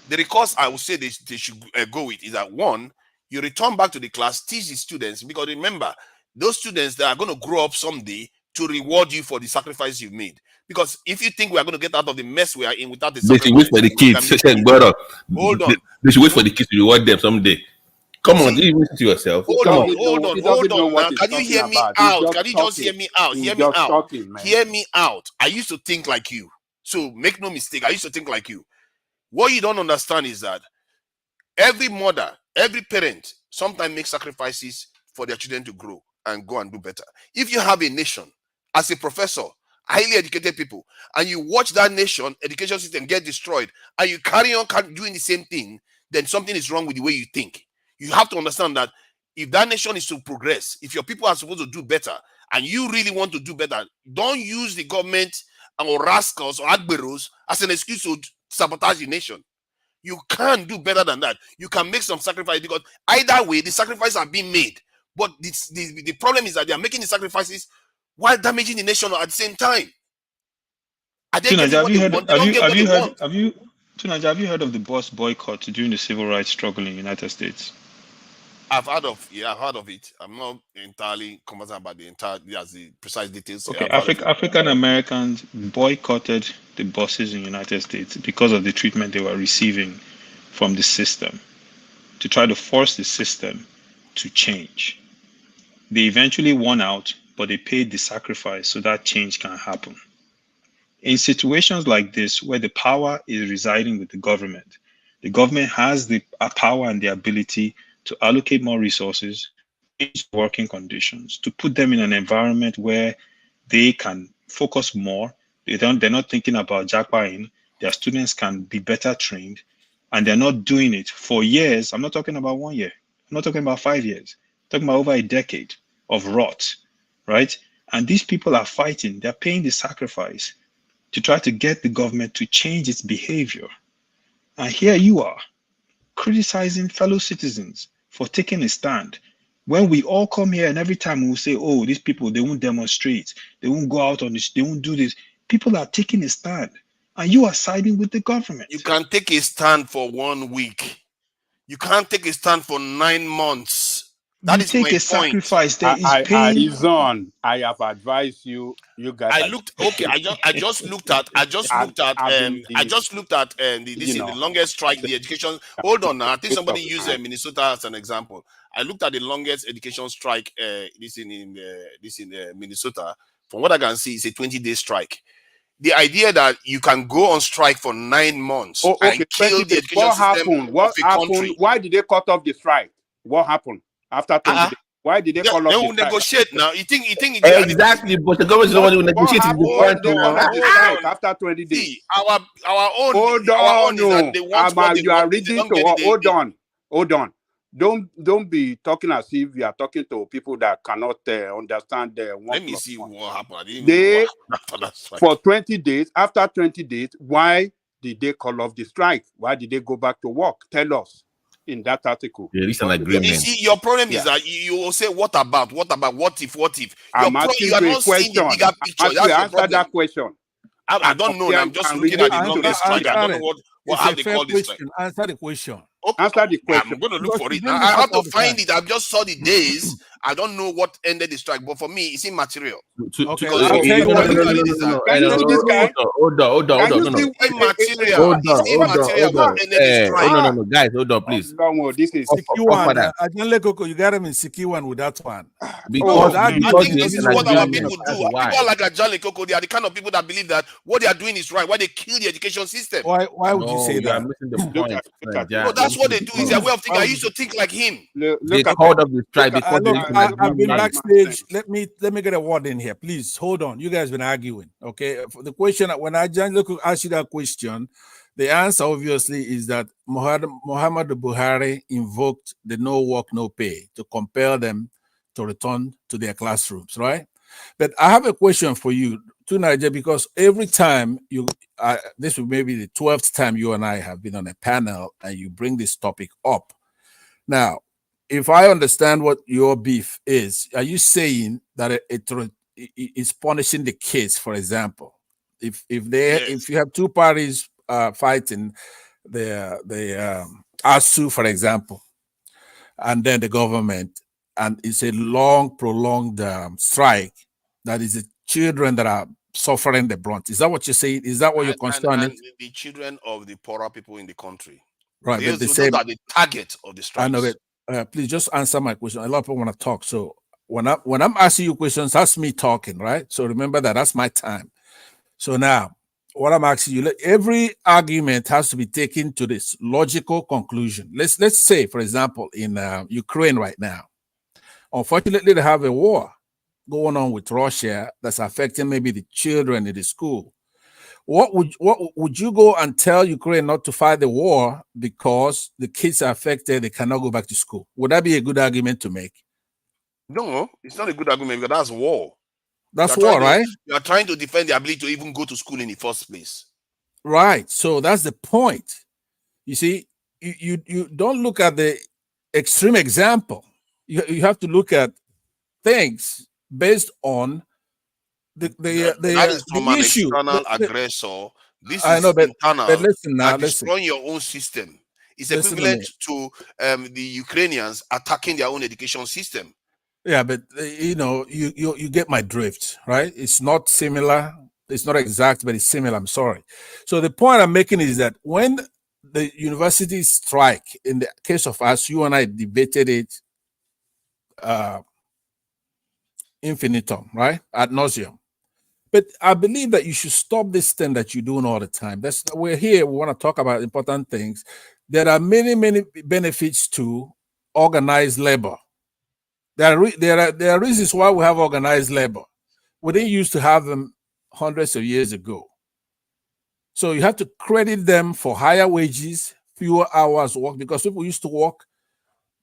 The recourse I would say they should go with is that, one, you return back to the class, teach the students, because remember, those students that are going to grow up someday to reward you for the sacrifice you've made. Because if you think we are going to get out of the mess we are in without the sacrifice, they should wait for the kids. Hold on. They should wait for the kids to reward them someday. Come on, you listen to yourself. Hold on. Now, can you hear me out? Can you just hear me out? Hear me out. I used to think like you. So make no mistake, I used to think like you. What you don't understand is that every mother, every parent sometimes makes sacrifices for their children to grow and go and do better. If you have a nation, as a professor, highly educated people, and you watch that nation education system get destroyed, and you carry on doing the same thing, then something is wrong with the way you think. You have to understand that if that nation is to progress, if your people are supposed to do better, and you really want to do better, don't use the government or rascals or admirals as an excuse to sabotage the nation. You can't do better than that. You can make some sacrifice, because either way, the sacrifices are being made. But the problem is that they are making the sacrifices while damaging the nation at the same time. Tunaja, have you heard of the bus boycott during the civil rights struggle in the United States? I've heard of it. I'm not entirely conversant about the precise details. Okay, African Americans boycotted the buses in the United States because of the treatment they were receiving from the system, to try to force the system to change. They eventually won out, but they paid the sacrifice so that change can happen. In situations like this, where the power is residing with the government has the power and the ability to allocate more resources, change working conditions, to put them in an environment where they can focus more. They're not thinking about jackpotting. Their students can be better trained, and they're not doing it for years. I'm not talking about 1 year. I'm not talking about 5 years. I'm talking about over a decade of rot, right? And these people are fighting. They're paying the sacrifice to try to get the government to change its behavior. And here you are, criticizing fellow citizens for taking a stand, when we all come here and every time we say, oh, these people, they won't demonstrate, they won't go out on this, they won't do this. People are taking a stand, and you are siding with the government. You can take a stand for 1 week. You can't take a stand for 9 months. That you is take my a point. sacrifice. There is pain. Arizon, I have advised you. You guys. I looked. Okay, I just looked at. This in the longest strike. The education. Hold on now. I think somebody used Minnesota as an example. I looked at the longest education strike. This in Minnesota. From what I can see, it's a 20-day strike. The idea that you can go on strike for 9 months and kill the education system What of a happened? country. Why did they cut off the strike? What happened after 20 days? Why did they call off They the will strike? negotiate now. You think Exactly, but the government is the one who negotiates the Why point did they call now. off the strike after 20 days? See, our own. Hold our on, own is that they want what they you are want. If they reading don't to get what? it, Hold on. Don't be talking as if you are talking to people that cannot understand the one. Let me see what happened. I didn't even know They what happened after that strike. for 20 days. After 20 days, why did they call off the strike? Why did they go back to work? Tell us in that article. There is an agreement. You see, your problem is that you will say, what about, what if? I'm asking You are you a not seeing the question. bigger picture. That's your Answer problem. that question. I don't know. I'm just looking at the longest strike. I don't know how they call this strike. Answer the question. Answer the question. I'm going to look for it. I have to find it. I just saw the days. I don't know what ended the strike, but for me, it's immaterial. Hold on. No, guys, hold on, please. This is Sikiwan. You got him in Sikiwan with that one. Because I think this is what our people do. People like Ajale Koko, they are the kind of people that believe that what they are doing is right. Why they kill the education system? Why would you say that? I'm missing the point. No, that's what they do. It's their way of thinking. I used to think like him. They called up the strike because I've been backstage. Let me get a word in here, please. Hold on. You guys been arguing. Okay. For the question, when I ask you that question, the answer obviously is that Muhammad Buhari invoked the no work, no pay to compel them to return to their classrooms, right? But I have a question for you, to Nigeria, because every time this will maybe the 12th time you and I have been on a panel and you bring this topic up. Now, if I understand what your beef is, are you saying that it's punishing the kids, for example? If you have two parties fighting, the ASU, for example, and then the government, and it's a long, prolonged strike, that is the children that are suffering the brunt. Is that what you're saying? Is that what your concern is? The children of the poorer people in the country. Right, Those are the target of the strikes. I know it. Please just answer my question. A lot of people want to talk. So when I'm asking you questions, that's me talking, right? So remember that's my time. So now, what I'm asking you, every argument has to be taken to this logical conclusion. Let's say, for example, in Ukraine right now, unfortunately, they have a war going on with Russia that's affecting maybe the children in the school. What would you go and tell Ukraine not to fight the war because the kids are affected, they cannot go back to school? Would that be a good argument to make? No, it's not a good argument because that's war. That's war, right? You are trying to defend the ability to even go to school in the first place. Right. So that's the point. You see, you don't look at the extreme example. You have to look at things based on the that is from an issue. external aggressor. This I is know, but internal. listen now, destroying your own system. It's equivalent to the Ukrainians attacking their own education system. Yeah, but you get my drift, right? It's not similar. It's not exact, but it's similar. I'm sorry. So the point I'm making is that when the universities strike, in the case of us, you and I debated it infinitum, right? Ad nauseum. But I believe that you should stop this thing that you're doing all the time. We're here. We want to talk about important things. There are many benefits to organized labor. There are reasons why we have organized labor. We didn't used to have them hundreds of years ago. So you have to credit them for higher wages, fewer hours work, because people used to work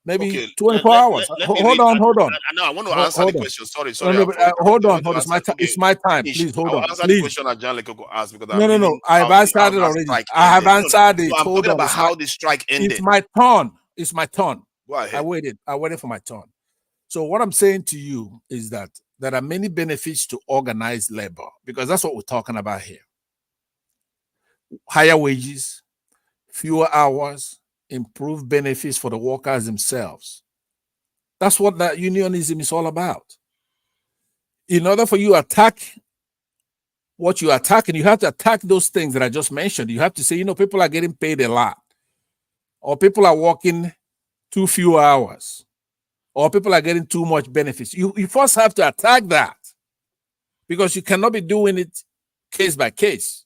maybe 24 hours. Hold on. No, I want to answer the question. Sorry. No, hold on. It's my time. Please hold on. Answer the question that John Lekoko asked because no. I've answered it already. I have answered it. I'm talking about how the strike ended. It's my turn. Go ahead. I waited for my turn. So what I'm saying to you is that there are many benefits to organized labor, because that's what we're talking about here. Higher wages, fewer hours, improved benefits for the workers themselves. That's what that unionism is all about. In order for you to attack what you're attacking, you have to attack those things that I just mentioned. You have to say, people are getting paid a lot, or people are working too few hours, or people are getting too much benefits. You first have to attack that, because you cannot be doing it case by case.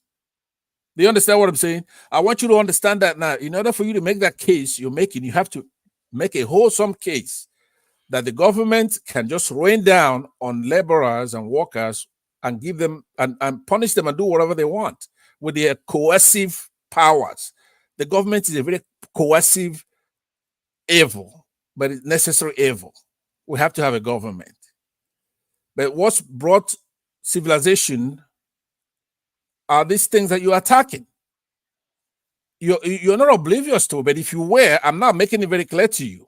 Do you understand what I'm saying? I want you to understand that now. In order for you to make that case you're making, you have to make a wholesome case that the government can just rain down on laborers and workers and give them and punish them and do whatever they want with their coercive powers. The government is a very coercive evil, but it's necessary evil. We have to have a government. But what's brought civilization are these things that you're attacking. You're not oblivious to it, but if you were, I'm not making it very clear to you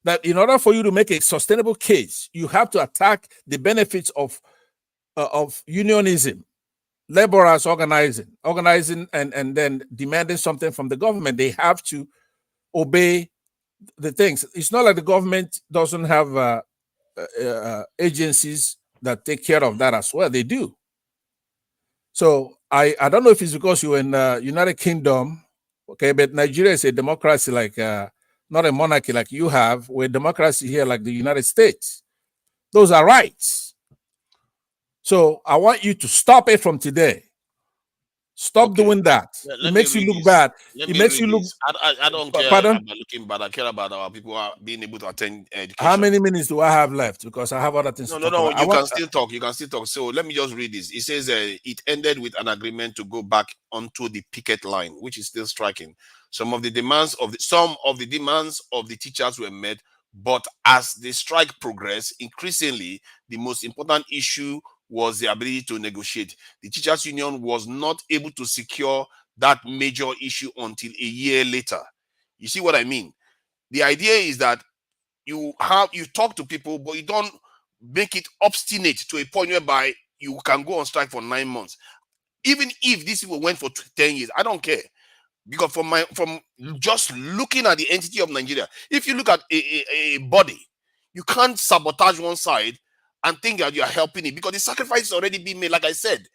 that in order for you to make a sustainable case, you have to attack the benefits of unionism, laborers organizing and then demanding something from the government. They have to obey the things. It's not like the government doesn't have agencies that take care of that as well. They do. So I don't know if it's because you're in the United Kingdom, okay, but Nigeria is a democracy like not a monarchy like you have. We're a democracy here like the United States. Those are rights. So I want you to stop it from today. Stop doing that. It makes you look bad. It makes you look. I don't care Pardon? about looking bad. I care about our people being able to attend education. How many minutes do I have left? Because I have other things to talk about. You can still talk. You can still talk. So let me just read this. It says it ended with an agreement to go back onto the picket line, which is still striking. Some of the demands of the teachers were met, but as the strike progressed, increasingly the most important issue was the ability to negotiate. The teachers union was not able to secure that major issue until a year later. You see what I mean? The idea is that you talk to people, but you don't make it obstinate to a point whereby you can go on strike for 9 months. Even if these people went for 10 years, I don't care. Because from just looking at the entity of Nigeria, if you look at a body, you can't sabotage one side and think that you are helping it, because the sacrifice is already being made. Like I said,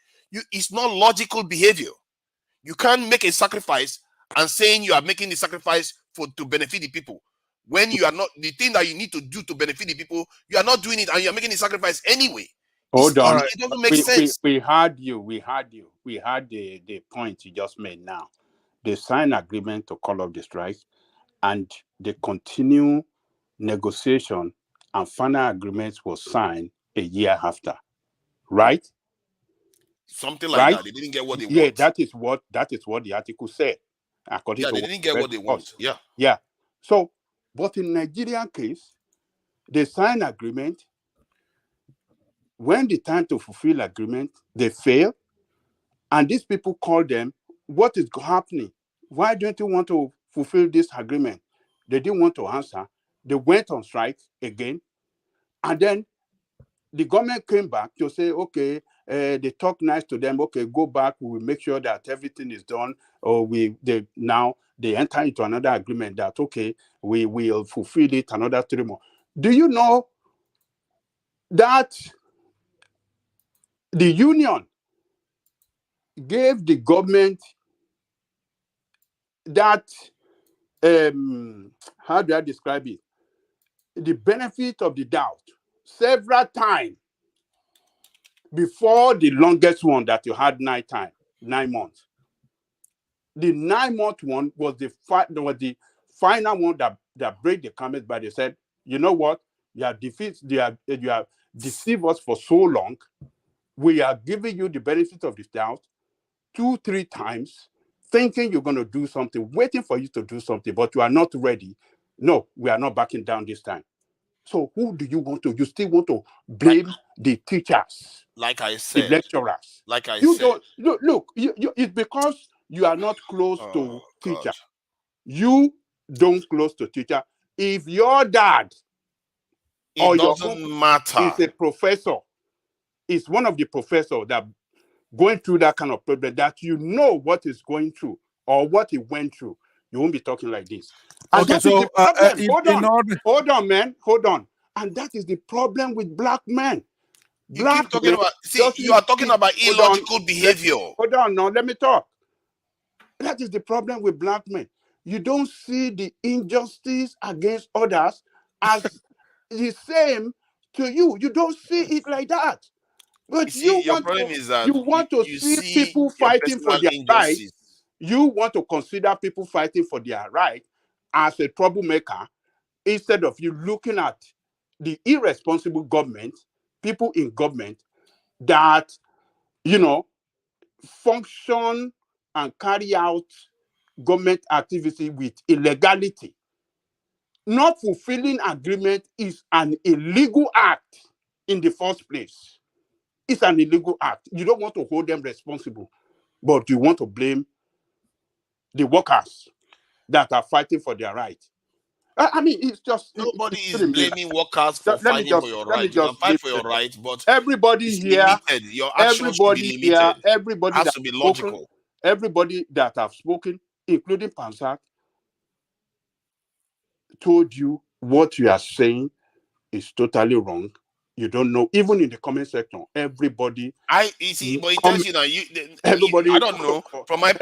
it's not logical behavior. You can't make a sacrifice and saying you are making the sacrifice to benefit the people, when you are not. The thing that you need to do to benefit the people, you are not doing it, and you are making the sacrifice anyway. Hold on. It doesn't make sense. We heard you. We heard the point you just made now. They sign agreement to call off the strike, and they continue negotiation, and final agreement was signed a year after, right? Something like that. They didn't get what they want. Yeah, that is what the article said. According to they didn't get what they want. Yeah. So, but in Nigerian case, they sign agreement. When the time to fulfill agreement, they fail, and these people call them. What is happening? Why don't you want to fulfill this agreement? They didn't want to answer. They went on strike again. And then the government came back to say, okay, they talk nice to them. Okay, go back. We will make sure that everything is done. Or now they enter into another agreement that, okay, we will fulfill it another 3 months. Do you know that the union gave the government that, how do I describe it? The benefit of the doubt several times before the longest one that you had 9 months. The 9-month one was the final one that break the comments, but they said, you know what? You have deceived us for so long. We are giving you the benefit of the doubt 2-3 times, thinking you're going to do something, waiting for you to do something, but you are not ready. No, we are not backing down this time. So who do you want to? You still want to blame the teachers, like I said, the lecturers. Like I you said, don't look. It's because you are not close to teacher. You don't close to teacher. If your dad or your doesn't matter is a professor, is one of the professors that going through that kind of problem, that you know what is going through or what he went through, you won't be talking like this. And Okay, that is so the problem. in order, man, hold on. And that is the problem with black men. You keep talking about, see, you are talking about illogical behavior. Hold on, now let me talk. That is the problem with black men. You don't see the injustice against others as the same to you. You don't see it like that. But your problem is that you want to you see see people your fighting for personal their right. injustice. You want to consider people fighting for their right as a troublemaker instead of you looking at the irresponsible government, people in government that, function and carry out government activity with illegality. Not fulfilling agreement is an illegal act in the first place. It's an illegal act. You don't want to hold them responsible, but you want to blame the workers that are fighting for their right. I mean, it's just nobody is blaming workers for fighting for your right. You can fight for your right, but everybody it's here, limited. Your action should be limited. Everybody has to be logical. Everybody that have spoken, including Pansak, told you what you are saying is totally wrong. You don't know. Even in the comment section, everybody. You see, but it tells you that everybody. I don't know from my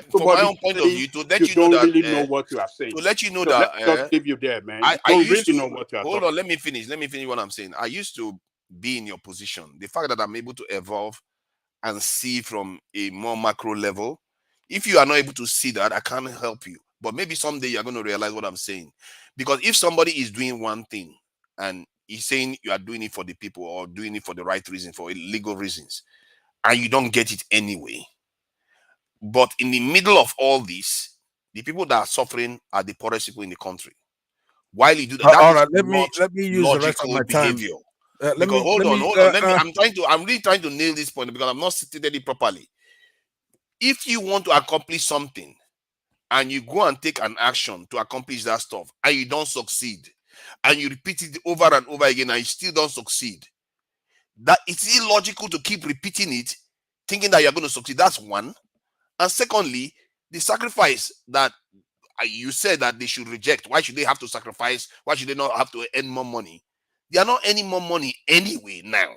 own point of view to let you know that really know what you are saying. To let you know so that just leave you there, man. I don't used really to know what you are hold talking. on. Let me finish. Let me finish what I'm saying. I used to be in your position. The fact that I'm able to evolve and see from a more macro level. If you are not able to see that, I can't help you. But maybe someday you're going to realize what I'm saying. Because if somebody is doing one thing and he's saying you are doing it for the people or doing it for the right reason, for illegal reasons, and you don't get it anyway. But in the middle of all this, the people that are suffering are the poorest people in the country. While you do that, all right, let me use the rest of my behavior. time. Because hold on. I'm really trying to nail this point because I'm not stated it properly. If you want to accomplish something and you go and take an action to accomplish that stuff and you don't succeed, and you repeat it over and over again and you still don't succeed, that it's illogical to keep repeating it, thinking that you're going to succeed. That's one. And secondly, the sacrifice that you said that they should reject. Why should they have to sacrifice? Why should they not have to earn more money? They are not earning more money anyway now.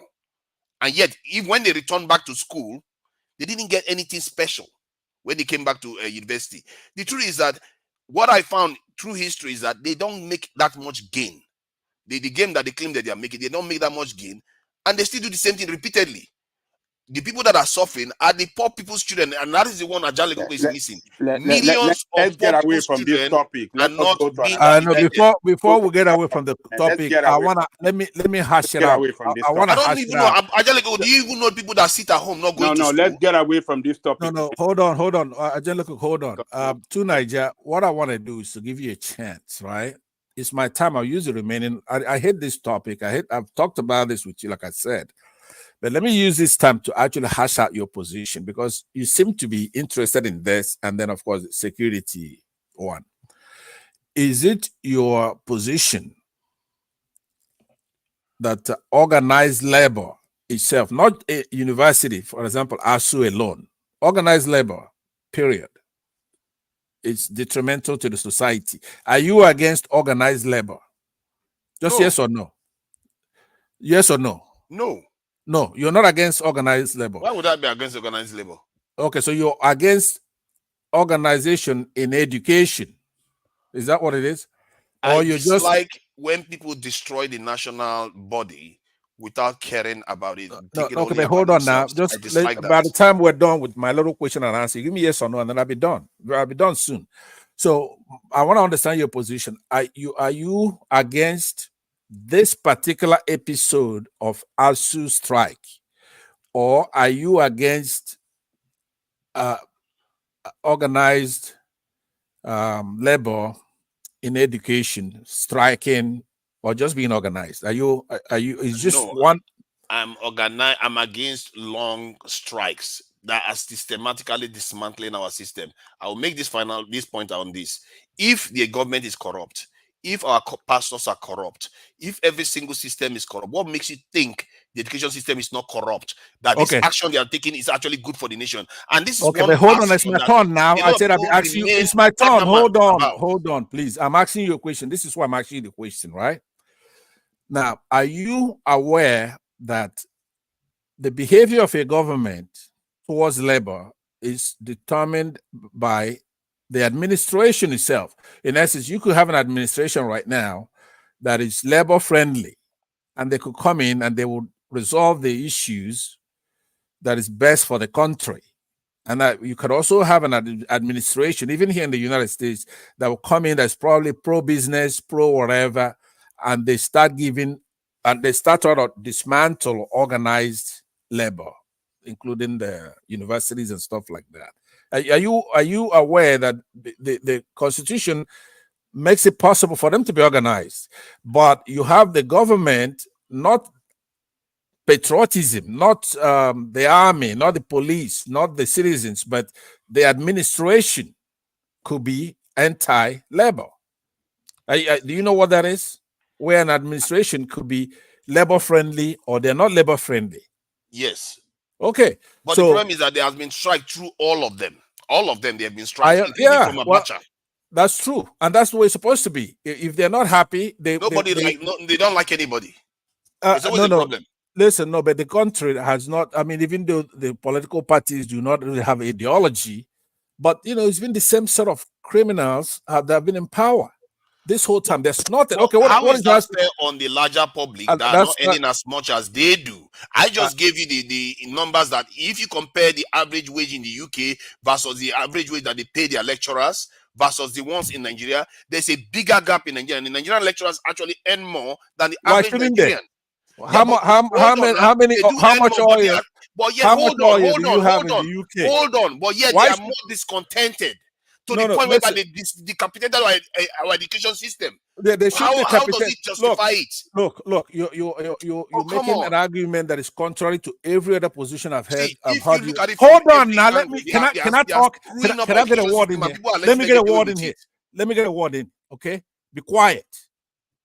And yet, when they return back to school, they didn't get anything special when they came back to university. The truth is that what I found through history is that they don't make that much gain. The game that they claim that they are making, they don't make that much gain. And they still do the same thing repeatedly. The people that are suffering are the poor people's children, and that is the one Ajale Koko is missing. Millions let's of get away from this topic. Let's not go no, before we get away from the topic, I wanna let me hash it out. I wanna hash it out. Ajale Koko, do you even know people that sit at home not going to school? No, let's get away from this topic. No, hold on. Ajale Koko, hold on. To Niger, what I want to do is to give you a chance, right? It's my time. I'll use the remaining. I hate this topic. I've talked about this with you, like I said. But let me use this time to actually hash out your position because you seem to be interested in this. And then, of course, security one. Is it your position that organized labor itself, not a university, for example, ASU alone, organized labor, period, it's detrimental to the society? Are you against organized labor? Just yes or no? Yes or no? No. No, you're not against organized labor. Why would I be against organized labor? Okay, so you're against organization in education. Is that what it is? Or you just like when people destroy the national body without caring about it. Okay, but hold on now. Just by the time we're done with my little question and answer, give me yes or no, and then I'll be done. I'll be done soon. So I want to understand your position. Are you against this particular episode of ASU strike, or are you against organized labor in education striking or just being organized? Are you is just one? I'm organized. I'm against long strikes that are systematically dismantling our system. I will make this point on this. If the government is corrupt, if our pastors are corrupt, if every single system is corrupt, what makes you think the education system is not corrupt? That this action they are taking is actually good for the nation. And this is okay. one But hold on, it's my turn now. I said I'll be asking you. It's my turn. Hold on, please. I'm asking you a question. This is why I'm asking you the question, right? Now, are you aware that the behavior of a government towards labor is determined by the administration itself? In essence, you could have an administration right now that is labor friendly, and they could come in and they would resolve the issues that is best for the country. And that you could also have an administration, even here in the United States, that will come in that's probably pro-business, pro-whatever, and they start giving, and they start to dismantle organized labor, including the universities and stuff like that. Are you aware that the Constitution makes it possible for them to be organized, but you have the government, not patriotism, not the army, not the police, not the citizens, but the administration could be anti-labor. Do you know what that is? Where an administration could be labor friendly or they're not labor friendly. Yes. Okay. But so, the problem is that there has been strike through all of them. All of them, they have been strike, from Abacha. That's true. And that's the way it's supposed to be. If they're not happy, they don't like anybody. It's always a problem. Listen, no, but the country has not, I mean, even though the political parties do not really have ideology, but, you know, it's been the same sort of criminals that have been in power this whole time. There's nothing. Okay, what is that fair on the larger public that are not earning as much as they do? I just gave you the numbers that if you compare the average wage in the UK versus the average wage that they pay their lecturers versus the ones in Nigeria, there's a bigger gap in Nigeria. And the Nigerian lecturers actually earn more than the average Nigerian. How much oil? But yet, hold on. But yet, they are more discontented to the point where they decapitated our education system. They should how does it justify it? Look, you're making an argument that is contrary to every other position I've heard. Hold on now. Let me. Can I talk? Can I get a word in here? Let me get a word in. Okay. Be quiet.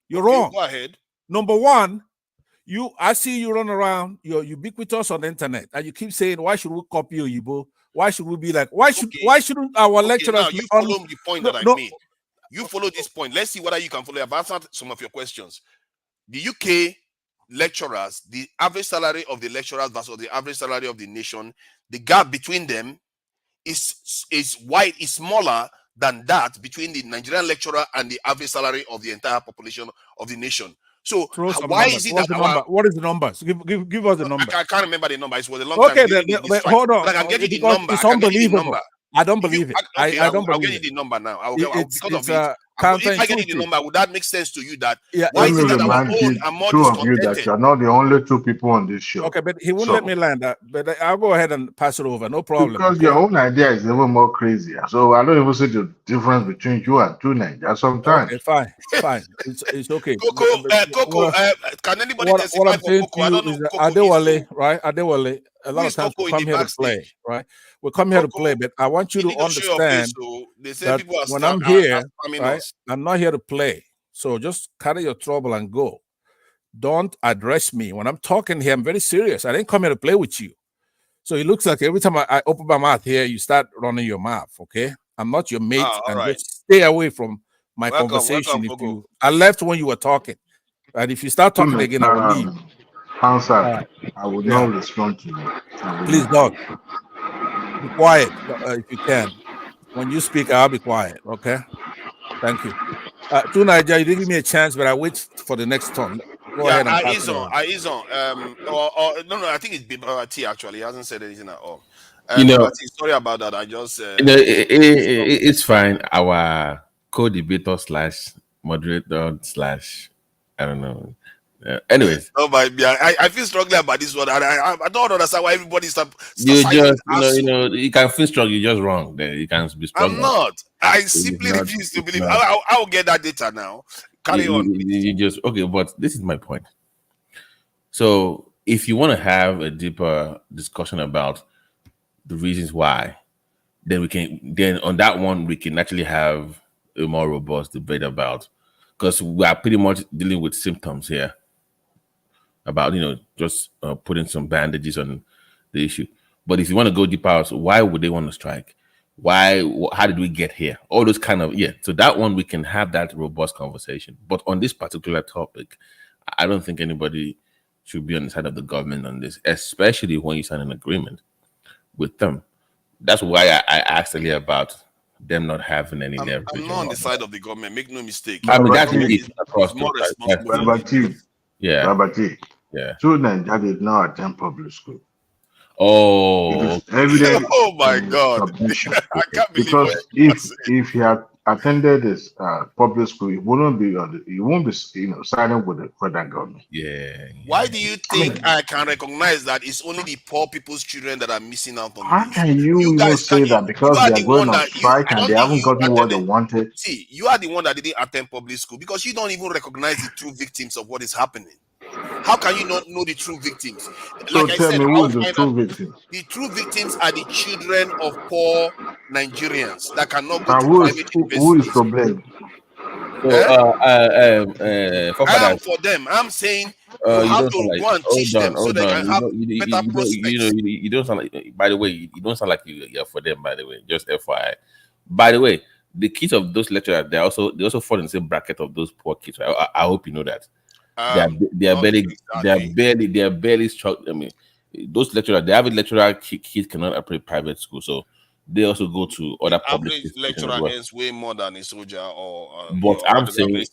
You're wrong. Go ahead. Number one. I see you run around, you're ubiquitous on the internet, and you keep saying, why should we copy Oyibo? Why should we be like, why shouldn't our lecturers you follow the point that I made? You follow this point. Let's see whether you can follow. I've answered some of your questions. The UK lecturers, the average salary of the lecturers versus the average salary of the nation, the gap between them is wide, is smaller than that between the Nigerian lecturer and the average salary of the entire population of the nation. So why is it that what is the numbers? Give us the number. I can't remember the number. It was a long time. Okay, hold on. But I can get you the number. It's unbelievable. I don't believe it. Okay, I don't believe it. I'll get you the number now. If I get you the number, would that make sense to you? That why is it that our own are more discontented? Two of you that you're not the only two people on this show. Okay, but he won't let me land that. But I'll go ahead and pass it over. No problem. Because your own idea is even more crazy. So I don't even see the difference between you and two Nigerians sometimes. Okay, fine. It's okay. Coco, can anybody what I'm saying to you is Adewale, right? Adewale. A lot of times we come here to play, right? We come here to play, but I want you to understand that when I'm here, right, I'm not here to play. So just carry your trouble and go. Don't address me. When I'm talking here, I'm very serious. I didn't come here to play with you. So it looks like every time I open my mouth here, you start running your mouth, okay? I'm not your mate, and just stay away from my conversation. I left when you were talking. And if you start talking again, I will leave. Answer. I will not respond to you. Please don't. Be quiet if you can. When you speak, I'll be quiet. Okay. Thank you. To Nigeria, you didn't give me a chance, but I wait for the next turn. Go ahead. No, I think it's Bibati actually. He hasn't said anything at all. Sorry about that. I just it's fine. Our co-debater / moderator / I don't know. Anyways, I feel strongly about this one. I don't understand why everybody you can feel strong. You're just wrong. Then you can be strong. I'm not. I simply refuse to believe. I'll get that data now. Carry on. You just okay, but this is my point. So, if you want to have a deeper discussion about the reasons why, then on that one we can actually have a more robust debate about because we are pretty much dealing with symptoms here about just putting some bandages on the issue. But if you want to go deeper, why would they want to strike? Why? How did we get here? All those kind of So that one we can have that robust conversation. But on this particular topic, I don't think anybody should be on the side of the government on this, especially when you sign an agreement with them. That's why I asked earlier about them not having any leverage. I'm not on the side of the government. Make no mistake. I mean, that's across more responsible. Yeah. Babati. Yeah. True Nigeria did not attend public school. Oh. Evident. Oh my God. I can't believe because if he had attended this public school, he won't be siding with the federal government. Yeah. Why do you think I can recognize that it's only the poor people's children that are missing out on How this? can you guys say that because you are they the are going one on that strike and they haven't gotten what they wanted? See, you are the one that didn't attend public school because you don't even recognize the true victims of what is happening. How can you not know the true victims? So tell me, who is the true victim? The true victims are the children of poor Nigerians that cannot go And to who is private to blame? I am for them. I'm saying you have to go and teach them so they can have better prospects. You don't sound like. By the way, you don't sound like you're for them. By the way, just FYI. By the way, the kids of those lecturers, they also fall in the same bracket of those poor kids. I hope you know that. They are barely struck. I mean, those lecturers, the average lecturer kids cannot operate private school, so they also go to other public average lecturer earns way more than a soldier or. But I'm saying,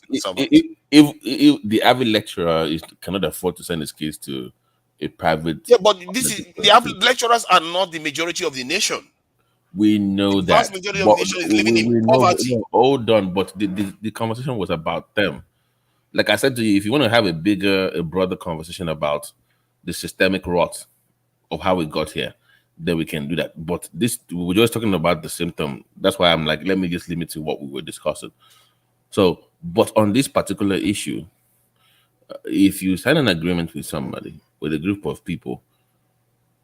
if the average lecturer cannot afford to send his kids to a private, but the average lecturers are not the majority of the nation. We know the that. Vast majority of the nation is living in poverty. Hold on, but the conversation was about them. Like I said to you, if you want to have a broader conversation about the systemic rot of how we got here, then we can do that. But we're just talking about the symptom. That's why I'm like, let me just limit to what we were discussing. So, but on this particular issue, if you sign an agreement with somebody, with a group of people,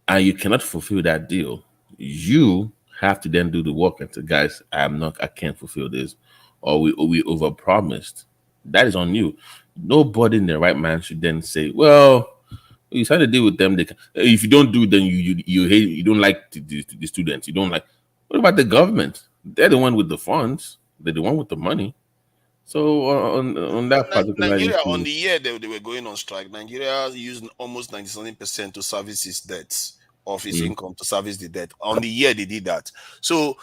and you cannot fulfill that deal, you have to then do the work and say, guys, I can't fulfill this, or we overpromised. That is on you. Nobody in the right mind should then say, well, you signed a deal with them. If you don't do it, then you hate, you don't like the students. You don't like. What about the government? They're the one with the funds. They're the one with the money. So on that particular Nigeria, issue, on the year they were going on strike, Nigeria used almost 97% to service its debts of its income to service the debt. On the year they did that. So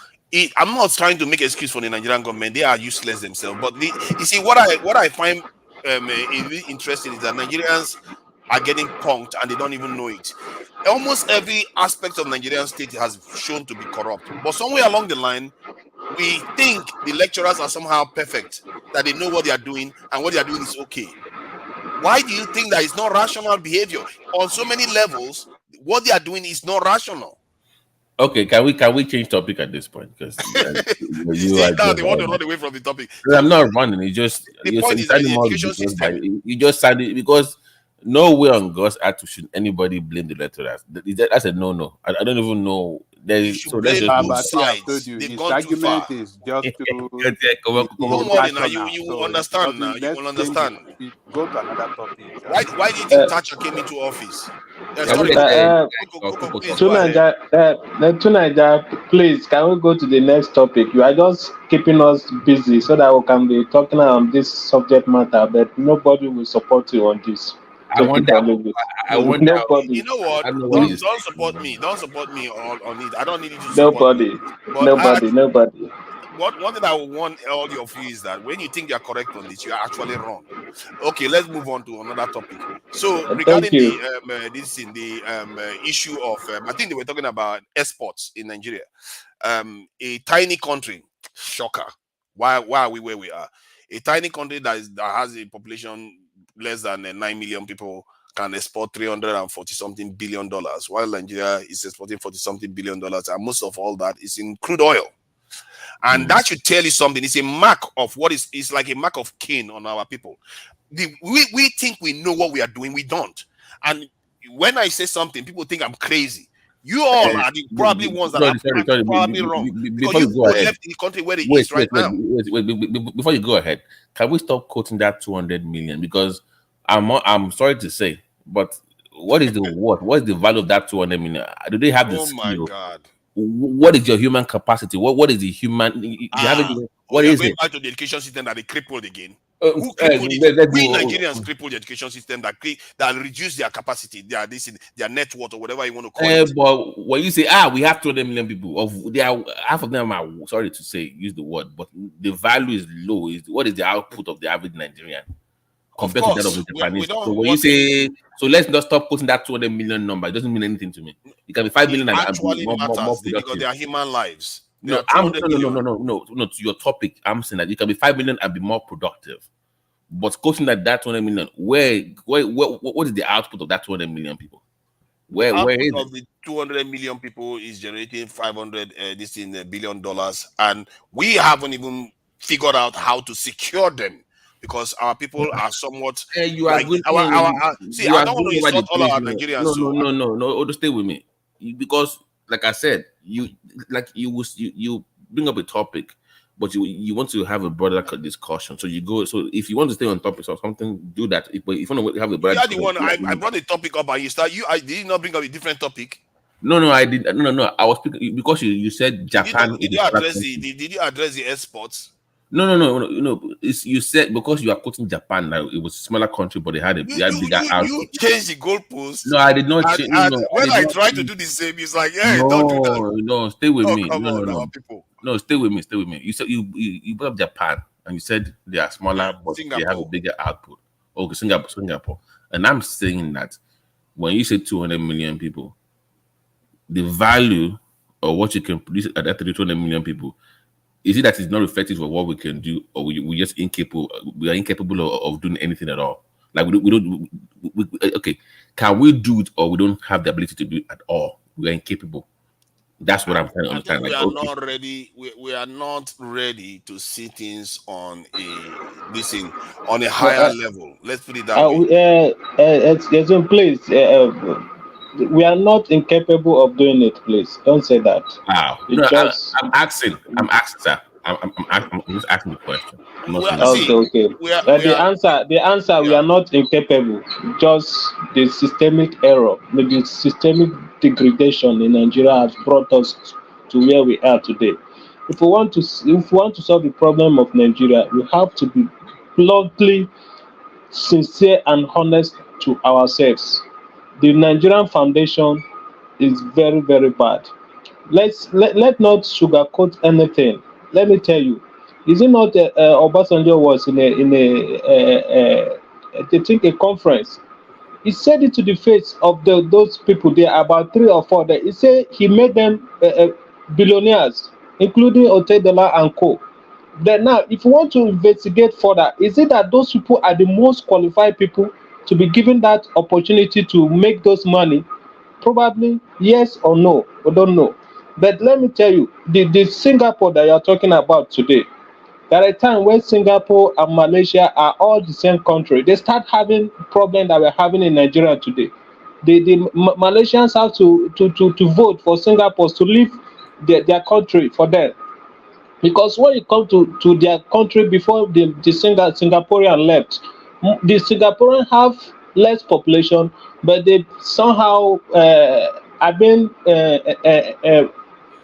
I'm not trying to make an excuse for the Nigerian government. They are useless themselves. But you see, what I find really interesting is that Nigerians are getting punked and they don't even know it. Almost every aspect of Nigerian state has shown to be corrupt. But somewhere along the line, we think the lecturers are somehow perfect, that they know what they are doing and what they are doing is okay. Why do you think that it's not rational behavior? On so many levels, what they are doing is not rational. Okay, can we change topic at this point? Because they want to run away from the topic. I'm not running. It's just the point is the education system. You just said it because nowhere on God's earth should anybody blame the lecturers. That's a no. I don't even know. So let's just His argument is just to don't worry now. You will understand now. You will understand. Go to another topic. Why did you think Thatcher came into office? Tunaja, please, can we go to the next topic? You are just keeping us busy so that we can be talking on this subject matter, but nobody will support you on this. I wonder. Nobody. You know what? Don't support me. Don't support me on it. I don't need you to support me. Nobody. One thing I will warn all of you is that when you think you are correct on this, you are actually wrong. Okay, let's move on to another topic. So regarding the issue of I think they were talking about exports in Nigeria, a tiny country, shocker. Why are we where we are? A tiny country that has a population less than 9 million people can export $340-something billion, while Nigeria is exporting $40-something billion, and most of all that is in crude oil. And that should tell you something. It's a mark of it's like a mark of Cain on our people. We think we know what we are doing. We don't. And when I say something, people think I'm crazy. You all are the probably ones that are probably wrong. Before you go ahead, left the country where it is right now. Before you go ahead, can we stop quoting that 200 million? Because I'm sorry to say, but what is the what? What is the value of that 200 million? Do they have the skill? Oh my God! What is your human capacity? What is the human? What is it? Back to the education system that they crippled again. Who crippled it? We Nigerians crippled the education system that reduced their capacity, their net worth, or whatever you want to call it. But when you say we have 200 million people, half of them are, sorry to say, use the word, but the value is low. What is the output of the average Nigerian compared to that of the Japanese? So when you say, so let's not stop putting that 200 million number. It doesn't mean anything to me. It can be 5 million and actually more matters because productive. they are human lives. No, to your topic, I'm saying that you can be 5 million and be more productive. But quoting that 200 million, what is the output of that 200 million people? Where is of the 200 million people is generating $500 billion, and we haven't even figured out how to secure them because our people are somewhat. You are good. See, I don't want to insult all our Nigerians. No. Stay with me, because like I said, you bring up a topic, but you want to have a broader discussion. So you go. So if you want to stay on topics or something, do that. But if you want to have a broader, the one I brought the topic up, and you start. Did you not bring up a different topic? No, I did. No. I was speaking because you said Japan. Did you address the exports? No. You said because you are quoting Japan now, it was a smaller country, but they had bigger output. You changed the goalpost. No, I did not change. When I tried to do the same, it's like, don't do that. No, stay with me. People. No, stay with me. You said you brought up Japan and you said they are smaller, but Singapore. they have a bigger output. Okay, Singapore. And I'm saying that when you say 200 million people, the value of what you can produce at that 200 million people, is it that it's not reflective of what we can do, or we just incapable? We are incapable of doing anything at all. Like we don't. Okay, can we do it, or we don't have the ability to do it at all? We are incapable. That's what I'm trying to understand. We are not ready. We are not ready to see things on a higher level. Let's put it that way. Please. We are not incapable of doing it. Please don't say that. Wow. I'm asking, sir. I'm just asking the question. Okay. The answer. We are not incapable. Just the systemic error, maybe systemic degradation in Nigeria has brought us to where we are today. If we want to solve the problem of Nigeria, we have to be bluntly sincere and honest to ourselves. The Nigerian foundation is very, very bad. Let not sugarcoat anything. Let me tell you, is it not Obasanjo was in a conference? He said it to the face of those people there, about 3 or 4 there. He said he made them billionaires, including Otedola and co. Then now, if you want to investigate further, is it that those people are the most qualified people to be given that opportunity to make those money? Probably yes or no, we don't know. But let me tell you, the Singapore that you're talking about today, there are a time when Singapore and Malaysia are all the same country. They start having problems that we're having in Nigeria today. The Malaysians have to vote for Singapore to leave their country for them. Because when you come to their country before the Singaporean left, the Singaporeans have less population, but they somehow have been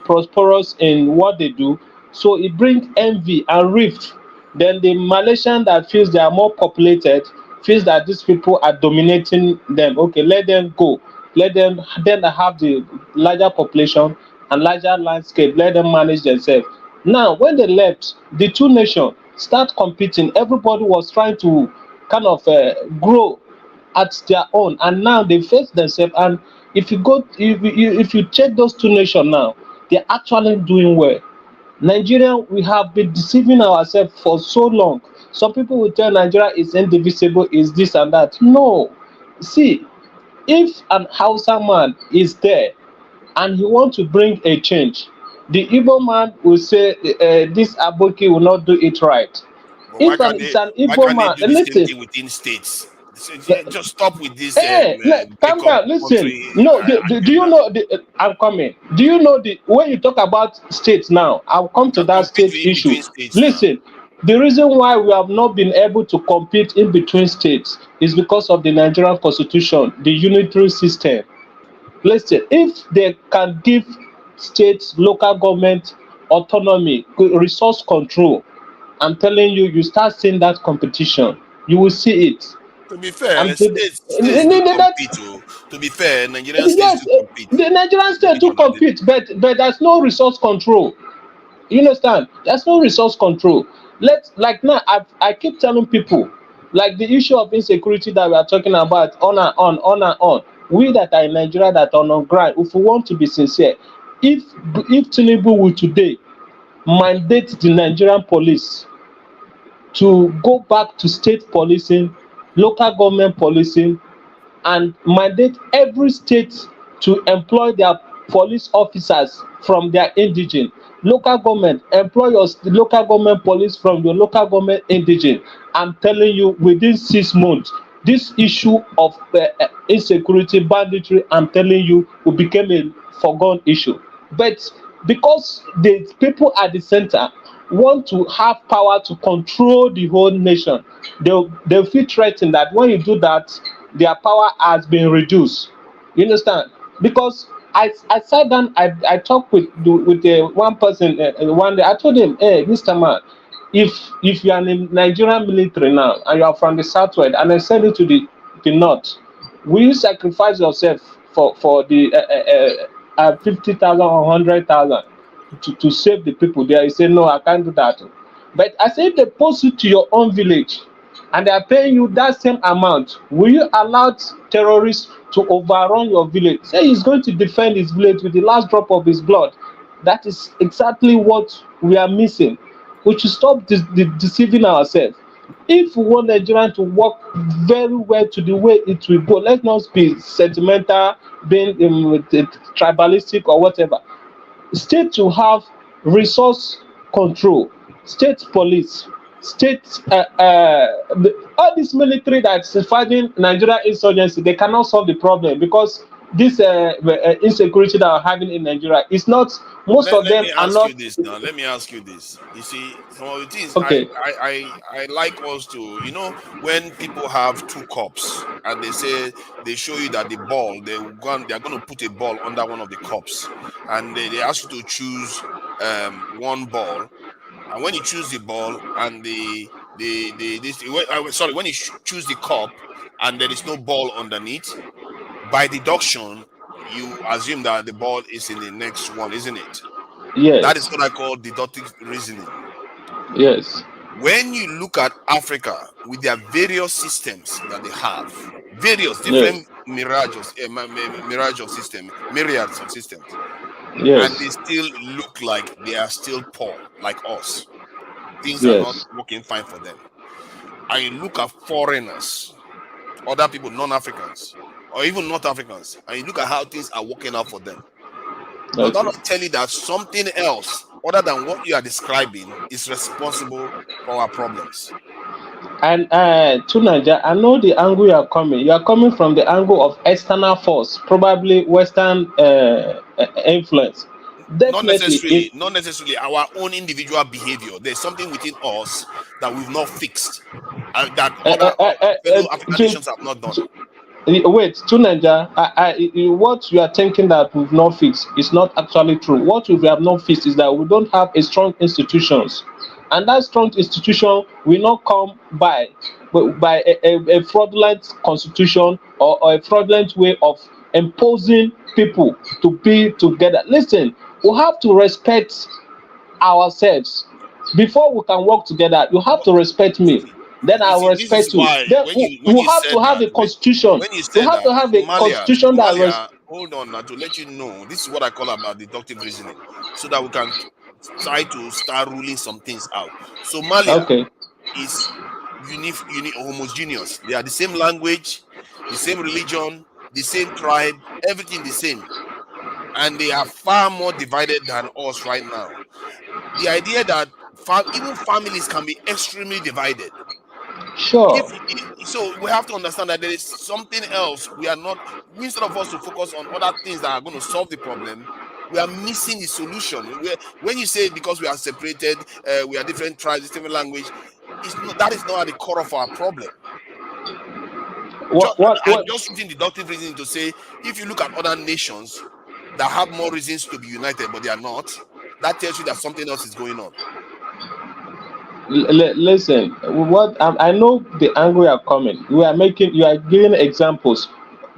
prosperous in what they do. So it brings envy and rift. Then the Malaysian that feels they are more populated feels that these people are dominating them. Okay, let them go. Let them then have the larger population and larger landscape. Let them manage themselves. Now, when they left, the two nations start competing. Everybody was trying to kind of grow at their own, and now they face themselves. And if you check those two nations now, they're actually doing well. Nigeria, we have been deceiving ourselves for so long. Some people will tell Nigeria is indivisible, is this and that. No. See, if an Hausa man is there and he wants to bring a change, the Igbo man will say this Aboki will not do it right. If it's an Igbo man, listen. Within states, just stop with this. Calm down. Listen. No, do you know? I'm coming. Do you know when you talk about states now? I'll come to that state issue. Listen. The reason why we have not been able to compete in between states is because of the Nigerian Constitution, the unitary system. Listen, if they can give states, local government autonomy, resource control, I'm telling you, you start seeing that competition. You will see it. To be fair, states do compete. To be fair, Nigerian states do compete. The Nigerian states do compete, but there's no resource control. You understand? There's no resource control. Like now, I keep telling people, like the issue of insecurity that we are talking about, on and on. We that are in Nigeria that are on ground, if we want to be sincere, if Tinubu will today mandate the Nigerian police to go back to state policing, local government policing, and mandate every state to employ their police officers from their indigent, local government employ your local government police from your local government indigent. I'm telling you, within 6 months, this issue of insecurity, banditry, I'm telling you, will become a forgone issue. But because the people at the center want to have power to control the whole nation, they'll feel threatened that when you do that, their power has been reduced. You understand? Because I sat down, I talked with one person one day. I told him, hey, Mr. Man, if you are in the Nigerian military now and you are from the southwest and I send you to the north, will you sacrifice yourself for the 50,000 or 100,000 to save the people there? He said, no, I can't do that. But I said, if they post you to your own village and they are paying you that same amount, will you allow terrorists to overrun your village? Say he's going to defend his village with the last drop of his blood. That is exactly what we are missing. We should stop deceiving ourselves. If we want Nigeria to work very well to the way it will go, let's not be sentimental, being tribalistic or whatever. State to have resource control, state police, state all this military that's fighting Nigeria insurgency, they cannot solve the problem because this insecurity that we're having in Nigeria is not. Most of them are not. Let me ask you this. You see, some of the things I like us to, you know, when people have 2 cups and they show you that the ball they're going to put a ball under one of the cups, and they ask you to choose one ball, and when you choose the ball and when you choose the cup and there is no ball underneath, by deduction, you assume that the ball is in the next one, isn't it? Yes. That is what I call deductive reasoning. Yes. When you look at Africa with their various systems that they have, various different myriads of systems, yes, and they still look like they are still poor, like us. Things are not working fine for them. And you look at foreigners, other people, non-Africans, or even North Africans, and you look at how things are working out for them. But that will tell you that something else other than what you are describing is responsible for our problems. And to Nigeria, I know the angle you are coming. You are coming from the angle of external force, probably Western influence. Definitely, not necessarily our own individual behavior. There's something within us that we've not fixed, and that other fellow African nations have not done. Wait, to Nigeria, what you are thinking that we've not fixed is not actually true. What we have not fixed is that we don't have a strong institutions, and that strong institution will not come by a fraudulent constitution or a fraudulent way of imposing people to be together. Listen, we have to respect ourselves before we can work together. You have to respect me. Then I will respect you. Then we have to have a constitution. We have to have a constitution that hold on now, to let you know, this is what I call about deductive reasoning, so that we can try to start ruling some things out. Somalia is homogeneous. They are the same language, the same religion, the same tribe, everything the same. And they are far more divided than us right now. The idea that even families can be extremely divided. Sure. So we have to understand that there is something else. We are not, instead of us to focus on other things that are going to solve the problem, we are missing the solution. When you say because we are separated, we are different tribes, different language, that is not at the core of our problem. I'm just using deductive reasoning to say, if you look at other nations that have more reasons to be united, but they are not, that tells you that something else is going on. Listen, what I know the angle you are coming. You are giving examples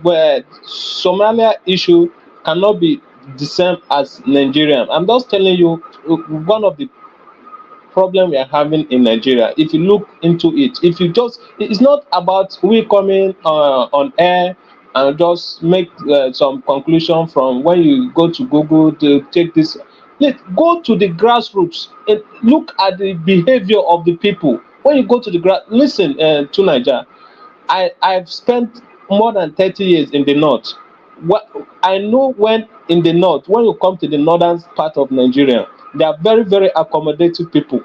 where Somalia issue cannot be the same as Nigeria. I'm just telling you one of the problem we are having in Nigeria. If you look into it, it's not about we coming on air and just make some conclusion from when you go to Google to take this. Let's go to the grassroots and look at the behavior of the people. When you go to the listen to Nigeria, I've spent more than 30 years in the north. I know when in the north, when you come to the northern part of Nigeria, they are very, very accommodating people.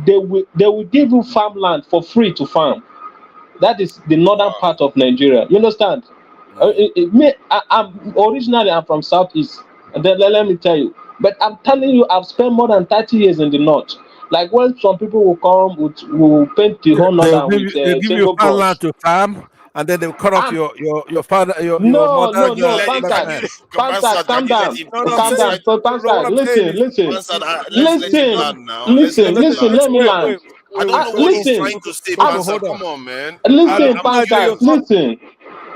They will give you farmland for free to farm. That is the northern part of Nigeria. You understand? I'm from Southeast. And then let me tell you. But I'm telling you, I've spent more than 30 years in the north. Like when some people will come, will paint the whole northern with they give you farmland to farm, and then they'll cut off your father, your mother. No, Pansat, calm down. Pansat, listen, let me land. I don't know what he's trying to say, Pansat. Come on, man. Listen, Pansat,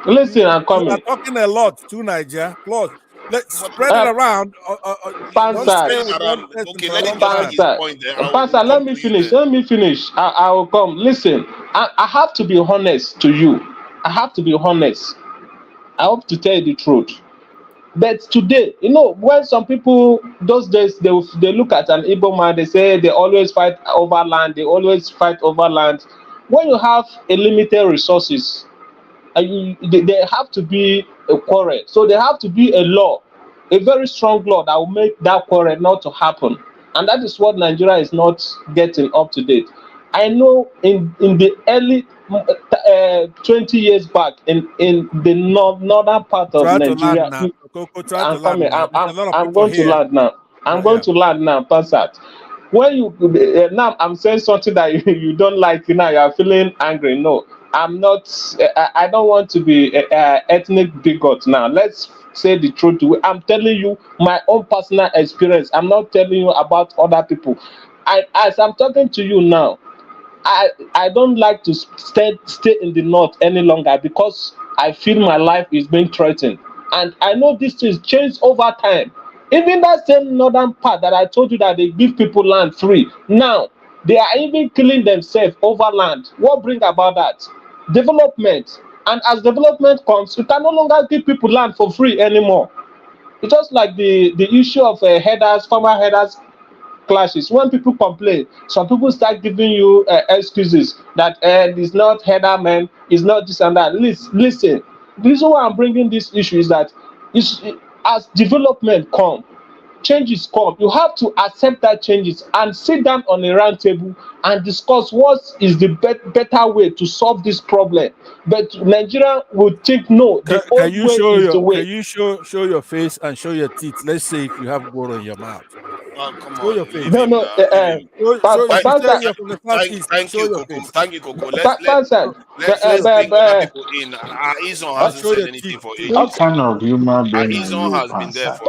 listen, I'm coming. You're talking a lot to Nigeria. Plus, let's spread it around. Pansat, let me finish. I will come. Listen, I have to be honest to you. I have to be honest. I hope to tell you the truth. But today, when some people, those days, they look at an Igbo man, they say they always fight over land. When you have a limited resources, there have to be a quarrel. So there have to be a law, a very strong law that will make that quarrel not to happen. And that is what Nigeria is not getting up to date. I know in the early 20 years back in the northern part of Nigeria. I'm going to land now. Going to land now, Pansat. When you now I'm saying something that you don't like, you are feeling angry. No, I'm not. I don't want to be ethnic bigot now. Let's say the truth. I'm telling you my own personal experience. I'm not telling you about other people. As I'm talking to you now, I don't like to stay in the north any longer because I feel my life is being threatened. And I know these things change over time. Even that same northern part that I told you that they give people land free, now they are even killing themselves over land. What brings about that? Development. And as development comes, you can no longer give people land for free anymore. It's just like the issue of farmer headers clashes. When people complain, some people start giving you excuses that it's not header man, it's not this and that. Listen, the reason why I'm bringing this issue is that as development comes, changes come, you have to accept that changes and sit down on a round table and discuss what is the better way to solve this problem. But Nigeria would think no, the old way is the way. Can you show your face and show your teeth? Let's see if you have gold on your mouth. Come show on. your face. No. Thank you, Coco. Let's bring other people in. Izon hasn't said anything for ages. What kind of human being Izon has been there for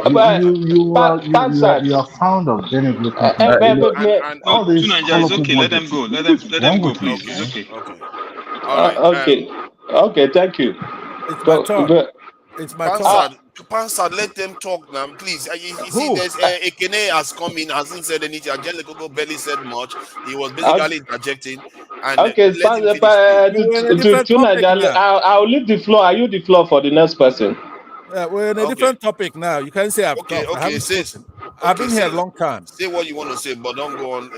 you are fond of Bennett looking all these it's okay. Let them go. Let them go, please. It's okay. All right. Okay. Thank you. It's my turn. It's my turn. Pansat, let them talk now, please. You see, there's Ekene has come in, hasn't said anything. Angelico barely said much. He was basically interjecting. And okay, I'll leave the floor. Are you the floor for the next person? We're in a different topic now. You can't say I've I've been here a long time. Say what you want to say, but don't go on.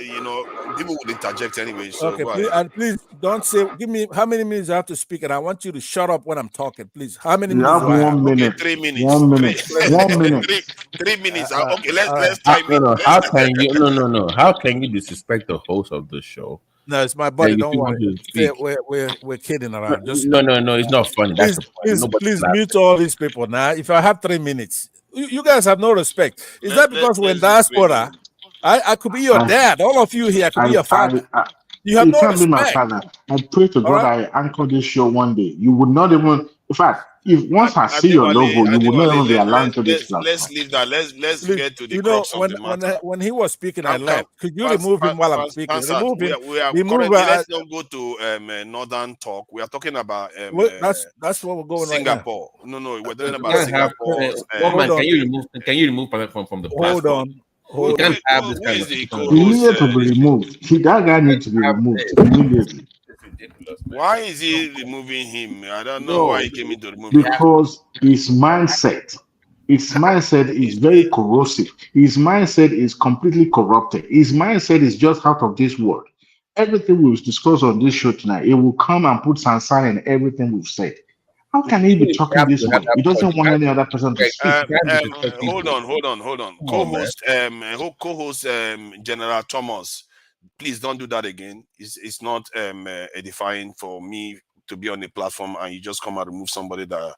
People would interject anyway. So okay, please don't say. Give me how many minutes I have to speak, and I want you to shut up when I'm talking, please. How many minutes? You have 1 minute. Okay, 3 minutes. 1 minute. 1 minute. 3 minutes. Okay, let's time it. How can you? No. How can you disrespect the host of the show No, it's my buddy. Then you Don't still worry. want to speak. We're kidding around. Just No, it's not funny. That's please, the point. please, Nobody's please laughing. mute all these people now. If I have 3 minutes, you guys have no respect. Is that because when diaspora, I could be your dad. All of you here could be your father. You have You no can't be my respect. father. I pray to God I anchor this show one day. You would not even, in fact, if once I see your logo, you would not even be allowed to this platform. Let's leave that. Let's get to the You know, crux of the matter. when he was speaking, I left. Could you remove him while I'm speaking? Remove him. We are Remove. currently, let's not go to Northern talk. We are talking about that's what we're going Singapore. right now. No, we're talking You about can't have, Singapore. woman, can you remove platform from the platform? You can't have this kind of the He needed to be removed. That guy needs to be removed immediately. Why is he removing him? I don't know why he came into remove him. Because his mindset is very corrosive. His mindset is completely corrupted. His mindset is just out of this world. Everything we've discussed on this show tonight, it will come and put Sansan in everything we've said. How can he be talking this way? He doesn't want any other person to speak. Hold on. Co-host General Thomas, please don't do that again. It's not edifying for me to be on a platform and you just come and remove somebody that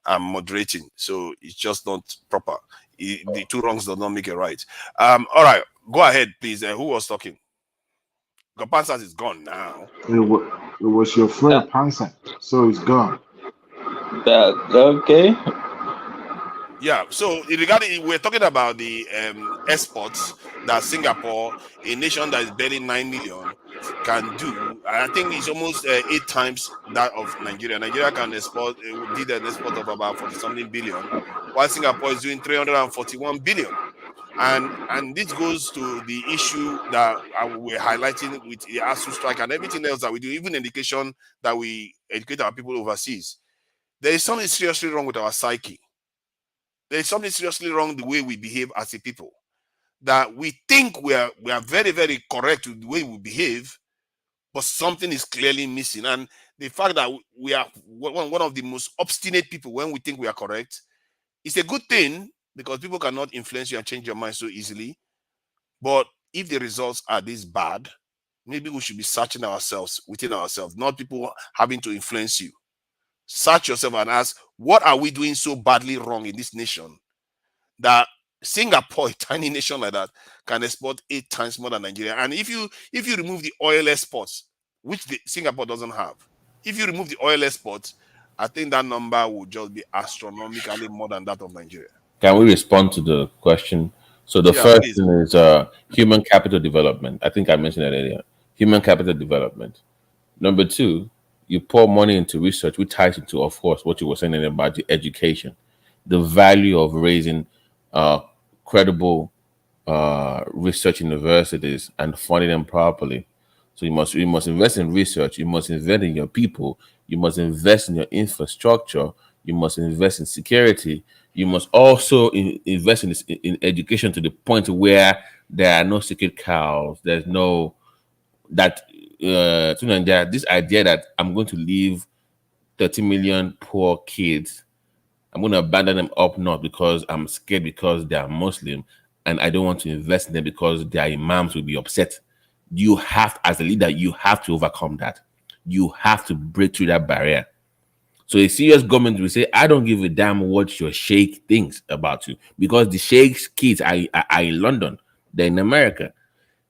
I'm moderating. So it's just not proper. The two wrongs do not make it right. All right, go ahead, please. Who was talking? Pansas is gone now. It was your friend Pansa, so he's gone. Okay. Yeah, so regarding, we're talking about the exports that Singapore, a nation that is barely 9 million, can do. I think it's almost 8 times that of Nigeria. Nigeria can export, did an export of about 40-something billion, while Singapore is doing 341 billion. And this goes to the issue that we're highlighting with the ASU strike and everything else that we do, even education that we educate our people overseas. There is something seriously wrong with our psyche. There is something seriously wrong the way we behave as a people. That we think we are very, very correct with the way we behave, but something is clearly missing. And the fact that we are one of the most obstinate people when we think we are correct is a good thing, because people cannot influence you and change your mind so easily. But if the results are this bad, maybe we should be searching ourselves within ourselves, not people having to influence you. Search yourself and ask, what are we doing so badly wrong in this nation that Singapore, a tiny nation like that, can export 8 times more than Nigeria? And if you remove the oil exports, which Singapore doesn't have, if you remove the oil exports, I think that number will just be astronomically more than that of Nigeria. Can we respond to the question? So the first thing is human capital development. I think I mentioned that earlier. Human capital development. Number 2, you pour money into research, which ties into, of course, what you were saying about the education, the value of raising credible research universities and funding them properly. So you must invest in research. You must invest in your people. You must invest in your infrastructure. You must invest in security. You must also invest in education to the point where there are no sacred cows. There's no this idea that I'm going to leave 30 million poor kids, I'm going to abandon them up north because I'm scared because they are Muslim and I don't want to invest in them because their imams will be upset. You have, as a leader, you have to overcome that. You have to break through that barrier. So a serious government will say, I don't give a damn what your sheikh thinks about you, because the sheikh's kids are in London, they're in America.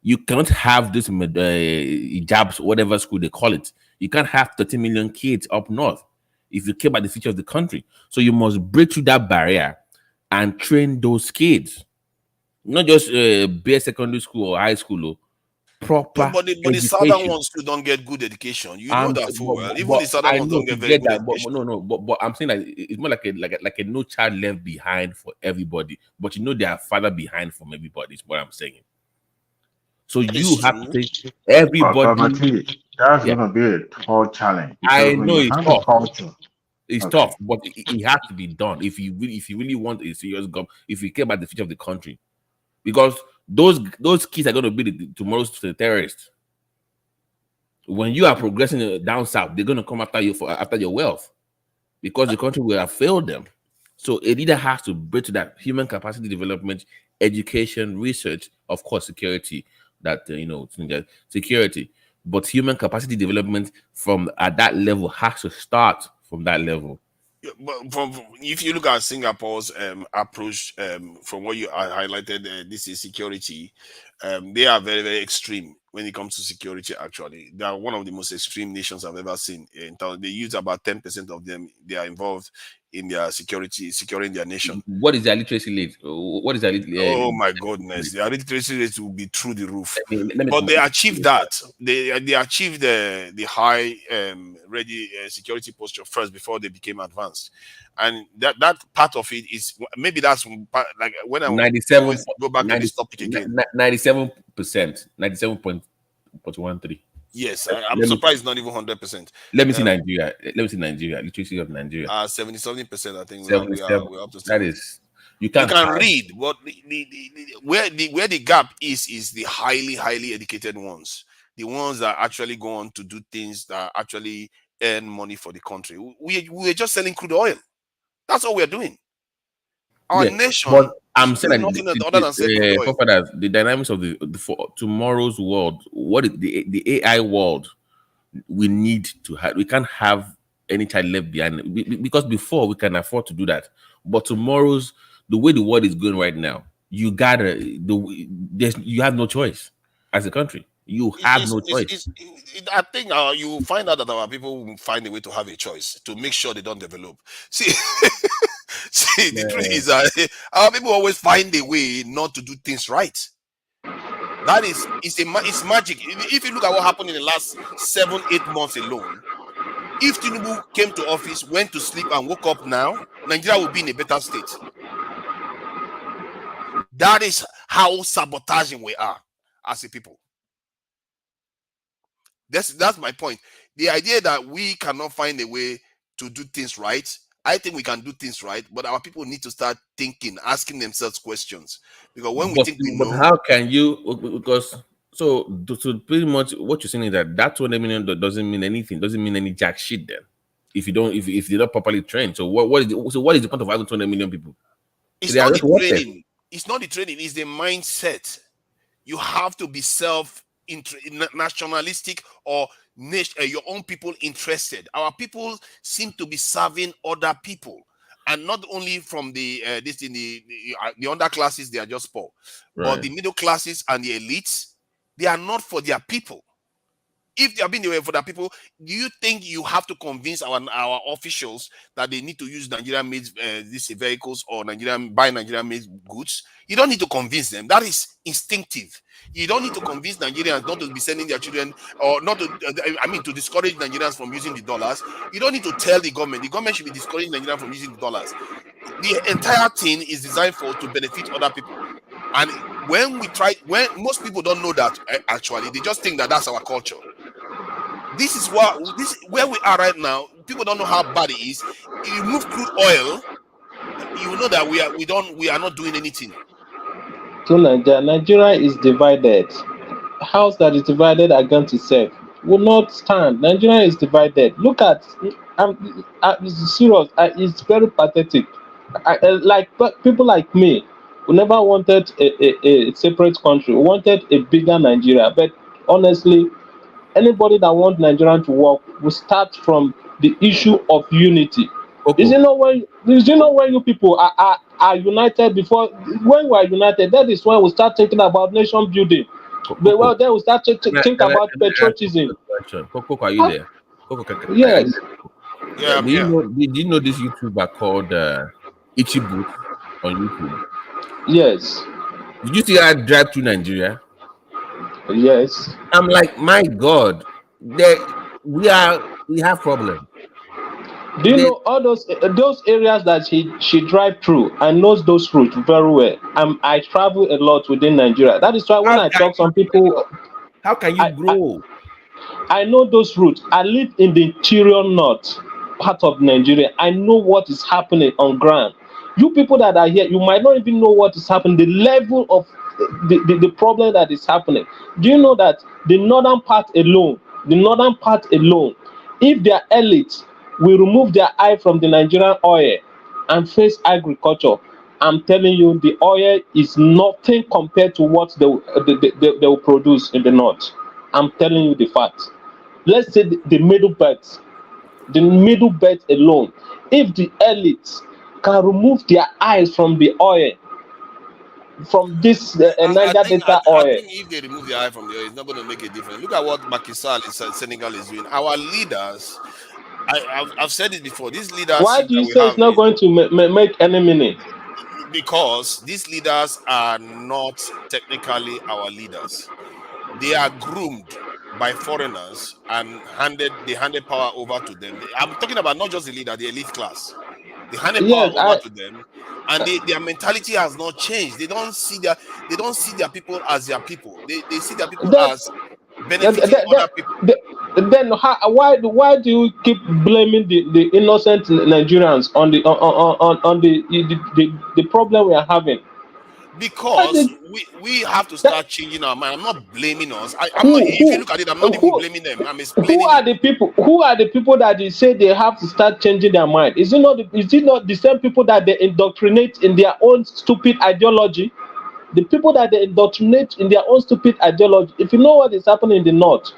You cannot have this hijabs, whatever school they call it. You can't have 30 million kids up north if you care about the future of the country. So you must break through that barrier and train those kids. Not just bare secondary school or high school, proper but the southern ones still don't get good education. You know that full well. Even the southern ones don't get very good education. But I'm saying that it's more like a no child left behind for everybody. But you know they are farther behind from everybody, is what I'm saying. So you have to take everybody. That's gonna be a tall challenge. I know it's tough. It's tough, but it has to be done if you really want a serious government, if you care about the future of the country, because those kids are going to be tomorrow's terrorists. When you are progressing down south, they're going to come after you after your wealth, because the country will have failed them. So a leader has to bridge to that human capacity development, education, research, of course, security. Security. but human capacity development from at that level has to start from that level. Yeah, but if you look at Singapore's approach, from what you highlighted, this is security. They are very, very extreme when it comes to security. Actually, they are one of the most extreme nations I've ever seen. In town, they use about 10% of them. They are involved in their securing their nation. What is their literacy rate? What is their Oh my goodness, their literacy rate will be through the roof. But they achieved that. They achieved the high ready security posture first before they became advanced, and that part of it is maybe that's like when I 97 go back to this topic again. 97%, 97.13. Yes, I'm surprised it's not even 100%. Let me see Nigeria. Let me see Nigeria. Literacy of Nigeria. 77%. I think we're up to. That is, you can can't read, but where the gap is the highly educated ones, the ones that actually go on to do things that actually earn money for the country. We're just selling crude oil. That's all we're doing. Our nation. But I'm saying nothing other than selling crude oil. The dynamics of for tomorrow's world, what is the AI world, we need to have. We can't have any child left behind, because before we can afford to do that. But tomorrow's, the way the world is going right now, you have no choice as a country. You have no choice. I think you find out that our people will find a way to have a choice to make sure they don't develop. See, the truth is our people always find a way not to do things right. That is, it's magic. If you look at what happened in the last 7-8 months alone, if Tinubu came to office, went to sleep, and woke up now, Nigeria would be in a better state. That is how sabotaging we are as a people. That's my point. The idea that we cannot find a way to do things right, I think we can do things right, but our people need to start thinking, asking themselves questions. Because when we think we know, but how can you? Because so pretty much what you're saying is that 20 million doesn't mean anything, doesn't mean any jack shit then. If they're not properly trained, so what is the point of having 20 million people? It's not the training. It's not the training. It's the mindset. You have to be nationalistic or your own people interested. Our people seem to be serving other people, and not only from the underclasses. They are just poor, but the middle classes and the elites, they are not for their people. If they are being there for their people, do you think you have to convince our officials that they need to use Nigerian-made these vehicles or buy Nigerian-made goods? You don't need to convince them. That is instinctive. You don't need to convince Nigerians not to be sending their children, or not to, to discourage Nigerians from using the dollars. You don't need to tell the government. The government should be discouraging Nigerians from using the dollars. The entire thing is designed to benefit other people. And when most people don't know that, actually, they just think that that's our culture. This is where we are right now. People don't know how bad it is. If you move crude oil, you know that we are not doing anything. So Nigeria is divided. A house that is divided against itself will not stand. Nigeria is divided. Look at, it's serious. It's very pathetic. Like people like me, who never wanted a separate country, wanted a bigger Nigeria. But honestly, anybody that wants Nigeria to work will start from the issue of unity. Okay. Did you know when you people are united before? When we are united, that is when we start thinking about nation building. But well, then we start think about patriotism. Coco, are you there? Yes. Yeah. Did you know this YouTuber called Ichibu on YouTube? Yes. Did you see that drive through Nigeria? Yes. I'm like, my God, we have problems. Do you know all those areas that she drive through and knows those routes very well? I travel a lot within Nigeria. That is why when I talk some people, how can you grow? I know those routes. I live in the interior north part of Nigeria. I know what is happening on ground. You people that are here, you might not even know what is happening. The level of the problem that is happening. Do you know that the northern part alone, if their elite will remove their eye from the Nigerian oil and face agriculture, I'm telling you, the oil is nothing compared to what they will produce in the north. I'm telling you the fact. Let's say the middle belt alone. If the elites can remove their eyes from the oil, from this Niger Delta I oil, think if they remove the eye from the oil, it's not going to make a difference. Look at what Macky Sall in Senegal is doing. Our leaders, I've said it before. These leaders why do you that we say have it's not going to make any meaning? because these leaders are not technically our leaders. They are groomed by foreigners and they handed power over to them. I'm talking about not just the leader, the elite class. They handed Yes, power over to them, and their mentality has not changed. They don't see their people as their people. They see their people as benefiting other people. Then why do you keep blaming the innocent Nigerians on the problem we are having? Because we have to start changing our mind. I'm not blaming us. If you look at it, I'm not even blaming them. I'm explaining. Who are the people that they say they have to start changing their mind? Is it not the same people that they indoctrinate in their own stupid ideology? The people that they indoctrinate in their own stupid ideology. If you know what is happening in the north,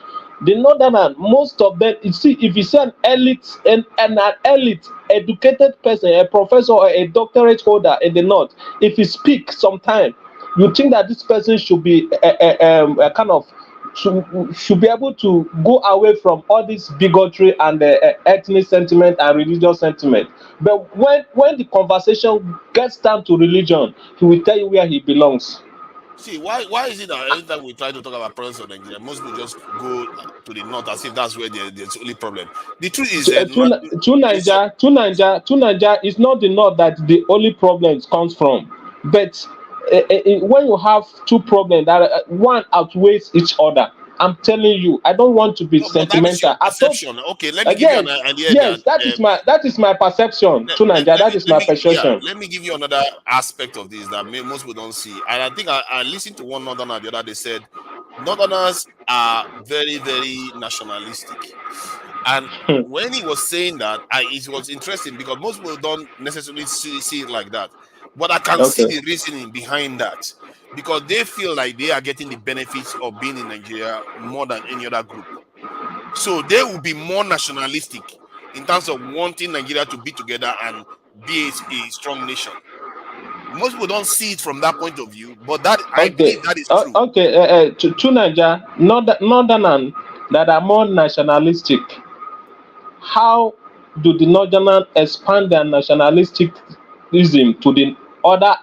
the northern, most of them, you see, if you say an elite and an elite educated person, a professor or a doctorate holder in the north, if you speak sometime, you think that this person should be a kind of should be able to go away from all this bigotry and ethnic sentiment and religious sentiment. But when the conversation gets down to religion, he will tell you where he belongs. See, why is it that anytime we try to talk about problems of Nigeria, most people just go to the north as if that's where there's the only problem? The truth is that to Nigeria is not the north that the only problem comes from. But when you have two problems that one outweighs each other, I'm telling you, I don't want to be sentimental. Perception. Okay, let me give you an idea. Yes, that is my perception to Nigeria. That is my perception. Let me give you another aspect of this that most people don't see. And I think I listened to one northerner the other day. They said northerners are very, very nationalistic. And when he was saying that, it was interesting because most people don't necessarily see it like that. But I can see the reasoning behind that. Because they feel like they are getting the benefits of being in Nigeria more than any other group. So they will be more nationalistic in terms of wanting Nigeria to be together and be a strong nation. Most people don't see it from that point of view, but I believe that is true. To Nigeria, northerners that are more nationalistic, how do the northerners expand their nationalistic ism to the other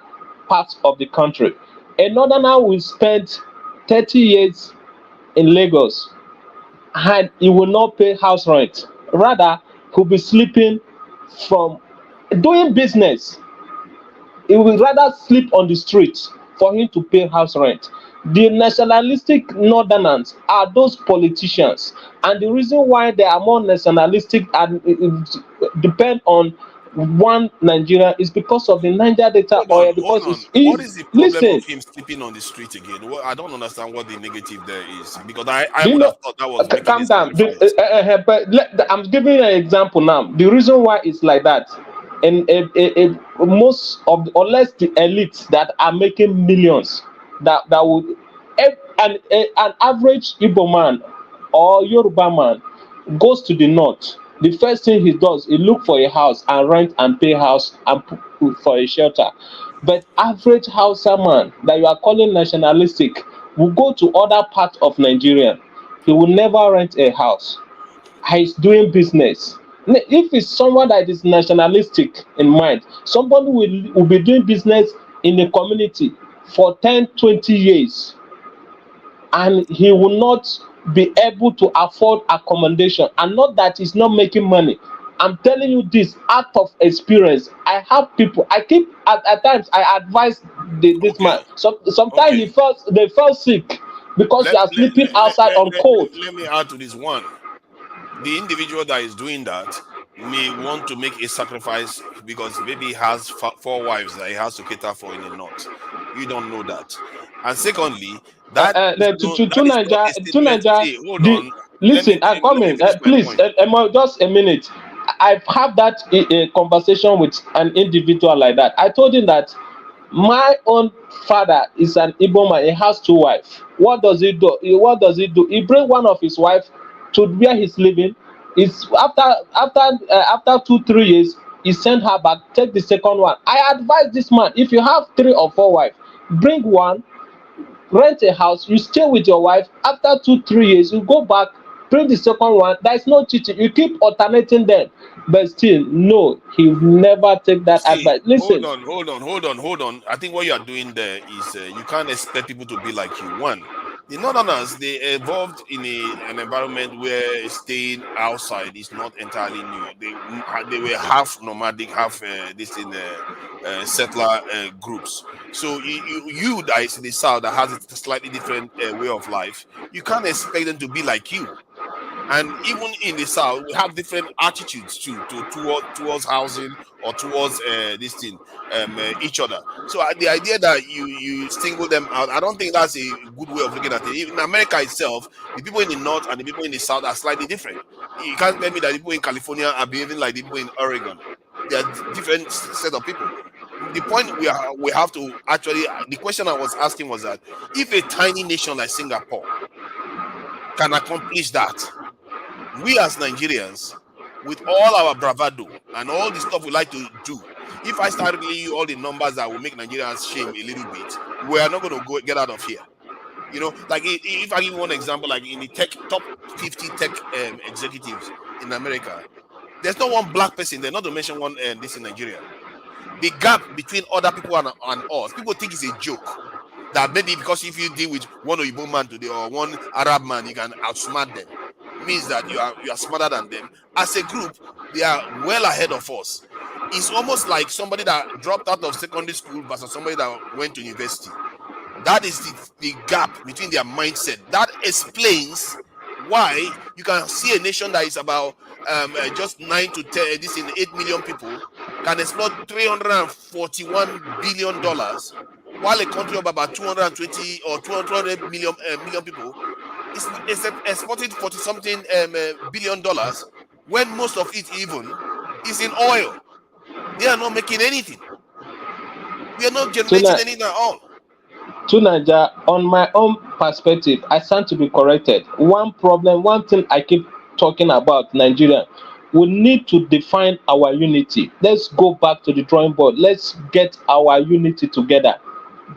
parts of the country? A northerner will spend 30 years in Lagos and he will not pay house rent. Rather, he'll be sleeping from doing business. He will rather sleep on the streets for him to pay house rent. The nationalistic northerners are those politicians, and the reason why they are more nationalistic and depend on one Nigeria is because of the Niger Delta oil. Because what is the problem of him sleeping on the street again? Well, I don't understand what the negative there is, because I would have thought that was calm down. But I'm giving you an example now. The reason why it's like that, and most of unless the elites that are making millions, that would an average Igbo man or Yoruba man goes to the north. The first thing he does, he look for a house and rent and pay house and for a shelter. But average Hausa man that you are calling nationalistic will go to other parts of Nigeria. He will never rent a house. He's doing business. If it's someone that is nationalistic in mind, somebody will be doing business in a community for 10, 20 years. And he will not be able to afford accommodation, and not that he's not making money. I'm telling you this out of experience. I have people. I keep at times I advise this man. Sometimes they fell sick because they are sleeping outside on cold. Let me add to this one. The individual that is doing that may want to make a sacrifice because maybe he has 4 wives that he has to cater for in the north. You don't know that. And secondly, listen, I'm coming. Please, just a minute. I've had that a conversation with an individual like that. I told him that My own father is an Igbo man. He has 2 wives. What does he do? He bring one of his wife to where he's living. It's after 2-3 years, he send her back. Take the second one. I advise this man: if you have 3 or 4 wives, bring one, rent a house. You stay with your wife. After 2-3 years, you go back, bring the second one. There is no cheating. You keep alternating them. But still, no, he will never take that advice. Listen. Hold on. I think what you are doing there is you can't expect people to be like you. One, the Northerners, they evolved in an environment where staying outside is not entirely new. They were half nomadic, half this in settler groups. So you that is in the South that has a slightly different way of life, you can't expect them to be like you. And even in the South, we have different attitudes too, towards housing or towards this thing, each other. So the idea that you single them out, I don't think that's a good way of looking at it. In America itself, the people in the North and the people in the South are slightly different. You can't tell me that the people in California are behaving like the people in Oregon. They are different set of people. The point we have to actually, the question I was asking was that if a tiny nation like Singapore can accomplish that, we as Nigerians, with all our bravado and all the stuff we like to do, if I start giving you all the numbers that will make Nigerians shame a little bit, we are not going to get out of here. You know, like if I give you one example, like in the top 50 tech executives in America, there's not one black person there, not to mention one this in Nigeria. The gap between other people and us, people think it's a joke. That maybe because if you deal with one Igbo man today or one Arab man, you can outsmart them. Means that you are smarter than them. As a group, they are well ahead of us. It's almost like somebody that dropped out of secondary school versus somebody that went to university. That is the gap between their mindset. That explains why you can see a nation that is about just 9 to 10, this in 8 million people can exploit $341 billion, while a country of about 220 or 200 million people is exported $40-something billion, when most of it even is in oil. They are not making anything. We are not generating anything at all. To Niger, on my own perspective, I stand to be corrected. One thing I keep talking about Nigeria, we need to define our unity. Let's go back to the drawing board. Let's get our unity together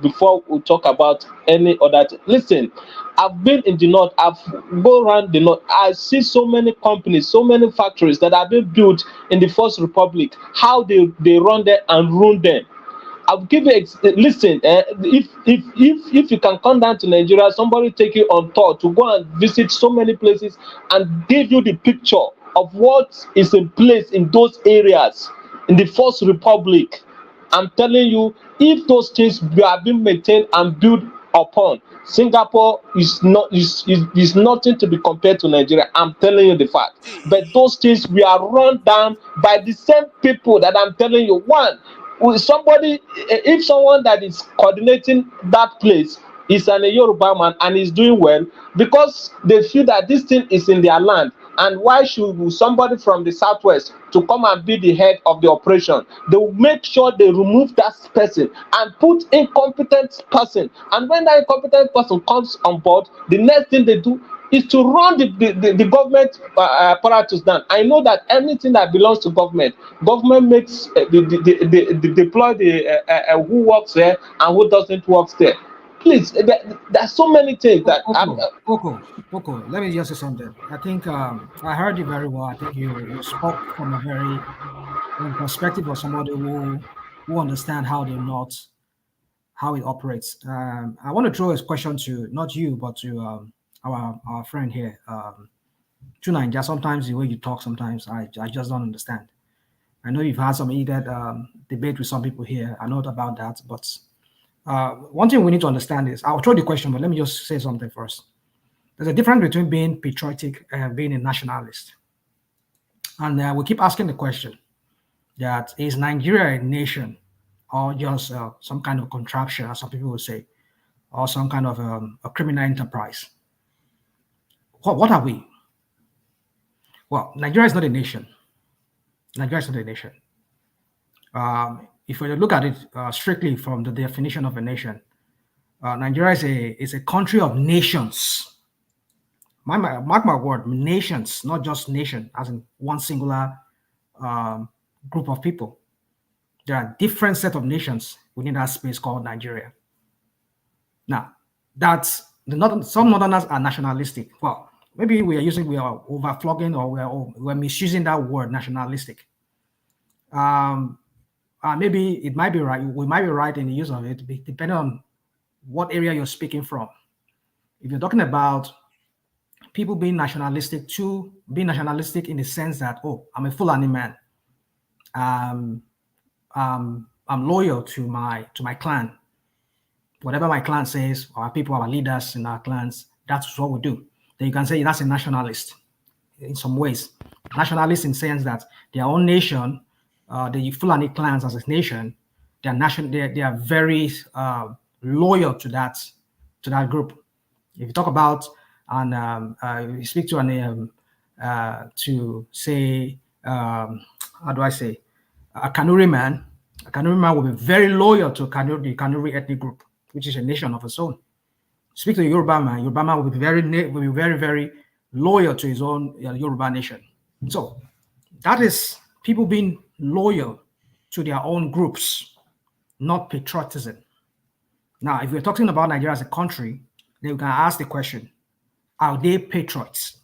before we talk about any other Listen, I've been in the North, I've go around the North, I see so many companies, so many factories that have been built in the First Republic, how they run them and ruin them. I'll give you listen, if you can come down to Nigeria, somebody take you on tour to go and visit so many places and give you the picture of what is in place in those areas in the First Republic. I'm telling you, if those things have been maintained and built upon, Singapore is nothing to be compared to Nigeria. I'm telling you the fact. But those things we are run down by the same people that I'm telling you. If someone that is coordinating that place is a Yoruba man and is doing well, because they feel that this thing is in their land, and why should somebody from the southwest to come and be the head of the operation? They will make sure they remove that person and put incompetent person. And when that incompetent person comes on board, the next thing they do is to run the government apparatus down. I know that anything that belongs to government makes deploy who works there and who doesn't work there. Please, there's so many things that. Coco, let me just say something. I think I heard you very well. I think you spoke from a very perspective of somebody who understand how the North, how it operates. I want to throw a question to not you, but to our friend here, Tunanja. Sometimes the way you talk, sometimes I just don't understand. I know you've had some heated debate with some people here. I know about that, but one thing we need to understand is, I'll throw the question, but let me just say something first. There's a difference between being patriotic and being a nationalist. And we keep asking the question that, is Nigeria a nation or just some kind of contraption, as some people will say, or some kind of a criminal enterprise? What are we? Well, Nigeria is not a nation. Nigeria is not a nation. if we look at it strictly from the definition of a nation, Nigeria is a country of nations. Mark my word, nations, not just nation, as in one singular group of people. There are different set of nations within that space called Nigeria. Now, that's some northerners are nationalistic. Well, maybe we are overflogging or we're misusing that word nationalistic. Maybe it might be right. We might be right in the use of it, depending on what area you're speaking from. If you're talking about people being nationalistic in the sense that, oh, I'm a Fulani man. I'm loyal to my clan. Whatever my clan says, our people, our leaders in our clans, that's what we do. Then you can say that's a nationalist in some ways. Nationalist in the sense that their own nation, the Fulani clans as a nation, they are very loyal to that group. If you talk about and you speak to a Kanuri man will be very loyal to the Kanuri ethnic group, which is a nation of its own. Speak to a Yoruba man will be very, very loyal to his own Yoruba nation. So that is people being loyal to their own groups, not patriotism. Now, if we're talking about Nigeria as a country, then we can ask the question, are they patriots?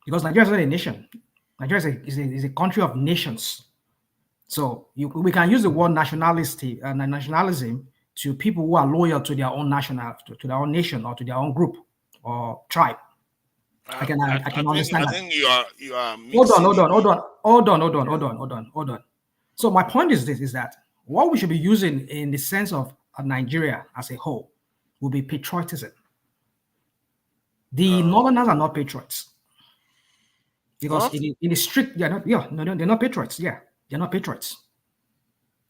Because Nigeria is not a nation. Nigeria is a country of nations. So we can use the word nationalism to people who are loyal to their own to their own nation or to their own group or tribe. I can understand that. I think you are Hold on. So my point is this: is that what we should be using in the sense of Nigeria as a whole will be patriotism. The Northerners are not patriots. Because in the strict, they're not patriots. Yeah, they're not patriots.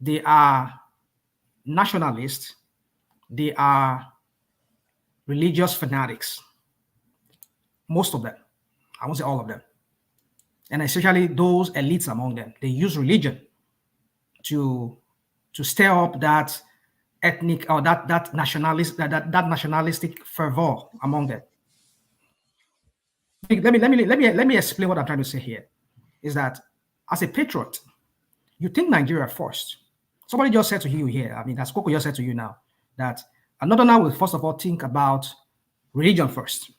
They are nationalists. They are religious fanatics. Most of them. I won't say all of them. And especially those elites among them. They use religion to stir up that ethnic or that nationalistic fervor among them. Let me explain what I'm trying to say here. Is that as a patriot, you think Nigeria first. Somebody just said to you here, as Coco just said to you now, that another now will first of all think about religion first.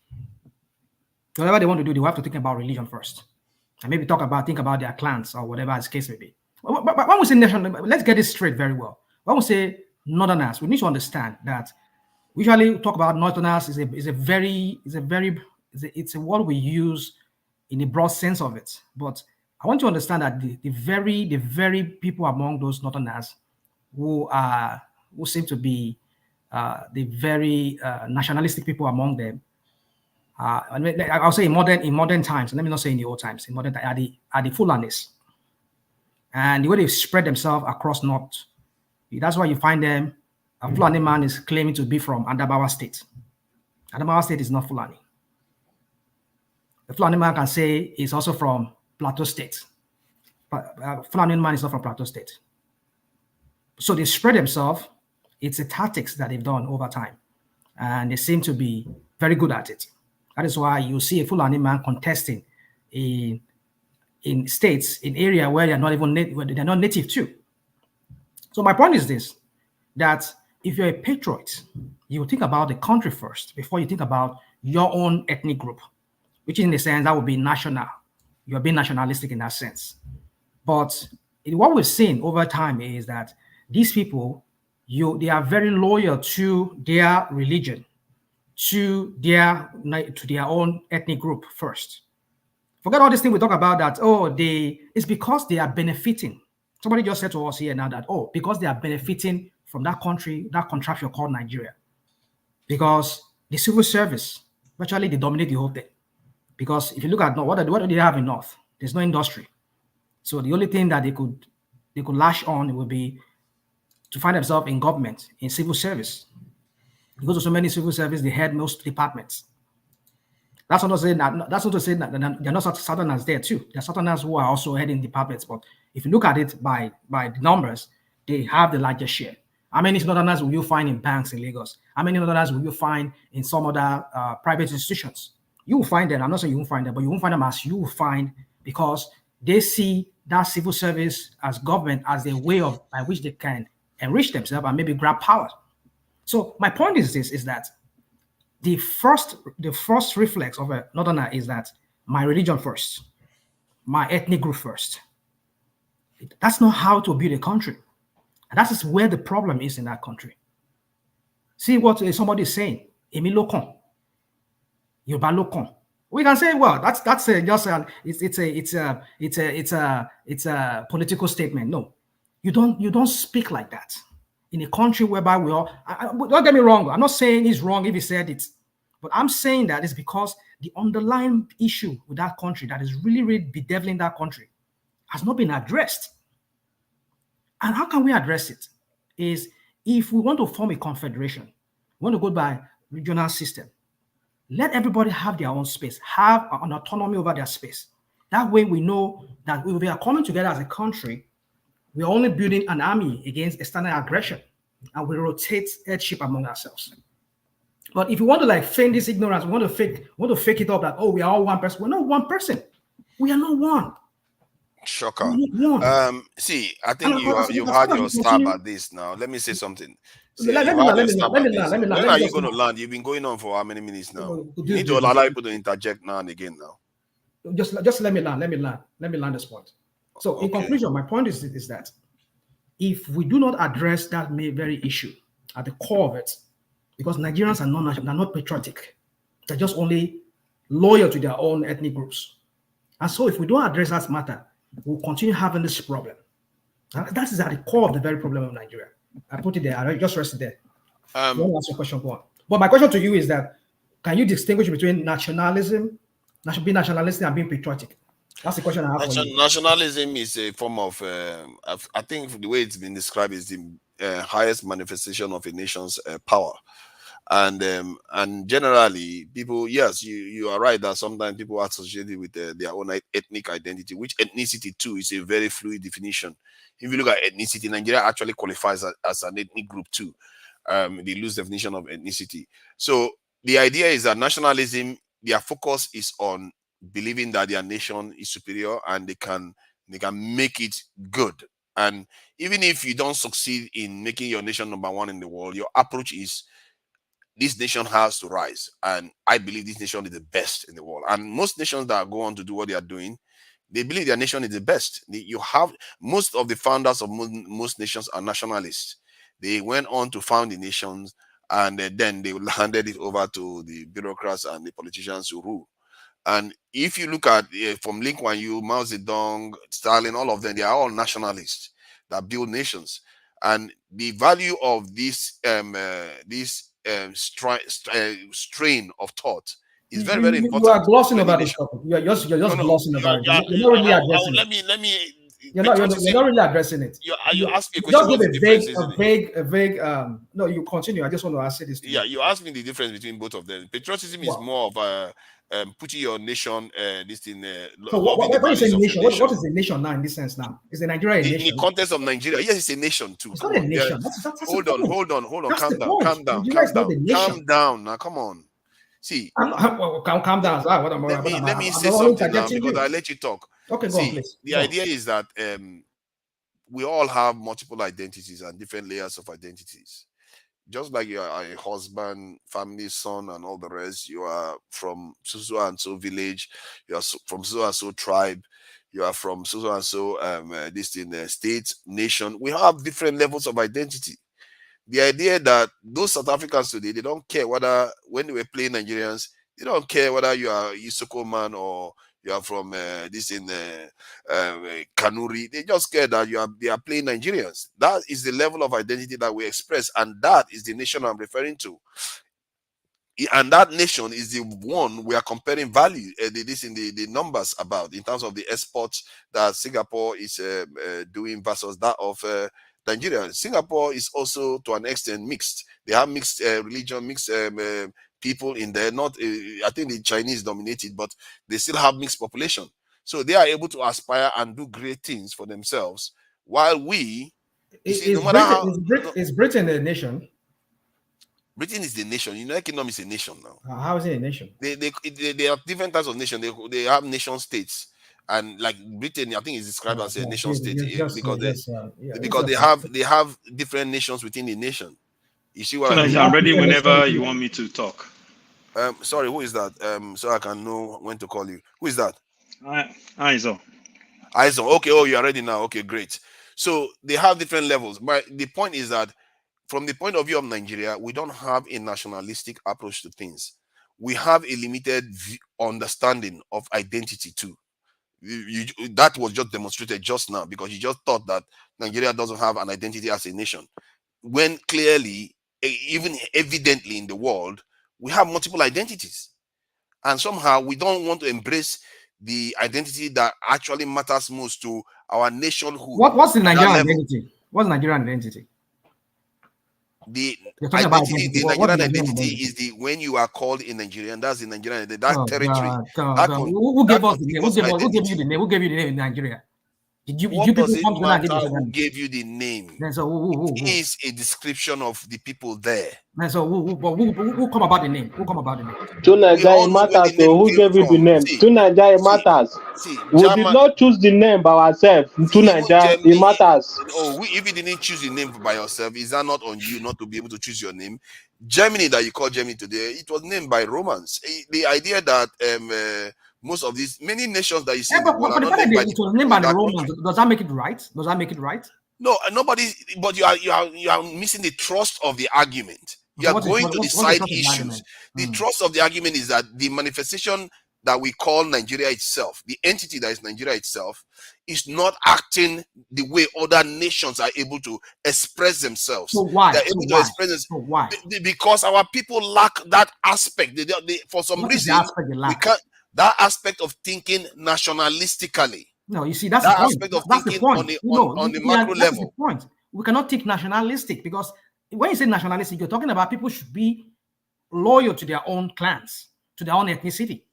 Whatever they want to do, they will have to think about religion first. And maybe think about their clans or whatever the case may be. But when we say nation, let's get this straight very well. When we say Northerners, we need to understand that we usually talk about Northerners it's a word we use in the broad sense of it. But I want to understand that the very people among those Northerners who seem to be the very nationalistic people among them, I'll say in modern times, let me not say in the old times, in modern times, are the Fulanis. And the way they spread themselves across North, that's why you find them, a Fulani man is claiming to be from Adamawa State. Adamawa State is not Fulani. The Fulani man can say he's also from Plateau State. But Fulani man is not from Plateau State. So they spread themselves. It's the tactics that they've done over time. And they seem to be very good at it. That is why you see a Fulani man contesting in states, in area where they're not native to. So my point is this, that if you're a patriot, you think about the country first before you think about your own ethnic group, which in the sense that would be national. You're being nationalistic in that sense. But what we've seen over time is that these people, they are very loyal to their religion, to their own ethnic group first. Forget all this thing we talk about that, it's because they are benefiting. Somebody just said to us here now that, because they are benefiting from that country, that contraption called Nigeria. Because the civil service, virtually they dominate the whole thing. Because if you look at North, what do they have in North? There's no industry. So the only thing that they could lash on would be to find themselves in government, in civil service. You go to so many civil service, they head most departments. That's not to say that there are not Southerners there too. There are Southerners who are also heading departments, but if you look at it by the numbers, they have the largest share. How many Southerners will you find in banks in Lagos? How many Southerners will you find in some other private institutions? You will find them. I'm not saying you won't find them, but you won't find them as you will find, because they see that civil service as government as a way of by which they can enrich themselves and maybe grab power. So my point is this: is that the first reflex of a Northerner is that my religion first, my ethnic group first. That's not how to build a country. And that is where the problem is in that country. See what somebody is saying. Emi Lokon, Yoruba Lokon. We can say, well, that's just it's a political statement. No, you don't speak like that in a country whereby we all. Don't get me wrong. I'm not saying it's wrong if he said it, but I'm saying that it's because the underlying issue with that country that is really, really bedeviling that country has not been addressed. And how can we address it? Is if we want to form a confederation, we want to go by regional system, let everybody have their own space, have an autonomy over their space. That way we know that if we are coming together as a country, we are only building an army against external aggression, and we rotate headship among ourselves. But if you want to like feign this ignorance, we want to fake it up that, oh, we are all one person. We're not one person. We are not one. Shocker. See, I think you've had your stab at this now. Let me say something. See, when are you going to land? You've been going on for how many minutes now? You need to allow people to interject now and again now. Just let me land. Let me land this point. So in conclusion, my point is that if we do not address that very issue at the core of it, because Nigerians are not patriotic, they're just only loyal to their own ethnic groups. And so if we don't address that matter, we'll continue having this problem. That is at the core of the very problem of Nigeria. I put it there. I just rested there. You want to ask your question, go on. But my question to you is that, can you distinguish between nationalism, being nationalistic, and being patriotic? That's the question I have for you. Nationalism is a form of, I think the way it's been described is the highest manifestation of a nation's power. And generally, people, yes, you are right that sometimes people are associated with their own ethnic identity, which ethnicity too is a very fluid definition. If you look at ethnicity, Nigeria actually qualifies as an ethnic group too. The loose definition of ethnicity. So the idea is that nationalism, their focus is on believing that their nation is superior and they can make it good. And even if you don't succeed in making your nation number one in the world, your approach is, this nation has to rise, and I believe this nation is the best in the world. And most nations that go on to do what they are doing, they believe their nation is the best. You have most of the founders of most nations are nationalists. They went on to found the nations, and then they handed it over to the bureaucrats and the politicians who rule. And if you look at from Lee Kuan Yew, Mao Zedong, Stalin, all of them, they are all nationalists that build nations. And the value of this strain of thought is very, very important. You are glossing about this topic. You're just glossing about it. You're not really addressing it. Let me. You're not really addressing it. You asked me a question. Just give a vague. No, you continue. I just want to ask this. Yeah, you asked me the difference between both of them. Patriotism is more of a putting your nation this thing. So what is a nation? What is a nation now in this sense? Now is the Nigeria a nation? In the context of Nigeria, yes, it's a nation too. It's not a nation. Hold on. Calm down. Now, come on. See, calm down. Let me say something now because I let you talk. Okay, go on, please. The idea is that we all have multiple identities and different layers of identities. Just like you are a husband, family, son, and all the rest, you are from so and so village, you are from so and so tribe, you are from so and so this in the state, nation. We have different levels of identity. The idea that those South Africans today, they don't care whether when they were playing Nigerians, they don't care whether you are Isoko man or you are from this in Kanuri. They just care that they are playing Nigerians. That is the level of identity that we express, and that is the nation I'm referring to. And that nation is the one we are comparing value, the numbers about in terms of the exports that Singapore is doing versus that of Nigeria. Singapore is also to an extent mixed. They have mixed religion, mixed people in there. Not, I think the Chinese dominated, but they still have mixed population. So they are able to aspire and do great things for themselves. While we, is Britain a nation? Britain is the nation. United Kingdom is a nation now. How is it a nation? They have different types of nation. They have nation states, and like Britain, I think is described as a nation state because they have different nations within the nation. You see what I mean? I'm ready whenever you want me to talk. Sorry, who is that? So I can know when to call you. Who is that? Aizo. Okay. Oh, you are ready now. Okay, great. So they have different levels, but the point is that from the point of view of Nigeria, we don't have a nationalistic approach to things. We have a limited understanding of identity too. That was just demonstrated just now because you just thought that Nigeria doesn't have an identity as a nation, when clearly, even evidently in the world, we have multiple identities. And somehow we don't want to embrace the identity that actually matters most to our nationhood. What's the Nigerian identity? What's the Nigerian identity? The Nigerian identity is the when you are called in Nigerian, that's the Nigerian identity, that territory. Who gave us the name? Who gave you the name? Who gave you the name in Nigeria? Did you people come to Nigeria? Who gave you the name? It is a description of the people there. So who come about the name? Who come about the name? To Nigeria matters. So who gave you the name? To Nigeria matters. We did not choose the name by ourselves. To Nigeria, it matters. If you didn't choose the name by yourself, is that not on you not to be able to choose your name? Germany, that you call Germany today, it was named by Romans. The idea that most of these many nations that you see in the world are not named by the Romans. Does that make it right? Does that make it right? No, nobody. But you are missing the thrust of the argument. You are going to the side issues. The thrust of the argument is that the manifestation that we call Nigeria itself, the entity that is Nigeria itself, is not acting the way other nations are able to express themselves. So why? They're able to express themselves. So why? Because our people lack that aspect. They for some reason, we can't. That aspect of thinking nationalistically. No, you see, that's that the point. aspect of That's thinking the point. on the macro level. The point. We cannot think nationalistic because when you say nationalistic, you're talking about people should be loyal to their own clans, to their own ethnicity.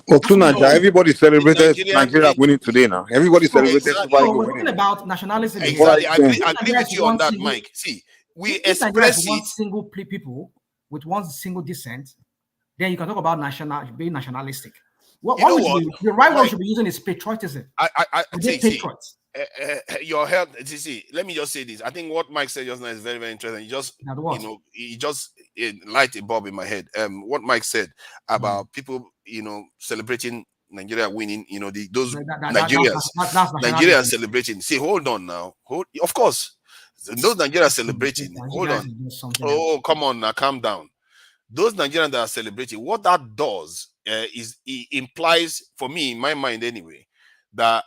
Well, to Nigeria, everybody celebrated Nigeria winning today now. Everybody celebrated Super Eagles We're winning. talking about nationalism. Exactly. I agree with you on that, Mike. See, we express one single people with one single descent, then you can talk about being nationalistic. The right word should be using is patriotism. Patriots. Your help. See, let me just say this. I think what Mike said just now is very, very interesting. He just light a bulb in my head. What Mike said about people, celebrating Nigeria winning. Those Nigerians celebrating. See, hold on now. Of course, those Nigerians celebrating. Hold on. Oh, come on now, calm down. Those Nigerians that are celebrating, what that does is it implies, for me, in my mind anyway, that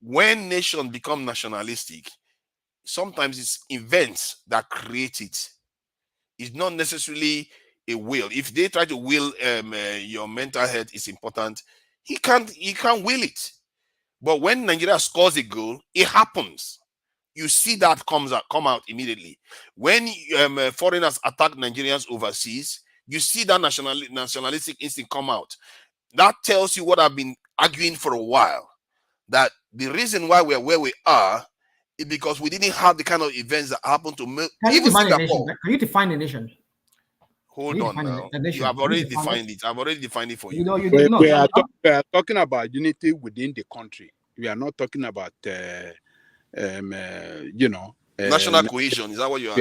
when nations become nationalistic, sometimes it's events that create it. It's not necessarily a will. If they try to will your mental health is important, he can't will it. But when Nigeria scores a goal, it happens. You see that come out immediately. When foreigners attack Nigerians overseas, you see that nationalistic instinct come out. That tells you what I've been arguing for a while, that the reason why we are where we are is because we didn't have the kind of events that happened to even Singapore. Can you define a nation? Hold on now. You have already defined it. I've already defined it for you. We are talking about unity within the country. We are not talking about national cohesion. Is that what you are?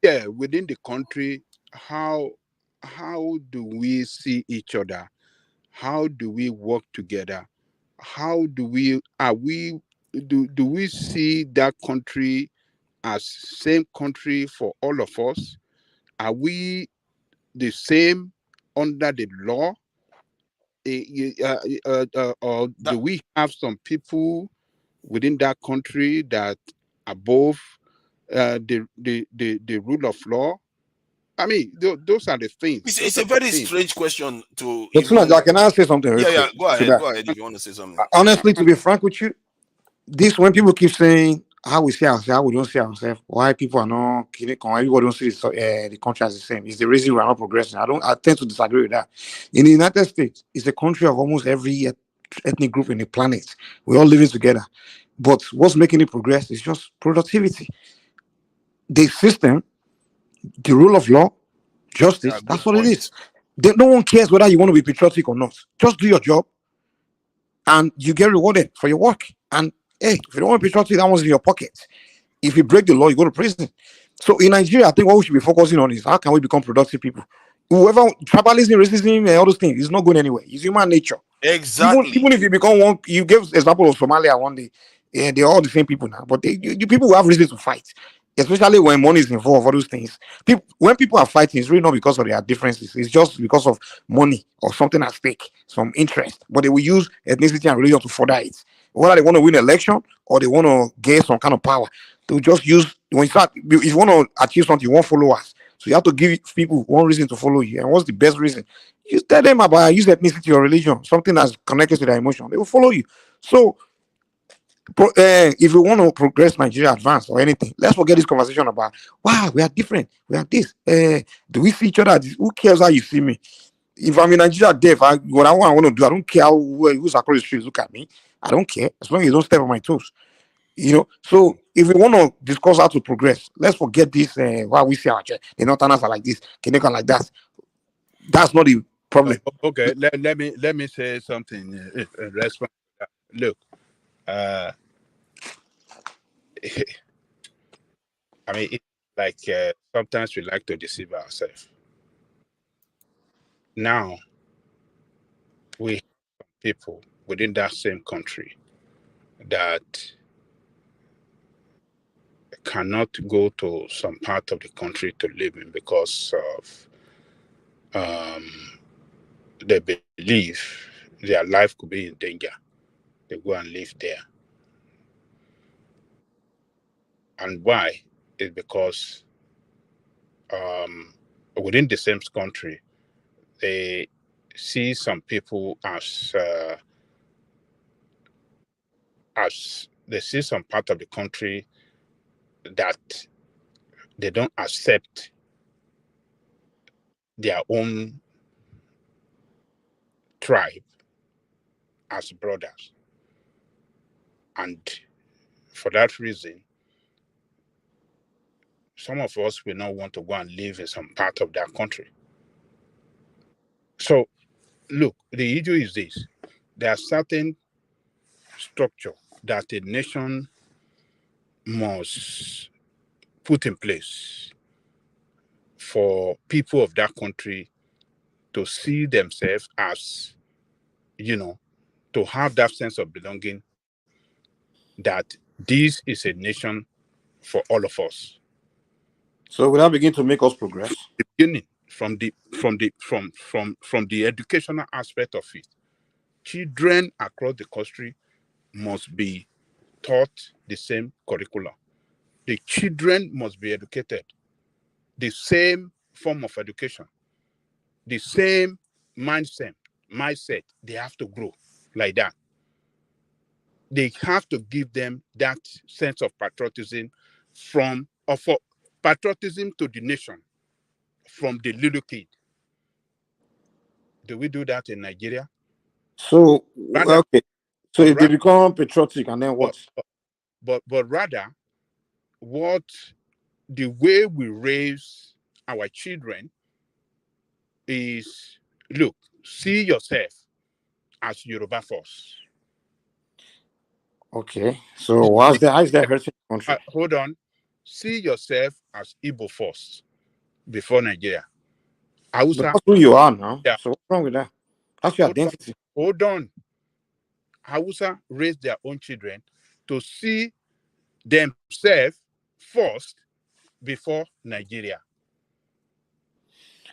Yeah, within the country, how do we see each other? How do we work together? How do we do we see that country as same country for all of us? Are we the same under the law? Or do we have some people within that country that above the rule of law? I mean, those are the things. It's a very strange question to. Can I say something? Yeah. Go ahead if you want to say something. Honestly, to be frank with you, when people keep saying how we see ourselves, how we don't see ourselves, why people are not killing, everybody don't see the country as the same. It's the reason we are not progressing. I tend to disagree with that. In the United States, it's a country of almost every ethnic group in the planet. We're all living together. But what's making it progress is just productivity. The system, the rule of law, justice, that's what it is. No one cares whether you want to be patriotic or not. Just do your job and you get rewarded for your work. And hey, if you don't want to be patriotic, that one's in your pocket. If you break the law, you go to prison. So in Nigeria, I think what we should be focusing on is how can we become productive people? Whoever, tribalism, racism, and all those things is not going anywhere. It's human nature. Exactly. Even if you become one, you gave example of Somalia one day. Yeah, they're all the same people now, but you people who have reason to fight, especially when money is involved, all those things. When people are fighting, it's really not because of their differences. It's just because of money or something at stake, some interest. But they will use ethnicity and religion to further it. Whether they want to win an election or they want to gain some kind of power, they will just use. When you start, if you want to achieve something, you want followers. So you have to give people one reason to follow you. And what's the best reason? You tell them about use ethnicity or religion, something that's connected to their emotion. They will follow you. So if we want to progress Nigeria advance or anything, let's forget this conversation about wow, we are different, we are this. Do we see each other? Who cares how you see me? If I'm in Nigeria deaf, what I want to do, I don't care who's across the street look at me. I don't care as long as you don't step on my toes. So if we want to discuss how to progress, let's forget this. Why we see our the Northerners are like this, Kenyan like that. That's not the problem. Okay, let me say something in response to that. Look, I mean, it's like sometimes we like to deceive ourselves. Now, we have people within that same country that cannot go to some part of the country to live in because of they believe their life could be in danger. They go and live there. And why? Is because within the same country, they see some people as they see some part of the country that they don't accept their own tribe as brothers. And for that reason, some of us will not want to go and live in some part of that country. So, look, the issue is this. There are certain structure that a nation must put in place for people of that country to see themselves as, to have that sense of belonging, that this is a nation for all of us. So will that begin to make us progress? The beginning, from the educational aspect of it, children across the country must be taught the same curriculum. The children must be educated the same form of education, the same mindset. They have to grow like that. They have to give them that sense of patriotism for patriotism to the nation from the little kid. Do we do that in Nigeria? So okay. So if they become patriotic and then what? But rather, the way we raise our children is, look, see yourself as Yoruba first. Okay. So how is that hurting the country? Hold on. See yourself as Igbo first before Nigeria. But that's who you are now. Yeah. So what's wrong with that? That's your identity. Hold on. Hausa raise their own children to see themselves first before Nigeria.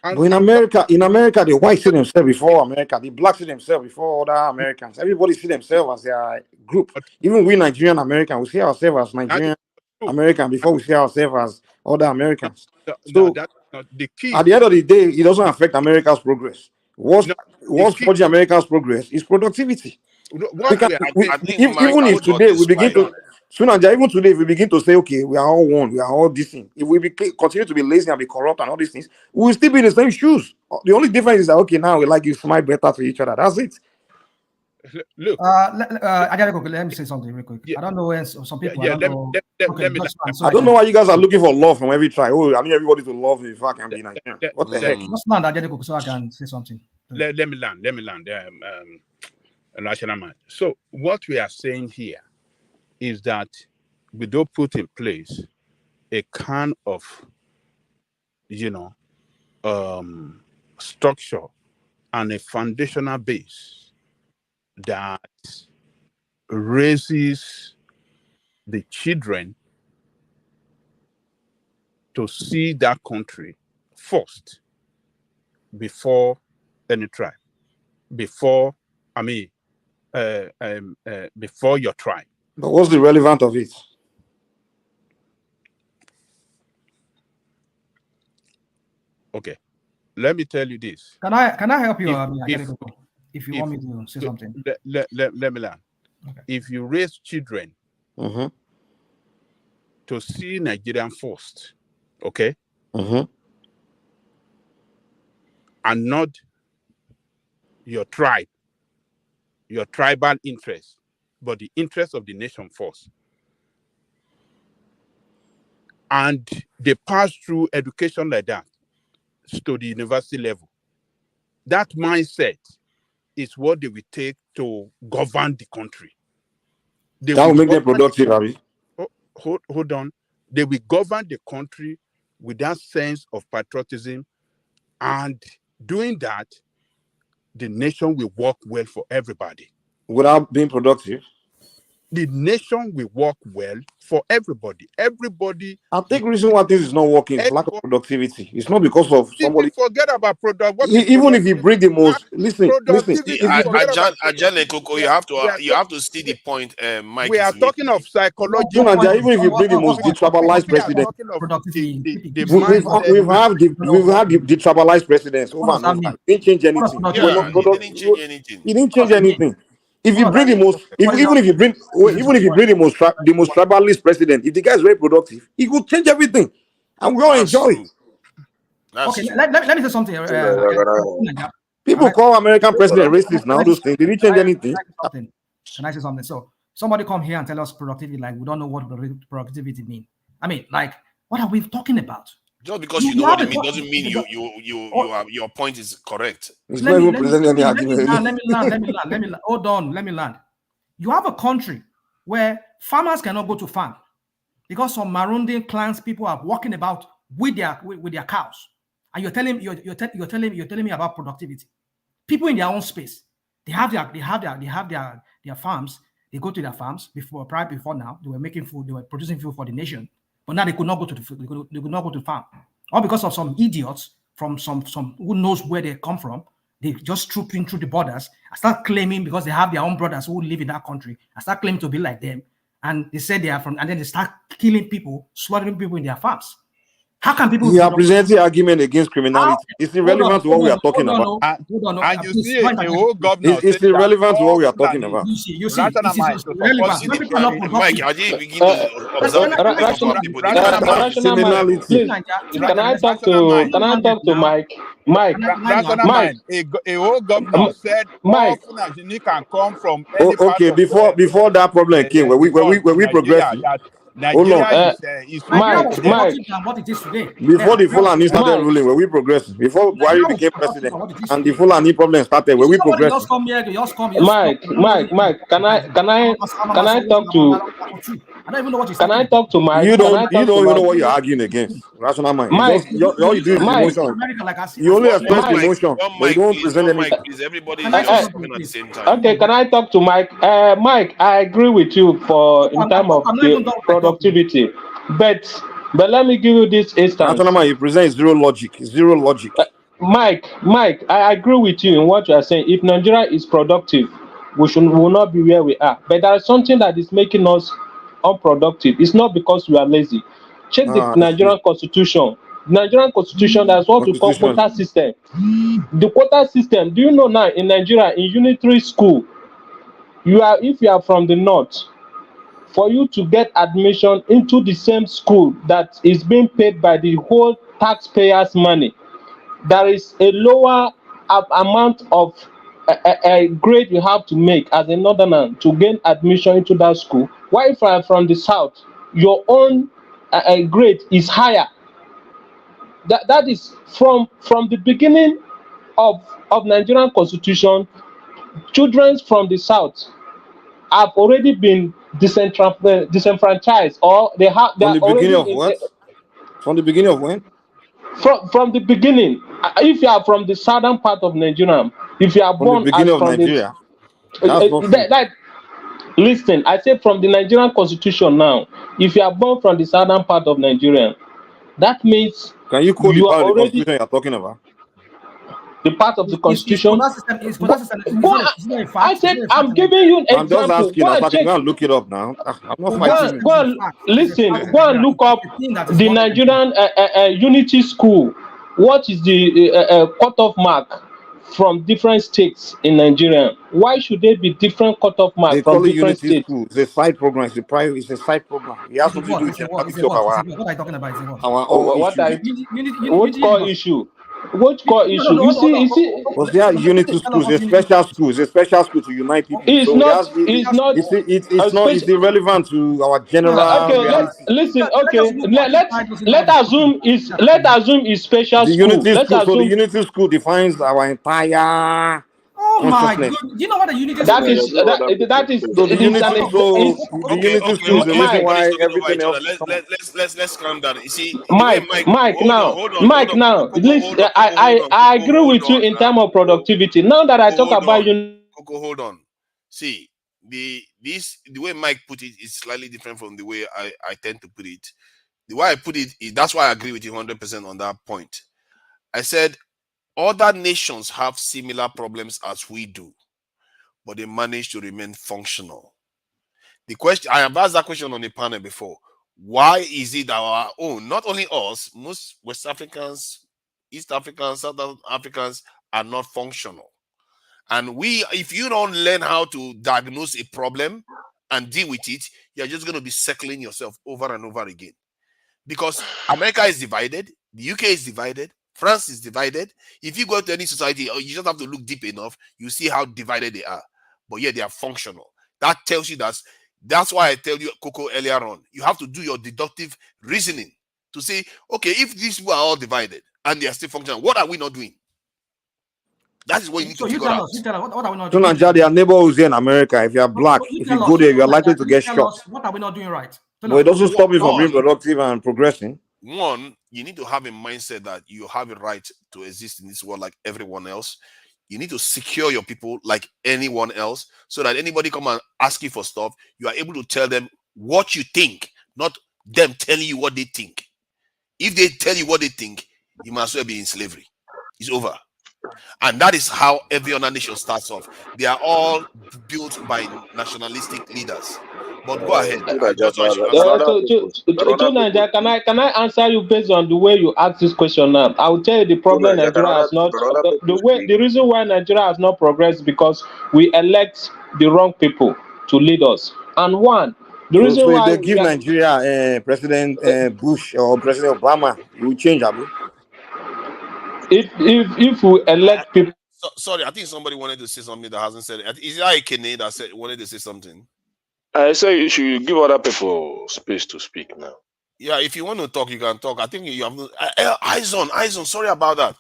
But in America, the whites see themselves before America, the blacks see themselves before other Americans. Everybody see themselves as their group. Even we Nigerian American, we see ourselves as Nigerian American before we see ourselves as other Americans. So that's not the key. At the end of the day, it doesn't affect America's progress. What's forging America's progress is productivity. Even if today we begin to Soon and even today, if we begin to say, okay, we are all one, we are all this thing. If we continue to be lazy and be corrupt and all these things, we will still be in the same shoes. The only difference is that okay, now we like you smile better to each other. That's it. Look, let me say something real quick. I don't know when some people. I don't know why you guys are looking for love from every tribe. Oh, I need everybody to love me if I can be Nigerian. What the heck? Just land Ajadeko so I can say something. Let me land. National man. So what we are saying here is that we don't put in place a kind of, structure and a foundational base that raises the children to see that country first before any tribe, before your tribe. But what's the relevance of it? Okay, let me tell you this. Can I help you? If you want me to say something, let me learn. Okay. If you raise children to see Nigerian first, okay, and not your tribe, your tribal interest, but the interest of the nation first. And they pass through education like that to the university level. That mindset is what they will take to govern the country. That will make them productive, Abby. Hold on. They will govern the country with that sense of patriotism, and doing that, the nation will work well for everybody. Without being productive? The nation will work well for everybody. Everybody. I think the reason why things is not working is lack of productivity. It's not because of somebody. Forget about product. Even if you bring the most, listen. Ajale Koko, you have to see the point. Mike, we are talking of psychology. Even if you bring the most detribalized president, we've had the detribalized presidents over and over. It didn't change anything. It didn't change anything. If you bring the most, even if you bring the most tribalist president, if the guy is very productive, he could change everything, and we all enjoy it. Okay, let me say something. People call American president racist now. Those things, they didn't change anything. Can I say something? So somebody come here and tell us productivity, like we don't know what productivity means. I mean, like, what are we talking about? Just because you know what it means doesn't mean your point is correct. Let me land. Hold on, let me land. You have a country where farmers cannot go to farm because some Marundian clans people are walking about with their cows, and you're telling me about productivity. People in their own space, they have their farms. They go to their farms before now. They were making food. They were producing food for the nation. But now they could not go to the farm, all because of some idiots from some who knows where they come from. They just troop in through the borders and start claiming because they have their own brothers who live in that country and start claiming to be like them. And they say they are from, and then they start killing people, slaughtering people in their farms. How can people? You are presenting argument against criminality. It's irrelevant to what we are talking about. And you see a whole governor. It's irrelevant to what we are talking about. You see, this is irrelevant. Mike, please, can I talk to Mike? A whole governor said Mike can come from. Okay, before that problem came, when we progressed. Hold on. Mike. What it is today. Before the Fulani started ruling, where we progressed. Before Buhari became president, and the Fulani problem started, where we progressed. Mike. Can I talk to? I don't even know what Can I talk to Mike? You don't even know what you're arguing against. Rational mind. Mike, all you do is emotion. You only express emotion, but you don't present anything. Please, everybody is just talking at the same time. Okay, can I talk to Mike? Mike, I agree with you in terms of the productivity, but let me give you this instance. Rational mind, you present zero logic. Mike, I agree with you in what you are saying. If Nigeria is productive, we will not be where we are. But there is something that is making us unproductive. It's not because we are lazy. Check the Nigerian constitution. Nigerian constitution, that's what we call quota system. The quota system, do you know now in Nigeria, in unitary school, if you are from the north, for you to get admission into the same school that is being paid by the whole taxpayers' money, there is a lower amount of a grade you have to make as a northerner to gain admission into that school. While if you are from the south, your own grade is higher. That is from the beginning of Nigerian constitution. Children from the south have already been disenfranchised, or they are From the beginning of already what? From the beginning of when? From the beginning. If you are from the southern part of Nigeria, if you are From the born beginning as of from Nigeria. the That's not true. listen, I say from the Nigerian constitution now, if you are born from the southern part of Nigeria, that means Can you quote the you are part of the already constitution you're talking about? the part of the constitution. It's not a fact. I said I'm giving you an I'm just example. asking. Go If and I can check. go and look it up now. I'm not Go fighting and, you. listen. Go and look up the Nigerian unity school. What is the cutoff mark from different states in Nigeria? Why should there be different cutoff mark They from call it different Unity states? School. It's a side program. It's a private. It's a side program. It has something to do with the stability of our What are you talking about? It's a what? own What issues. What core issue? Which core issue? You see, Because they are Unity schools, a special school. It's a special school to unite people. it's So not. It's not. it's irrelevant to our general Okay, reality. listen. Okay, let assume it's special The school. Unity Let's school. So the assume Unity school defines our entire Oh my consciousness. God! Do you know what the unity that school is that is So the it is Unity, an so it's, the Unity school is the reason Mike, why Everybody's talking over everything each other. else is coming. Let's calm down. You see, the way Mike hold now, on, Mike now. Listen, I agree with you in terms of productivity. Now that I talk about you, Coco, hold on. See, the way Mike put it is slightly different from the way I tend to put it. The way I put it is that's why I agree with you 100% on that point. I said other nations have similar problems as we do, but they manage to remain functional. The question I have asked that question on the panel before. Why is it our own, not only us, most West Africans, East Africans, South Africans are not functional? And if you don't learn how to diagnose a problem and deal with it, you're just going to be circling yourself over and over again. Because America is divided, the UK is divided, France is divided. If you go to any society, you just have to look deep enough, you see how divided they are. But yeah, they are functional. That tells you that's why I tell you, Coco, earlier on, you have to do your deductive reasoning to say, okay, if these people are all divided and they are still functional, what are we not doing? That is what you need to figure out. You tell us, what are we not So doing? Nigeria, their neighbors here in America, if you are black, if you go there, you are likely to get shot. What are we not doing right? Tell But it us. doesn't stop you from being productive and progressing. One, you need to have a mindset that you have a right to exist in this world like everyone else. You need to secure your people like anyone else, so that anybody come and ask you for stuff, you are able to tell them what you think, not them telling you what they think. If they tell you what they think, you might as well be in slavery. It's over. And that is how every other nation starts off. They are all built by nationalistic leaders. But go ahead. Naija, can I answer you based on the way you ask this question now? I will tell you the problem Nigeria has not the reason why Nigeria has not progressed because we elect the wrong people to lead us. And the reason so why if they give Nigeria President Bush or President Obama, it will change, Abu. If we elect people. Sorry, I think somebody wanted to say something that hasn't said it. Is that Ekene that wanted to say something? I say you should give other people space to speak now. Yeah, if you want to talk, you can talk. I think you have no. Aizon, sorry about that.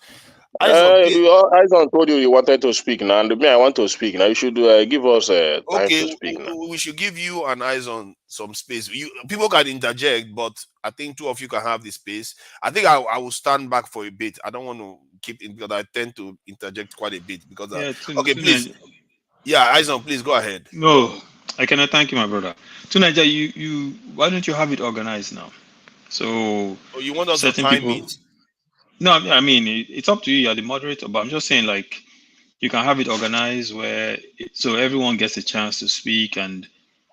Aizon told you wanted to speak now, and me, I want to speak now. You should give us time to speak now. We should give you and Aizon some space. People can interject, but I think two of you can have the space. I think I will stand back for a bit. I don't want to keep in because I tend to interject quite a bit because please. Yeah, Aizon, please go ahead. No, I cannot thank you, my brother. Tunaja, you why don't you have it organized now? So you want us to time it? No, I mean it's up to you. You're the moderator, but I'm just saying you can have it organized so everyone gets a chance to speak, and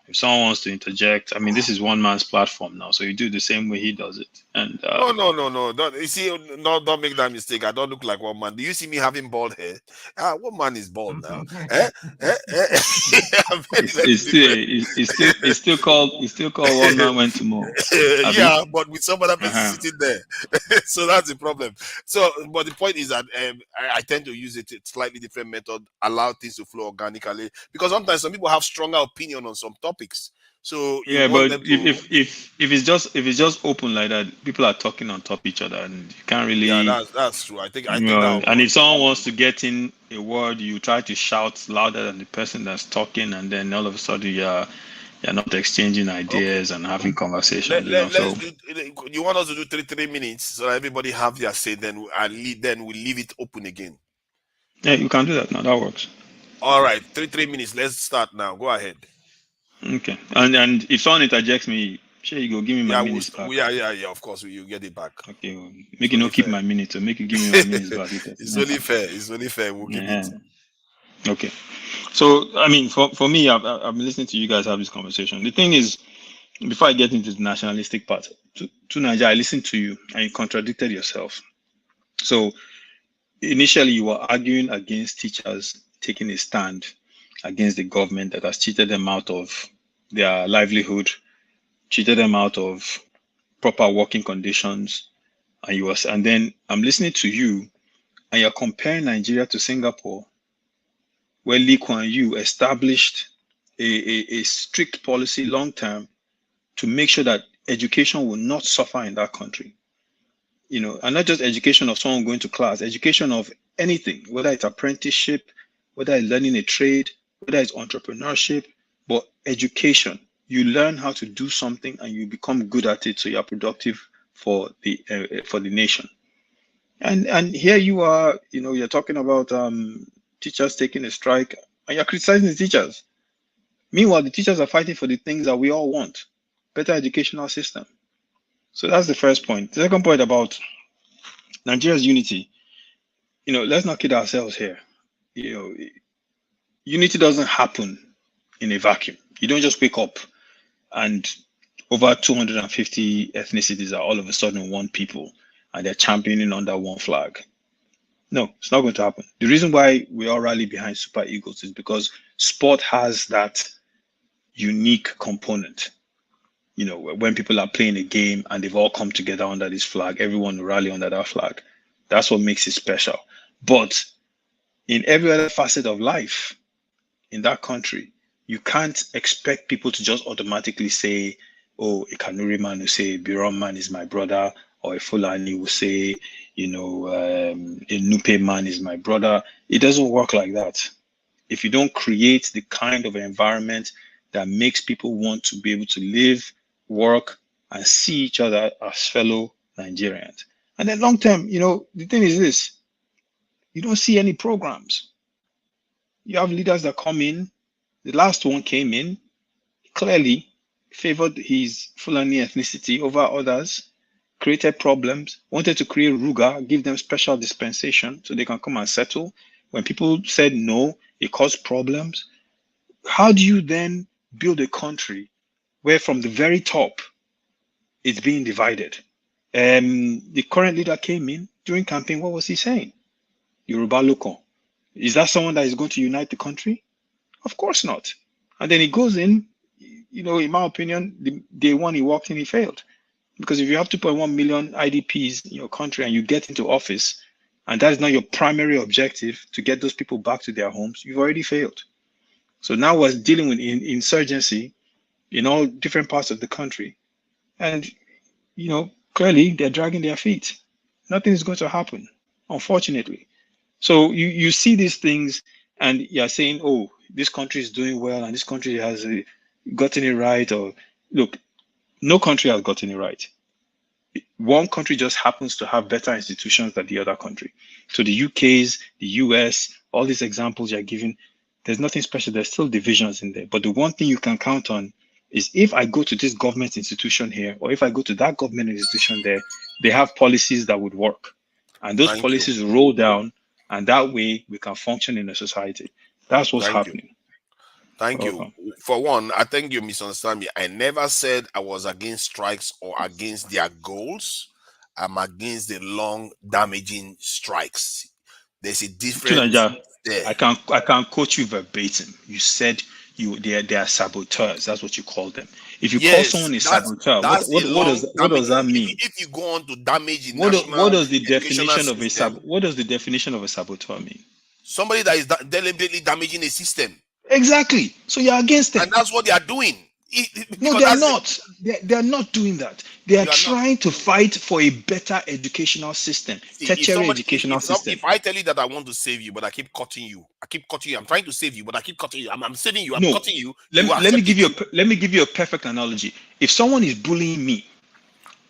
If someone wants to interject, I mean, this is one man's platform now, so you do the same way he does it. And No. Don't, you see, don't make that mistake. I don't look like one man. Do you see me having bald hair? One man is bald now. It's still called one man went to more. Yeah, but with some other person sitting there. So that's the problem. So, but the point is that I tend to use it slightly different method, allow things to flow organically, because sometimes some people have stronger opinion on some topics. So yeah, but if it's just open like that, people are talking on top of each other, and you can't really. Yeah, that's true. I think that. And if someone wants to get in a word, you try to shout louder than the person that's talking, and then all of a sudden you're not exchanging ideas and having conversations. You want us to do 3 minutes so that everybody have their say, then we leave it open again. Yeah, you can do that now. That works. All right, 3 minutes. Let's start now. Go ahead. Okay, and if someone interjects me, sure, you go give me my minutes back. Yeah. Of course, you get it back. Okay, make you not keep my minutes, or make you give me my minutes back. It's only fair. We'll give it. Okay, so I mean, for me, I've been listening to you guys have this conversation. The thing is, before I get into the nationalistic part, to Nigeria, I listened to you and you contradicted yourself. So initially, you were arguing against teachers taking a stand against the government that has cheated them out of their livelihood, cheated them out of proper working conditions, and then I'm listening to you, and you're comparing Nigeria to Singapore, where Lee Kuan Yew established a strict policy long term to make sure that education will not suffer in that country. And not just education of someone going to class, education of anything, whether it's apprenticeship, whether it's learning a trade, whether it's entrepreneurship, but education. You learn how to do something and you become good at it, so you're productive for the nation. And here you are, you're talking about teachers taking a strike, and you're criticizing the teachers. Meanwhile, the teachers are fighting for the things that we all want: better educational system. So that's the first point. The second point about Nigeria's unity. Let's not kid ourselves here. Unity doesn't happen in a vacuum. You don't just wake up and over 250 ethnicities are all of a sudden one people and they're championing under one flag. No, it's not going to happen. The reason why we all rally behind Super Eagles is because sport has that unique component. When people are playing a game and they've all come together under this flag, everyone will rally under that flag. That's what makes it special. But in every other facet of life, in that country, you can't expect people to just automatically say, oh, a Kanuri man will say, Biron man is my brother, or a Fulani will say, a Nupe man is my brother. It doesn't work like that. If you don't create the kind of environment that makes people want to be able to live, work, and see each other as fellow Nigerians. And then long term, the thing is this, you don't see any programs. You have leaders that come in. The last one came in, clearly favored his Fulani ethnicity over others, created problems, wanted to create Ruga, give them special dispensation so they can come and settle. When people said no, it caused problems. How do you then build a country where from the very top, it's being divided? The current leader came in during campaign. What was he saying? Yoruba Loko. Is that someone that is going to unite the country? Of course not. And then he goes in, in my opinion, the day one he walked in, he failed. Because if you have 2.1 million IDPs in your country and you get into office, and that is not your primary objective to get those people back to their homes, you've already failed. So now we're dealing with insurgency in all different parts of the country. And, clearly they're dragging their feet. Nothing is going to happen, unfortunately. So you see these things and you're saying, oh, this country is doing well and this country has gotten it right. Or look, no country has gotten it right. One country just happens to have better institutions than the other country. So the UK's, the US, all these examples you're giving, there's nothing special. There's still divisions in there. But the one thing you can count on is if I go to this government institution here, or if I go to that government institution there, they have policies that would work. And those policies roll down, and that way we can function in a society. That's what's happening. Thank you. For one, I think you misunderstand me. I never said I was against strikes or against their goals. I'm against the long damaging strikes. There's a difference there. I can quote you verbatim. You said they are saboteurs. That's what you call them. If you call someone a saboteur, what does that mean? If you go on to damage the what does the definition of a saboteur mean? Somebody that is deliberately damaging a system. Exactly. So you're against them. And that's what they are doing. No, they are not. They are not doing that. They are trying to fight for a better educational system, tertiary educational system. If I tell you that I want to save you, but I keep cutting you, I'm trying to save you, but I keep cutting you. I'm saving you. I'm cutting you. Let me give you a perfect analogy. If someone is bullying me,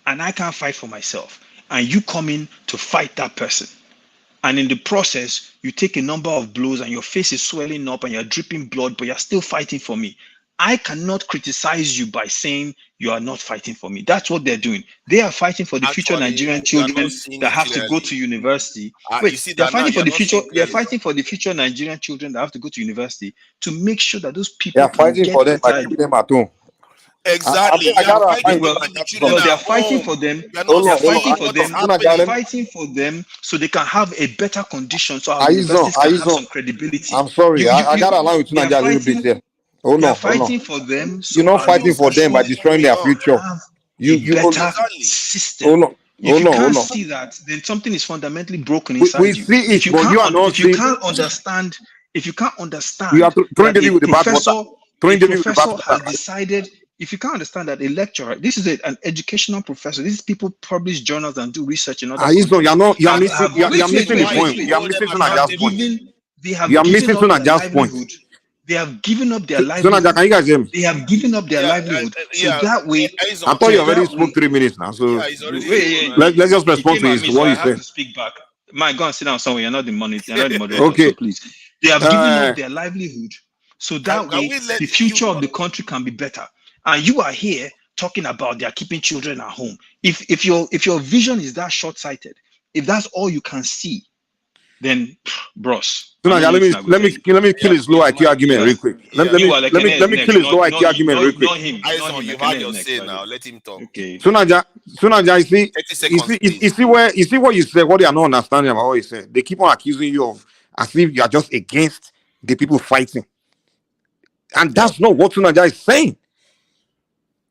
and I can't fight for myself, and you come in to fight that person, and in the process you take a number of blows, and your face is swelling up, and you're dripping blood, but you're still fighting for me, I cannot criticize you by saying you are not fighting for me. That's what they're doing. They are fighting for the future Nigerian children that have to go to university. They're fighting for the future. They're fighting for the future Nigerian children that have to go to university to make sure that those people. They are fighting for them by keeping them at home. Exactly. They are fighting for them. They're fighting for them so they can have a better condition. So our universities can have some credibility. I'm sorry. I got to allow you to a little bit there. You're fighting for them. So you're not fighting for them by destroying their future. You better system. If you can't see that, then something is fundamentally broken inside we you. See it, but you are not. If you can't understand, you are throwing David with the bad water. Professor has decided. If you can't understand that a lecturer, this is an educational professor. These people publish journals and do research in other countries. You're missing the point. You are missing Sonaja's point. You are missing Sonaja's point. They have given up their livelihood. Can you guys hear me? They have given up their livelihood. So that way, I thought you already spoke 3 minutes now. So let's just respond to what you said. Speak back. My God, sit down somewhere. You're not the moderator. Okay. So please. They have given up their livelihood. So that way, the future of the country can be better. And you are here talking about they are keeping children at home. If your vision is that short-sighted, if that's all you can see, then bros. Let me kill his low IQ argument real quick. Let me kill his low IQ argument real quick. You've had your say now. Let him talk. Okay. Sunaja, you see what you said, what they are not understanding about what you said. They keep on accusing you of as if you are just against the people fighting. And that's not what Sunaja is saying.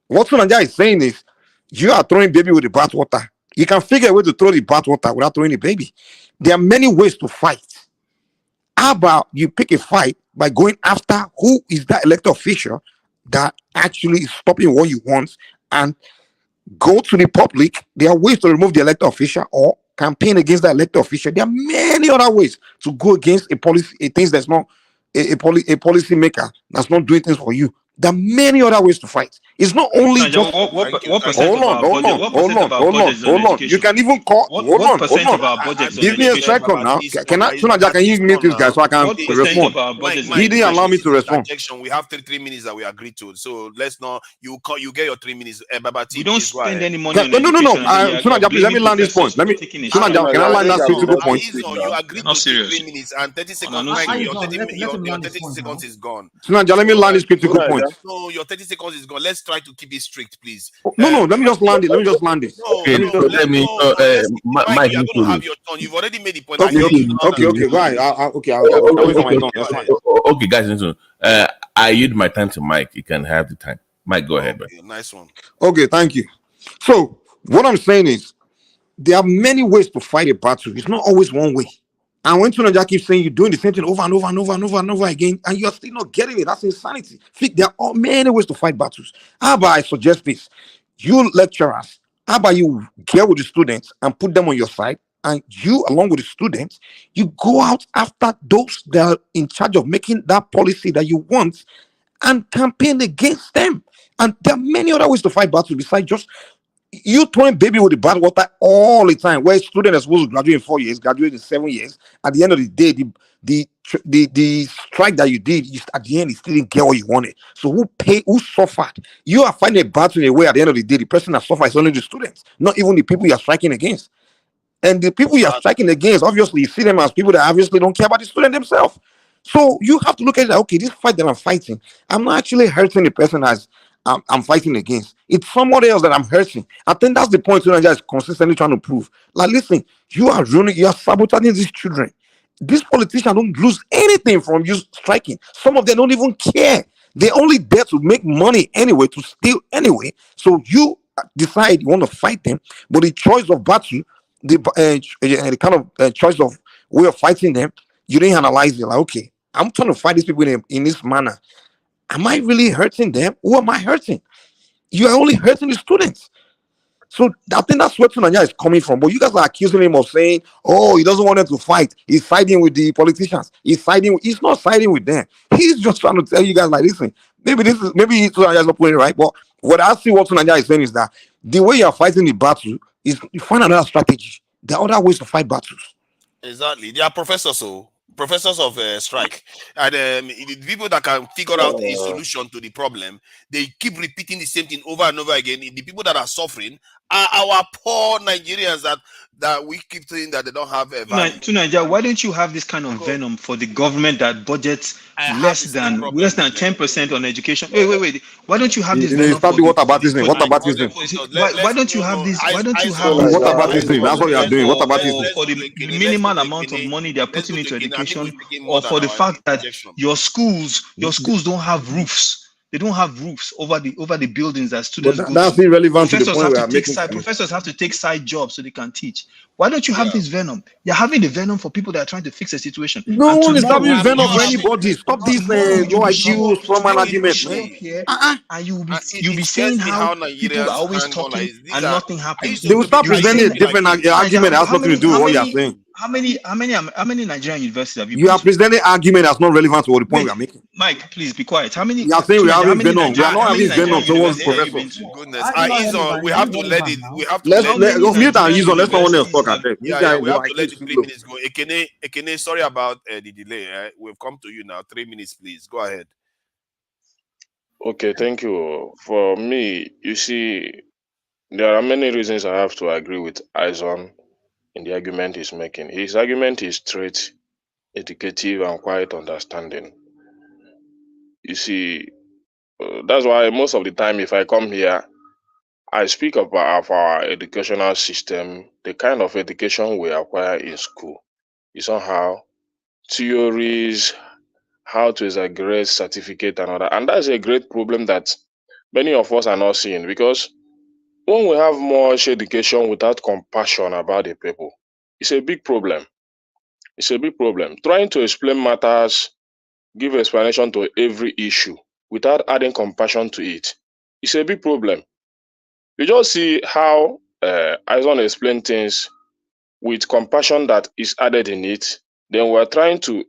What Sunaja is saying is you are throwing baby with the bathwater. You can figure a way to throw the bathwater without throwing the baby. There are many ways to fight. How about you pick a fight by going after who is that elected official that actually is stopping what you want and go to the public. There are ways to remove the elected official or campaign against the elected official. There are many other ways to go against a policy, a things that's not a policy maker that's not doing things for you. There are many other ways to fight. It's not only just. Hold on. You can even call. Hold on. Give me a second now. Can you mute this guy so I can respond? He didn't allow me to respond. We have 3 minutes that we agreed to. So let's not. You get your 3 minutes. We don't spend any money. No. Sunaja, please let me land this point. Sunaja, can I land that critical point? You agreed to 3 minutes and 30 seconds. Your 30 seconds is gone. Sunaja, let me land this critical point. No, your 30 seconds is gone. Let's try to keep it strict, please. No, let me just land it. Mike, you're going to have your turn. You've already made the point. Okay, right. I'll wait for my turn. That's fine. Okay, guys, listen. I yield my time to Mike. You can have the time. Mike, go ahead, man. Nice one. Okay, thank you. So, what I'm saying is, there are many ways to fight a battle. It's not always one way. And when Sunaja keeps saying you're doing the same thing over and over again, and you're still not getting it, that's insanity. There are many ways to fight battles. How about I suggest this? You lecturers, how about you get with the students and put them on your side, and you, along with the students, you go out after those that are in charge of making that policy that you want and campaign against them. And there are many other ways to fight battles besides just you throwing baby with the bad water all the time, where students are supposed to graduate in 4 years, graduate in 7 years. At the end of the day, the strike that you did, at the end, you still didn't get what you wanted. So who suffered? You are fighting a battle in a way at the end of the day, the person that suffered is only the students, not even the people you are striking against. And the people you are striking against, obviously, you see them as people that obviously don't care about the student themselves. So you have to look at it like, okay, this fight that I'm fighting, I'm not actually hurting the person as I'm fighting against. It's somebody else that I'm hurting. I think that's the point Nigeria is consistently trying to prove. Like, listen, you are sabotaging these children. These politicians don't lose anything from you striking. Some of them don't even care. They only there to make money anyway, to steal anyway. So you decide you want to fight them, but the choice of battle, the kind of choice of way of fighting them, you didn't analyze it. Like, okay, I'm trying to fight these people in this manner. Am I really hurting them? Who am I hurting? You are only hurting the students. So I think that's where Tunanya is coming from. But you guys are accusing him of saying, oh, he doesn't want them to fight. He's siding with the politicians. He's not siding with them. He's just trying to tell you guys, like, listen, maybe Tunanya is not playing right. But what I see what Tunanya is saying is that the way you are fighting the battle is you find another strategy. There are other ways to fight battles. Exactly. They are professors, so professors of strike, and the people that can figure out a solution to the problem, they keep repeating the same thing over and over again. The people that are suffering are our poor Nigerians that we keep saying that they don't have a value. To Nigeria, why don't you have this kind of venom for the government that budgets less than 10% on education? Wait. Why don't you have this venom? What about this thing? What about this thing? Why don't you have this? Why don't you have what about this thing? That's what you are doing. What about this thing? For the minimal amount of money they are putting into education, or for the fact that your schools don't have roofs. They don't have roofs over the buildings that students go to. That's irrelevant to the point we are making. Professors have to take side jobs so they can teach. Why don't you have this venom? You're having the venom for people that are trying to fix a situation. No one is having venom for anybody. Stop this low IQ strong argument, man. And you'll be saying how people are always talking and nothing happens. They will start presenting a different argument that has nothing to do with what you are saying. How many Nigerian universities have you? You are presenting argument that's not relevant to what the point we are making. Mike, please be quiet. How many? You are saying we are having venom. We are not having venom towards professors. Goodness, we have to let it. We have to let's mute and use on. Let someone else talk. We have to let the 3 minutes go. Ekene, sorry about the delay. We've come to you now. 3 minutes, please. Go ahead. Okay, thank you. For me, you see, there are many reasons I have to agree with Izon in the argument he's making. His argument is straight, educative, and quite understanding. You see, that's why most of the time, if I come here, I speak about our educational system, the kind of education we acquire in school. Is somehow theories, how to exaggerate certificate and all that. And that's a great problem that many of us are not seeing, because when we have much education without compassion about the people, it's a big problem. It's a big problem. Trying to explain matters, give explanation to every issue without adding compassion to it, it's a big problem. You just see how Izon explained things with compassion that is added in it. Then we're trying to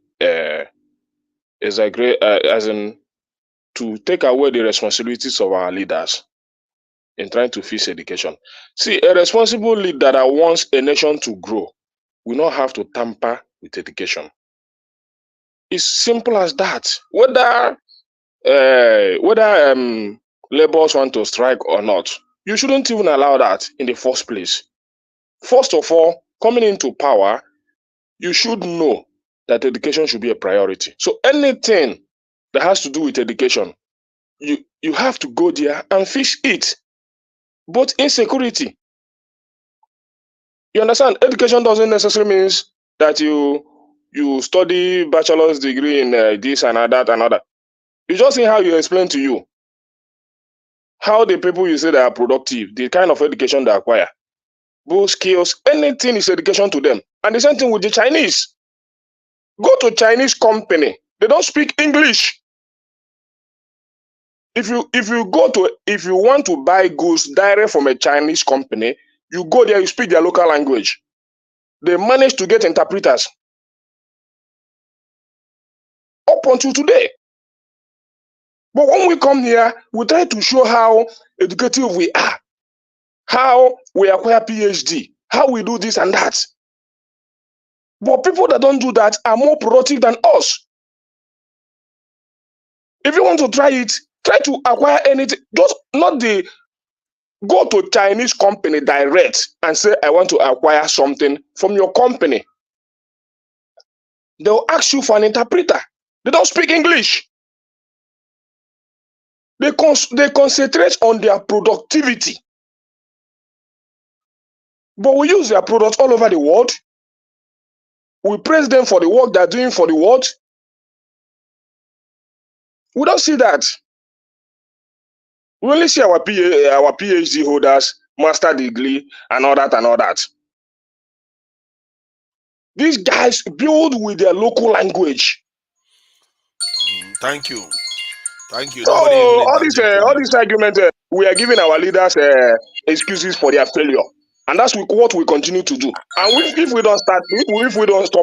exaggerate, as in to take away the responsibilities of our leaders in trying to fix education. See, a responsible leader that wants a nation to grow will not have to tamper with education. It's simple as that. Whether laborers want to strike or not, you shouldn't even allow that in the first place. First of all, coming into power, you should know that education should be a priority. So anything that has to do with education, you have to go there and fix it. But insecurity, you understand, education doesn't necessarily mean that you study bachelor's degree in this and that and other. You just see how you explain to you how the people you say they are productive, the kind of education they acquire, both skills, anything is education to them. And the same thing with the Chinese. Go to Chinese company, they don't speak English. If you want to buy goods direct from a Chinese company, you go there, you speak their local language. They manage to get interpreters up until today. But when we come here, we try to show how educative we are, how we acquire PhD, how we do this and that. But people that don't do that are more productive than us. If you want to try it, try to acquire anything. Just go to Chinese company direct and say, I want to acquire something from your company. They'll ask you for an interpreter. They don't speak English. They concentrate on their productivity. But we use their products all over the world. We praise them for the work they're doing for the world. We don't see that. We only see our PhD holders, master degree, and all that and all that. These guys build with their local language. Thank you. Thank you. So Nobody even all this argument, we are giving our leaders excuses for their failure, and that's what we continue to do. And if we don't stop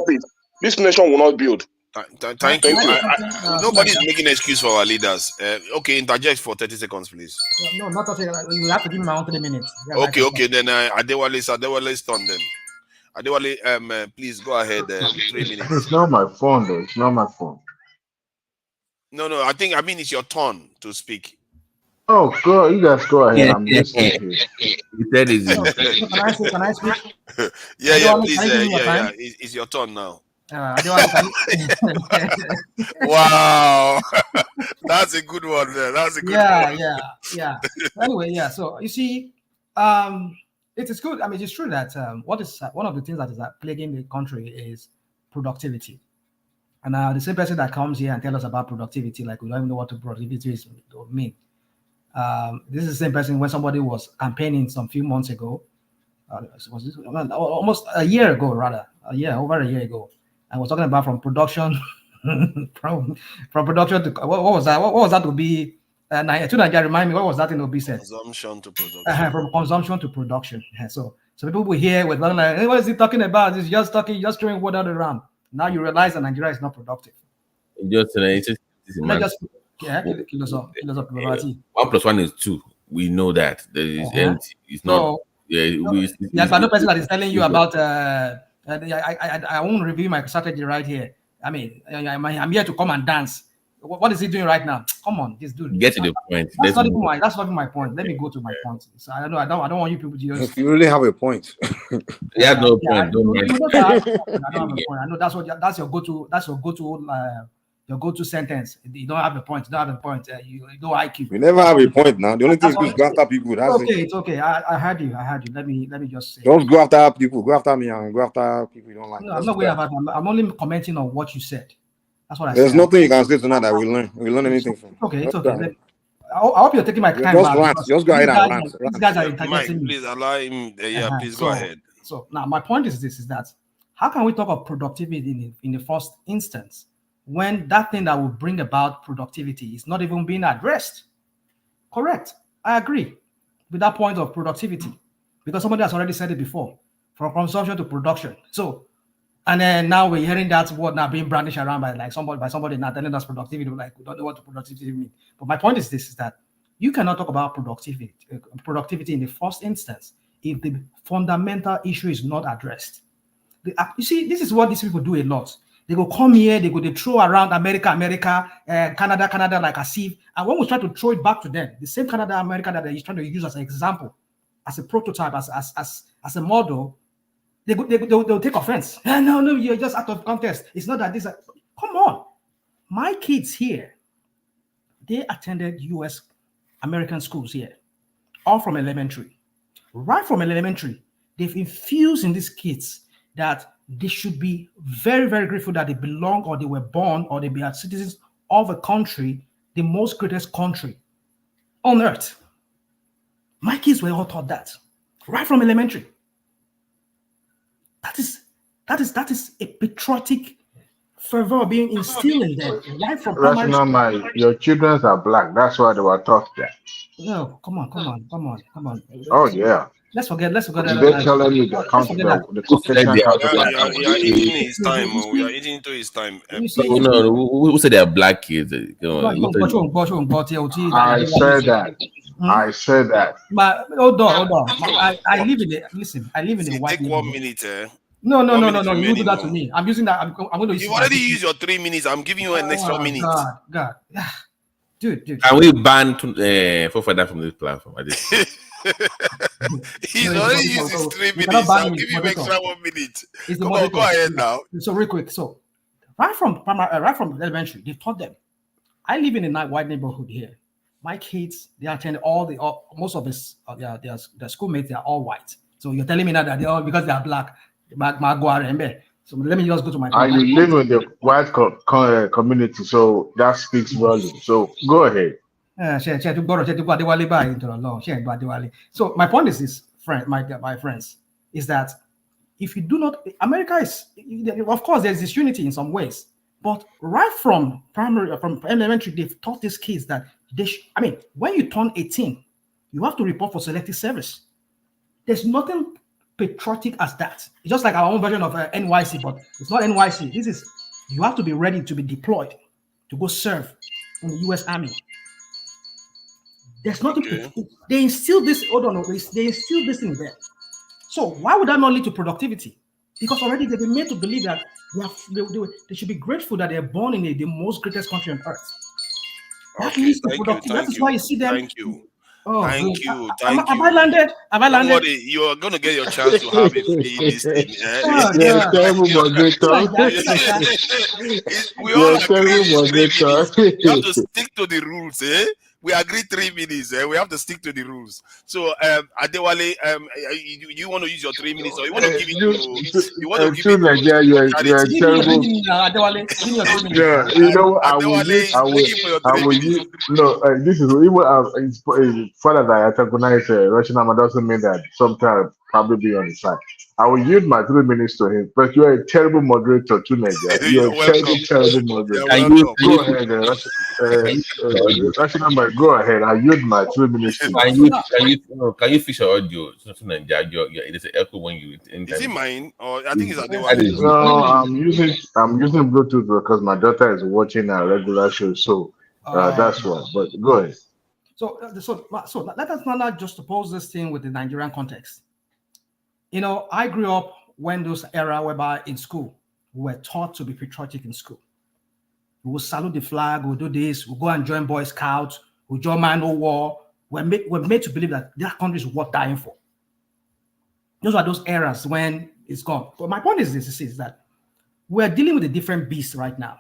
it, this nation will not build. Thank you. Nobody's making an excuse for our leaders. Okay, interject for 30 seconds, please. No, not 30 seconds. You have to give me my own 3 minutes. Yeah, Okay. Then Adewale's turn then. Adewale, please go ahead. 3 minutes. It's not my phone, though. It's not my phone. No. I mean, it's your turn to speak. Oh, go. You guys go ahead. I'm listening. That is Can I speak? Yeah, please. It's your turn now. Wow, that's a good one there. That's a good one. Yeah. Anyway, yeah. So you see, it is good. I mean, it's true that one of the things that is plaguing the country is productivity. And the same person that comes here and tells us about productivity, like we don't even know what productivity is mean. This is the same person when somebody was campaigning some few months ago, almost a year ago, rather, over a year ago. I was talking about from production, from production to what was that? What was that to be? Nigeria, remind me, what was that in Obi said? Consumption to production. From consumption to production. So people will hear with like, hey, what is he talking about? He's just throwing word out around. Now you realize that Nigeria is not productive. Just 1 + 1 is 2. We know that there is empty. It's not. But no person that is telling you about. I won't review my strategy right here. I mean, I'm here to come and dance. What is he doing right now? Come on, this dude. Get to the point. That's not even my point. Let me go to my point. So I don't want you people to just. If you really have a point. You have no point. I don't have a point. I know that's your go-to. That's your go-to. Your go-to sentence. You don't have a point. You don't have a point. You don't IQ. We never have a point now. The only thing is go after people. That's It's okay. I heard you. Let me just say. Don't go after people. Go after me and go after people you don't like. No, I'm not going after them. I'm only commenting on what you said. That's what I said. There's nothing you can say tonight that we learn. We learn anything from. Okay, it's okay. I hope you're taking my time. Just go ahead and rant. These guys are interjecting Mike, me. please allow him. Please go ahead. So now my point is that how can we talk of productivity in the first instance when that thing that will bring about productivity is not even being addressed? Correct. I agree with that point of productivity because somebody has already said it before, from consumption to production. So, and then now we're hearing that word now being brandished around by somebody now telling us productivity. Like we don't know what productivity means. But my point is that you cannot talk about productivity in the first instance if the fundamental issue is not addressed. You see, this is what these people do a lot. They go come here, they throw around America, Canada, like as if, and when we try to throw it back to them, the same Canada, America that they're trying to use as an example, as a prototype, as a model, they'll take offense. No, you're just out of context. It's not that this. Come on, my kids here, they attended U.S. American schools here, all from elementary. Right from elementary, they've infused in these kids that they should be very, very grateful that they belong or they were born or they are citizens of a country, the most greatest country on earth. My kids were all taught that right from elementary. That is a patriotic fervor being instilled in them right from primary. Your children are black. That's why they were taught that. No, come on. Oh yeah. Let's forget. They're telling you the Caucasian We are eating his time. We are eating into his time. No, who said they are black kids? I said that. But hold on. I live in it. Listen, I live in a white. Take 1 minute. No. You do that to me. I'm using that. I'm going to use. You already used your 3 minutes. I'm giving you an extra minute. God. Dude. Can we ban Fofana from this platform? He's already used his 3 minutes. I'll give you extra 1 minute. Come on, go ahead now. So real quick. So right from elementary, they taught them. I live in a white neighborhood here. My kids, they attend most of their schoolmates, they are all white. So you're telling me now that they all, because they are black, so let me just go to my And you live in the white community, so that speaks volumes. So go ahead. So my point is this, my friends, is that if you do not, America is, of course, there's this unity in some ways, but right from elementary, they've taught these kids that when you turn 18, you have to report for selective service. There's nothing patriotic as that. It's just like our own version of NYC, but it's not NYC. This is, you have to be ready to be deployed to go serve in the U.S. Army. There's nothing. They instill this. They instill this in there. So why would that not lead to productivity? Because already they've been made to believe that they should be grateful that they're born in the most greatest country on earth. That leads to productivity. That is why you see them. Thank you. Oh, thank you. Have I landed? Have I landed? Don't worry, you're gonna get your chance to have it. This thing. We all agree. You have to stick to the rules, eh? We agree 3 minutes. We have to stick to the rules. So, Adewale, you want to use your 3 minutes, or you want to give it to? You want to give it to? Nigeria, you are terrible. Yeah, you know, I will use. No, this is even as far as I antagonize Russian Ahmad doesn't mean that sometimes probably be on the side. I will yield my 3 minutes to him, but you are a terrible moderator too, Nigeria. You are a terrible moderator. Go ahead, Russian Ahmad, go ahead. I yield my 3 minutes to you. Can you fix your audio? There's an echo when you. Is it mine, or I think it's Adewale? No, I'm using Bluetooth because my daughter is watching a regular show, so that's why. But go ahead. So let us not just suppose this thing with the Nigerian context. You know, I grew up when those era whereby in school we were taught to be patriotic in school. We will salute the flag, we'll do this, we'll go and join Boy Scouts, we'll join Man O' War. We're made to believe that that country is worth dying for. Those are those eras when it's gone. But my point is this: is that we're dealing with a different beast right now.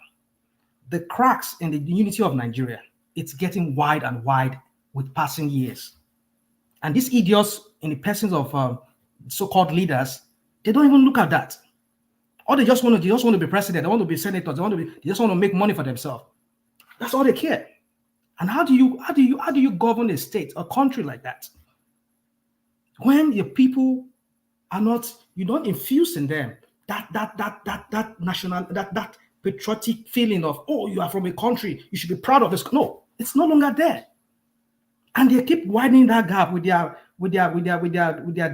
The cracks in the unity of Nigeria, it's getting wide and wide with passing years. And these idiots in the persons of so-called leaders, they don't even look at that. Or they just want to be president, they want to be senators, they just want to make money for themselves. That's all they care. And how do you govern a state, a country like that? When your people are not, you don't infuse in them that national, that patriotic feeling of, oh, you are from a country, you should be proud of this. No, it's no longer there. And they keep widening that gap with their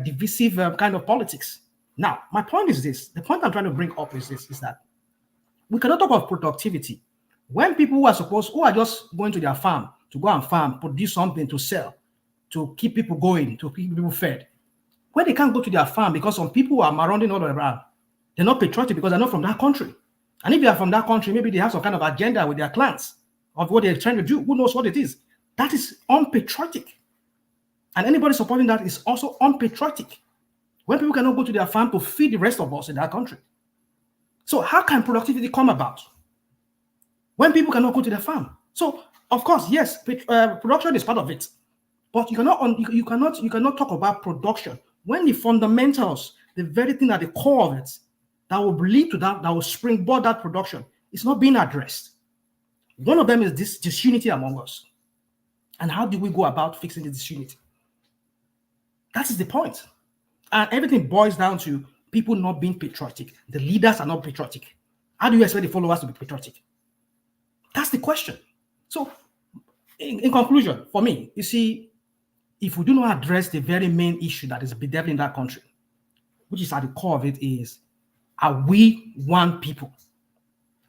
divisive kind of politics. Now, my point is this: the point I'm trying to bring up is this: is that we cannot talk of productivity when people who are just going to their farm to go and farm, produce something to sell, to keep people going, to keep people fed. When they can't go to their farm because some people are marauding all around, they're not patriotic because they're not from that country. And if they are from that country, maybe they have some kind of agenda with their clans of what they're trying to do. Who knows what it is? That is unpatriotic. And anybody supporting that is also unpatriotic. When people cannot go to their farm to feed the rest of us in that country. So how can productivity come about? When people cannot go to their farm. So, of course, yes, production is part of it. But you cannot talk about production when the fundamentals, the very thing at the core of it, that will lead to that will springboard that production, is not being addressed. One of them is this disunity among us. And how do we go about fixing the disunity? That is the point. And everything boils down to people not being patriotic. The leaders are not patriotic. How do you expect the followers to be patriotic? That's the question. So, in conclusion, for me, you see, if we do not address the very main issue that is bedeviling in that country, which is at the core of it, is, are we one people?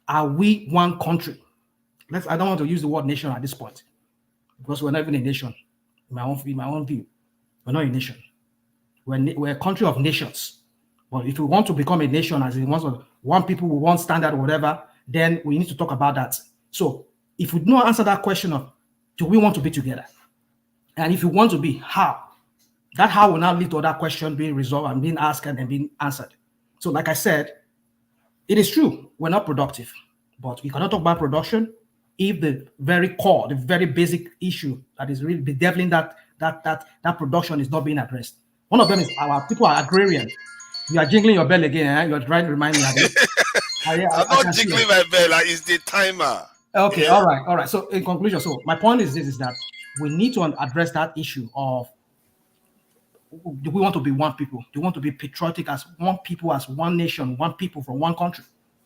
Are we one country? I don't want to use the word nation at this point, because we're not even a nation. In my own view, we're not a nation. We're a country of nations. But if we want to become a nation, as in one people with one standard or whatever, then we need to talk about that. So if we do not answer that question of, do we want to be together? And if you want to be, how? That how will now lead to that question being resolved and being asked and being answered. So like I said, it is true, we're not productive. But we cannot talk about production if the very core, the very basic issue that is really bedeviling that production is not being addressed. One of them is our people are agrarian. You are jingling your bell again. Eh? You are trying to remind me of it. I'm not jiggling my bell. It's the timer. Okay, all right. So in conclusion, so my point is this: is that we need to address that issue of, do we want to be one people? Do we want to be patriotic as one people, as one nation, one people from one country?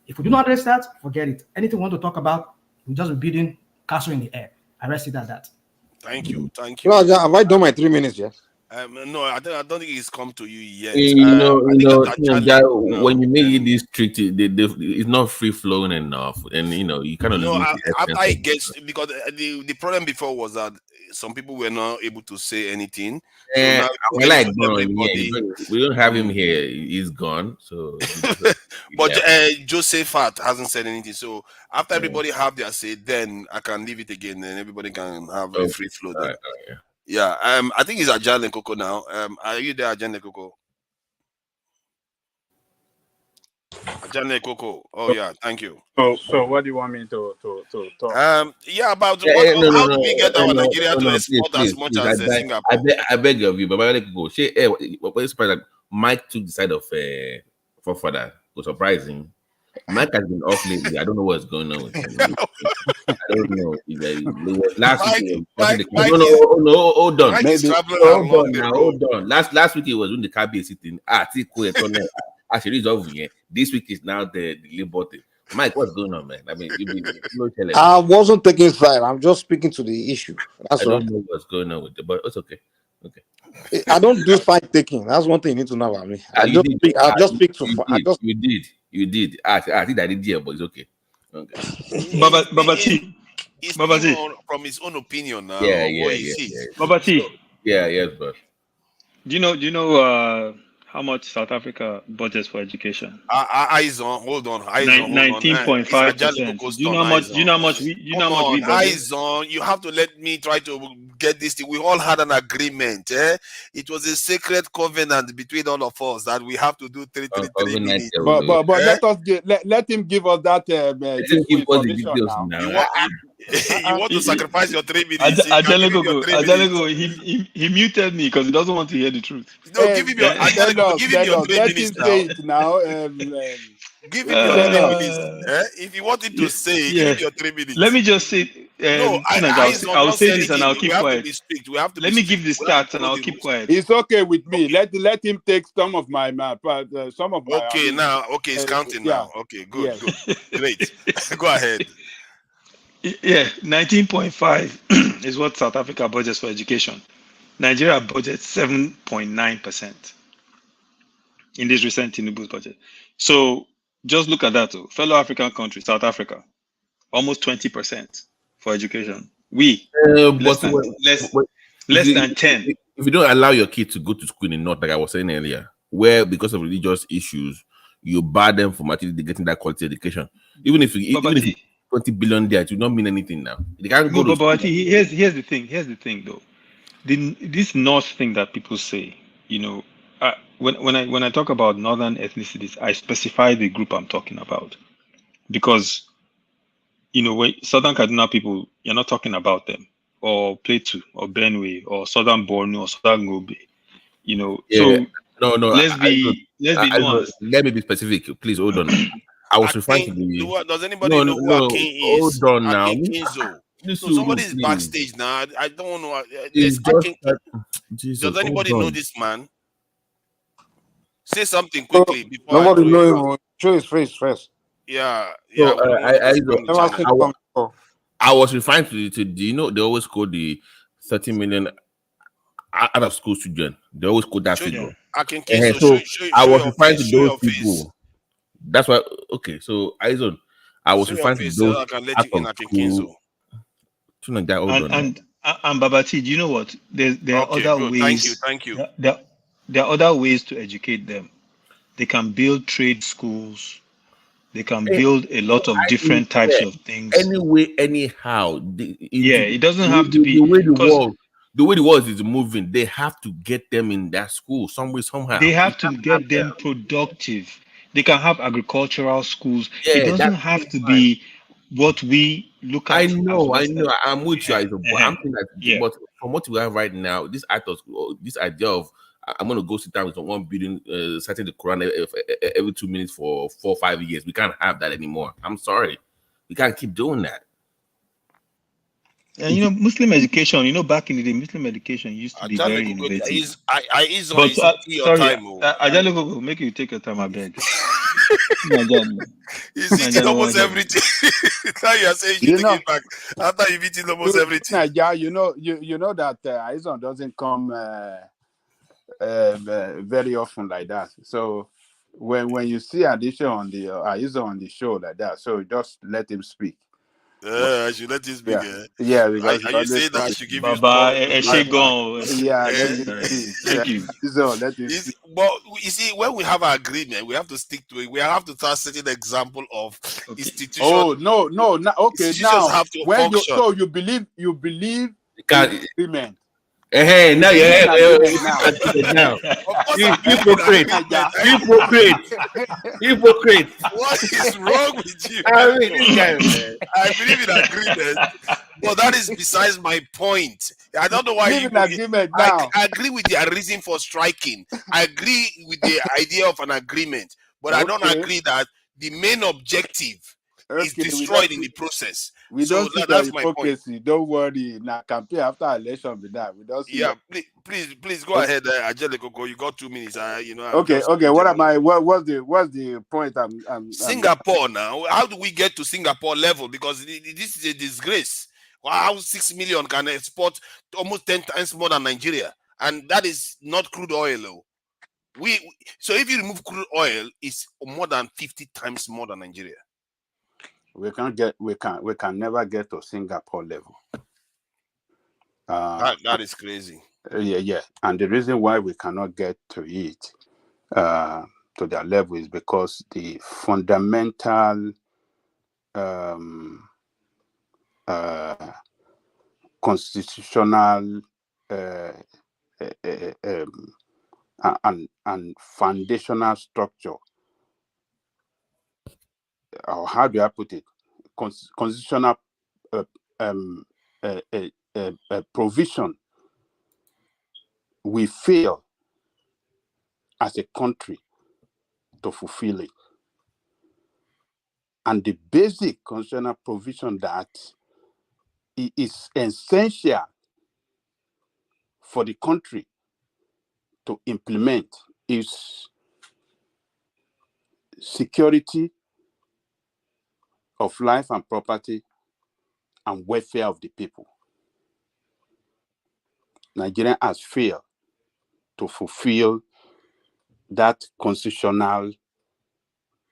If we do not address that, forget it. Anything we want to talk about, we just be building castle in the air. I rest it at that. Thank you. Well, have I done my 3 minutes yet? No, I don't think it's come to you yet. When you make it this treaty, it's not free flowing enough, and you kind of I guess because the problem before was that some people were not able to say anything. Yeah, So we don't have him here. He's gone. So, but Josephat hasn't said anything. So after everybody have their say, then I can leave it again, and everybody can have a free flow. Then. Yeah. I think it's Ajahn Lekoko now. Are you there, Ajahn Lekoko? Ajahn Lekoko. Oh yeah, thank you. So what do you want me to talk? About how do we get our Nigeria to export as much as Singapore? I beg of you, but let go. What is surprised that Mike took the side of forefather? Was surprising. Mike has been off lately. I don't know what's going on with him. I don't know. Last week. Hold on. Hold on. Last week he was doing the KBA sitting. Actually, it's over here. This week is now the Labour thing. Mike, what's going on, man? I mean, I wasn't taking side. I'm just speaking to the issue. I don't know what's going on with it, but it's okay. Okay. I don't do side taking. That's one thing you need to know about me. You did. I think I did here, but it's okay. Baba T. He's from his own opinion now. Baba T. Yes, but do you know how much South Africa budgets for education? Eyes on, hold on. 19.5%. Do you know how much we budget? Eyes on. You have to let me try to get this thing. We all had an agreement. It was a sacred covenant between all of us that we have to do 3 minutes. But let him give us that information now. You want to sacrifice your 3 minutes? Ajahn, he muted me because he doesn't want to hear the truth. No, give him your 3 minutes now. Say it now. Give him your 3 minutes. If you want him to say, give him your 3 minutes. Let me just say. I'll say this and I'll keep quiet. Let me give the stats and I'll keep quiet. It's okay with me. Let him take some of my it's counting now. Okay, good. Great. Go ahead. Yeah, 19.5 is what South Africa budgets for education. Nigeria budgets 7.9% in this recent Tinubu's budget. So just look at that too. Fellow African countries, South Africa, almost 20% for education. We less than 10. If you don't allow your kid to go to school in the north, like I was saying earlier, where because of religious issues, you bar them from actually getting that quality education. Even if 20 billion there, it will not mean anything now. They can't go but here's the thing though. This North thing that people say, when I talk about northern ethnicities, I specify the group I'm talking about, because when Southern Kaduna people, you're not talking about them, or Plateau, or Benue, or Southern Borno, or Southern Gobe. So let's be nuanced. Let me be specific, please. Hold on. I was referring to the. Does anybody know who Akin is? Hold on now. Somebody is backstage now. I don't know. Does anybody know this man? Say something quickly before. Nobody know him. Show his face first. Yeah. I was referring to. Do they always call the 30 million out of school students? They always call that figure. So I was referring to those people. That's why. Okay, so Aizon, I was referring to those. I can let you in, Akin. And Babati, do you know what? There are other ways. Thank you. There are other ways to educate them. They can build trade schools. They can build a lot of different types of things. Anyway, anyhow. It doesn't have to be the way the world is moving. They have to get them in that school some way, somehow. They have to get them productive. They can have agricultural schools. It doesn't have to be what we look at. I as know, Western. I'm with you, Aizo, but I'm saying that. Yeah. But from what we have right now, this idea of I'm going to go sit down with someone building, citing the Quran every 2 minutes for 4 or 5 years. We can't have that anymore. I'm sorry, we can't keep doing that. And you know, Muslim education, back in the day, Muslim education used to be very innovative. But sorry, Ajalo, make you take your time, I beg. He's eating almost everything. Now you are saying you take it back after you've eaten almost everything. Naija, you know that Aizon doesn't come very often like that. So when you see Addition on the Aizon on the show like that, so just let him speak. I should let him speak. Yeah, because are you saying that I should give you Thank you. So let him speak. But you see, when we have an agreement, we have to stick to it. We have to start setting an example of institutions. Oh no, okay. Now have to when function. you believe agreement. Hey, now now. Hypocrite. What is wrong with you? I mean, this guy, man. I believe in agreement, but that is besides my point. I don't know why you agreement now. I agree with the reason for striking. I agree with the idea of an agreement, but I don't agree that the main objective is destroyed in the process. We so don't see that's the my hypocrisy. point. Don't worry. Now campaign after election with that. We don't see. Yeah, please go ahead, Angelico. You got 2 minutes. Okay. What's the point? Singapore now. How do we get to Singapore level? Because this is a disgrace. How 6 million can export almost 10 times more than Nigeria, and that is not crude oil. So if you remove crude oil, it's more than 50 times more than Nigeria. We can never get to Singapore level. That is crazy. Yeah. And the reason why we cannot get to it, to their level, is because the fundamental constitutional and foundational structure, or how do I put it, constitutional provision, we fail as a country to fulfill it. And the basic constitutional provision that is essential for the country to implement is security of life and property and welfare of the people. Nigeria has failed to fulfill that constitutional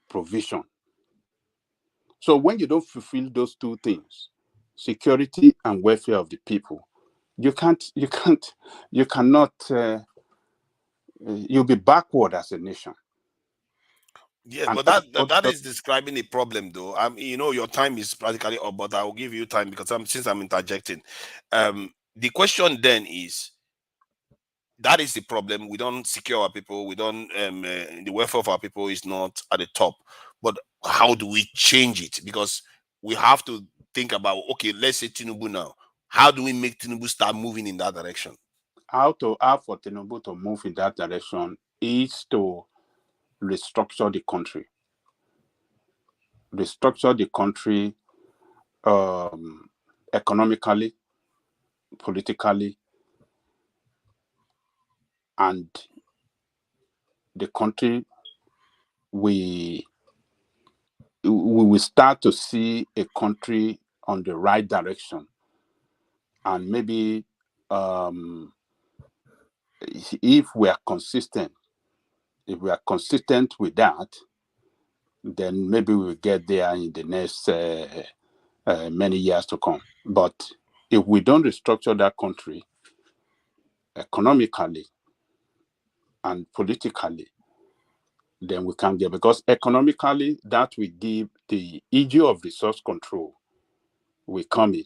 provision. So when you don't fulfill those two things, security and welfare of the people, you'll be backward as a nation. Yeah, And but that is describing a problem, though. Your time is practically up, but I will give you time because since I'm interjecting. The question then is, that is the problem. We don't secure our people. We don't. The welfare of our people is not at the top. But how do we change it? Because we have to think about, okay, let's say Tinubu now. How do we make Tinubu start moving in that direction? How for Tinubu to move in that direction is to restructure the country. Restructure the country economically, politically, and the country we will start to see a country on the right direction. And maybe if we are consistent with that, then maybe we'll get there in the next many years to come. But if we don't restructure that country economically and politically, then we can't get, because economically that will give the issue of resource control will come in.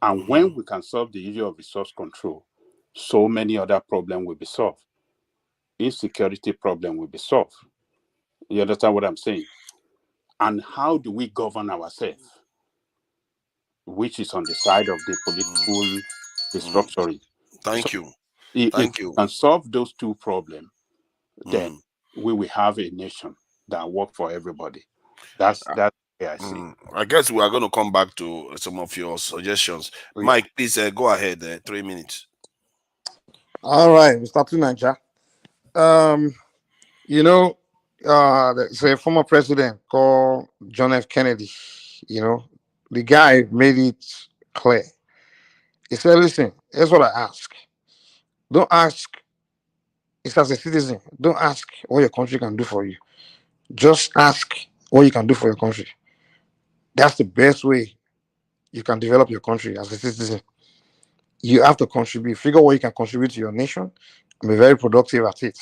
And when we can solve the issue of resource control, so many other problems will be solved. Insecurity problem will be solved. You understand what I'm saying? And how do we govern ourselves, which is on the side of the political restructuring. Thank So you. if Thank we you. can solve those two problems, then we will have a nation that work for everybody. That's the way I see it. I guess we are going to come back to some of your suggestions. Mike, please go ahead. 3 minutes. All right, Mr. Tunaja. You know, there's a former president called John F. Kennedy. You know, the guy made it clear. He said, listen, here's what I ask. Don't ask, it's as a citizen, don't ask what your country can do for you. Just ask what you can do for your country. That's the best way you can develop your country as a citizen. You have to contribute, figure what you can contribute to your nation, and be very productive at it.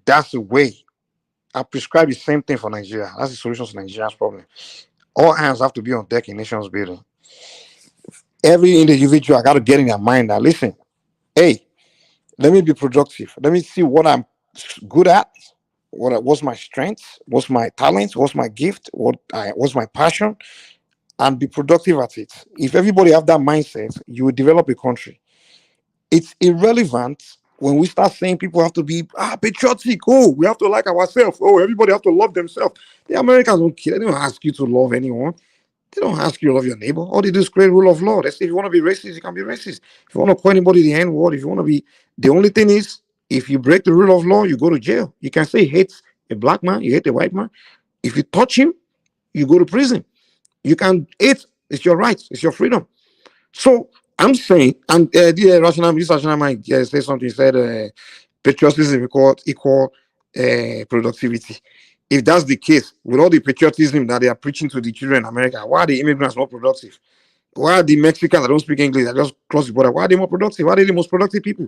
That's the way. I prescribe the same thing for Nigeria. That's the solution to Nigeria's problem. All hands have to be on deck in nations building. Every individual got to get in their mind that, listen, hey, let me be productive. Let me see what I'm good at. What's my strength? What's my talent? What's my gift? What's my passion? And be productive at it. If everybody have that mindset, you will develop a country. It's irrelevant when we start saying people have to be patriotic. Oh, we have to like ourselves. Oh, everybody have to love themselves. The Americans don't care. They don't ask you to love anyone. They don't ask you to love your neighbor. All they do is create rule of law. They say if you want to be racist, you can be racist. If you want to call anybody the N-word, if you want to be, the only thing is, if you break the rule of law, you go to jail. You can say hate a black man, you hate a white man. If you touch him, you go to prison. You can hate. It's your right. It's your freedom. So I'm saying, and this rational mind say something. He said patriotism equal productivity. If that's the case, with all the patriotism that they are preaching to the children in America, why are the immigrants not productive? Why are the Mexicans that don't speak English that just cross the border? Why are they more productive? Why are they the most productive people?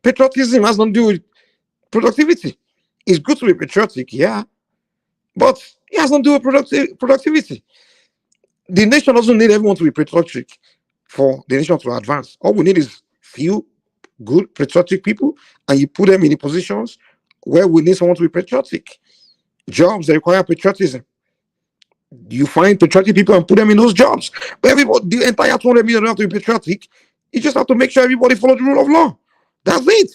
Patriotism has nothing to do with productivity. It's good to be patriotic, yeah, but it has nothing to do with productivity. The nation doesn't need everyone to be patriotic for the nation to advance. All we need is few good patriotic people, and you put them in the positions where we need someone to be patriotic. Jobs that require patriotism. You find patriotic people and put them in those jobs. But everybody, the entire 200 million don't have to be patriotic. You just have to make sure everybody follow the rule of law. That's it.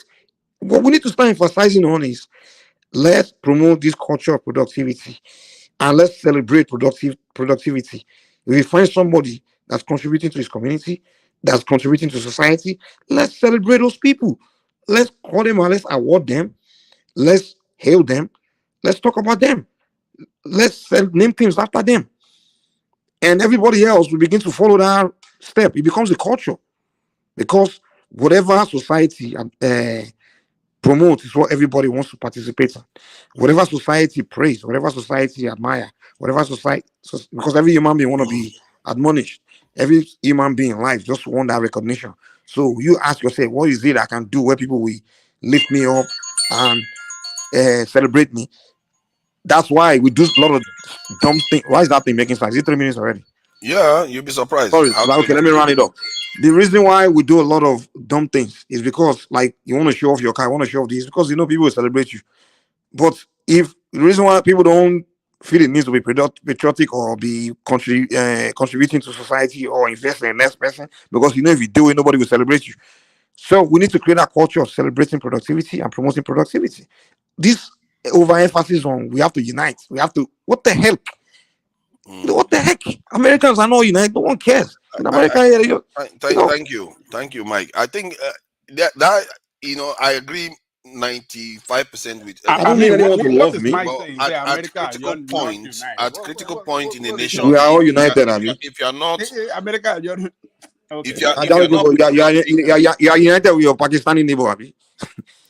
What we need to start emphasizing on is let's promote this culture of productivity and let's celebrate productivity. If we find somebody that's contributing to his community, that's contributing to society, let's celebrate those people. Let's call them and let's award them. Let's hail them. Let's talk about them. Let's name things after them. And everybody else will begin to follow that step. It becomes a culture. Because whatever society promotes is what everybody wants to participate in. Whatever society praise, whatever society admire, whatever society, because every human being want to be admonished. Every human being in life just want that recognition. So you ask yourself, what is it I can do where people will lift me up and celebrate me? That's why we do a lot of dumb things. Why is that thing making sense? Is it 3 minutes already? Yeah, you'll be surprised. Sorry, okay, let me round it up. The reason why we do a lot of dumb things is because, like, you want to show off your car, you want to show off this, because you know people will celebrate you. But if the reason why people don't feel it needs to be patriotic or be contributing to society or invest in the next person, because you know if you do it, nobody will celebrate you. So we need to create a culture of celebrating productivity and promoting productivity. This overemphasis on we have to unite. We have to. What the heck? What the heck? Americans are not united. No one cares. In America, Thank you, Mike. I think that you know I agree 95% with. I don't need anyone to love me. At critical point in the nation, we are all united. If you are not, America, if you are united with your Pakistani neighbor, Abi.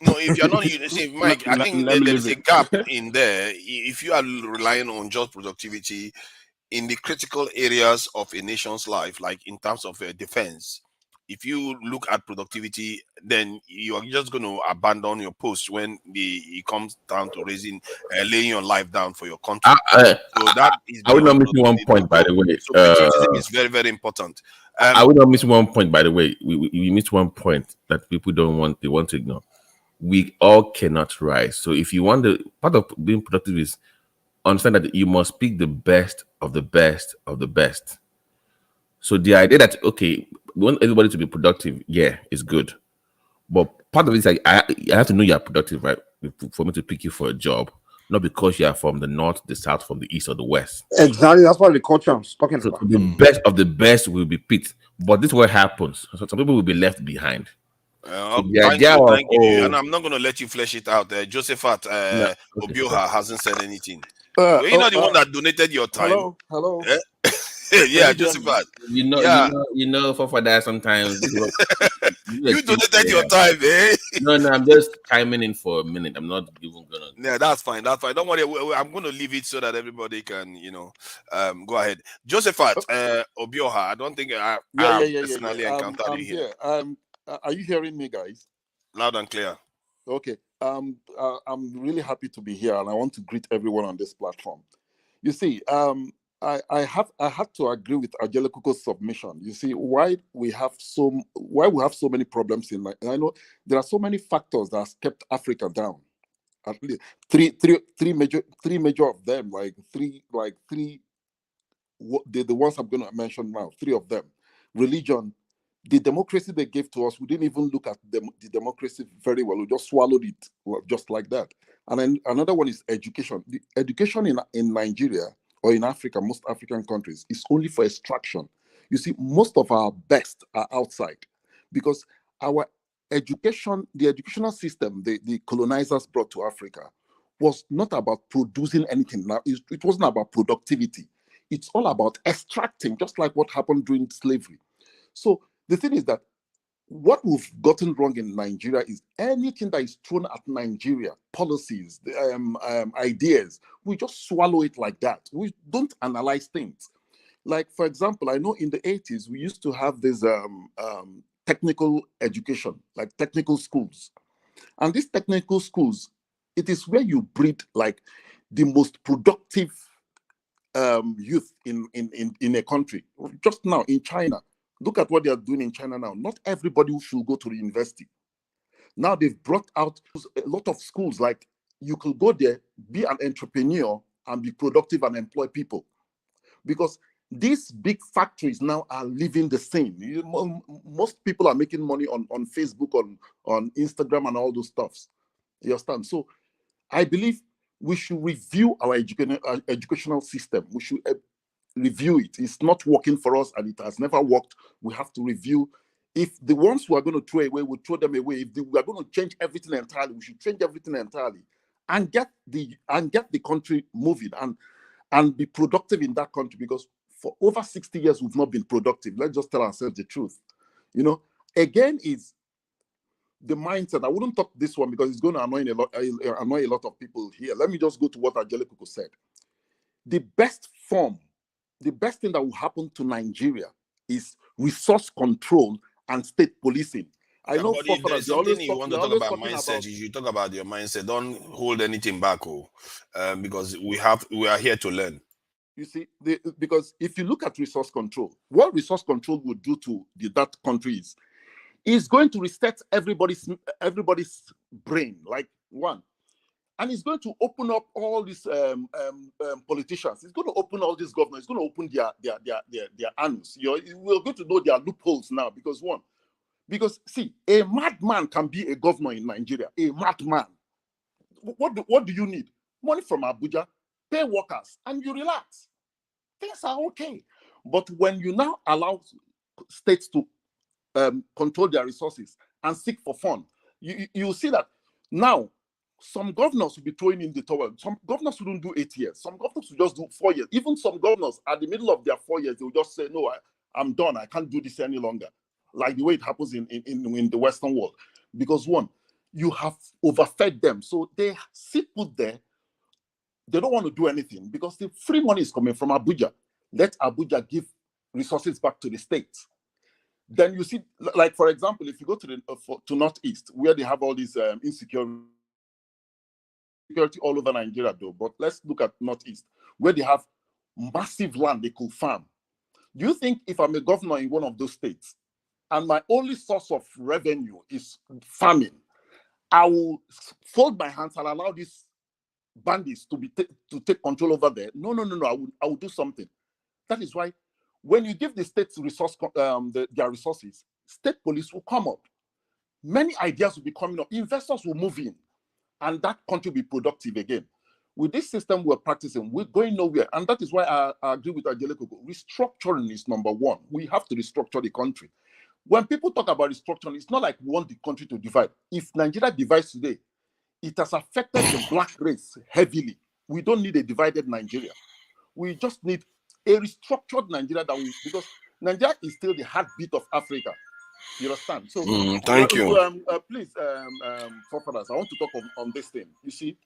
No, if you're not, see, Mike, I think there's a gap in there. If you are relying on just productivity in the critical areas of a nation's life, like in terms of defense, if you look at productivity, then you are just going to abandon your post when it comes down to laying your life down for your country. So that is. I would not miss one point, by the way. So patriotism is very, very important. I would not miss one point, by the way. We missed one point that people don't want. They want to ignore. We all cannot rise. So if you want part of being productive is understand that you must pick the best of the best of the best. So the idea that, okay, we want everybody to be productive, yeah, is good. But part of it is like, I have to know you're productive, right? For me to pick you for a job, not because you are from the north, the south, from the east, or the west. Exactly. That's what the culture I'm talking So about. the best of the best will be picked. But this is what happens. So some people will be left behind. So the Thank idea you, of, thank you. And I'm not going to let you flesh it out. Josephat no, okay, Obioha hasn't said anything. Uh, Were you not the one that donated your time? Hello. Eh? Can Yeah, you hear me? Josephat. for that sometimes. This is what, You donated your time, eh? No, I'm just chiming in for a minute. I'm not even gonna. Yeah, that's fine. That's fine. Don't worry. I'm going to leave it so that everybody can, go ahead. Josephat Obioha. I don't think I have personally encountered I'm you here. Are you hearing me, guys? Loud and clear. Okay. I'm really happy to be here, and I want to greet everyone on this platform. You see, I had to agree with Ajelekoko's submission. You see, why we have so many problems in, and I know there are so many factors that have kept Africa down. At least three major of them, the ones I'm going to mention now, three of them: religion, the democracy they gave to us. We didn't even look at the democracy very well. We just swallowed it just like that. And then another one is education. The education in Nigeria or in Africa, most African countries, is only for extraction. You see, most of our best are outside because our education, the educational system the colonizers brought to Africa was not about producing anything. Now, it wasn't about productivity. It's all about extracting, just like what happened during slavery. So the thing is that what we've gotten wrong in Nigeria is anything that is thrown at Nigeria, policies, ideas, we just swallow it like that. We don't analyze things. Like, for example, I know in the 80s, we used to have this technical education, like technical schools. And these technical schools, it is where you breed like the most productive youth in a country. Just now in China, look at what they are doing in China now. Not everybody should go to the university. Now they've brought out a lot of schools, like you could go there, be an entrepreneur and be productive and employ people. Because these big factories now are living the same. Most people are making money on Facebook, on Instagram and all those stuffs. You understand? So I believe we should review our educational system. We should review it. It's not working for us and it has never worked. We have to review. If the ones who are going to throw away, we throw them away. If we are going to change everything entirely, we should change everything entirely and get the country moving and be productive in that country, because for over 60 years we've not been productive. Let's just tell ourselves the truth. Again, is the mindset. I wouldn't talk this one because it's going to annoy a lot of people here. Let me just go to what Ajelekoko said. The best thing that will happen to Nigeria is resource control and state policing. I know there's something you want to talk about mindset. You should talk about your mindset. Don't hold anything back, because we are here to learn. You see, because if you look at resource control, what resource control would do to that country is going to reset everybody's brain, like one. And it's going to open up all these politicians. It's going to open all these governors. It's going to open their anus. We're going to know their loopholes now because see, a madman can be a governor in Nigeria. A madman. What do you need? Money from Abuja, pay workers, and you relax. Things are okay. But when you now allow states to control their resources and seek for fun, you see that now some governors will be throwing in the towel. Some governors wouldn't do 8 years. Some governors will just do 4 years. Even some governors, at the middle of their 4 years, they will just say, no, I'm done. I can't do this any longer. Like the way it happens in the Western world. Because one, you have overfed them. So they sit put there. They don't want to do anything because the free money is coming from Abuja. Let Abuja give resources back to the states. Then you see, like, for example, if you go to Northeast, where they have all these insecurity all over Nigeria, though. But let's look at Northeast, where they have massive land they could farm. Do you think if I'm a governor in one of those states and my only source of revenue is farming, I will fold my hands and allow bandits to take control over there. No. I will do something. That is why when you give the states their resources, state police will come up. Many ideas will be coming up. Investors will move in, and that country will be productive again. With this system we're practicing, we're going nowhere. And that is why I agree with Angelico. Restructuring is number one. We have to restructure the country. When people talk about restructuring, it's not like we want the country to divide. If Nigeria divides today, it has affected the black race heavily. We don't need a divided Nigeria. We just need a restructured Nigeria because Nigeria is still the heartbeat of Africa. You understand? So, thank you. Please, forefathers, I want to talk on this thing. You see,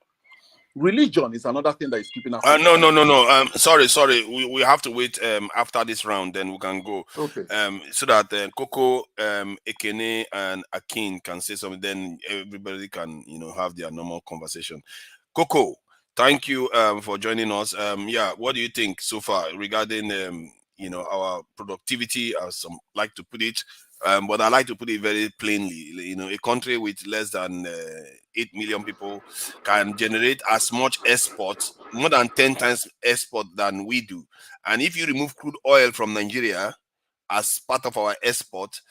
religion is another thing that is keeping us. No. Sorry. We have to wait after this round, then we can go. Okay. So that Coco, Ekene, and Akin can say something. Then everybody can, have their normal conversation. Coco, thank you for joining us. What do you think so far regarding our productivity, as some like to put it? But I like to put it very plainly. A country with less than 8 million people can generate as much export, more than 10 times export than we do. And if you remove crude oil from Nigeria as part of our export,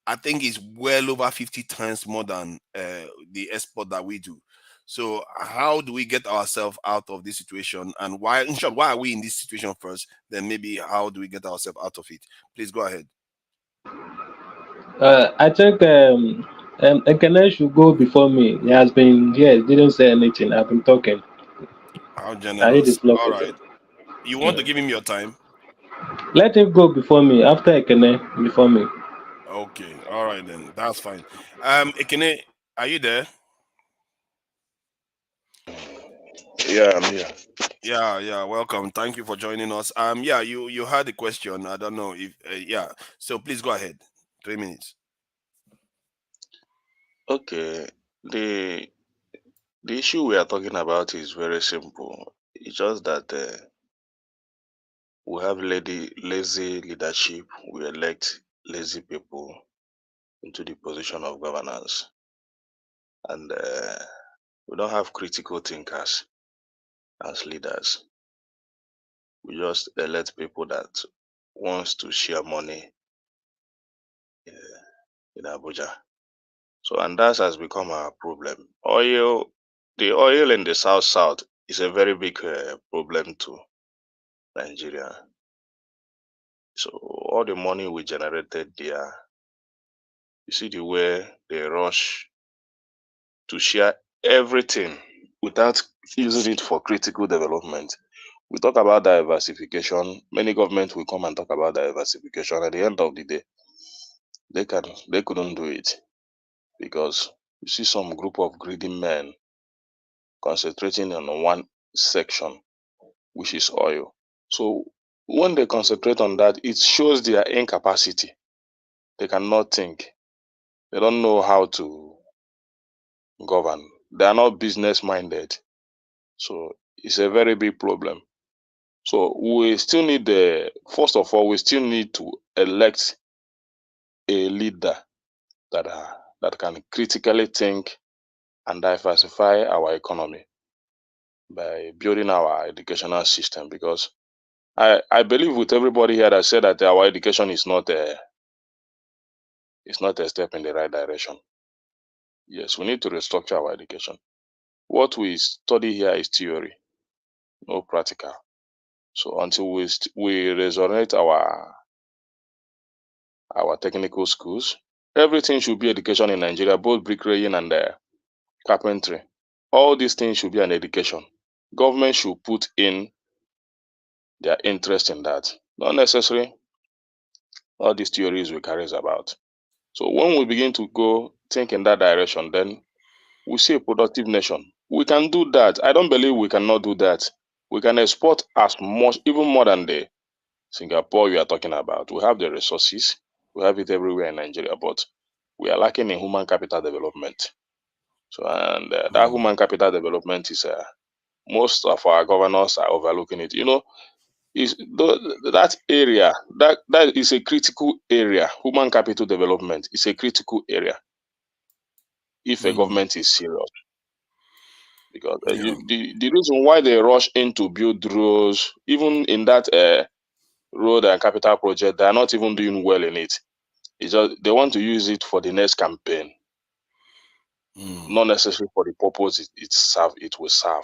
I think it's well over 50 times more than the export that we do. So how do we get ourselves out of this situation? And why are we in this situation first? Then maybe how do we get ourselves out of it? Please go ahead. I think Ekene should go before me. He has been here, didn't say anything. I've been talking. How generous. All right. You want to give him your time? Let him go before me. After Ekene, before me. Okay. All right then. That's fine. Ekene, are you there? Yeah, I'm here. Yeah. Welcome. Thank you for joining us. You had a question. I don't know if So please go ahead. 3 minutes. Okay. The issue we are talking about is very simple. It's just that we have lazy leadership. We elect lazy people into the position of governance, and we don't have critical thinkers as leaders. We just elect people that wants to share money in Abuja. So, and that has become our problem. The oil in the south is a very big problem to Nigeria. So all the money we generated there, you see the way they rush to share everything without using it for critical development. We talk about diversification. Many governments will come and talk about diversification. At the end of the day, they couldn't do it, because you see some group of greedy men concentrating on one section, which is oil. So when they concentrate on that, it shows their incapacity. They cannot think. They don't know how to govern. They are not business minded. So it's a very big problem. So we still need first of all, we still need to elect a leader that can critically think and diversify our economy by building our educational system, because I believe with everybody here that said that our education is not a step in the right direction. Yes, we need to restructure our education. What we study here is theory, no practical. So until we resurrect our technical schools, everything should be education in Nigeria, both bricklaying and carpentry. All these things should be an education. Government should put in their interest in that. Not necessarily all these theories we carry about. So when we begin to think in that direction, then we see a productive nation. We can do that. I don't believe we cannot do that. We can export as much, even more than the Singapore you are talking about. We have the resources. We have it everywhere in Nigeria, but we are lacking in human capital development. So, and that human capital development is most of our governors are overlooking it. Is that area that is a critical area. Human capital development is a critical area if a government is serious. because the reason why they rush in to build roads, even in that road and capital project, they are not even doing well in it. It's just they want to use it for the next campaign, not necessarily for the purpose it will serve.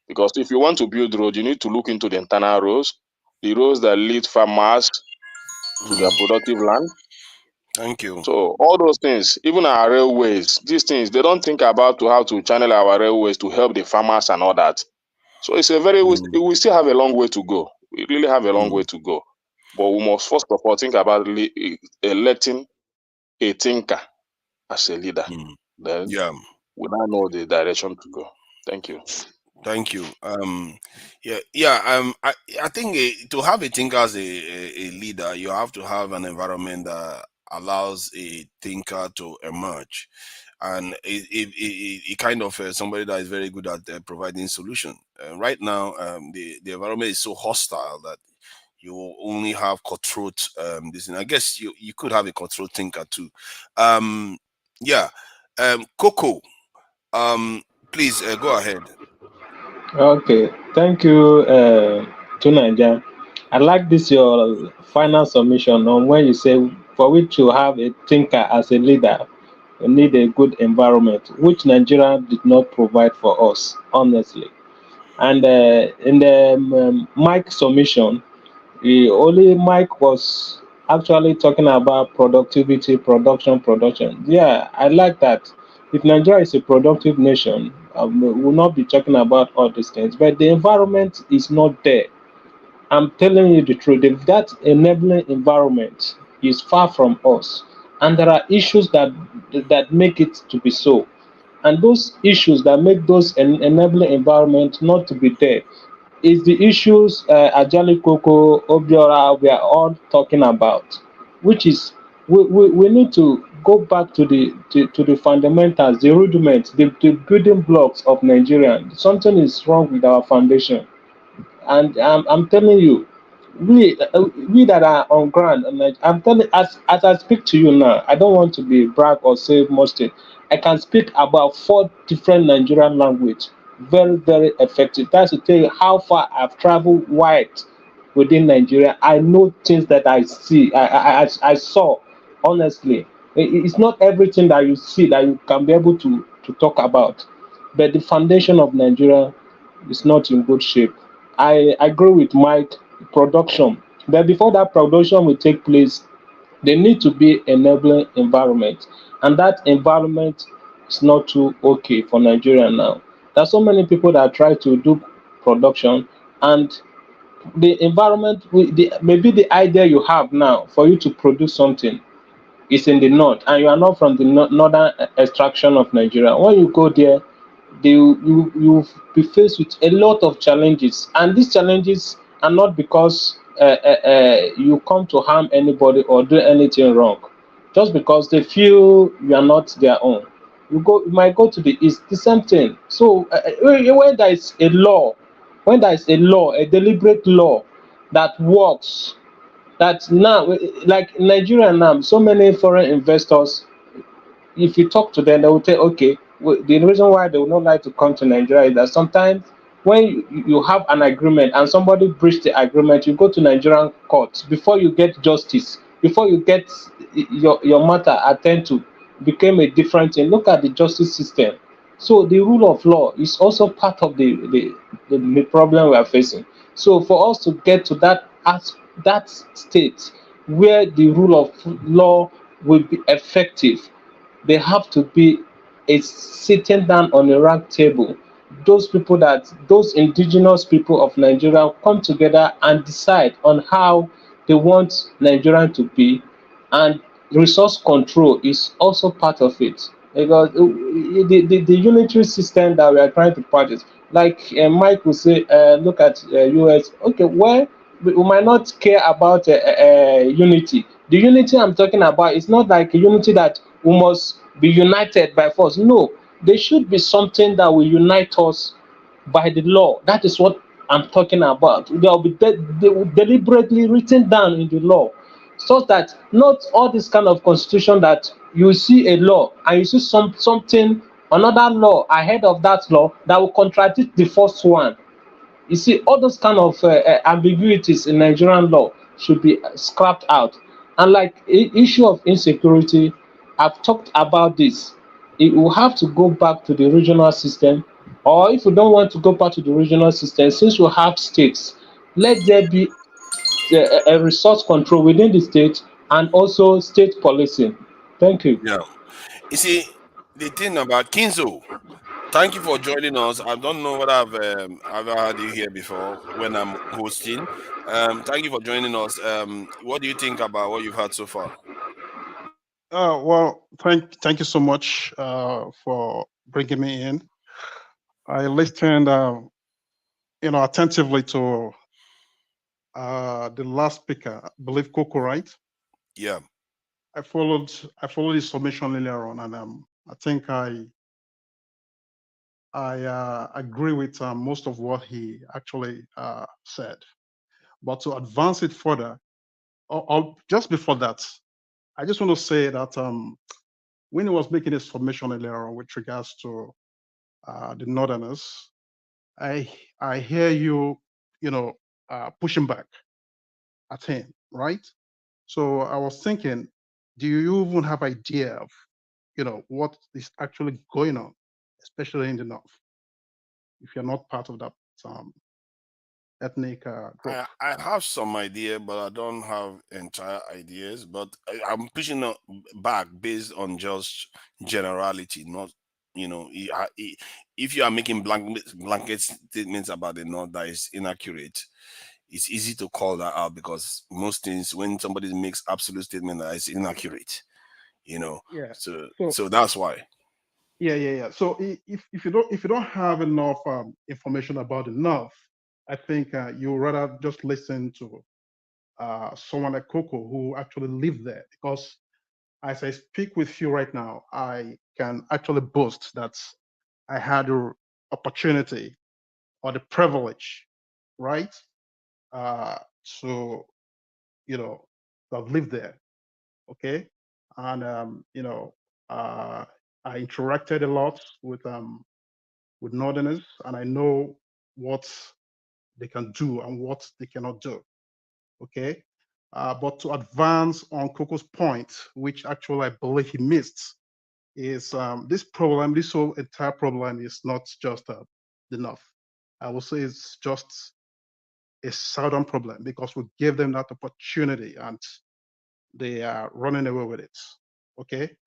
Because if you want to build road, you need to look into the internal roads, the roads that lead farmers to their productive land. Thank you. So all those things, even our railways, these things, they don't think about how to channel our railways to help the farmers and all that. So it's a we still have a long way to go. We really have a long way to go. But we must first of all think about electing a thinker as a leader. Then we now know the direction to go. Thank you. Thank you. I think to have a thinker as a leader, you have to have an environment that allows a thinker to emerge, and it kind of somebody that is very good at providing solution. Right now, the environment is so hostile that you will only have cutthroat. I guess you could have a cutthroat thinker too. Coco, please go ahead. Okay, thank you, Tunaja. I like this your final submission on when you say for which you have a thinker as a leader, you need a good environment, which Nigeria did not provide for us, honestly. And in the Mike submission, Mike was actually talking about productivity, production. Yeah, I like that. If Nigeria is a productive nation, we will not be talking about all these things. But the environment is not there. I'm telling you the truth. If that enabling environment is far from us, and there are issues that make it to be so, and those issues that make those enabling environment not to be there is the issues Ajali Koko, Obiora, we are all talking about, which is we need to go back to the fundamentals, the rudiments, the building blocks of Nigeria. Something is wrong with our foundation, and I'm telling you, we that are on ground, and I'm telling, as I speak to you now, I don't want to be brag or say most things. I can speak about 4 different Nigerian languages, very, very effective. That's to tell you how far I've traveled wide within Nigeria. I know things that I see, I saw, honestly. It's not everything that you see that you can be able to talk about, but the foundation of Nigeria is not in good shape. I agree with Mike, production. But before that production will take place, there need to be enabling environment. And that environment is not too okay for Nigeria now. There's so many people that try to do production, and the environment, maybe the idea you have now for you to produce something is in the north, and you are not from the northern extraction of Nigeria. When you go there, you'll be faced with a lot of challenges, and these challenges are not because you come to harm anybody or do anything wrong, just because they feel you are not their own. You might go to the east, the same thing. So when there is a law, a deliberate law that works, that now, like Nigeria now, so many foreign investors, if you talk to them, they will say, okay, the reason why they would not like to come to Nigeria is that sometimes when you have an agreement and somebody breached the agreement, you go to Nigerian courts before you get justice, before you get your matter attended to, became a different thing. Look at the justice system. So the rule of law is also part of the problem we are facing. So for us to get to that state where the rule of law will be effective, they have to be a sitting down on a round table. Those indigenous people of Nigeria come together and decide on how they want Nigeria to be, and resource control is also part of it. Because the unitary system that we are trying to practice, like Mike will say, look at US. Okay, well, we might not care about unity. The unity I'm talking about is not like a unity that we must be united by force. No, there should be something that will unite us by the law. That is what I'm talking about. They will be deliberately written down in the law, so that not all this kind of constitution that you see a law and you see something another law ahead of that law that will contradict the first one. You see, all those kind of ambiguities in Nigerian law should be scrapped out. And like issue of insecurity, I've talked about this. It will have to go back to the regional system, or if we don't want to go back to the regional system, since we have states, let there be a resource control within the state and also state policing. Thank you. Yeah. You see, the thing about Kinzo, thank you for joining us. I don't know whether I've ever had you here before when I'm hosting. Thank you for joining us. What do you think about what you've heard so far? Well, thank you so much for bringing me in. I listened, attentively to the last speaker, I believe Coco, right? Yeah. I followed his submission earlier on, and I think I agree with most of what he actually said. But to advance it further, or just before that, I just want to say that when he was making his submission earlier on with regards to the Northerners, I hear you, pushing back at him, right? So I was thinking, do you even have idea of, what is actually going on, especially in the North, if you're not part of that ethnic group? I have some idea, but I don't have entire ideas. But I'm pushing back based on just generality, not if you are making blanket statements about the North that is inaccurate, it's easy to call that out because most things, when somebody makes absolute statement that is inaccurate, Yeah. so that's why. Yeah. So if you don't have enough information about the North, I think you rather just listen to someone like Coco who actually lived there. Because as I speak with you right now, I can actually boast that I had the opportunity or the privilege, right, to have lived there. Okay, and I interacted a lot with Northerners, and I know what they can do and what they cannot do. Okay, but to advance on Coco's point, which actually I believe he missed, is this whole entire problem is not just the North. I will say it's just a southern problem because we gave them that opportunity and they are running away with it. Okay,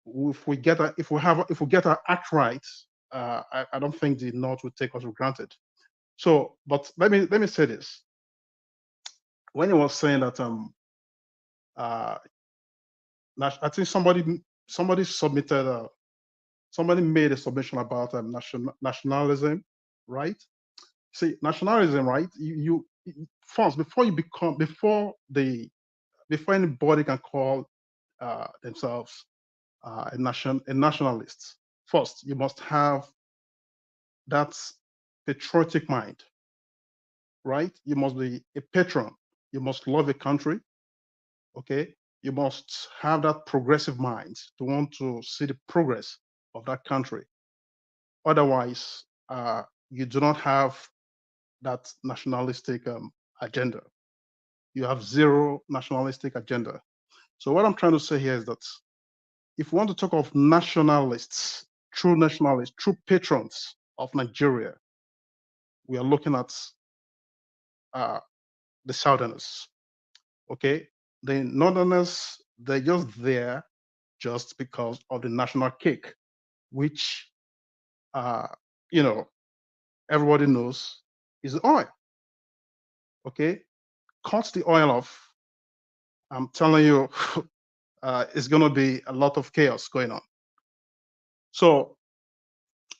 if we get our act right, I don't think the North will take us for granted. So, but let me say this: when he was saying that I think somebody submitted somebody made a submission about nationalism, right? See, nationalism, right? You first before anybody can call themselves a nationalist. First, you must have that patriotic mind, right? You must be a patron. You must love a country. Okay, you must have that progressive mind to want to see the progress of that country. Otherwise, you do not have that nationalistic agenda. You have zero nationalistic agenda. So what I'm trying to say here is that if we want to talk of nationalists, true patrons of Nigeria, we are looking at the Southerners. Okay, the Northerners, they're just there just because of the national cake, which everybody knows is oil. Okay, cut the oil off. I'm telling you, it's going to be a lot of chaos going on. So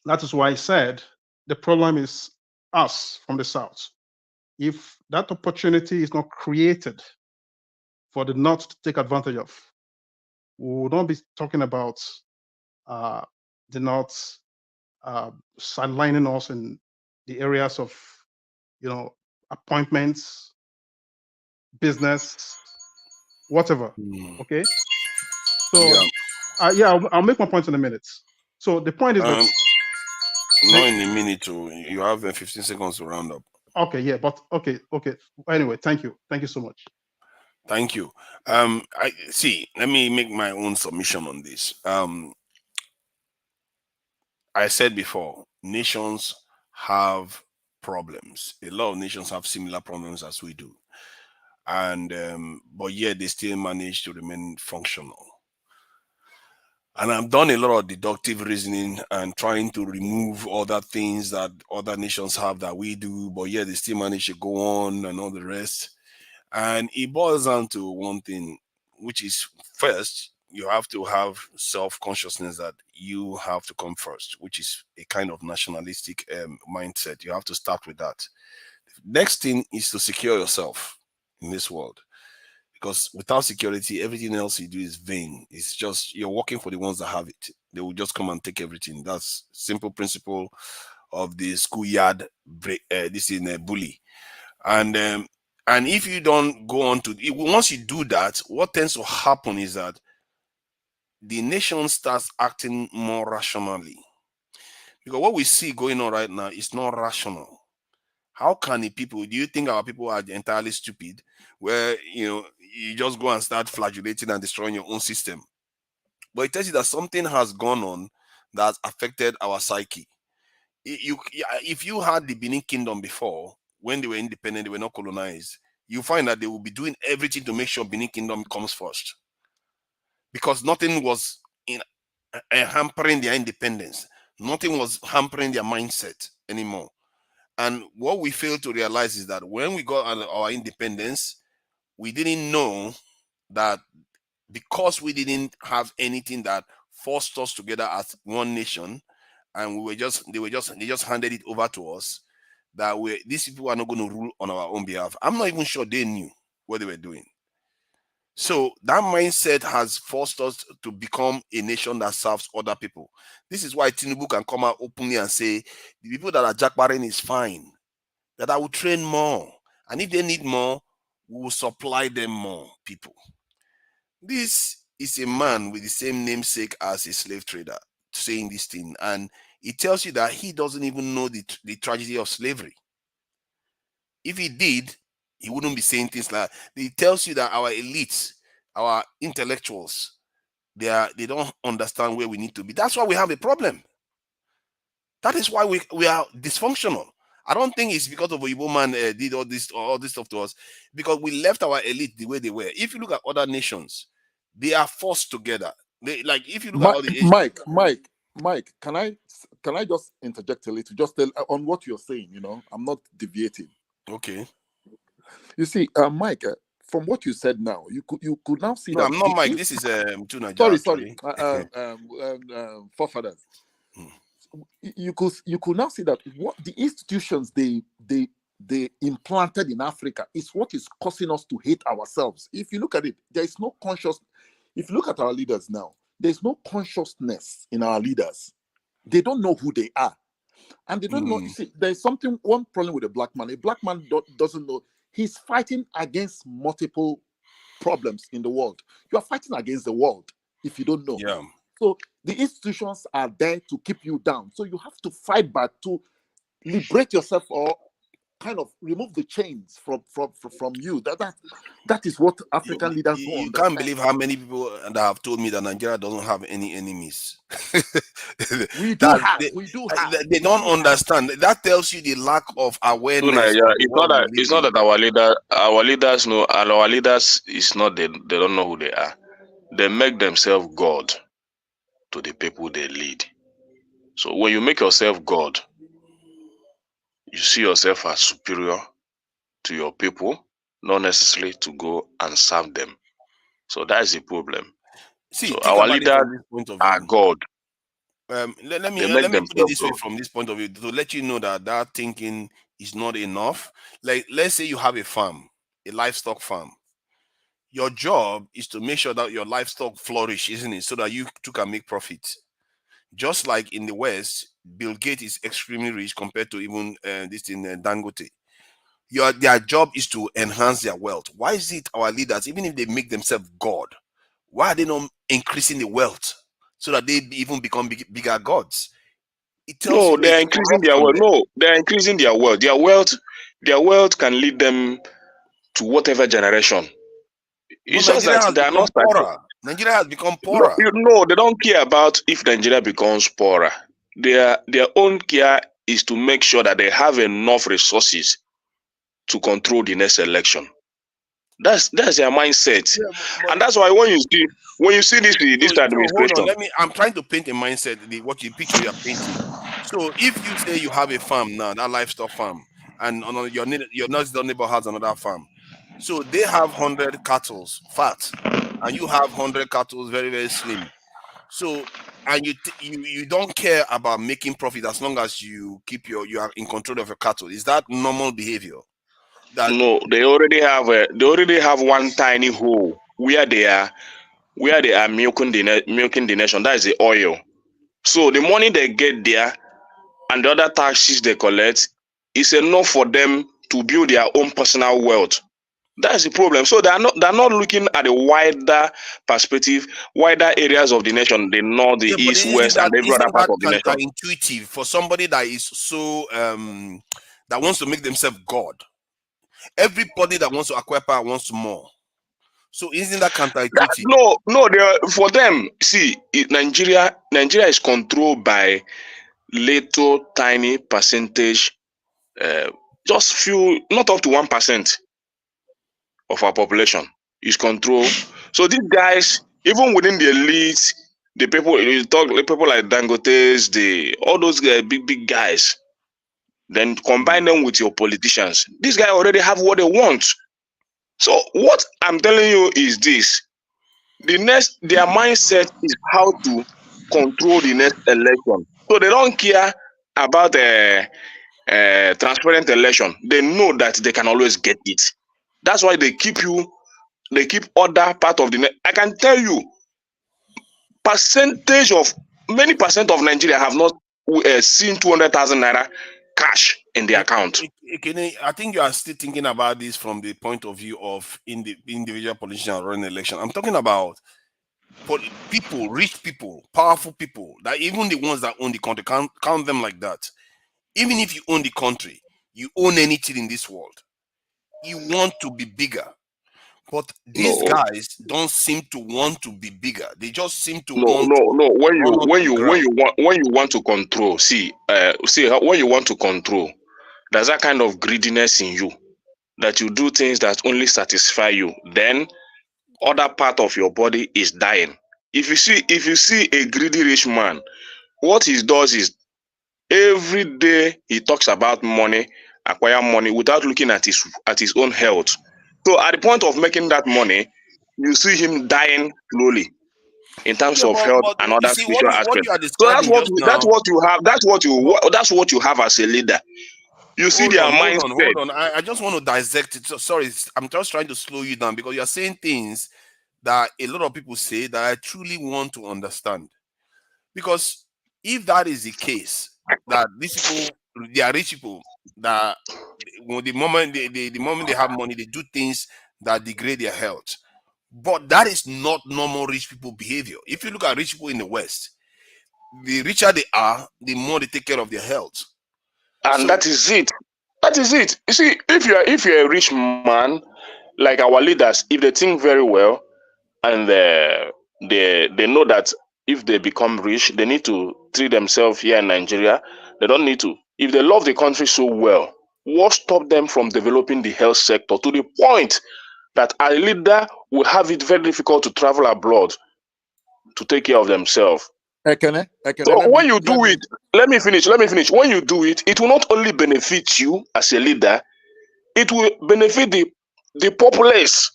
that is why I said the problem is us from the South. If that opportunity is not created for the North to take advantage of, we will not be talking about the North sidelining us in the areas of, appointments, business, whatever. Okay. So, Yeah. I'll make my point in a minute. So the point is that not in a minute. You have 15 seconds to round up. Okay, yeah, but okay. Anyway, thank you so much. Thank you. I see. Let me make my own submission on this. I said before, nations have problems. A lot of nations have similar problems as we do, and but yet they still manage to remain functional. And I've done a lot of deductive reasoning and trying to remove other things that other nations have that we do, but yet they still manage to go on and all the rest. And it boils down to one thing, which is first, you have to have self-consciousness that you have to come first, which is a kind of nationalistic mindset. You have to start with that. Next thing is to secure yourself in this world. Because without security, everything else you do is vain. It's just you're working for the ones that have it. They will just come and take everything. That's simple principle of the schoolyard. This is a bully, and if you don't go on to once you do that, what tends to happen is that the nation starts acting more rationally. Because what we see going on right now is not rational. How can the people? Do you think our people are entirely stupid? Where you just go and start flagellating and destroying your own system. But it tells you that something has gone on that's affected our psyche. If you had the Benin Kingdom before, when they were independent, they were not colonized, you find that they will be doing everything to make sure Benin Kingdom comes first. Because nothing was hampering their independence. Nothing was hampering their mindset anymore. And what we fail to realize is that when we got our independence, we didn't know that because we didn't have anything that forced us together as one nation, and they just handed it over to us, that these people are not going to rule on our own behalf. I'm not even sure they knew what they were doing. So that mindset has forced us to become a nation that serves other people. This is why Tinubu can come out openly and say, the people that are jackbarring is fine, that I will train more. And if they need more, we will supply them more people. This is a man with the same namesake as a slave trader saying this thing. And it tells you that he doesn't even know the tragedy of slavery. If he did, he wouldn't be saying things like that. It tells you that our elites, our intellectuals, they don't understand where we need to be. That's why we have a problem. That is why we are dysfunctional. I don't think it's because of Igbo man did all this stuff to us, because we left our elite the way they were. If you look at other nations, they are forced together. If you look at all the Mike, can I just interject a little? Just tell on what you're saying. I'm not deviating. Okay. You see, Mike, from what you said now, you could now see no, that. I'm not Mike. This is Tunaja. Sorry. Forefathers. You could now see that what the institutions they implanted in Africa is what is causing us to hate ourselves. If you look at it, there is no conscious. If you look at our leaders now, there's no consciousness in our leaders. They don't know who they are, and they don't know. You see, there's one problem with a black man. A black man doesn't know. He's fighting against multiple problems in the world. You are fighting against the world if you don't know. Yeah. So the institutions are there to keep you down. So you have to fight back to liberate yourself or kind of remove the chains from you. That is what African leaders want. You can't believe how many people that have told me that Nigeria doesn't have any enemies. We do have. They don't understand. That tells you the lack of awareness. It's not that our leaders know, and our leaders is not they don't know who they are. They make themselves God to the people they lead. So when you make yourself God, you see yourself as superior to your people, not necessarily to go and serve them. So that's the problem. See, so our leaders are God. Let me put it this way from this point of view, to let you know that thinking is not enough. Like, let's say you have a farm, a livestock farm. Your job is to make sure that your livestock flourish, isn't it? So that you too can make profit. Just like in the West, Bill Gates is extremely rich compared to even Dangote. Their job is to enhance their wealth. Why is it our leaders, even if they make themselves God, why are they not increasing the wealth so that they even become bigger gods. It tells No, you they are there's increasing their corruption wealth. there. No, they are increasing their wealth. Their wealth can lead them to whatever generation. But It's just Nigeria that has they are become not starting. poorer. Nigeria has become No, poorer. they don't care about if Nigeria becomes poorer. Their own care is to make sure that they have enough resources to control the next election. That's their mindset, Yeah, and that's why when you see this so hold on. administration, I'm trying to paint a mindset, the picture you are painting. So if you say you have a farm now, that livestock farm, and on your next door neighbor has another farm, so they have 100 cattle fat, and you have 100 cattle very, very slim. So and you don't care about making profit as long as you are in control of your cattle. Is that normal behavior? no, they already have one tiny hole where they are milking the nation. That is the oil. So the money they get there and the other taxes they collect is enough for them to build their own personal wealth. That's the problem. So they're not looking at the wider perspective, wider areas of the nation, the north, the Yeah, but east, west, and every other isn't part that of the nation. counterintuitive for somebody that is so that wants to make themselves God? Everybody that wants to acquire power wants more. So isn't that counterintuitive? No, for them, see, Nigeria is controlled by little tiny percentage, just few, not up to 1% of our population is controlled. So these guys, even within the elite, the people like Dangotes, all those big guys, then combine them with your politicians. These guys already have what they want. So what I'm telling you is this: their mindset is how to control the next election. So they don't care about transparent election. They know that they can always get it. That's why they keep other part of the. I can tell you, many percent of Nigeria have not seen 200,000 naira cash in the account. I think you are still thinking about this from the point of view of individual politicians running election. I'm talking about people, rich people, powerful people, that even the ones that own the country, count them like that. Even if you own the country, you own anything in this world, you want to be bigger. But these guys don't seem to want to be bigger. They just seem to want. No. When you want to control, when you want to control, there's that kind of greediness in you that you do things that only satisfy you. Then other part of your body is dying. If you see a greedy rich man, what he does is every day he talks about money, acquire money without looking at his own health. So at the point of making that money, you see him dying slowly in terms of health and other spiritual aspects. So that's what you have as a leader. You see their mindset. Hold on. I just want to dissect it. So, sorry, I'm just trying to slow you down because you're saying things that a lot of people say that I truly want to understand. Because if that is the case, that these people, they are rich people, that the moment they have money, they do things that degrade their health. But that is not normal rich people behavior. If you look at rich people in the West, the richer they are, the more they take care of their health. And that is it. That is it. You see, if you're a rich man, like our leaders, if they think very well and they know that if they become rich, they need to treat themselves here in Nigeria. They don't need to. If they love the country so well, what stops them from developing the health sector to the point that a leader will have it very difficult to travel abroad to take care of themselves? So when you do it, let me finish. When you do it, it will not only benefit you as a leader, it will benefit the populace.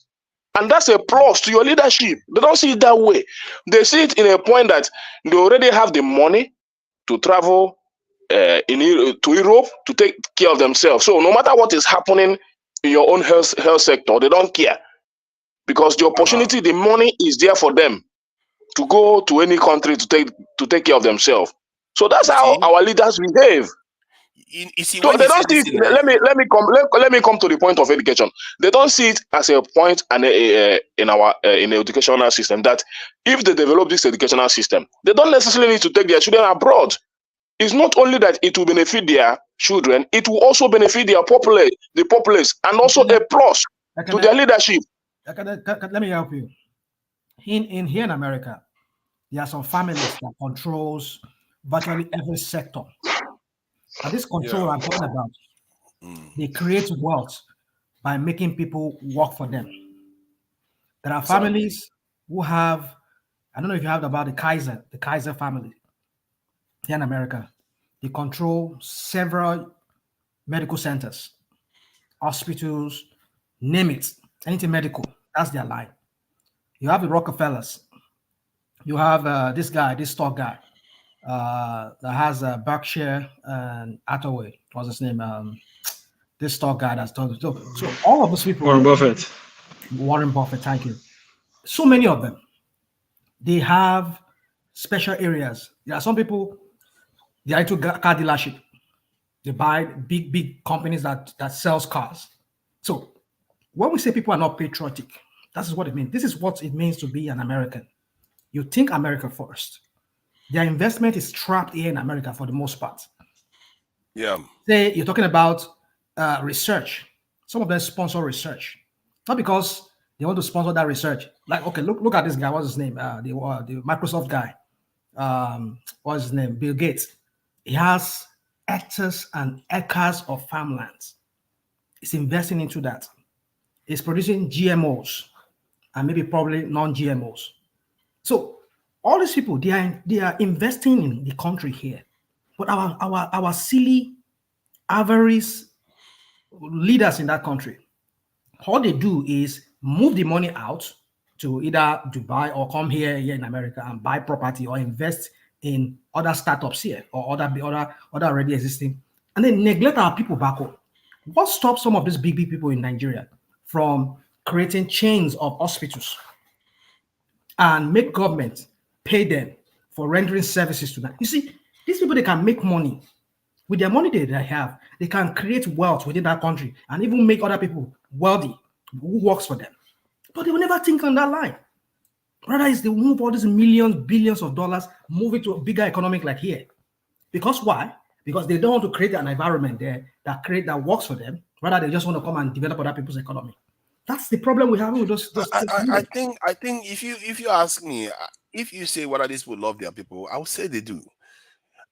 And that's a plus to your leadership. They don't see it that way. They see it in a point that they already have the money to travel to Europe to take care of themselves. So no matter what is happening in your own health sector, they don't care. Because the opportunity, the money is there for them to go to any country to take care of themselves. So that's how our leaders behave. you see, So when they you say don't see this it. thing, Let me come to the point of education. They don't see it as a point and in our in the educational system that if they develop this educational system, they don't necessarily need to take their children abroad. It's not only that it will benefit their children, it will also benefit their populace, and also a plus to their leadership. Let me help you. In here in America, there are some families that controls virtually every sector. And this control I'm talking about, they create wealth by making people work for them. There are families who have, I don't know if you heard about the Kaiser family here in America. They control several medical centers, hospitals, name it, anything medical. That's their line. You have the Rockefellers. You have this stock guy that has Berkshire and Hathaway. What's his name? This stock guy that's talking. So all of those people. Warren Buffett. Warren Buffett, thank you. So many of them. They have special areas. There are some people, they are into car dealership. They buy big companies that sells cars. So when we say people are not patriotic, that's what it means. This is what it means to be an American. You think America first. Their investment is trapped here in America for the most part. Yeah. Say you're talking about research. Some of them sponsor research, not because they want to sponsor that research. Like, okay, look at this guy. What's his name? The Microsoft guy. What's his name? Bill Gates. He has hectares and acres of farmlands. He's investing into that. He's producing GMOs and maybe probably non-GMOs. So all these people, they are investing in the country here. But our silly, avarice leaders in that country, all they do is move the money out to either Dubai or come here in America and buy property or invest in other startups here or other already existing, and then neglect our people back home. What stops some of these big people in Nigeria from creating chains of hospitals and make government pay them for rendering services to them? You see, these people, they can make money. With their money they have, they can create wealth within that country and even make other people wealthy who works for them. But they will never think on that line. Rather, is they move all these millions, billions of dollars, move it to a bigger economic like here. Because why? Because they don't want to create an environment there that works for them. Rather, they just want to come and develop other people's economy. That's the problem we have with those I think if you ask me, if you say whether these people love their people, I would say they do.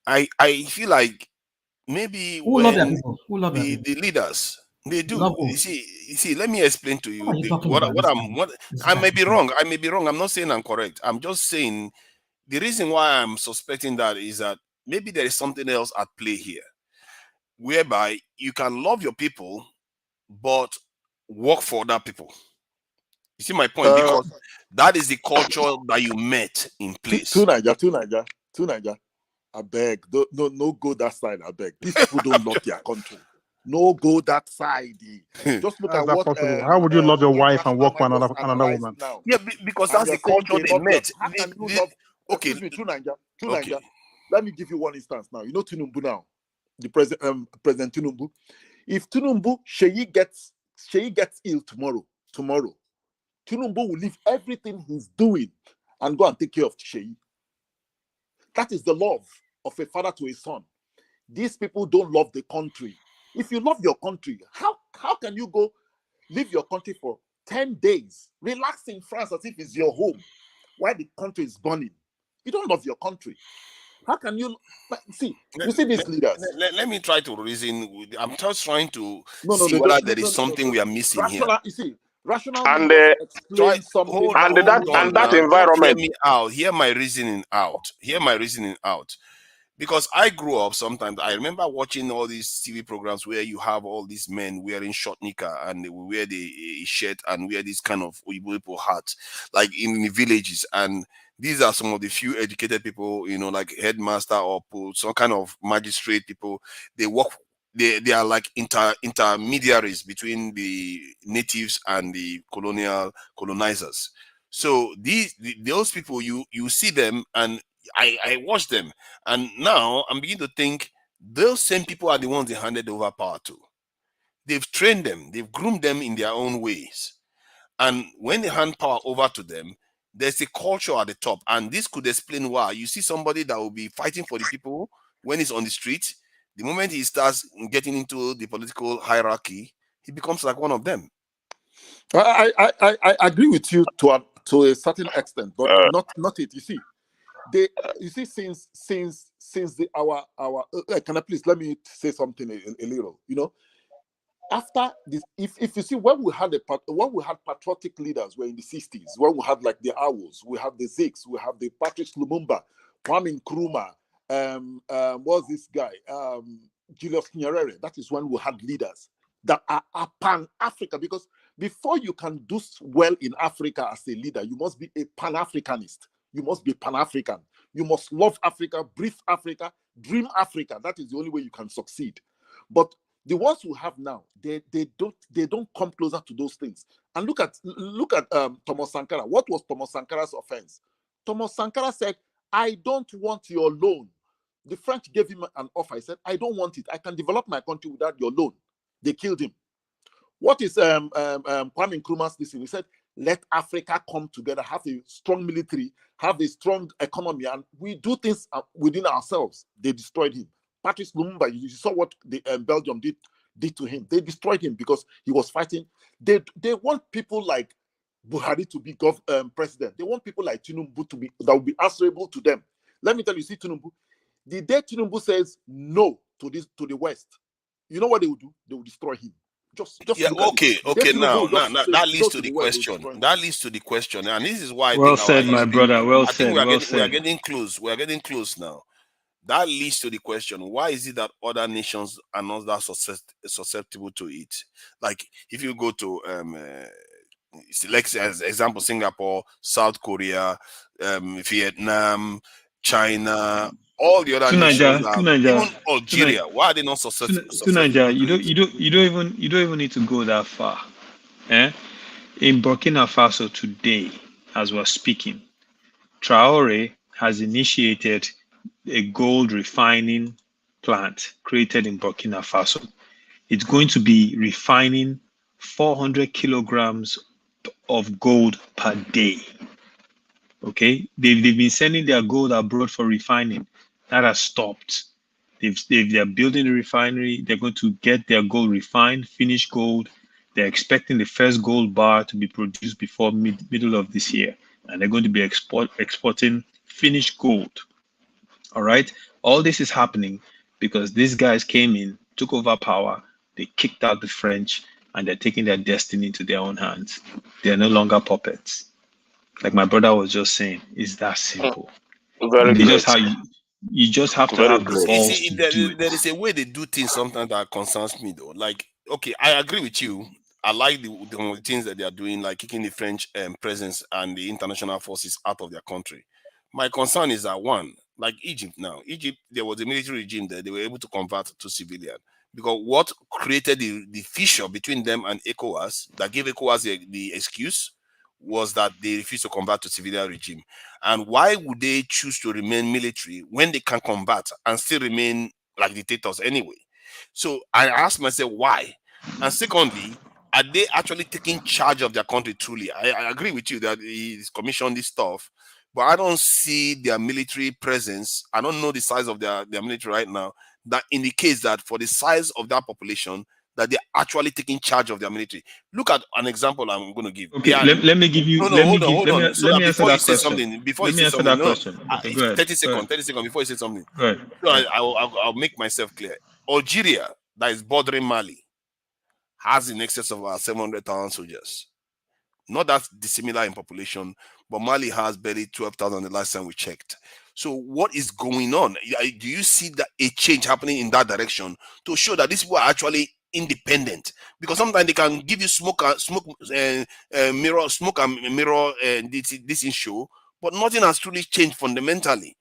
I feel like maybe who when love their people? Who love their people? the leaders, they do. Love who? You see, let me explain to you What are you talking about this I time? may be wrong. I may be wrong. I'm not saying I'm correct. I'm just saying the reason why I'm suspecting that is that maybe there is something else at play here, whereby you can love your people, but work for other people. You see my point? Because that is the culture that you met in place. Two Niger. I beg, no go that side. I beg. These people don't love their country. No go that side. Just look How at is that what. possible? How would you love your wife and work for another woman? Now. Yeah, because And that's the they're saying culture they they love them. met. How can you love? Okay. Excuse me, Two Niger. Okay. Let me give you one instance now. You know Tinubu now, the President Tinubu. If Tinubu Sheyi gets ill tomorrow, Tinubu will leave everything he's doing and go and take care of Sheyi. That is the love of a father to his son. These people don't love the country. If you love your country, how can you go leave your country for 10 days, relax in France as if it's your home, while the country is burning? You don't love your country. How can you see? You see these leaders. Let me try to reason. I'm just trying to No, see whether there is something we are missing rational, here. You see, rational And leaders explain something. that environment. Hear me out. Hear my reasoning out. Because I grew up sometimes. I remember watching all these TV programs where you have all these men wearing short knicker and they will wear the shirt and wear this kind of Oyibo hat, like in the villages. And these are some of the few educated people, like headmaster or some kind of magistrate people. They work. They are like intermediaries between the natives and the colonizers. So those people, you see them, and I watch them, and now I'm beginning to think those same people are the ones they handed over power to. They've trained them, they've groomed them in their own ways. And when they hand power over to them, there's a culture at the top. And this could explain why you see somebody that will be fighting for the people when he's on the street. The moment he starts getting into the political hierarchy, he becomes like one of them. I agree with you to a certain extent, but not it. You see, since our can I please let me say something a little? After this, if you see when we had patriotic leaders were in the 60s, when we had like the Awos, we have the Ziks, we have the Patrice Lumumba, Kwame Nkrumah, what's this guy, Julius Nyerere. That is when we had leaders that are pan-Africa, because before you can do well in Africa as a leader, you must be a pan-Africanist. You must be pan-African. You must love Africa, breathe Africa, dream Africa. That is the only way you can succeed. But the ones we have now, they don't come closer to those things. And look at Thomas Sankara. What was Thomas Sankara's offense? Thomas Sankara said, "I don't want your loan." The French gave him an offer. He said, "I don't want it. I can develop my country without your loan." They killed him. What is Kwame Nkrumah's decision? He said, "Let Africa come together, have a strong military, have a strong economy, and we do things within ourselves." They destroyed him. Patrice Lumumba, you saw what the Belgium did to him. They destroyed him because he was fighting. They want people like Buhari to be president. They want people like Tinubu that will be answerable to them. Let me tell you, see Tinubu, the day Tinubu says no to the West, you know what they will do? They will destroy him. Just okay. Now that leads to the question. That leads to the question, and this is why. Well said, my brother. Well said. We are getting close. We are getting close now. That leads to the question: why is it that other nations are not that susceptible to it? Like if you go to like as example, Singapore, South Korea, Vietnam, China, all the other nations, even Algeria. Why are they not susceptible? You don't even need to go that far. In Burkina Faso today, as we're speaking, Traore has initiated a gold refining plant created in Burkina Faso. It's going to be refining 400 kilograms of gold per day. Okay, they've been sending their gold abroad for refining. That has stopped. They're building a refinery. They're going to get their gold refined, finished gold. They're expecting the first gold bar to be produced before middle of this year, and they're going to be exporting finished gold. All right. All this is happening because these guys came in, took over power. They kicked out the French, and they're taking their destiny into their own hands. They're no longer puppets. Like my brother was just saying, it's that simple. You just have to have the balls to do it. There is a way they do things sometimes that concerns me though. Like, okay, I agree with you. I like the things that they are doing, like kicking the French presence and the international forces out of their country. My concern is that one, like Egypt now. Egypt, there was a military regime there. They were able to convert to civilian. Because what created the fissure between them and ECOWAS, that gave ECOWAS the excuse, was that they refused to convert to civilian regime. And why would they choose to remain military when they can combat and still remain like dictators anyway? So I asked myself why. And secondly, are they actually taking charge of their country truly? I agree with you that he's commissioned this stuff, but I don't see their military presence. I don't know the size of their military right now. That indicates that for the size of that population, that they're actually taking charge of their military. Look at an example I'm going to give. Okay, let me give you. Let me answer that question. Before you say something, 30 seconds before you say something. So I'll make myself clear. Algeria, that is bordering Mali, has in excess of 700,000 soldiers. Not that dissimilar in population, but Mali has barely 12,000 the last time we checked. So what is going on? Do you see that a change happening in that direction to show that these people are actually independent? Because sometimes they can give you smoke and mirror this issue, but nothing has truly changed fundamentally.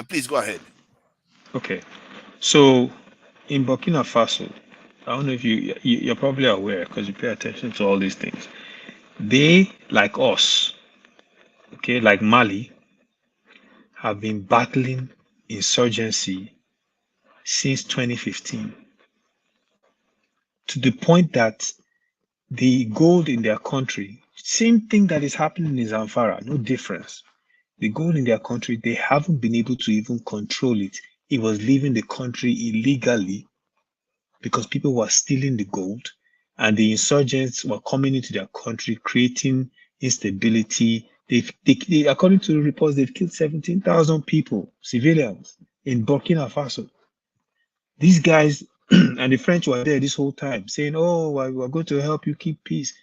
Please go ahead. Okay, so in Burkina Faso, I don't know if you're probably aware because you pay attention to all these things. They, like us, okay, like Mali, have been battling insurgency since 2015, to the point that the gold in their country, same thing that is happening in Zamfara, no difference. The gold in their country, they haven't been able to even control it. It was leaving the country illegally because people were stealing the gold, and the insurgents were coming into their country, creating instability. They, according to the reports, they've killed 17,000 people, civilians, in Burkina Faso. These guys, and the French were there this whole time saying, oh, we're going to help you keep peace.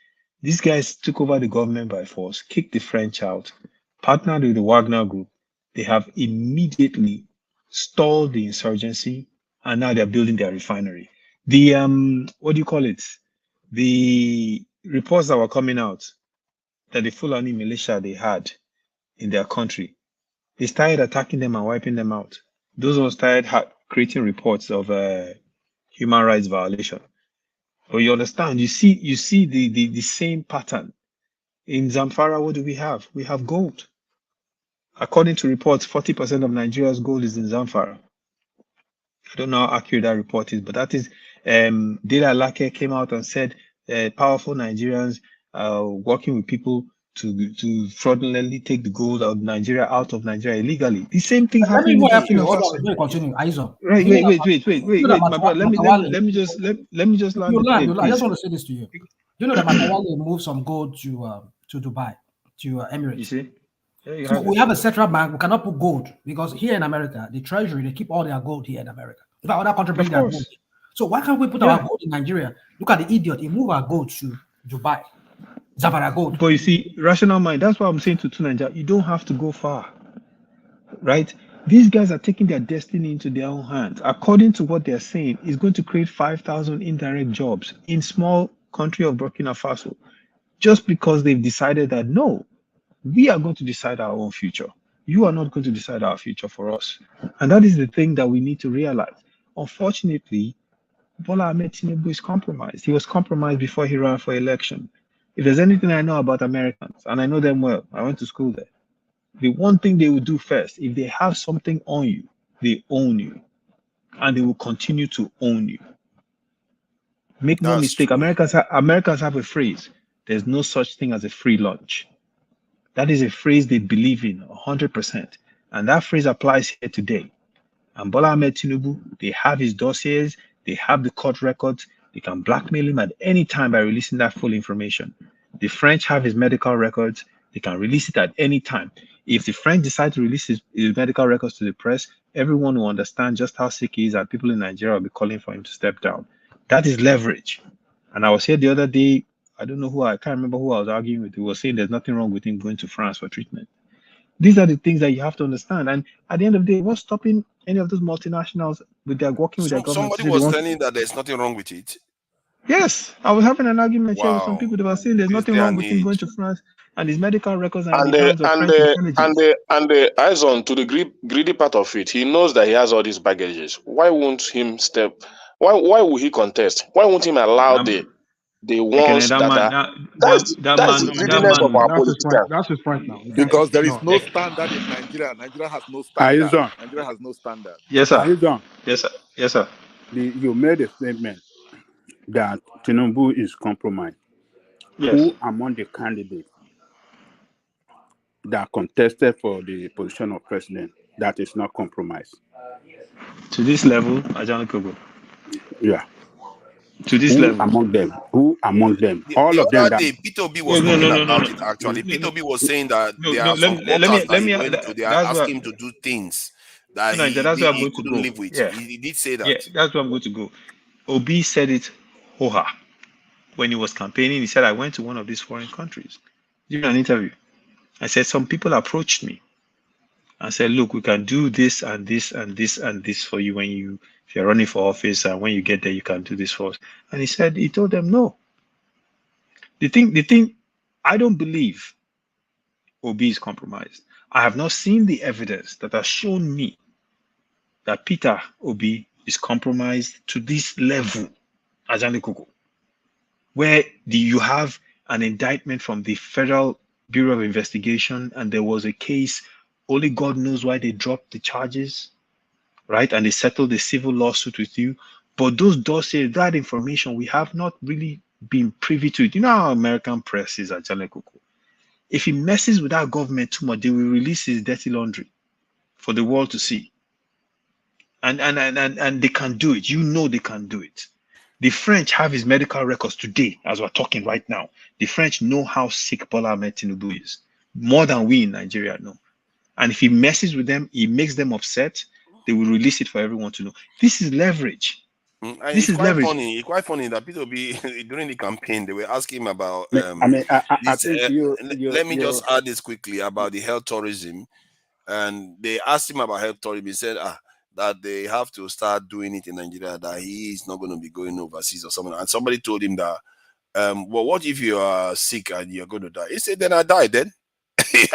These guys took over the government by force, kicked the French out, partnered with the Wagner Group. They have immediately stalled the insurgency, and now they're building their refinery. The, what do you call it? The reports that were coming out that the Fulani militia they had in their country, they started attacking them and wiping them out. Those ones started creating reports of human rights violation. But you understand, you see the same pattern. In Zamfara, what do we have? We have gold. According to reports, 40% of Nigeria's gold is in Zamfara. I don't know how accurate that report is, but that is, Dela Lake came out and said powerful Nigerians working with people to fraudulently take the gold out of Nigeria illegally. The same thing happening. Continue, Aizo. Right, wait, my brother. Let me just land. I just want to say this to you. You know that Matawale moved some gold to Dubai, to Emirates. You see? Yeah, So we have a central bank. We cannot put gold because here in America, the treasury, they keep all their gold here in America. If other countries bring their gold. So why can't we put our gold in Nigeria? Look at the idiot. He moved our gold to Dubai. Zamfara gold. But you see, rational mind, that's what I'm saying to Nigeria. You don't have to go far. Right? These guys are taking their destiny into their own hands. According to what they're saying, it's going to create 5,000 indirect jobs in small country of Burkina Faso. Just because they've decided that, no, we are going to decide our own future. You are not going to decide our future for us. And that is the thing that we need to realize. Unfortunately, Bola Ahmed Tinubu is compromised. He was compromised before he ran for election. If there's anything I know about Americans, and I know them well, I went to school there, the one thing they will do first, if they have something on you, they own you. And they will continue to own you. Make no mistake, Americans have a phrase. There's no such thing as a free lunch. That is a phrase they believe in 100%. And that phrase applies here today. And Bola Ahmed Tinubu, they have his dossiers, they have the court records, they can blackmail him at any time by releasing that full information. The French have his medical records, they can release it at any time. If the French decide to release his medical records to the press, everyone will understand just how sick he is, and people in Nigeria will be calling for him to step down. That is leverage. And I was here the other day, I can't remember who I was arguing with, who was saying there's nothing wrong with him going to France for treatment. These are the things that you have to understand. And at the end of the day, what's stopping any of those multinationals with their working with their government? Somebody was telling that there's nothing wrong with it. Yes, I was having an argument here with some people that were saying there's nothing wrong with him going to France and his medical records and the eyes on to the greedy part of it. He knows that he has all these baggages. Why won't him step? Why will he contest? Why won't him allow the ones that's the greediness of our politicians. That's his point now. Because there is no standard in Nigeria. Nigeria has no standard. Nigeria has no standard. Yes, sir. Yes, sir. You made a statement that Tinubu is compromised. Yes. Who among the candidates that contested for the position of president that is not compromised? To this level, Ajani Kogo. Yeah. To this level. Who among them? All of them. Peter Obi was talking about it actually. Peter Obi was saying that there are some workers they are asking him to do things that he couldn't live with. Yeah. He did say that. Yeah, that's where I'm going to go. Obi said it when he was campaigning. He said, I went to one of these foreign countries. During an interview, I said, some people approached me and said, look, we can do this and this and this and this for you if you're running for office, and when you get there, you can do this for us. And he told them no. The thing, I don't believe Obi is compromised. I have not seen the evidence that has shown me that Peter Obi is compromised to this level, Ajani Kogo, where you have an indictment from the Federal Bureau of Investigation, and there was a case, only God knows why they dropped the charges. right? And they settled the civil lawsuit with you. But those dossiers, that information, we have not really been privy to it. You know how American press is at Jalekuku. If he messes with our government too much, they will release his dirty laundry for the world to see. And they can do it. You know they can do it. The French have his medical records today, as we're talking right now. The French know how sick Bola Ahmed Tinubu is, more than we in Nigeria know. And if he messes with them, he makes them upset, they will release it for everyone to know. This is leverage. And This is leverage. It's quite funny that Peter Obi, during the campaign, they were asking him about. I think let me just add this quickly about the health tourism. And they asked him about health tourism. He said, that they have to start doing it in Nigeria, that he is not going to be going overseas or something. And somebody told him that, well, what if you are sick and you're going to die? He said, then I die then.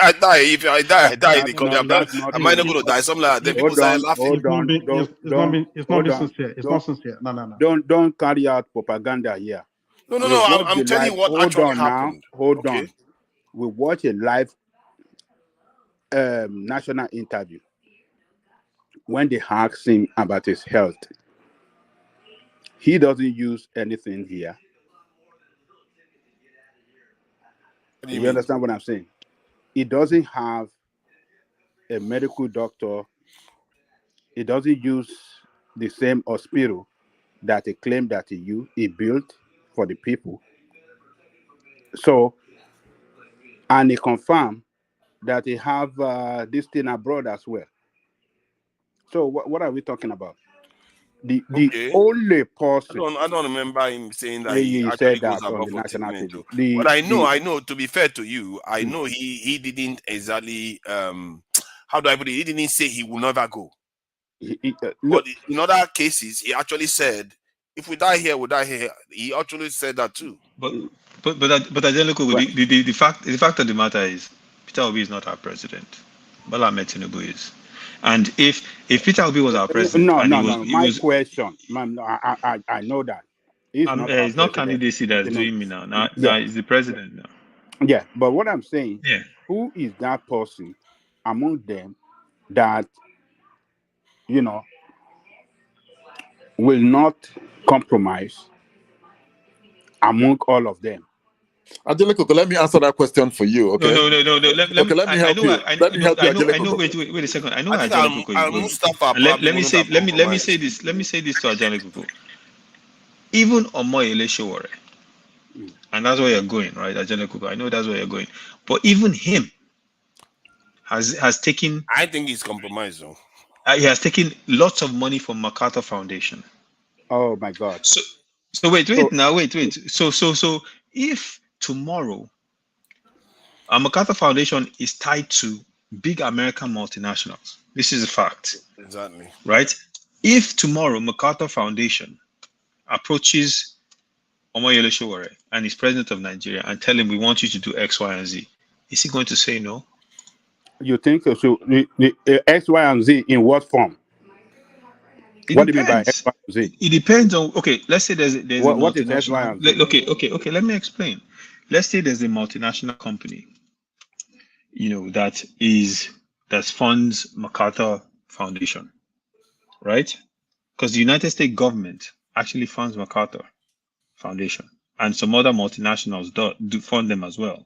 I die. If I die, I die in the country. Am I not going to die? Something like that. Then people started laughing. It's not sincere. It's not sincere. No. Don't carry out propaganda here. No. I'm telling you what actually happened. Hold on. We watch a live national interview when they ask him about his health. He doesn't use anything here. You understand what I'm saying? He doesn't have a medical doctor. He doesn't use the same hospital that he claimed that he built for the people. So, and he confirmed that he have this thing abroad as well. So what are we talking about? The only person. I don't remember him saying that he actually said that goes above on the national treatment. TV. But I know. To be fair to you, I know he didn't exactly. How do I put it? He didn't say he will never go. But in other cases, he actually said, "If we die here, we die here." He actually said that too. But the fact of the matter is, Peter Obi is not our president. Bola Ahmed Tinubu is. And if Peter Obi was our president, my question, I know that it's not candidacy that's doing me now. Now it's the president now. Yeah, but what I'm saying, who is that person among them that will not compromise among all of them? Adeleko, let me answer that question for you. Okay. No. Let me help you. Let me help you. I know. Wait a second. I know let me say this to Adeleko. Even Omoyele Sowore, and that's where you're going, right, Adeleko? I know that's where you're going. But even him has taken. I think he's compromised, though. He has taken lots of money from MacArthur Foundation. Oh my God. So wait. So if tomorrow, MacArthur Foundation is tied to big American multinationals. This is a fact. Exactly. Right? If tomorrow MacArthur Foundation approaches Omoyele Sowore and is president of Nigeria and tell him we want you to do X, Y, and Z, is he going to say no? You think so? The X, Y, and Z in what form? What do you mean by X, Y, and Z? It depends on. Okay, let's say there's what is X, Y, and Z? Okay. Let me explain. Let's say there's a multinational company, that funds MacArthur Foundation, right? Because the United States government actually funds MacArthur Foundation, and some other multinationals do fund them as well,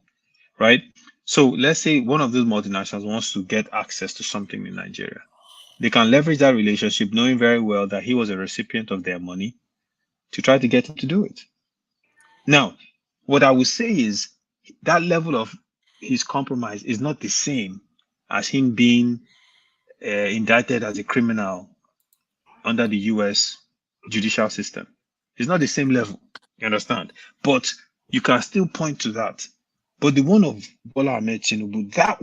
right? So let's say one of those multinationals wants to get access to something in Nigeria. They can leverage that relationship, knowing very well that he was a recipient of their money, to try to get him to do it. Now, what I would say is that level of his compromise is not the same as him being indicted as a criminal under the U.S. judicial system. It's not the same level, you understand? But you can still point to that. But the one of Bola Ahmed Tinubu, that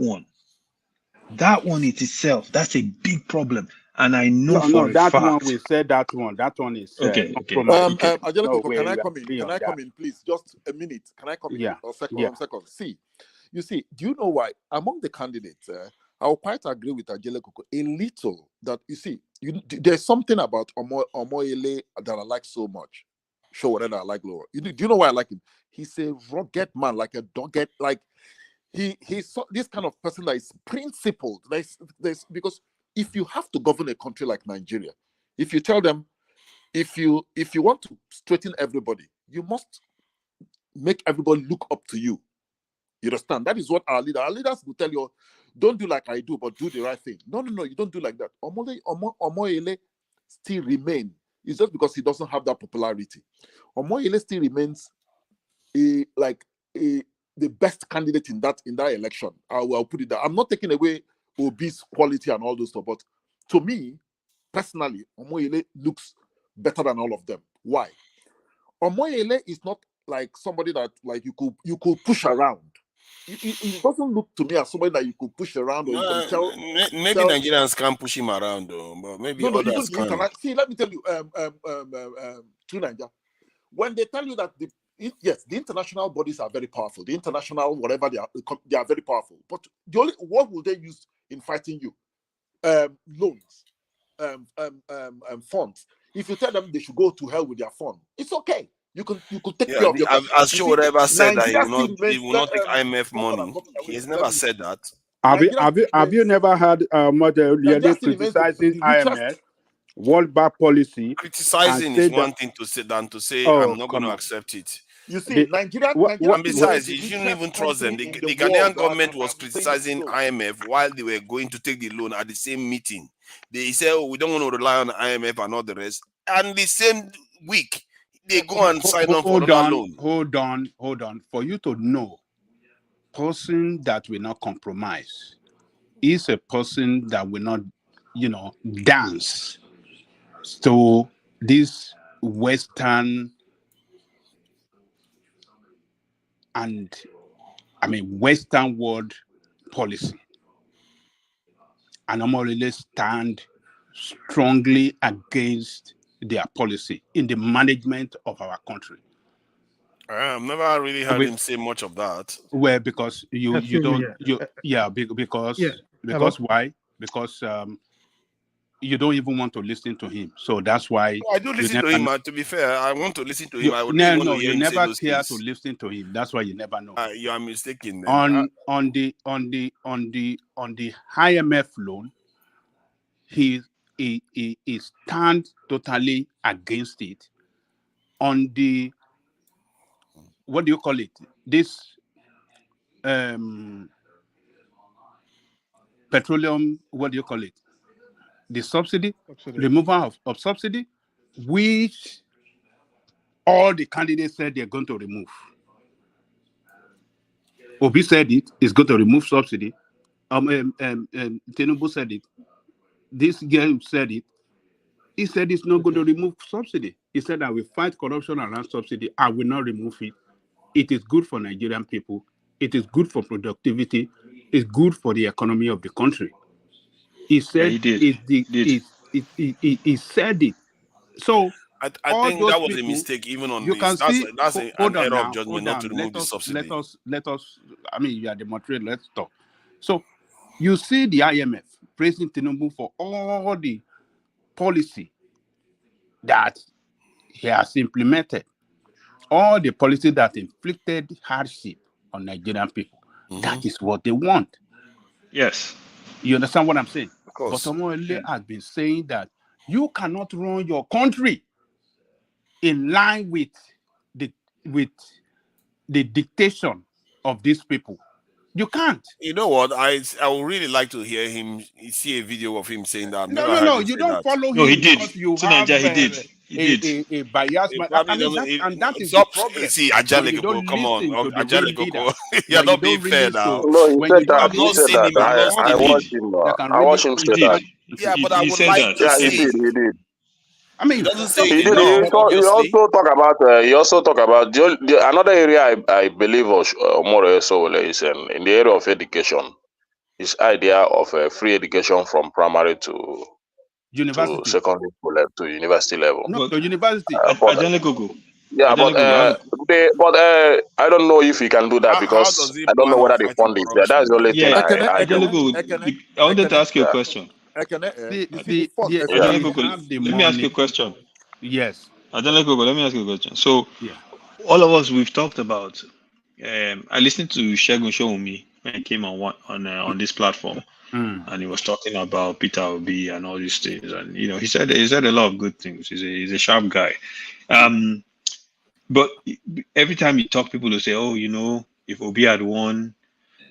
one itself, that's a big problem. And I know for a fact. One we said that one is okay. Adeleko, can I come in? Can I come in, please? Just a minute. Can I come in? Yeah. A second. See, you see, do you know why? Among the candidates, I will quite agree with Adeleko a little that you see, there's something about Omoyele that I like so much. Show whatever I like, Laura. Do you know why I like him? He's a rugged man, like a dogged, like he's this kind of person that is principled. There's because if you have to govern a country like Nigeria, if you tell them, if you want to straighten everybody, you must make everybody look up to you. You understand? That is what our leaders will tell you. Don't do like I do, but do the right thing. No, you don't do like that. Omoyele still remain. It's just because he doesn't have that popularity. Omoyele still remains the best candidate in that election. I'll put it that. I'm not taking away Obi's quality and all those stuff, but to me, personally, Omoyele looks better than all of them. Why? Omoyele is not like somebody that like you could push around. It doesn't look to me as somebody that you could push around, or you can tell. Maybe Nigerians can't push him around, though, but maybe others can. See, let me tell you, True Nigeria, when they tell you that the international bodies are very powerful, the international whatever they are very powerful, but what will they use in fighting you? Loans, funds. If you tell them they should go to hell with their fund, it's okay. You could take care of your. As Showoreba said that he will not take IMF money. He has never said that. Have you never heard Mother Liale criticizing IMF, World Bank policy? Criticizing is one thing to say than to say I'm not going to accept it. You see, Nigeria and besides, you shouldn't even trust them. The Ghanaian government was criticizing IMF while they were going to take the loan at the same meeting. They said, "Oh, we don't want to rely on IMF and all the rest." And the same week, they go and sign on for another loan. Hold on. For you to know, person that will not compromise is a person that will not, dance to this Western Western world policy. And I'm already stand strongly against their policy in the management of our country. I've never really heard him say much of that. Well, because because why? Because you don't even want to listen to him. So that's why I do listen to him. To be fair, I want to listen to him. You never care to listen to him. That's why you never know. You are mistaken. On the IMF loan, he stands totally against it. On the what do you call it? This petroleum, what do you call it? The subsidy. Removal of subsidy, which all the candidates said they're going to remove. Obi said it is going to remove subsidy. Tinubu said it. This girl said it. He said it's not going to remove subsidy. He said I will fight corruption around subsidy. I will not remove it. It is good for Nigerian people. It is good for productivity. It's good for the economy of the country. He said he said it. So I think that was a mistake even on this. That's an error of judgment not to remove the subsidy. Let us, you are the moderator, let's talk. So you see the IMF praising Tinubu for all the policy that he has implemented, all the policy that inflicted hardship on Nigerian people. That is what they want. Yes. You understand what I'm saying? Of course. But Omoyele has been saying that you cannot run your country in line with the dictation of these people. You can't. You know what? I would really like to hear him see a video of him saying that. No, you don't follow him. No, he did. You have he did. A bias. And that is the problem. See, Ajaleko, come on. Ajaleko, you're not being fair now. No, he said that. He said that. I watched him. I watched him say that. Yeah, but I would like to see. He did. He doesn't say he also talk about the another area I believe Omoro Sowore is in the area of education. His idea of free education from primary to secondary level to university level. No, to university. Yeah, but I don't know if he can do that because I don't know whether the fund is there. That's the only thing I wanted to ask you a question. Let me ask you a question. Yes. Let me ask you a question. So, all of us, we've talked about, I listened to Segun Showunmi when he came on this platform, and he was talking about Peter Obi and all these things, and he said a lot of good things. He's a sharp guy, but every time you talk, people will say, "Oh, if Obi had won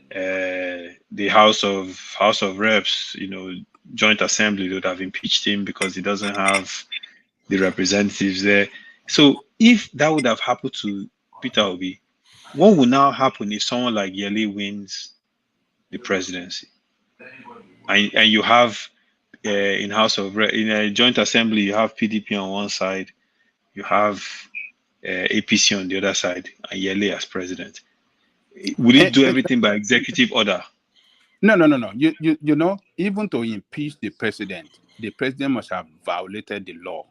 the House of Reps, joint assembly, they would have impeached him because he doesn't have the representatives there." So if that would have happened to Peter Obi, what will now happen if someone like Yele wins the presidency? And you have in a joint assembly, you have PDP on one side, you have APC on the other side, and Yele as president. Will it do everything by executive order? No. Even to impeach the president must have violated the law,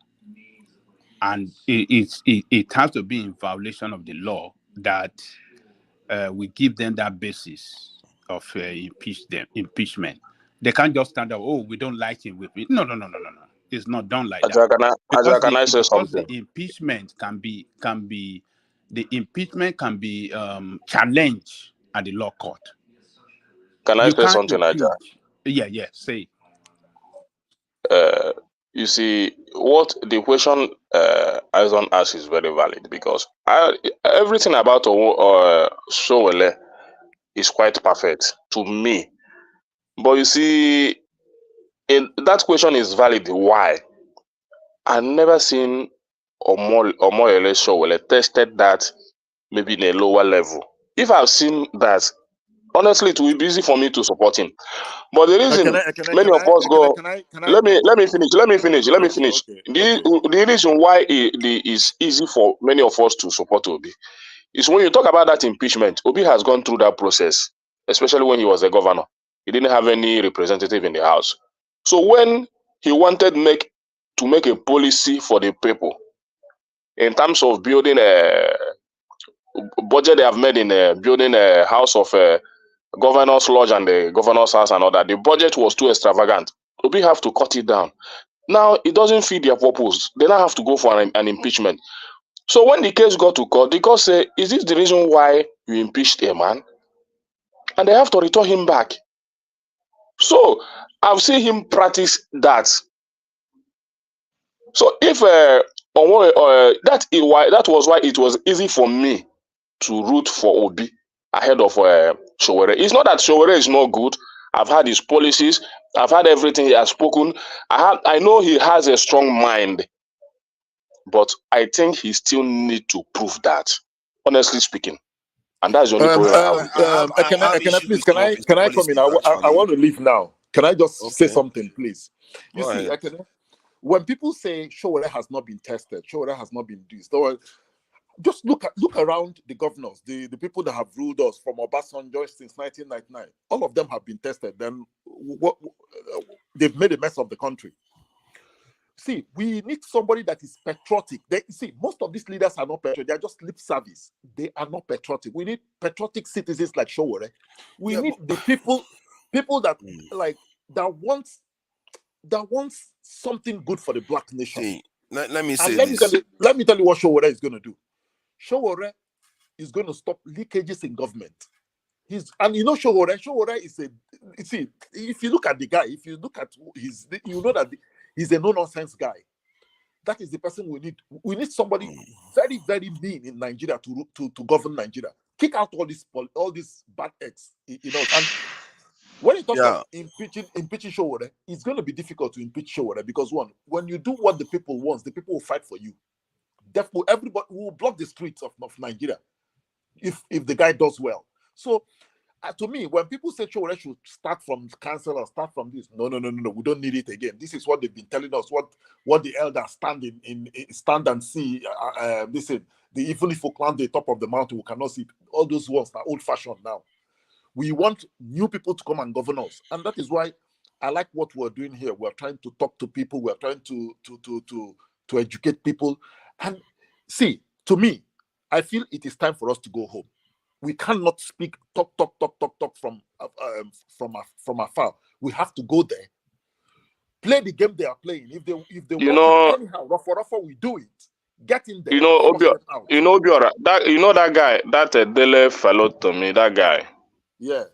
and it has to be in violation of the law that we give them that basis of impeachment. They can't just stand up. Oh, we don't like him. No. It's not done like that. Can I say something? The impeachment can be challenged at the law court. Can I say something, Aja? Yeah, say. You see, what the question Aizon asks is very valid, because everything about Sowore is quite perfect to me. But you see, that question is valid. Why? I've never seen Omoyele Sowore tested that maybe in a lower level. If I've seen that, honestly, it will be easy for me to support him. But the reason many of us go, let me finish. Okay. The reason why it is easy for many of us to support Obi is when you talk about that impeachment. Obi has gone through that process, especially when he was a governor. He didn't have any representative in the house. So when he wanted to make a policy for the people in terms of building a budget they have made in building a house of governor's lodge and the governor's house and all that, the budget was too extravagant. Obi have to cut it down. Now it doesn't fit their purpose. They now have to go for an impeachment. So when the case got to court, the court said, "Is this the reason why you impeached a man?" And they have to return him back. So I've seen him practice that. So if that was why it was easy for me to root for Obi ahead of Sowore. It's not that Sowore is not good. I've had his policies. I've had everything he has spoken. I know he has a strong mind, but I think he still need to prove that, honestly speaking. And that's the only problem. Can I come in? I want to leave now. Can I just say something, please? You see, when people say Sowore has not been tested, Sowore has not been this, just look around the governors, the people that have ruled us from Obasanjo since 1999. All of them have been tested. Then they've made a mess of the country. See, we need somebody that is patriotic. Most of these leaders are not patriotic. They are just lip service. They are not patriotic. We need patriotic citizens like Sowore. We need the people that wants something good for the Black nation. See, let me say let me tell you what Sowore is going to do. Sowore is going to stop leakages in government. Sowore is if you look at the guy, if you look at you know that he's a no-nonsense guy. That is the person we need. We need somebody very, very mean in Nigeria to govern Nigeria. Kick out all these bad eggs, And when you talk about impeaching Sowore, it's going to be difficult to impeach Sowore because when you do what the people want, the people will fight for you. Therefore, everybody will block the streets of Nigeria if the guy does well. So, to me, when people say Sowore should start from council or start from this, no, we don't need it again. This is what they've been telling us. What the elders stand and see. Listen, even if we climb the top of the mountain, we cannot see. All those ones are old-fashioned now. We want new people to come and govern us, and that is why I like what we're doing here. We're trying to talk to people. We're trying to educate people. And see, to me, I feel it is time for us to go home. We cannot talk from afar. We have to go there, play the game they are playing. If they want it anyhow, rough, we do it. Get in there. Obiora, that guy, that Dele fellow to me, that guy. Yeah.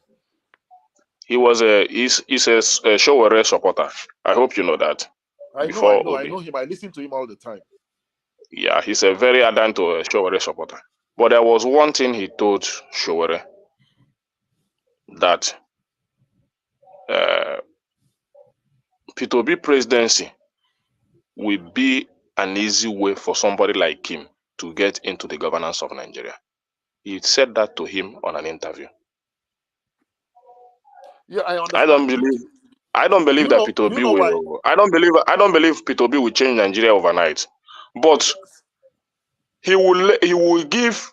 he's a Showore supporter. I hope you know that. I Before know Obi. him. I listen to him all the time. Yeah, he's a very ardent Showore supporter. But there was one thing he told Showore that Peter Obi presidency will be an easy way for somebody like him to get into the governance of Nigeria. He said that to him on an interview. Yeah, I understand. I don't believe that Peter Obi will. I don't believe Peter Obi will change Nigeria overnight. But he will give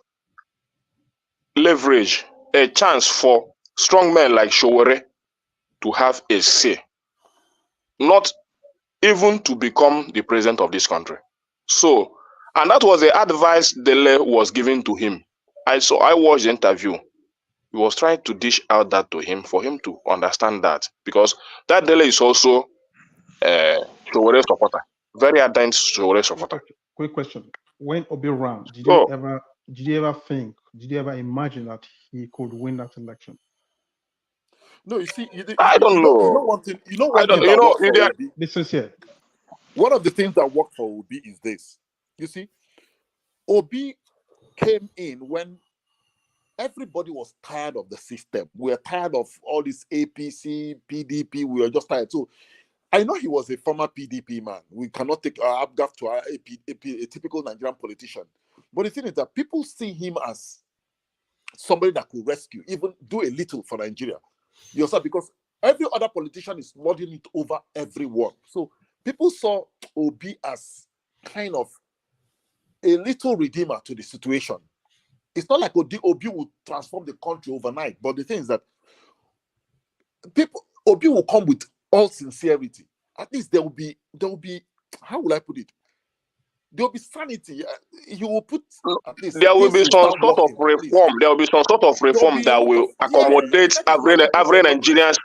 leverage, a chance for strong men like Showore to have a say, not even to become the president of this country. So, and that was the advice Dele was giving to him. I watched the interview. He was trying to dish out that to him for him to understand that, because that Dele is also Showore supporter, very ardent Showore supporter. Quick question: when Obi ran, did you ever imagine that he could win that election? No, you see, I don't know. You know one thing. You know one thing that worked for Obi? This is here. One of the things that worked for Obi is this. You see, Obi came in when everybody was tired of the system. We were tired of all this APC, PDP. We were just tired. So I know he was a former PDP man. We cannot take our Abgaf to a typical Nigerian politician. But the thing is that people see him as somebody that could rescue, even do a little for Nigeria. You understand? Because every other politician is lording it over everyone. So people saw Obi as kind of a little redeemer to the situation. It's not like Obi will transform the country overnight, but the thing is that Obi will come with all sincerity. At least there will be, how will I put it? There will be sanity. You will put at least there will be some sort of reform. There will be some sort of reform that will accommodate every Nigerians.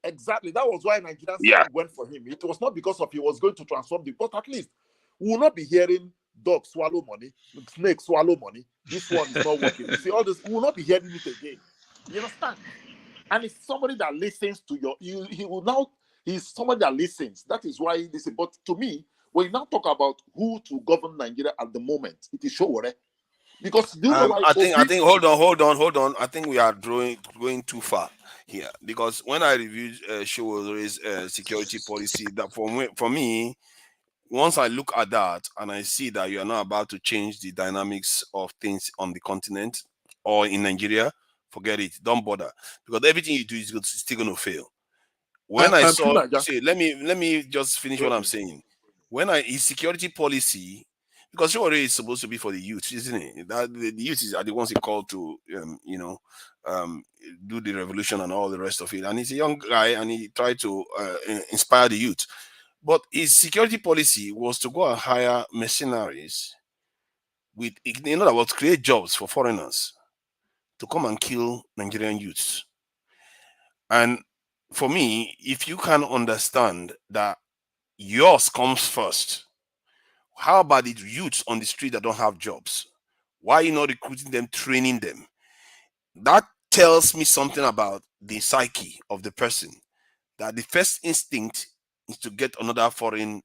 Exactly. That was why Nigerians went for him. It was not because of he was going to transform the, but at least we will not be hearing dog swallow money, snake swallow money. This one is not working. You see all this, we will not be hearing it again. You understand? And it's somebody that listens to he's somebody that listens. That is why he listens. But to me, when you now talk about who to govern Nigeria at the moment, it is Showore. Because I think hold on. I think we are going too far here, because when I reviewed Showore's security policy, that for me, once I look at that and I see that you are not about to change the dynamics of things on the continent or in Nigeria, forget it. Don't bother, because everything you do is still going to fail. When I saw, let me just finish what I'm saying. When his security policy, because Showore is supposed to be for the youth, isn't it? That the youth are the ones he called to, do the revolution and all the rest of it. And he's a young guy, and he tried to inspire the youth. But his security policy was to go and hire mercenaries in other words, create jobs for foreigners to come and kill Nigerian youths. And for me, if you can understand that yours comes first, how about the youths on the street that don't have jobs? Why are you not recruiting them, training them? That tells me something about the psyche of the person, that the first instinct is to get another foreigners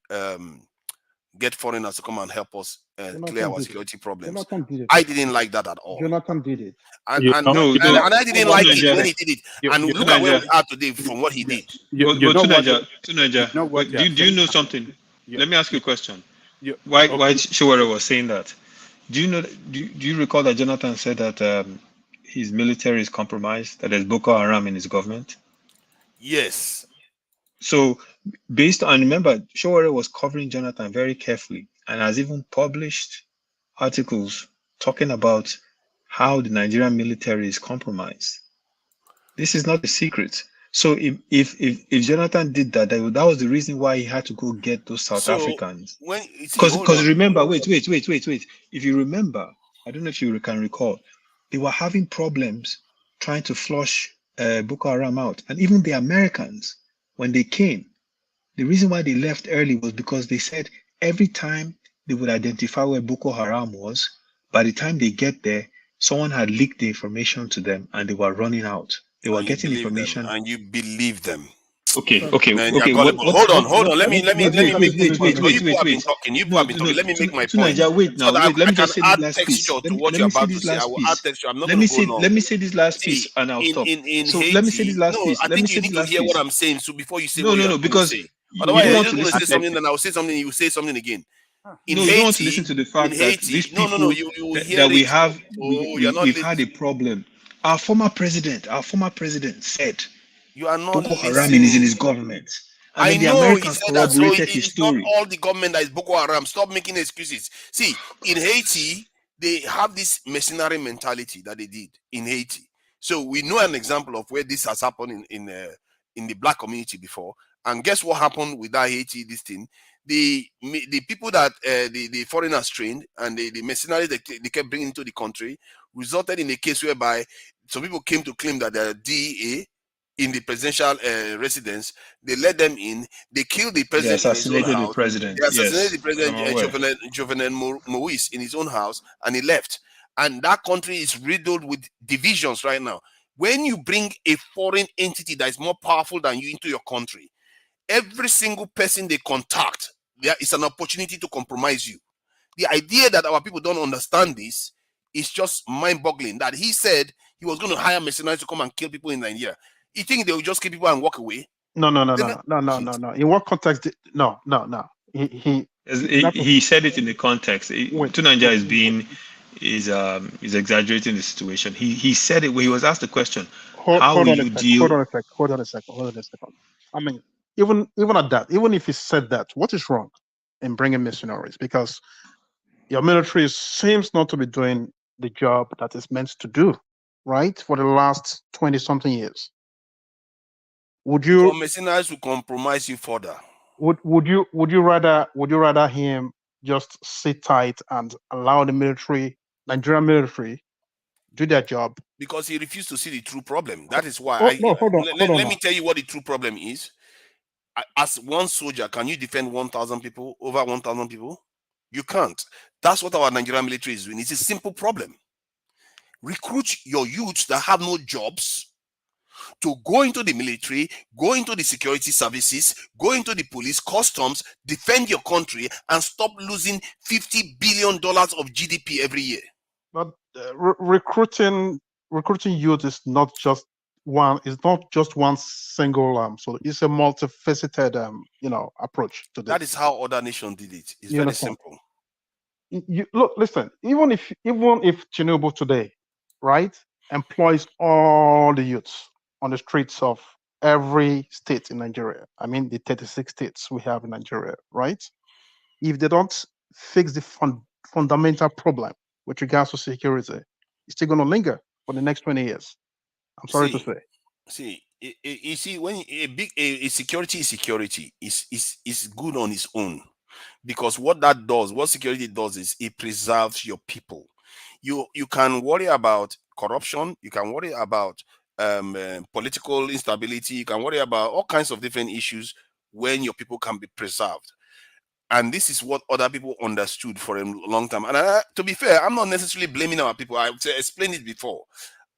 to come and help us clear our security problems. I didn't like that at all. Jonathan did it. And I didn't like it when he did it. And look at where we are today from what he did. Do you know something? Let me ask you a question. Why Showore was saying that? Do you recall that Jonathan said that his military is compromised, that there's Boko Haram in his government? Yes. So based on, remember, Showore was covering Jonathan very carefully and has even published articles talking about how the Nigerian military is compromised. This is not a secret. So if Jonathan did that, that was the reason why he had to go get those South Africans. Because remember, wait. If you remember, I don't know if you can recall, they were having problems trying to flush Boko Haram out. And even the Americans, when they came, the reason why they left early was because they said every time they would identify where Boko Haram was, by the time they get there, someone had leaked the information to them and they were running out. They were And you getting believe them, information. and you believe them. Okay. Man, you're What? gullible. Hold on. Let me make Wait. You people have been talking. You people have been talking. Let me make my point. Wait So now. that Wait. Let I me can just say add this last texture piece. to what Let you're me say about to this say. I last will add piece. texture. I'm not Let going me to go say. long. Let me say this last See, piece, and I'll stop. in So Haiti, let me say this last no, piece. I Let me think you say need this to last hear what piece. I'm saying. So before you say No, what no, you're no. going to Because say, you otherwise don't you're want just to going to listen say to. something, and I'll say something, you say something again. In No, you don't want to listen Haiti, to the fact that these no, people you will hear that we it. have, Oh, you're not we've had a problem. Our former president said You are not Boko Haram is in listening. his government. And I then the know he Americans said that, so corroborated his it's not story. all the government that is Boko Haram. Stop making excuses. See, in Haiti, they have this mercenary mentality that they did in Haiti. So we know an example of where this has happened in the black community before. And guess what happened with that Haiti? This thing, the people that the foreigners trained and the mercenaries they kept bringing into the country resulted in a case whereby some people came to claim that they're DEA in the presidential residence. They let them in. They killed the They president in his own assassinated the house. president. They assassinated Yes, the president, I'm aware. Jovenel Moise, in his own house, and he left. And that country is riddled with divisions right now. When you bring a foreign entity that is more powerful than you into your country, every single person they contact, there is an opportunity to compromise you. The idea that our people don't understand this is just mind-boggling. That he said he was going to hire mercenaries to come and kill people in Nigeria. You think they will just kill people and walk away? No. In what context? No. He said it in the context. Wait. Tunanja is exaggerating the situation. He said it when he was asked the question, Hold how will on a you sec. deal? Hold on a second. I mean, even at that, even if he said that, what is wrong in bringing missionaries? Because your military seems not to be doing the job that it's meant to do, right? For the last 20-something years. Would For you mercenaries to compromise you further? would you rather him just sit tight and allow the Nigerian military, do their job? Because he refused to see the true problem. That is why Hold on let now. me tell you what the true problem is. As one soldier, can you defend 1,000 people, over 1,000 people? You can't. That's what our Nigerian military is doing. It's a simple problem. Recruit your youths that have no jobs to go into the military, go into the security services, go into the police, customs, defend your country, and stop losing $50 billion of GDP every year. But recruiting youth is not just one. It's not just one single. So it's a multifaceted, approach to this. That is how other nations did it. It's You very understand? simple. Look, listen. Even if Tinubu today, right, employs all the youths on the streets of every state in Nigeria. I mean, the 36 states we have in Nigeria, right? If they don't fix the fundamental problem with regards to security, it's still going to linger for the next 20 years. I'm sorry to say. You see, when a security is security, is good on its own, because what security does is it preserves your people. You can worry about corruption, you can worry about political instability, you can worry about all kinds of different issues when your people can be preserved. And this is what other people understood for a long time. And to be fair, I'm not necessarily blaming our people. I've explained it before.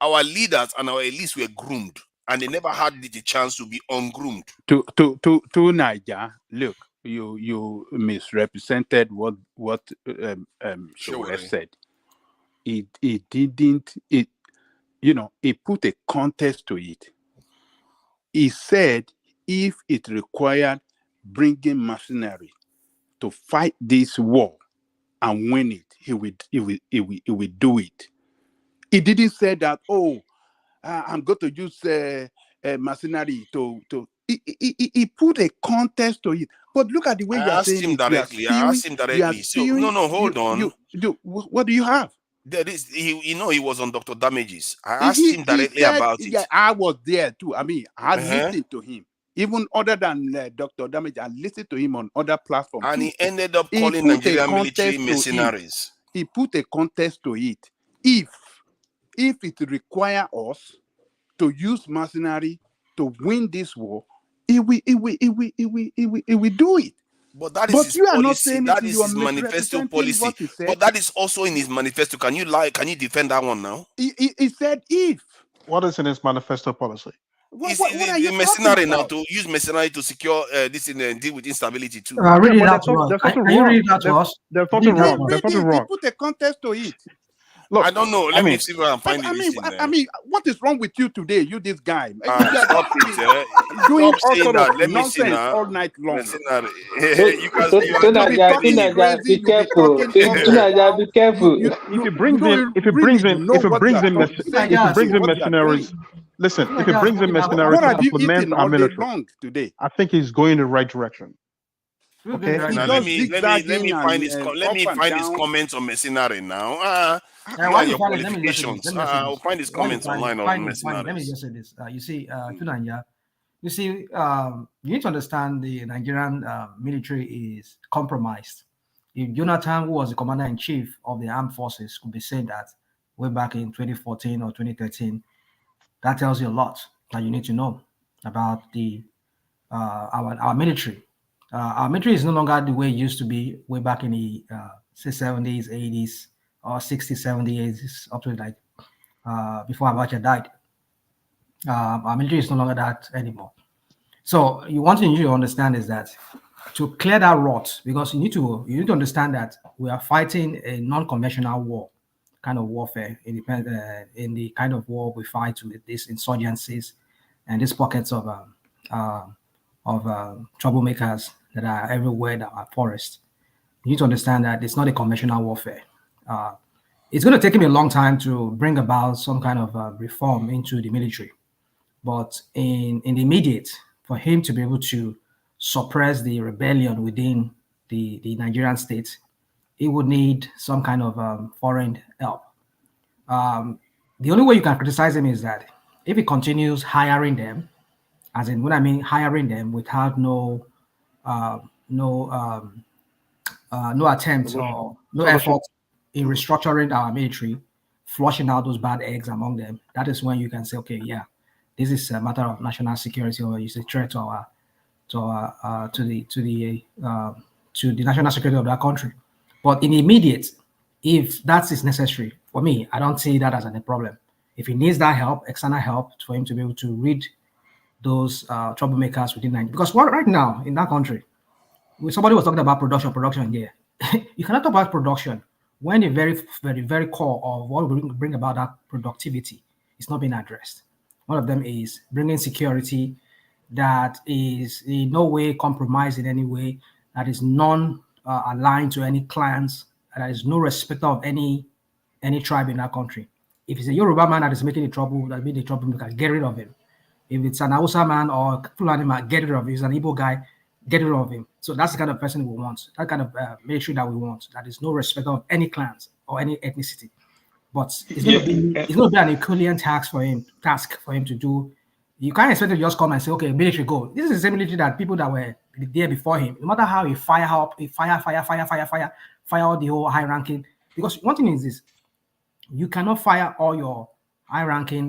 Our leaders and our elites were groomed, and they never had the chance to be ungroomed. To Niger, look, you misrepresented what Showore said. It didn't. He put a context to it. He said if it required bringing mercenary to fight this war and win it, he would do it. He didn't say that, I'm going to use mercenary to. He put a context to it. But look at the way you are saying it. I asked him directly. So no, hold on. What do you have? There is, he was on Dr. Damages. I asked him directly about it. Yeah, I was there too. I mean, I listened to him. Even other than Dr. Damage, I listened to him on other platforms. And he ended up calling Nigerian military mercenaries. He put a context to it. If it requires us to use mercenary to win this war, he will do it. But that is his you are policy. Not saying that it, is his manifesto policy. But that is also in his manifesto. Can you defend that one now? He said if. What is in his manifesto policy? It's what are you the mercenary talking now about? to use mercenary to secure this in deal with instability too. Read it but out to us. there's nothing Can you wrong. read it out to us? There's Read nothing it out wrong. to us. There's nothing He wrong. put a context to it. Look, I don't know. I Let me mean, see if I can find I the mean, list. I mean, what is wrong with you today? You, this guy, you are Stop just it. doing Stop all saying sort that. of Let me see nonsense now. all night long. Mercenary. So, You guys, so, you so are Tunaja, talking Tunaja, crazy. be careful. Tunaja, be careful. if it brings in, if it brings in mercenaries, listen, if it brings in mercenaries what to have you supplement eaten our all day military, long today? I think he's going in the right direction. Okay. Now let me find his comments on mercenary now. While you Your find it, let me just say this. qualifications. Let me just say I'll this. find his While you comments online on find it, mercenaries. let me just say this. You see, Tunanya, you see, you need to understand the Nigerian military is compromised. If Jonathan, who was the commander-in-chief of the armed forces, could be saying that way back in 2014 or 2013, that tells you a lot that you need to know about the our military. Our military is no longer the way it used to be way back in the say 70s, 80s, or 60s, 70s, 80s, up to like before Abacha died. Our military is no longer that anymore. So one thing you need to understand is that to clear that rot, because you need to understand that we are fighting a non-conventional war, kind of warfare, in the kind of war we fight with these insurgencies and these pockets of troublemakers that are everywhere that are forests. You need to understand that it's not a conventional warfare. It's going to take him a long time to bring about some kind of reform into the military. But in the immediate, for him to be able to suppress the rebellion within the Nigerian state, he would need some kind of foreign help. The only way you can criticize him is that if he continues hiring them, as in when I mean hiring them without no attempts or no effort in restructuring our military, flushing out those bad eggs among them, that is when you can say, okay, yeah, this is a matter of national security, or it's a threat to the national security of that country. But in immediate, if that is necessary, for me, I don't see that as a problem. If he needs that help, external help, for him to be able to read those troublemakers within Nigeria, because right now in that country, somebody was talking about production here. You cannot talk about production when the very, very, very core of what we bring about that productivity is not being addressed. One of them is bringing security that is in no way compromised in any way, that is non-aligned to any clans, that is no respect of any tribe in that country. If it's a Yoruba man that is making the trouble, that made the trouble, get rid of him. If it's an Hausa man or Fulani man, get rid of him. If it's an Igbo guy, get rid of him. So that's the kind of person we want, that kind of military that we want, that is no respect of any clans or any ethnicity. But it's going to be an Herculean task for him to do. You can't expect to just come and say, okay, military go. This is the same military that people that were there before him, no matter how he fire all the whole high ranking. Because one thing is this, you cannot fire all your high ranking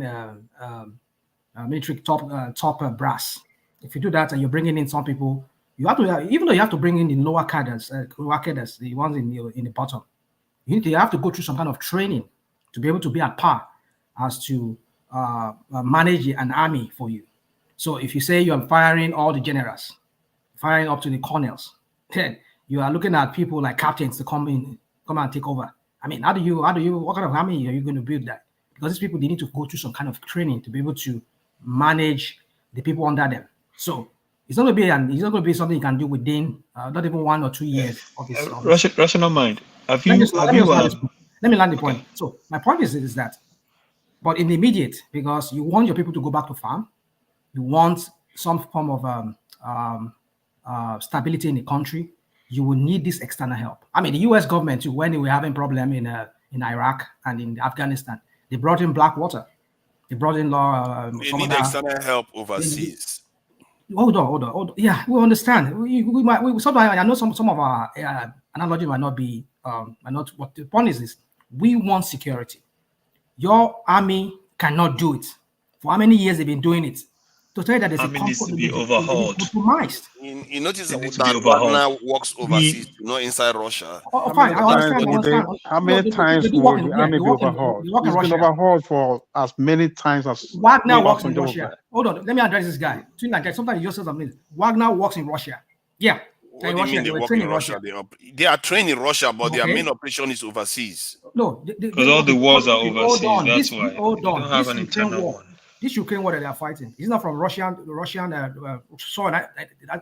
military top brass. If you do that and you're bringing in some people, you have to, even though you have to bring in the lower cadres, the ones in the bottom, you have to go through some kind of training to be able to be at par as to manage an army for you. So if you say you're firing all the generals, firing up to the colonels, then you are looking at people like captains to come and take over. I mean, what kind of army are you going to build that? Because these people, they need to go through some kind of training to be able to manage the people under them. So it's not going to be something you can do within not even 1 or 2 years of this. Rational mind. Let me land the point. So my point is that, but in the immediate, because you want your people to go back to farm, you want some form of stability in the country, you will need this external help. I mean, the U.S. government too, when they were having problem in Iraq and in Afghanistan, they brought in Blackwater. They brought in they need external help overseas. Hold on. Yeah, we understand. We sometimes I know some of our analogy might not be not. What the point is this: we want security. Your army cannot do it. For how many years they've been doing it? to tell you that there's Army a needs to be conflict, they've been overhauled. compromised. You notice They need to be that overhauled. Wagner works overseas, not inside Russia. Oh, fine, I understand. How many times They will work in, the yeah, army they be work in overhauled? They work in It's been Russia. overhauled for as many times as Wagner works in Obasanjo was Russia. there. Hold on, let me address this guy. Sometimes you just say something. Wagner works in Russia. Yeah. What do you mean they work in Russia? They are trained in Russia, but their main operation is overseas. No, Because all the wars are overseas. Hold on, That's why they don't have an internal war. one. This Ukraine war that they are fighting is not from Russian soil.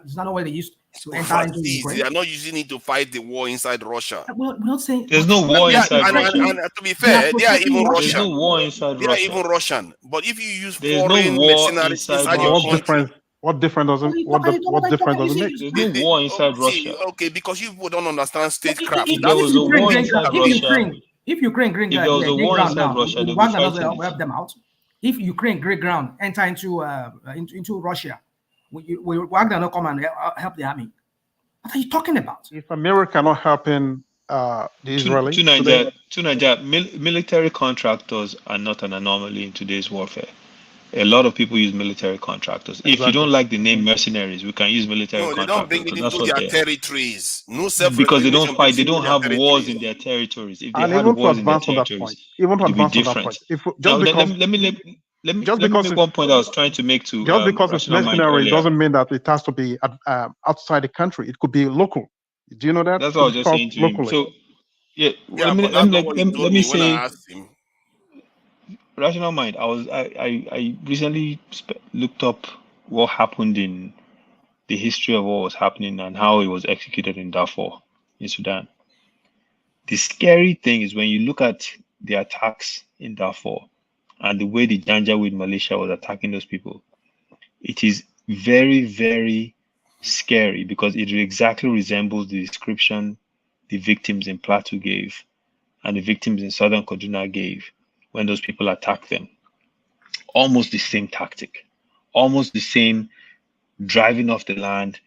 It's not the way they used to enter into Ukraine. They are not using it to fight the war inside Russia. We're not saying there's no war inside Russia. And to be fair, they are even Russian. There's no war inside They Russia. are even Russian. But if you use There's foreign no war mercenaries inside your Russia. country, What difference does it make? There's no war inside Russia. Okay, because you people don't understand statecraft. If there was a war inside Russia, if Ukraine green if there was a war ground inside now, Russia, they'll be Wagner doesn't fighting help them out. If Ukraine great ground enter into Russia, will Wagner not come and help the army? What are you talking about? If America not helping the Israelis, to Nigeria, military contractors are not an anomaly in today's warfare. A lot of people use military contractors. Exactly. If you don't like the name mercenaries, we can use military contractors. No, they don't bring it into their territories. No because they don't fight. They don't have wars in their territories. If they had wars in their territories, it would be different. Let me make one point I was trying to make to just because it's mercenary doesn't mean that it has to be outside the country. It could be local. Do you know that? That's what I was just saying to you. So let me say. Rational mind. I recently looked up what happened in the history of what was happening and how it was executed in Darfur in Sudan. The scary thing is when you look at the attacks in Darfur and the way the Janjaweed militia was attacking those people, it is very, very scary because it exactly resembles the description the victims in Plateau gave and the victims in Southern Kaduna gave when those people attack them. Almost the same tactic, almost the same driving off the land,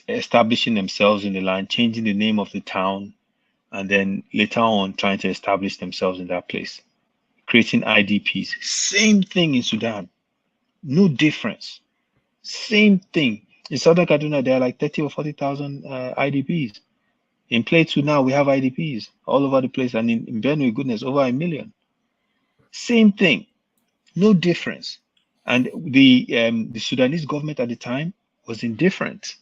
establishing themselves in the land, changing the name of the town, and then later on trying to establish themselves in that place, creating IDPs. Same thing in Sudan, no difference. Same thing. In Southern Kaduna, there are like 30 or 40,000 IDPs. In Plateau now, we have IDPs all over the place. And in Benue, goodness, over 1 million. Same thing, no difference. And the Sudanese government at the time was indifferent,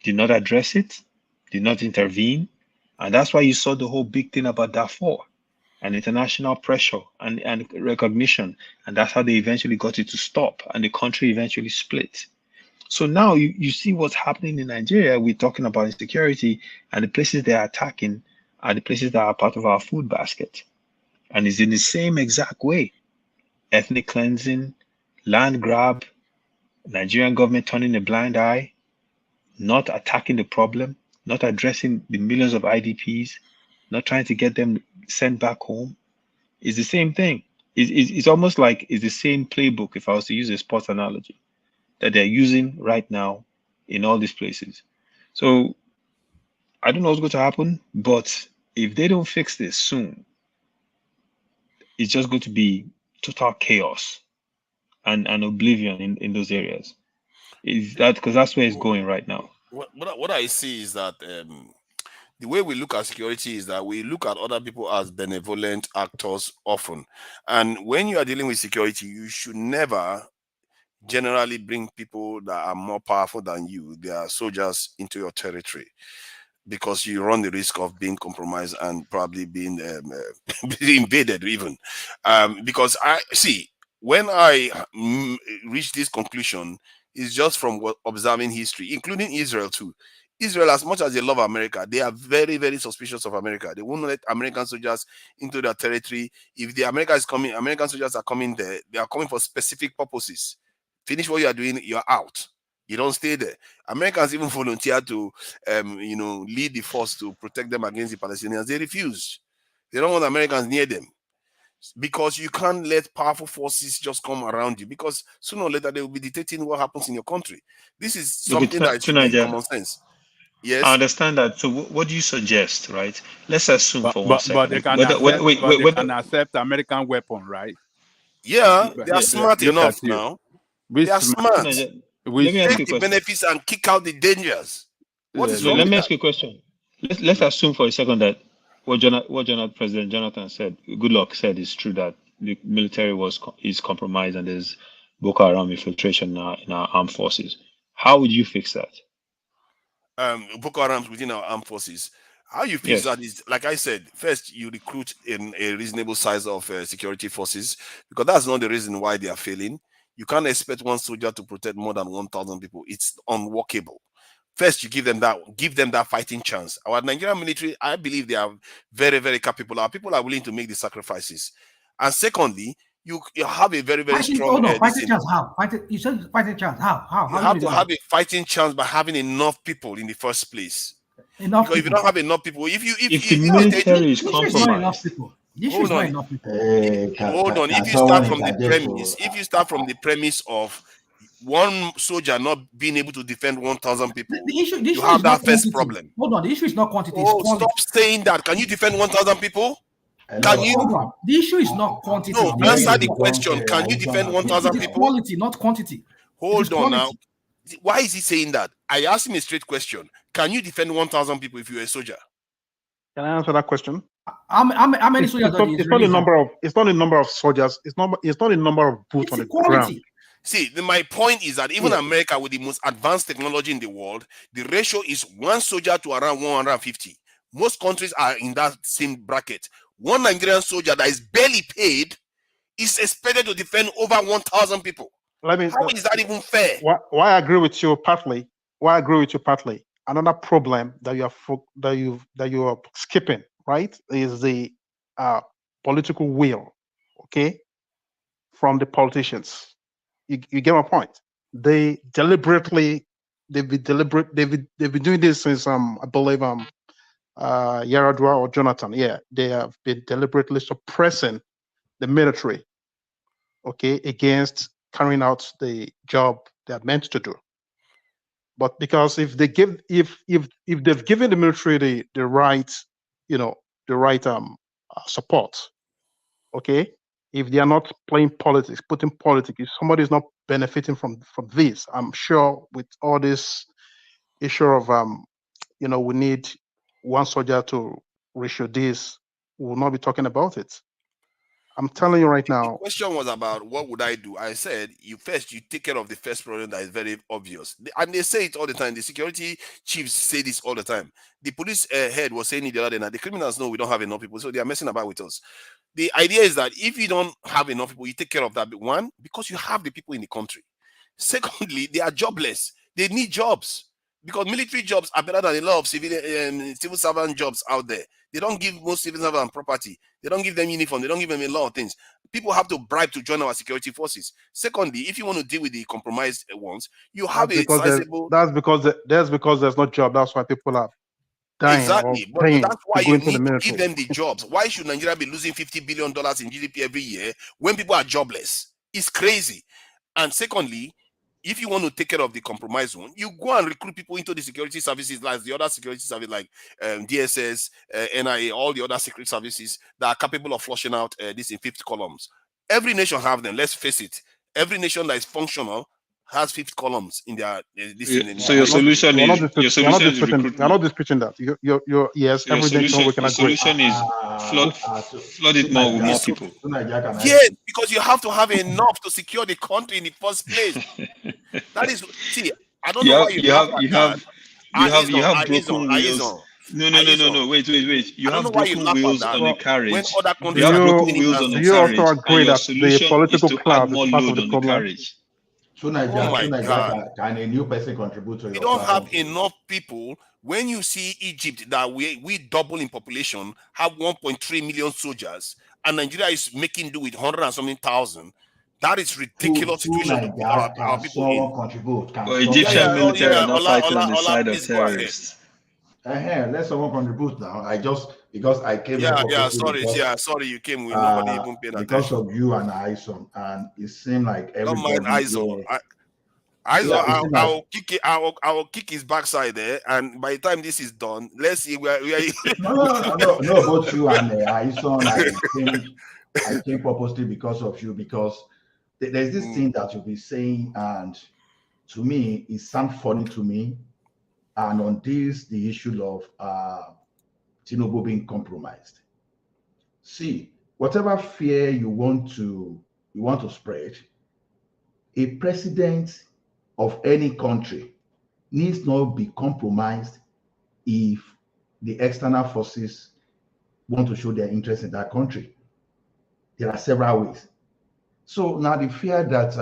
did not address it, did not intervene. And that's why you saw the whole big thing about Darfur and international pressure and recognition. And that's how they eventually got it to stop. And the country eventually split. So now you see what's happening in Nigeria. We're talking about insecurity, and the places they are attacking are the places that are part of our food basket. And it's in the same exact way. Ethnic cleansing, land grab, Nigerian government turning a blind eye, not attacking the problem, not addressing the millions of IDPs, not trying to get them sent back home. It's the same thing. It's almost like it's the same playbook, if I was to use a sports analogy, that they're using right now in all these places. So I don't know what's going to happen, but if they don't fix this soon, it's just going to be total chaos and oblivion in those areas. Is that because that's where it's going right now? What I see is that the way we look at security is that we look at other people as benevolent actors often. And when you are dealing with security, you should never generally bring people that are more powerful than you, they are soldiers, into your territory, because you run the risk of being compromised and probably being invaded even. Because I see, when I reach this conclusion, is just from observing history, including Israel too. Israel, as much as they love America, they are very, very suspicious of America. They won't let American soldiers into their territory. If the American soldiers are coming there, they are coming for specific purposes. Finish what you are doing, you're out. You don't stay there. Americans even volunteer to, lead the force to protect them against the Palestinians. They refuse. They don't want Americans near them, because you can't let powerful forces just come around you, because sooner or later they will be dictating what happens in your country. This is something that should be common sense. Yes, I understand that. So what do you suggest, right? Let's assume for 1 second. But they can accept American weapon, right? Yeah, they are smart enough now. They are smart. Let me ask Take you a the question. benefits and kick out the dangers. What is wrong Let with me that? ask you a question. Let's assume for a second that what President Jonathan said, Goodluck said, is true, that the military is compromised and there's Boko Haram infiltration in our armed forces. How would you fix that? Boko Haram within our armed forces. How you fix that is, like I said, first you recruit in a reasonable size of security forces, because that's not the reason why they are failing. You can't expect one soldier to protect more than 1,000 people. It's unworkable. First, you give them that fighting chance. Our Nigerian military, I believe they are very, very capable. Our people are willing to make the sacrifices. And secondly, you have a very, very strong. Fighting chance. How? You said fighting chance. How? You have to have a fighting chance by having enough people in the first place. Enough because if you don't have enough people, if the military is compromised, hold on. If you start from the premise of one soldier not being able to defend 1,000 people, you have that first problem. Hold on, the issue is not quantity. Stop saying that. Can you defend 1,000 people? Can you? Hold on. The issue is not quantity. No, answer the question. Can you defend 1,000 people? Quality, not quantity. Hold on now. Why is he saying that? I asked him a straight question. Can you defend 1,000 people if you're a soldier? Can I answer that question? How many soldiers? It's not a number of. It's not a number of soldiers. It's not a number of boots on the ground. See, my point is that even America, with the most advanced technology in the world, the ratio is one soldier to around 150. Most countries are in that same bracket. One Nigerian soldier that is barely paid is expected to defend over 1,000 people. How is that even fair? Why I agree with you partly. Another problem that you are skipping, right, is the political will, okay, from the politicians. You get my point. They've been doing this since I believe Yaradua or Jonathan. Yeah, they have been deliberately suppressing the military, okay, against carrying out the job they are meant to do. But because if they've given the military the right, support, okay, if they are not playing politics, putting politics, if somebody is not benefiting from this, I'm sure with all this issue of we need one soldier to ratio this, we will not be talking about it. I'm telling you right now. The question was about what would I do? I said, you take care of the first problem that is very obvious. And they say it all the time. The security chiefs say this all the time. The police head was saying it the other day. Now, the criminals know we don't have enough people, so they are messing about with us. The idea is that if you don't have enough people, you take care of that. One, because you have the people in the country. Secondly, they are jobless. They need jobs. Because military jobs are better than a lot of civil servant jobs out there. They don't give most civil servants property. They don't give them uniform. They don't give them a lot of things. People have to bribe to join our security forces. Secondly, if you want to deal with the compromised ones, you have a sizable. That's because there's no job. That's why people are dying. Exactly, but that's why you need to give them the jobs. Why should Nigeria be losing $50 billion in GDP every year when people are jobless? It's crazy. And secondly, if you want to take care of the compromised one, you go and recruit people into the security services, like the other security services, like DSS, NIA, all the other secret services that are capable of flushing out this in fifth columns. Every nation have them. Let's face it. Every nation that is functional has fifth columns in their. So your solution is recruitment. You're not disputing that. You're yes. Every nation we can agree. The solution is flood it more with more people. Yes, because you have to have enough to secure the country in the first place. That is, see, I don't know why you have broken wheels. No. Wait. You have broken wheels on the carriage. You have broken wheels on the carriage. You also agree that the political class is part of the problem. So Nigeria, can a new person contribute to your You don't have enough people. When you see Egypt, that we double in population, have 1.3 million soldiers, and Nigeria is making do with 100 and something thousand. That is ridiculous situation. Our people contribute. Egyptian military are not fighting on the side of terrorists. Let someone contribute now. Because I came. Sorry, you came with nobody even paying attention. Because of you and Ison, and it seemed like everybody. Don't mind Ison. I'll kick his backside there, and by the time this is done, let's see where we are. No, both you and Ison. I came purposely because of you, because There's this thing that you'll be saying, and to me, it sounds funny to me. And on this, the issue of Tinubu being compromised. See, whatever fear you want to spread, a president of any country needs not be compromised if the external forces want to show their interest in that country. There are several ways. So now the fear that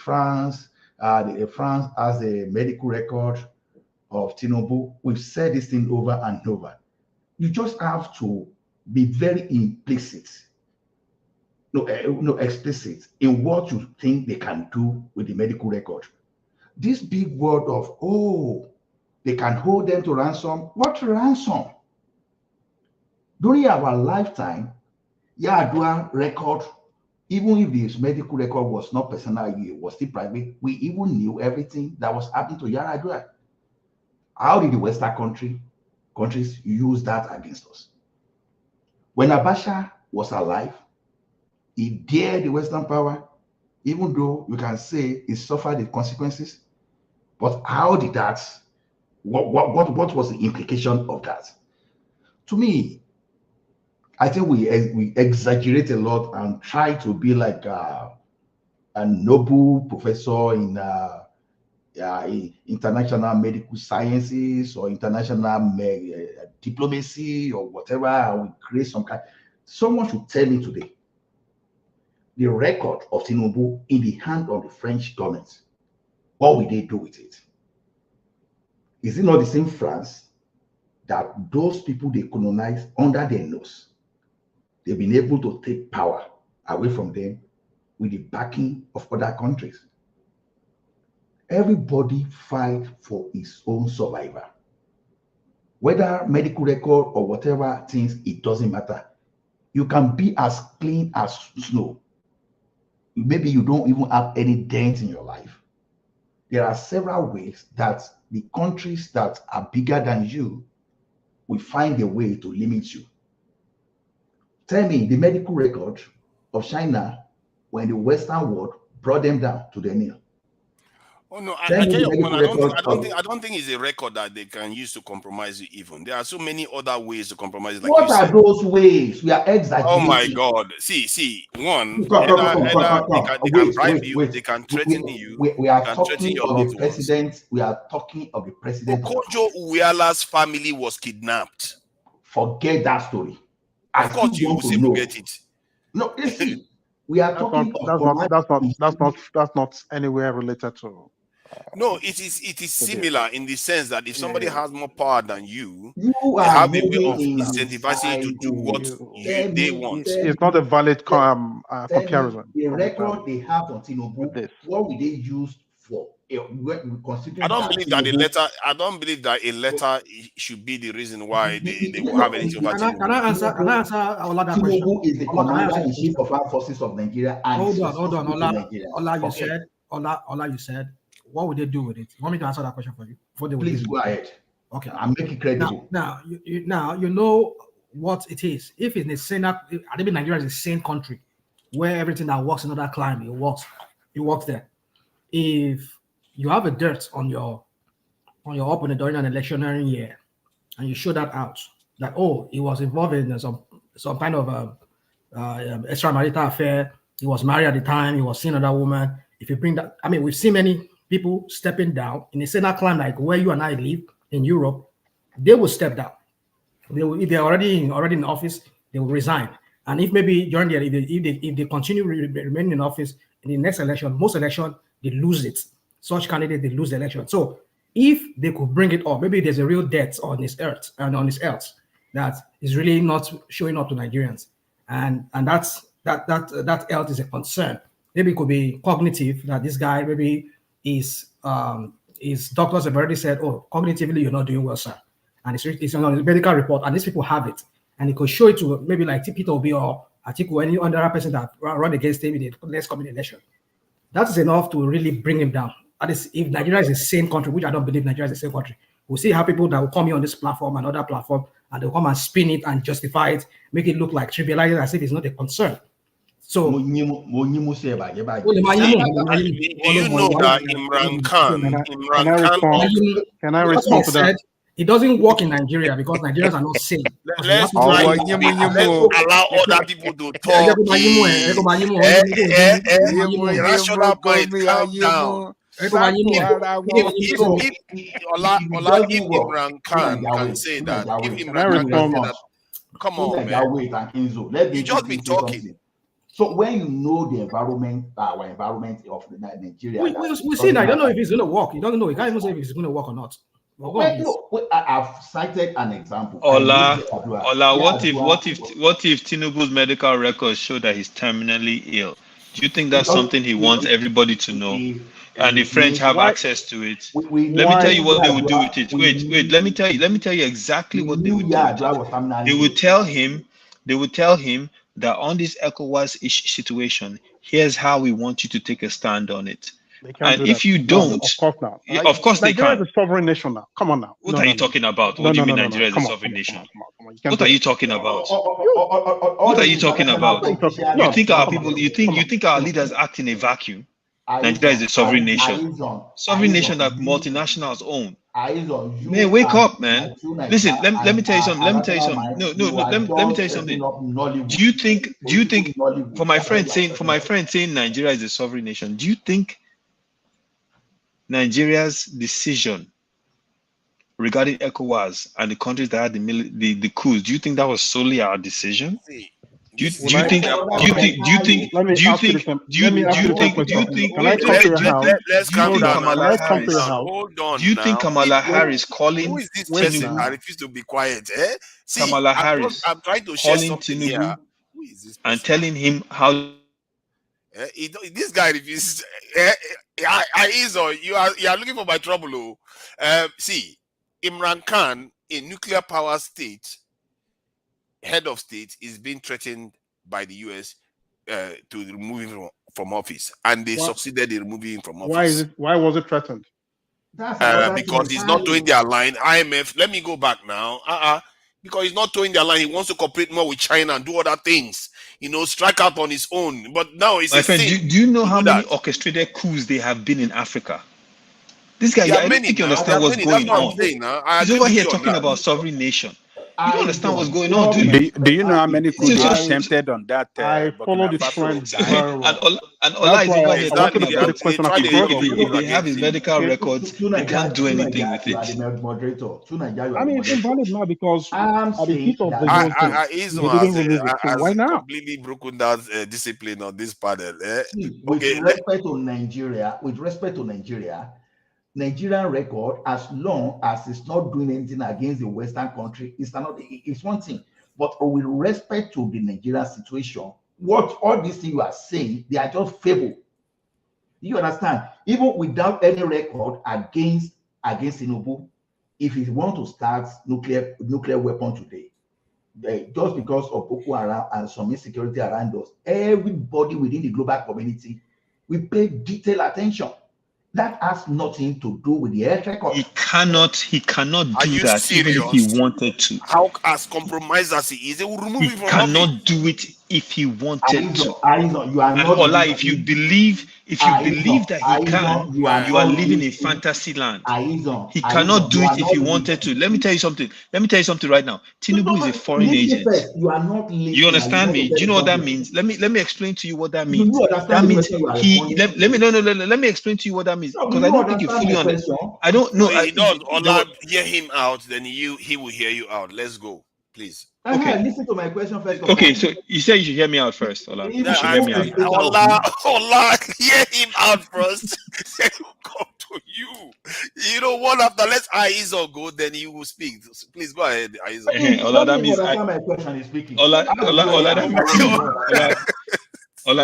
France has a medical record of Tinubu, we've said this thing over and over. You just have to be very explicit in what you think they can do with the medical record. This big word of, they can hold them to ransom. What ransom? During our lifetime, Yar'Adua record, even if this medical record was not personal, it was still private, we even knew everything that was happening to Yar'Adua. How did the Western countries use that against us? When Abacha was alive, he dared the Western power, even though you can say he suffered the consequences. But how did that, what was the implication of that? To me, I think we exaggerate a lot and try to be like a Nobel professor in international medical sciences or international diplomacy or whatever, and we create some kind. Someone should tell me today the record of Tinubu in the hand of the French government. What will they do with it? Is it not the same France that those people they colonize under their nose, they've been able to take power away from them with the backing of other countries? Everybody fight for his own survival. Whether medical record or whatever things, it doesn't matter. You can be as clean as snow. Maybe you don't even have any dent in your life. There are several ways that the countries that are bigger than you will find a way to limit you. Tell me the medical record of China when the Western world brought them down to their knee. Oh no, I get your point. I don't think it's a record that they can use to compromise you even. There are so many other ways to compromise it. Like what are those ways? We are exaggerating. Oh my God. See, one, they can bribe you, they can threaten you. We are talking of the president. We are talking of the president. Okonjo Iweala's family was kidnapped. Forget that story. Of course you will say forget it. No, listen. We are talking that's not anywhere related to. No, it is similar in the sense that if somebody has more power than you they have a way of incentivizing you to do what they want. It's not a valid comparison. The record they have on Tinubu, what will they use for? I don't believe that a letter should be the reason why they will have anything over Tinubu. Can I answer Ola's question? Tinubu is the commander-in-chief of our forces of Nigeria. And hold on, Ola, you said, what would they do with it? You want me to answer that question for you? Please go ahead. Okay. I'm making credible. Now, you know what it is. If it's a sane, maybe Nigeria is a sane country where everything that works in other climate, it works there. If you have a dirt on your opponent during an electionary year, and you show that out, that he was involved in some kind of extramarital affair, he was married at the time, he was seeing another woman. If you bring that, we've seen many people stepping down in a similar climate like where you and I live in Europe. They will step down. If they're already in office, they will resign. And if maybe during if they continue remaining in office in the next election, most election they lose it. Such candidates they lose the election. So if they could bring it up, maybe there's a real debt on his earth that is really not showing up to Nigerians, and that health is a concern. Maybe it could be cognitive, that this guy maybe his doctors have already said, cognitively you're not doing well, sir, and it's on the medical report, and these people have it, and it could show it to maybe like Peter Obi or Atiku, any other person that run against him in the next coming election. That is enough to really bring him down. That is, if Nigeria is a sane country, which I don't believe Nigeria is a sane country, we'll see how people that will come here on this platform and other platform, and they'll come and spin it and justify it, make it look like trivialized as if it's not a concern. So, Do you know that Imran Khan, Can I That's respond what I to that? said. It doesn't work in Nigeria because Nigerians are not sane. let's allow other people to talk. Rational mind, calm down. If Imran Khan can say that, if Imran Khan can say that, come on, man. You just been talking. So when you know the environment, our environment of Nigeria, we see that. I don't know if it's going to work. You don't know. You can't even say if it's going to work or not. I've cited an example. Ola, what if Tinubu's medical records show that he's terminally ill? Do you think that's something he wants everybody to know? And the French have access to it. Let me tell you what they would do with it. Wait. Let me tell you exactly what they would do with it. They would tell him that on this ECOWAS situation, here's how we want you to take a stand on it. And if you don't, of course they Nigeria can. is a sovereign nation now. Come on now. What are you talking about? What do you mean Nigeria is a sovereign nation? What are you talking about? What are you talking about? You think our people? You think our leaders act in a vacuum? Nigeria is a sovereign nation. Sovereign nation that multinationals own. Man, wake up, man. Listen, let me tell you something. Let me tell you something. No. Let me tell you something. Do you think for my friend saying Nigeria is a sovereign nation, do you think Nigeria's decision regarding ECOWAS and the countries that had the coups, do you think that was solely our decision? Do you think Kamala Harris calling this person? I refuse to be quiet. See, Kamala Harris I'm trying to share calling something Tinubu here. and telling him how This guy refuses. You are looking for my trouble. See, Imran Khan, a nuclear power state, head of state, is being threatened by the US to remove him from office, and they succeeded in removing him from office. Why was it threatened? Because he's not doing their line. IMF. Let me go back now. Because he's not doing their line. He wants to cooperate more with China and do other things. Strike out on his own. But now it's my friend. Do you know how many orchestrated coups there have been in Africa? This guy, I don't think you understand what's going on. He's over here talking about sovereign nation. You don't understand what's going on, do you? Do you know how many coups they attempted on that? I follow the trend very well. And Ola is over here talking about if they have his medical records, they can't do anything with it. I mean, it's invalid now because at the heat of the has why now? completely broken down discipline on this panel. With respect to Nigeria, Nigerian record, as long as it's not doing anything against the Western country, it's one thing. But with respect to the Nigerian situation, what all these things you are saying, they are just fable. You understand? Even without any record against Tinubu, if he want to start nuclear weapon today, just because of Boko Haram and some insecurity around us, everybody within the global community will pay detailed attention. That has nothing to do with the air record. He cannot do that even if he wanted to. How as compromised as he is, they will remove him from office. He cannot do it if he wanted to. You are not. Ola, if you believe that he can, you are living in fantasy land. He cannot do it if he wanted to. Let me tell you something. Right now. Tinubu is a foreign agent. You are not. You understand me? Do you know what that means? Let me explain to you what that means. That means let me explain to you what that means, because I don't think you fully understand. I don't know. Ola, hear him out, then he will hear you out. Let's go, please. Okay, listen to my question first. Okay, so you say you should hear me out first, Ola. You should hear me out. Ola, hear him out first. Then we'll come to you. One after let's Aizo go, then you will speak. Please go ahead, Aizo. Ola, that means my question is speaking. Ola,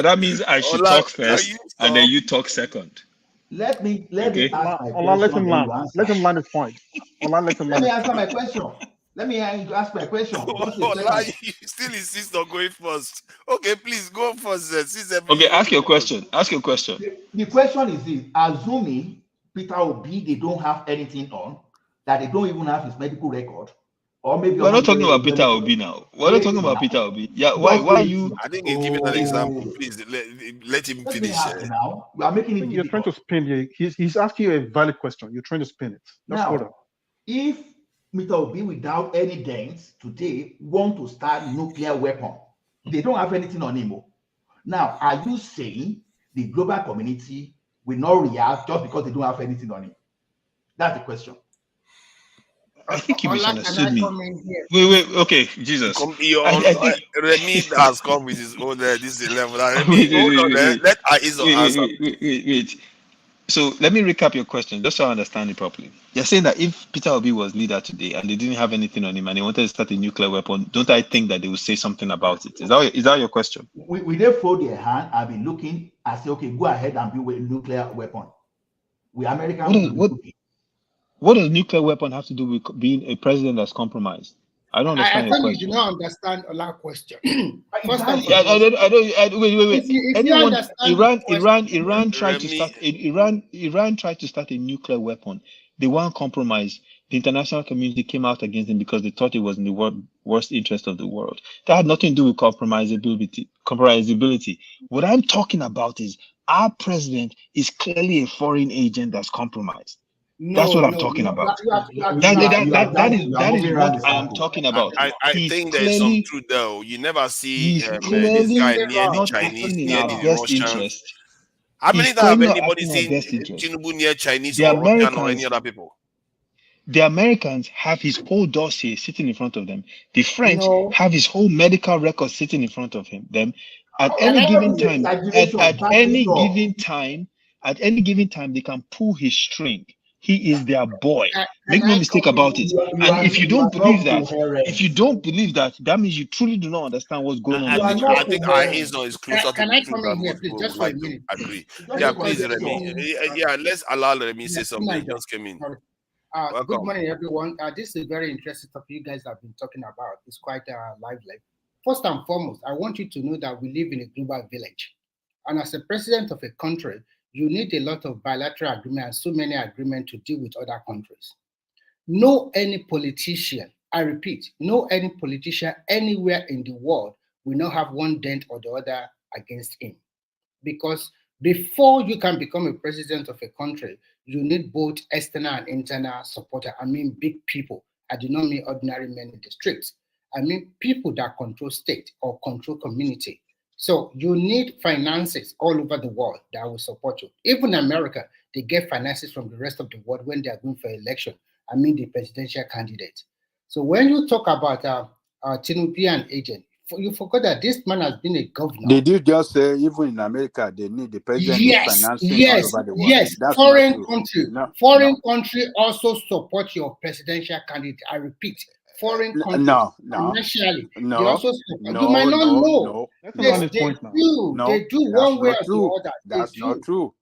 that means I should talk first, and then you talk second. Let me ask my question. Ola, let him land. Let him land his point. Ola, let him land. Let me answer my question. Let me ask my question. You still insist on going first. Okay, please go first. Okay, ask your question. The question is this: assuming Peter Obi, they don't have anything on, that they don't even have his medical record, Or maybe we're not talking about Peter Obi now. We're not talking about Peter Obi. Yeah, why you? I think he's giving an example. Please let him finish. Now we are making it. You're trying to spin here. He's asking you a valid question. You're trying to spin it. Just hold on. Now, if Mr. Obi, without any dents today, want to start nuclear weapon, they don't have anything on him. Now, are you saying the global community will not react just because they don't have anything on him? That's the question. I think you misunderstood me. Wait, okay, Jesus. Remy has come with his own this 11. Let Aizo answer. Wait. So let me recap your question just so I understand it properly. You're saying that if Peter Obi was leader today and they didn't have anything on him and they wanted to start a nuclear weapon, don't I think that they would say something about it? Is that your question? We they fold their hand and be looking and say, okay, go ahead and build a nuclear weapon. We Americans. What does nuclear weapon have to do with being a president that's compromised? I don't understand your question. You do not understand a lot of question. First of all, wait. Iran tried to start a nuclear weapon. They weren't compromised. The international community came out against them because they thought it was in the worst interest of the world. That had nothing to do with compromisability. What I'm talking about is our president is clearly a foreign agent that's compromised. That's what I'm talking about. That is what I am talking about. I think there's some truth though. You never see this guy near the Chinese, near the Russians. How many times have anybody seen Tinubu near Chinese or Russian or any other people? The Americans have his whole dossier sitting in front of them. The French have his whole medical record sitting in front of them. At any given time, they can pull his string. He is their boy. Make no mistake about it. And if you don't believe that, that means you truly do not understand what's going on. I think Aizo is closer to Can I come in here, please? Just for a minute. Agree. Yeah, please, Remy. Yeah, let's allow Remy say something. He just came in. Good morning, everyone. This is a very interesting topic you guys have been talking about. It's quite lively. First and foremost, I want you to know that we live in a global village. And as a president of a country, you need a lot of bilateral agreements, so many agreements to deal with other countries. No any politician, I repeat, no any politician anywhere in the world will not have one dent or the other against him. Because before you can become a president of a country, you need both external and internal supporter. I mean, big people. I do not mean ordinary men in the streets. I mean, people that control state or control community. So you need finances all over the world that will support you. Even in America, they get finances from the rest of the world when they are going for election. I mean, the presidential candidate. So when you talk about Tinubu and agent, you forgot that this man has been a governor. They did just say even in America they need the president financing all over the world. Yes, That's foreign country also support your presidential candidate. I repeat, foreign countries financially. They also support. You might not know. They do one way or the other. That's not true.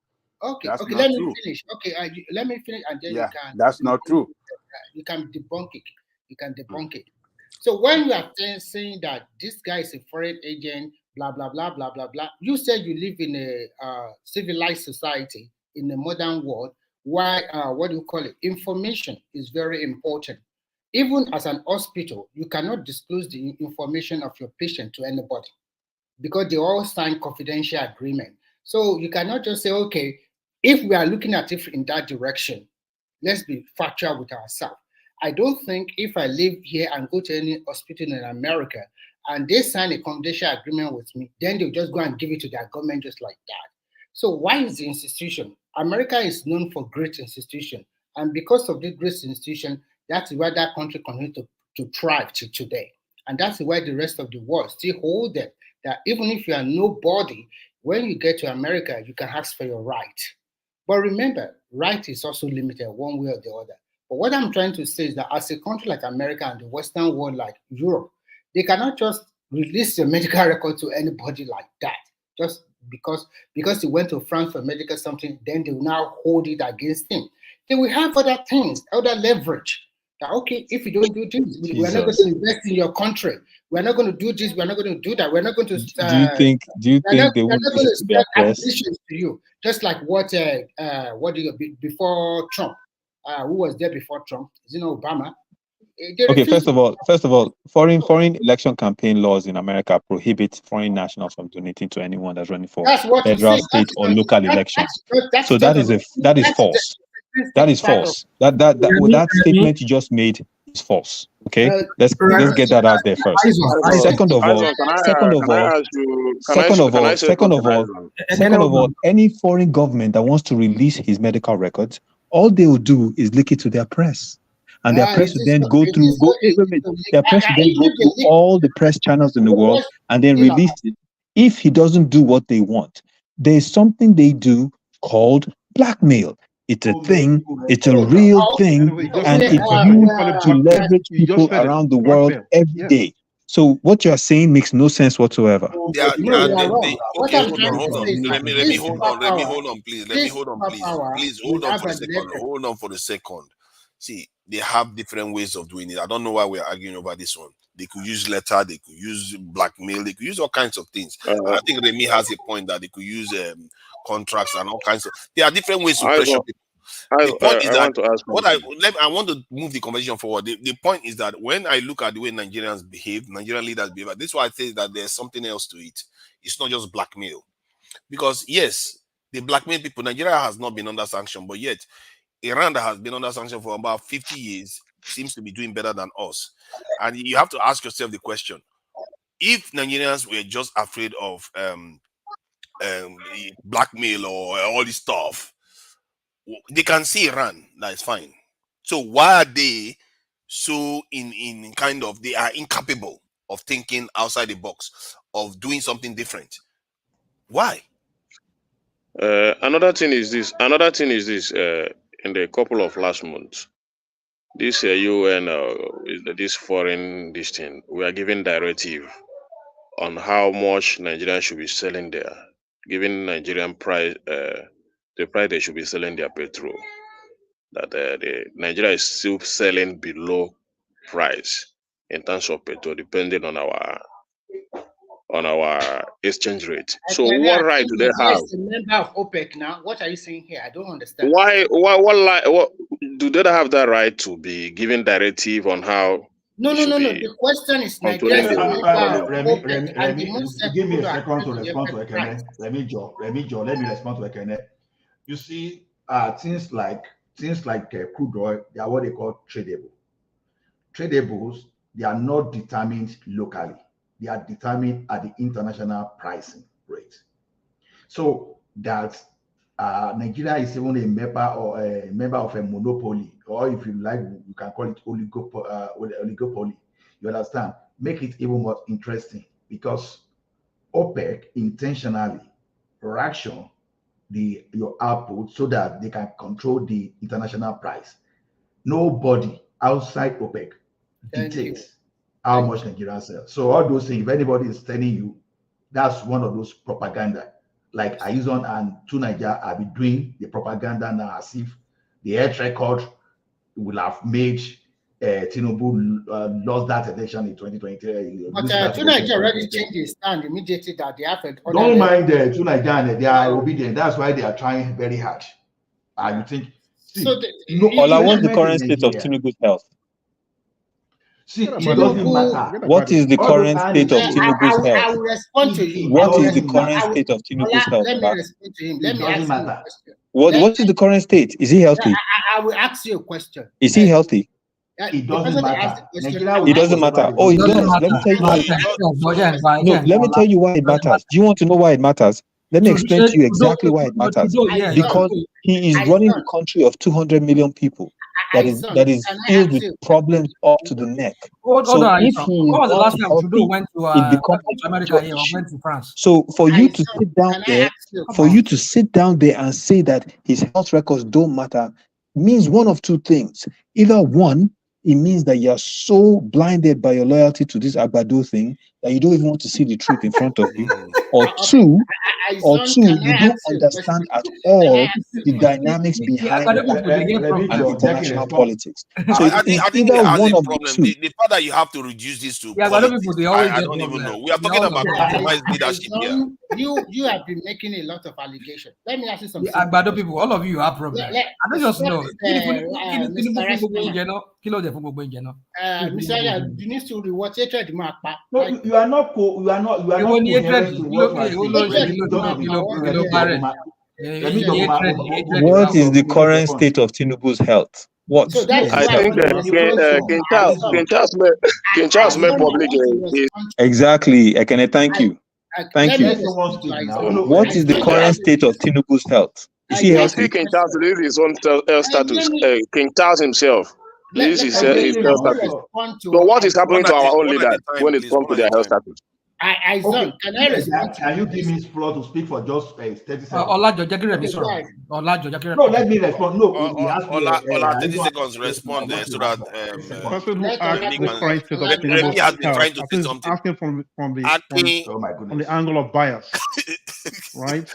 Okay, let me finish. Okay, let me finish and then you can. That's not true. You can debunk it. So when you are saying that this guy is a foreign agent, blah, blah, blah, blah, blah, blah, you said you live in a civilized society, in the modern world, why, what do you call it? Information is very important. Even as an hospital, you cannot disclose the information of your patient to anybody because they all sign confidential agreement. So you cannot just say, okay, if we are looking at it in that direction, let's be factual with ourselves. I don't think if I live here and go to any hospital in America and they sign a confidential agreement with me, then they'll just go and give it to their government just like that. So why is the institution? America is known for great institution. And because of this great institution, that's why that country continues to thrive to today. And that's why the rest of the world still hold them, that even if you are nobody, when you get to America, you can ask for your right. But remember, right is also limited one way or the other. But what I'm trying to say is that as a country like America and the Western world like Europe, they cannot just release your medical record to anybody like that. Just because he went to France for medical something, then they will now hold it against him. They will have other things, other leverage. That, okay, if you don't do this, we're not going to invest in your country. We're not going to do this. We're not going to do that. We're not going to. Do you think they would listen to their press? To you, just like what before Trump. Who was there before Trump? Is it Obama? Okay, first of all, foreign election campaign laws in America prohibit foreign nationals from donating to anyone that's running for federal, state, or local elections. So that is false. That is false. That statement you just made is false. Okay, let's get that out there first. Second of all, any foreign government that wants to release his medical records, all they will do is leak it to their press. And their press will then go through all the press channels in the world and then release it. If he doesn't do what they want, there's something they do called blackmail. It's a thing, it's a real thing, and it's used to leverage people around the world every day. So what you are saying makes no sense whatsoever. Okay, hold on. Let me hold on, please. Please hold on for a second. See, they have different ways of doing it. I don't know why we're arguing over this one. They could use letter, they could use blackmail, they could use all kinds of things. I think Remy has a point that they could use contracts and all kinds of. There are different ways to pressure people. The point is that I want to move the conversation forward. The point is that when I look at the way Nigerians behave, Nigerian leaders behave, this is why I say that there's something else to it. It's not just blackmail. Because yes, the blackmail people, Nigeria has not been under sanction, but yet Iran that has been under sanction for about 50 years seems to be doing better than us. And you have to ask yourself the question, if Nigerians were just afraid of blackmail or all this stuff, they can see Iran, that is fine. So why are they so in kind of, they are incapable of thinking outside the box, of doing something different? Why? Another thing is this. In the couple of last months, this UN, this foreign thing, we are giving directive on how much Nigerians should be selling there, giving Nigerian price, the price they should be selling their petrol. That the Nigeria is still selling below price in terms of petrol, depending on our exchange rate. So what right do they have? As a member of OPEC now, what are you saying here? I don't understand. What do they have that right to be giving directive on how? No. The question is Nigeria. Give me a second to respond to Ekene. Let me respond to Ekene. You see, things like crude oil, they are what they call tradable. Tradables, they are not determined locally. They are determined at the international pricing rate. So that Nigeria is even a member of a monopoly, or if you like, you can call it oligopoly. You understand? Make it even more interesting, because OPEC intentionally ration your output so that they can control the international price. Nobody outside OPEC dictates how much Nigeria sells. So all those things, if anybody is telling you, that's one of those propaganda. Like Aizon and Tunaija have been doing the propaganda now, as if the health record will have made Tinubu lost that election in 2023. But Tunaija already changed his stand immediately that they have. Don't mind Tunaija, they are obedient. That's why they are trying very hard. And you think, Ola, what's the current state of Tinubu's health? See, it doesn't matter. What is the current state of Tinubu's health? I will respond to you. What is the current state of Tinubu's health? Let me respond to him. Let me ask you a question. What is the current state? Is he healthy? I will ask you a question. Is he healthy? It doesn't matter. It doesn't matter. Oh, it does. Let me tell you why. No, let me tell you why it matters. Do you want to know why it matters? Let me explain to you exactly why it matters. Because he is running a country of 200 million people that is filled with problems up to the neck. So if he was the last time Trudeau went to America or went to France. So for you to sit down there, and say that his health records don't matter means one of two things. Either one, it means that you're so blinded by your loyalty to this Agbado thing that you don't even want to see the truth in front of you, or two, you don't understand at all the dynamics behind international politics. So I think it's it either has one a of the problem. two. The fact that you have to reduce this to Yeah, but politics, people, they always I get don't even problem. know. We are They talking always about get problem. compromised leadership here. You have been making a lot of allegations. Let me ask you The something. Agbado people, all of you have problem. I don't just know. Mr. Responder. Mr. You need to rewatch hatred. No, you are not coherent in what you are saying. What is the current state of Tinubu's health? What? So that's I think King Charles made public exactly. Ekene, thank you. Thank you. What is the current state of Tinubu's health? Is he You healthy? see, King Charles released his own health status. King Charles himself released his health status. So what is happening to our own leaders when it comes to their health status? Can you give me floor to speak for just 30 seconds? Oh, No, let me respond. No, he asked me. 30 seconds respond there so that the person who asked the current state of Tinubu's has been trying to health, say something. asking from the angle of bias, right?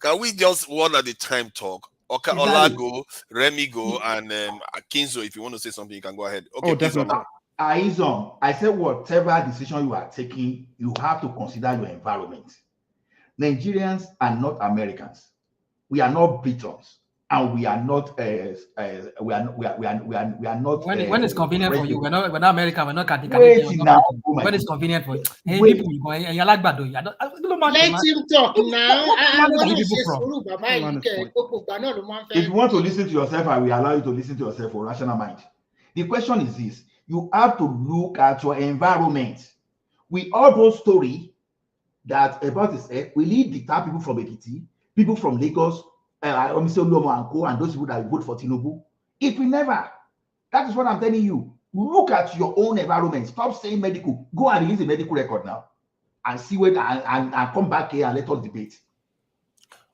Can we just one at a time talk? Okay, Olago, Remy go, and Kinzo, if you want to say something, you can go ahead. Okay, definitely. Aizon, I said whatever decision you are taking, you have to consider your environment. Nigerians are not Americans. We are not Britons, and we are not. We are not. When it's convenient for you, we're not American. We're not Canadian. When it's convenient for you, hey, people, you like bad. Let him talk now. If you want to listen to yourself, I will allow you to listen to yourself for rational mind. The question is this. You have to look at your environment. We all those story that about this, we need the top people from Ekiti, people from Lagos, and those people that vote for Tinubu. It will never. That is what I'm telling you. Look at your own environment. Stop saying medical. Go and release a medical record now, and see what and come back here and let us debate.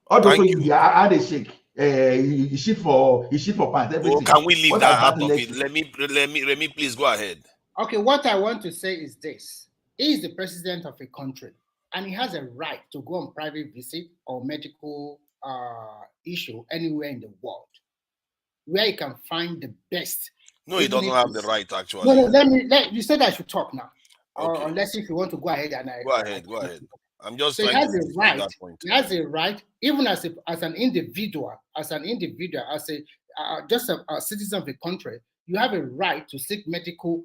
Although you are they shake. He shit for pants. Everything. Oh, can we leave that out of it? Let me please go ahead. Okay, what I want to say is this: he is the president of a country, and he has a right to go on private visit or medical issue anywhere in the world, where he can find the best. No, he doesn't have the right actually. No, you said I should talk now, okay. Unless if you want to go ahead and go ahead. I'm just so trying he has to a right. that point. He has a right, even as an individual, as just a citizen of the country. You have a right to seek medical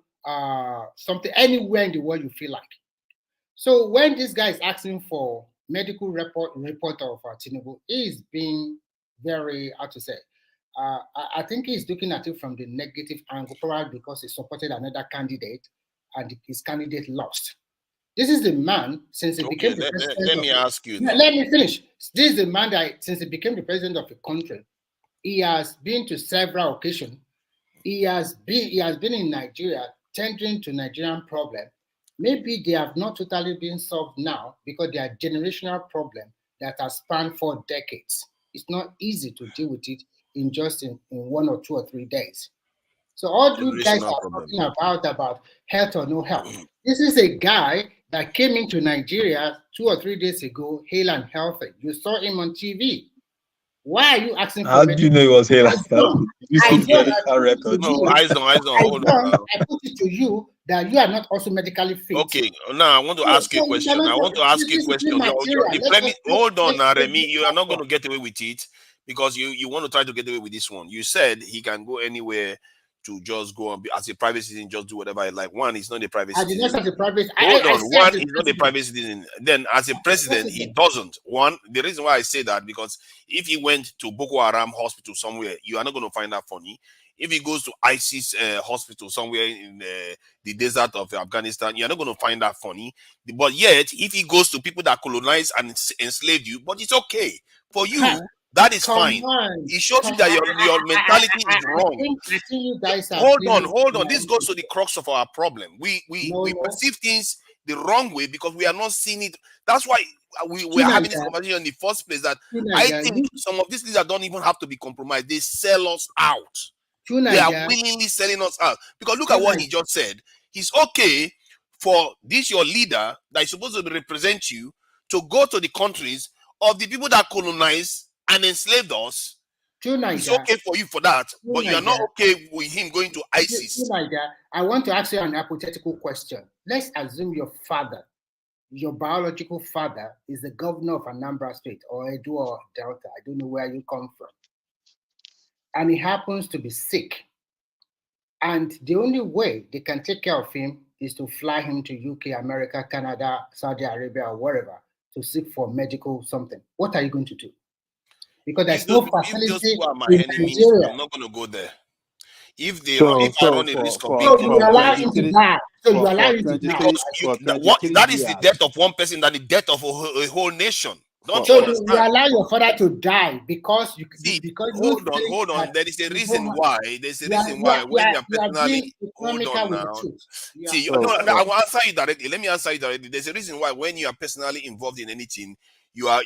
something anywhere in the world you feel like. So when this guy is asking for medical report of Tinubu, he is being very, how to say, I think he's looking at it from the negative angle, probably because he supported another candidate and his candidate lost. This is the man, since he became the president. Let me ask you. Let me finish. This is the man that, since he became the president of the country, he has been to several occasions. He has been in Nigeria, tendering to Nigerian problem. Maybe they have not totally been solved now because they are generational problem that has spanned for decades. It's not easy to deal with it in 1 or 2 or 3 days. So all you guys are talking about health or no health. This is a guy that came into Nigeria 2 or 3 days ago, hale and healthy. You saw him on TV. Why are you asking for How do you know he was hale and healthy? You see medical records. No, eyes on, hold on. I put it to you that you are not also medically fit. Okay, now I want to ask you a question. Hold on now, Remy. You are not going to get away with it because you want to try to get away with this one. You said he can go anywhere to just go and be as a private citizen, just do whatever I like. One, he's not a private citizen. I did not say private. Hold on. One, he's not a private citizen. Then, as a president, he doesn't. One, the reason why I say that, because if he went to Boko Haram hospital somewhere, you are not going to find that funny. If he goes to ISIS hospital somewhere in the desert of Afghanistan, you're not going to find that funny. But yet, if he goes to people that colonized and enslaved you, but it's okay. For you, that is fine. It shows you that your mentality is wrong. I think you guys are Hold on. This goes to the crux of our problem. We perceive things the wrong way because we are not seeing it. That's why we're having this conversation in the first place. That I think some of these leaders don't even have to be compromised. They sell us out. They are willingly selling us out. Because look at what he just said. It's okay for this your leader that is supposed to represent you to go to the countries of the people that colonized and enslaved us. It's okay for you for that, but you are not okay with him going to ISIS. I want to ask you an hypothetical question. Let's assume your father, your biological father, is the governor of Anambra State or Edo or Delta. I don't know where you come from. And he happens to be sick. And the only way they can take care of him is to fly him to UK, America, Canada, Saudi Arabia, or wherever to seek for medical something. What are you going to do? Because there's no facility in Nigeria. I'm not going to go there. If they So I run a risk of being you allow him to die. So you allow him to die. That is the death of one person than the death of a whole nation. Don't so you understand? you allow your father to die because you see, because hold on. There is a reason why. There's a reason why when you are personally hold on now. See, I will answer you directly. Let me answer you directly. There's a reason why when you are personally involved in anything, you are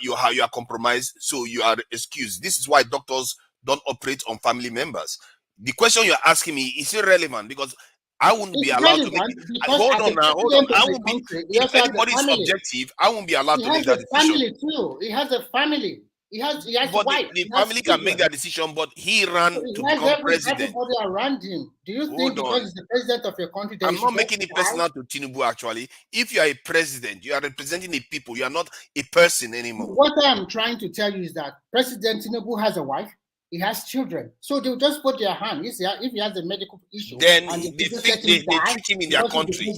compromised, so you are excused. This is why doctors don't operate on family members. The question you're asking me is irrelevant because I wouldn't be allowed to make it. Hold on. I won't be. If anybody's subjective, I won't be allowed to make that decision. He has a family too. He has a family. He has but wife. The family can make that decision, but he ran to become president. Everybody around him. Do you think because he's the president of your country? I'm not making it personal to Tinubu. Actually, if you are a president, you are representing the people. You are not a person anymore. What I am trying to tell you is that President Tinubu has a wife. He has children, so they'll just put their hand. If he has a medical issue, then they treat him in their country.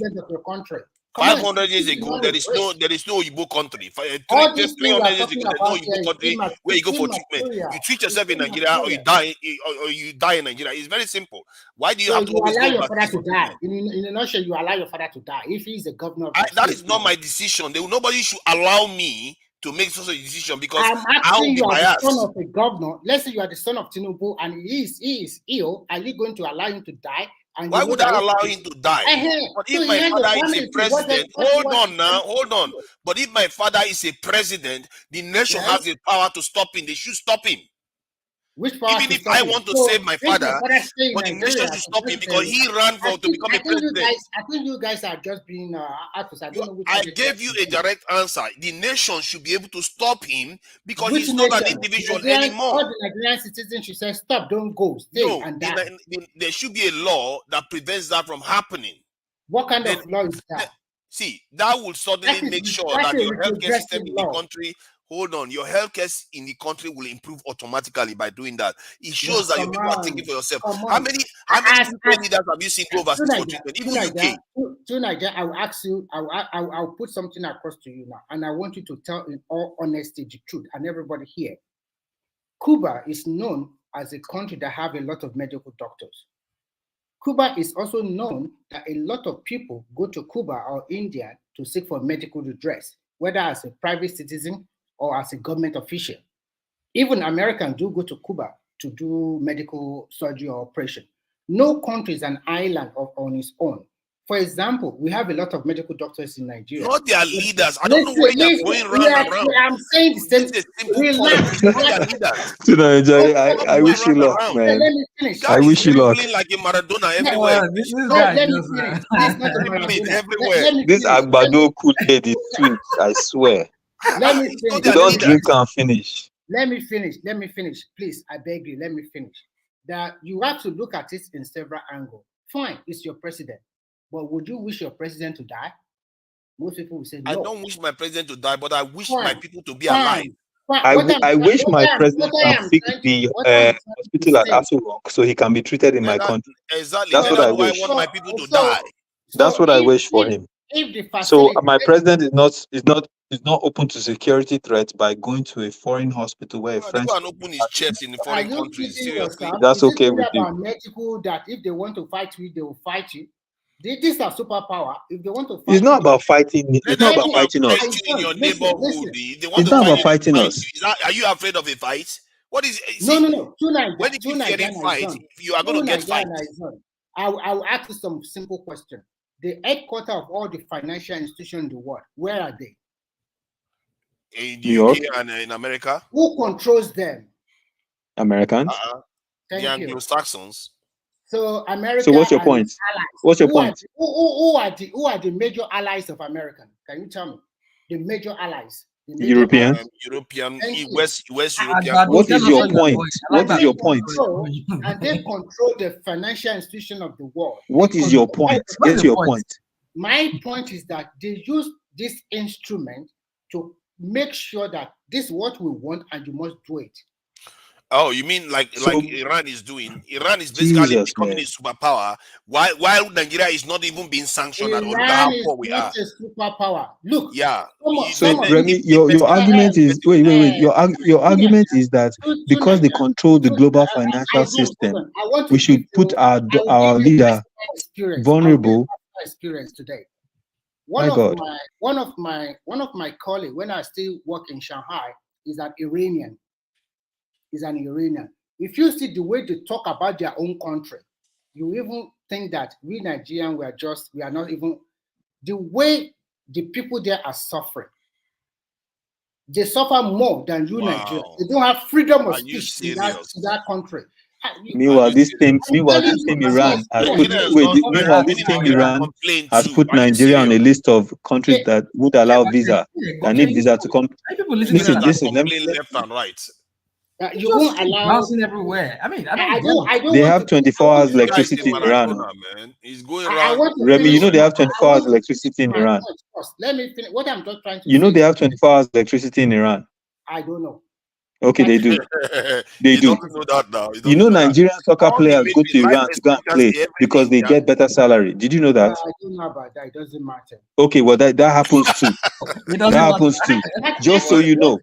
500 years ago, there is no Igbo country. 300 years ago, there is no Igbo country where you go for treatment. You treat yourself in Nigeria, or you die in Nigeria. It's very simple. Why do you have to allow your father to die? In a nutshell, you allow your father to die if he's a governor. That is not my decision. Nobody should allow me to make such a decision because I will be biased. The son of a governor. Let's say you are the son of Tinubu and he is ill. Are you going to allow him to die? And why would I allow him to die? But if my father is a president, hold on. But if my father is a president, the nation has the power to stop him. They should stop him. Even if I want to save my father, but the nation should stop him because he ran to become a president. I think you guys are just being actors. I gave you a direct answer. The nation should be able to stop him because he's not an individual anymore. All the Nigerian citizens should say, stop, don't go, stay and die. There should be a law that prevents that from happening. What kind of law is that? See, that will suddenly make sure that your healthcare system in the country. Hold on, your healthcare in the country will improve automatically by doing that. It shows that you people are thinking for yourself. How many leaders have you seen go overseas for treatment? Even UK. To Nigeria, I will ask you. I'll put something across to you now, and I want you to tell in all honesty the truth, and everybody here. Cuba is known as a country that have a lot of medical doctors. Cuba is also known that a lot of people go to Cuba or India to seek for medical redress, whether as a private citizen or as a government official. Even Americans do go to Cuba to do medical surgery or operation. No country is an island on its own. For example, we have a lot of medical doctors in Nigeria. Not their leaders. I don't know why they're going around. I'm saying the same. I wish you luck, man. I wish you luck. Like a Maradona everywhere. This Agbado could get it sweet, I swear. Let me finish. You don't drink and finish. Let me finish. Please, I beg you, let me finish. That you have to look at it in several angles. Fine, it's your president. But would you wish your president to die? Most people will say no. I don't wish my president to die, but I wish my people to be alive. I wish my president can fix the hospital at Aso Rock so he can be treated in my country. Exactly. That's what I wish. I want my people to die. That's what I wish for him. So my president is not open to security threats by going to a foreign hospital where a French can open his chest in the foreign country. Seriously, that's okay with you. Medical that if they want to fight you, they will fight you. These are superpower. If they want to fight it's not about fighting. It's not about fighting us. In your neighborhood, it's not about fighting us. Are you afraid of a fight? What is? No. When did you fear a fight? You are going to get fight. I will ask you some simple question. The headquarters of all the financial institutions in the world, where are they? In the UK and in America. Who controls them? Americans. The Anglo-Saxons. So America. So what's your point? What's your point? Who are the major allies of America? Can you tell me the major allies? The major European. West European. What is your point? What is your point? And they control the financial institution of the world. What is your point? Get your point. My point is that they use this instrument to make sure that this is what we want and you must do it. Oh, you mean like Iran is doing? Iran is basically becoming a superpower, while Nigeria is not even being sanctioned at all. Look at how poor we are. A superpower. Look. Yeah. So Remy, your argument is wait. Your argument is that because they control the global financial system, we should put our leader vulnerable. Experience today. My God. One of my colleagues when I still work in Shanghai is an Iranian. If you see the way they talk about their own country, you even think that we Nigerians we are not even the way the people there are suffering. They suffer more than you Nigerians. They don't have freedom of speech in that country. Meanwhile, this thing Iran has put Nigeria on a list of countries that would allow visa and need visa to come. Listen. Let me left and right. You won't allow bouncing everywhere. I mean, I don't they have 24 hours electricity in Iran. He's going around. Remy, you know they have 24 hours electricity in Iran. Let me finish. What I'm just trying to You know they have 24 hours electricity in Iran. I don't know. Okay, they do. They do. Don't know that now. You know Nigerian soccer players go to Iran to go and play because they get better salary. Did you know that? I don't know about that. It doesn't matter. Okay, well that happens too. That happens too. Just so you know.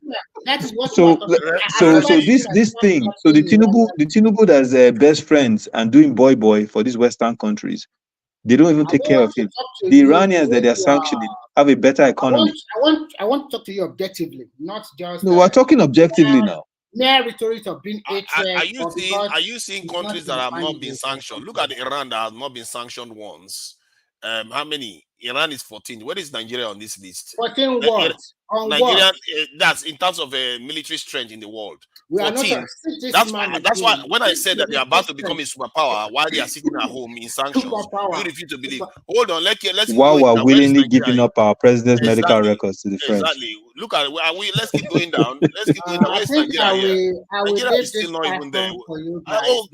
So this thing. So the Tinubu that's best friends and doing boy for these Western countries, they don't even take care of it. The Iranians that they are sanctioning have a better economy. I want to talk to you objectively, not just. No, we're talking objectively now. Mere rhetoric of being Are you seeing countries that have not been sanctioned? Look at Iran that has not been sanctioned once. How many? Iran is 14. Where is Nigeria on this list? 14 what? Nigeria, that's in terms of military strength in the world. We 14. That's why when I said that they are about to become a superpower while they are sitting at home in sanctions, you refuse to believe. Hold on, let's while we're willingly giving up our president's medical records to the French. Exactly. Look at let's keep going down. Let's keep going down. Where's Nigeria? Nigeria is still not even there.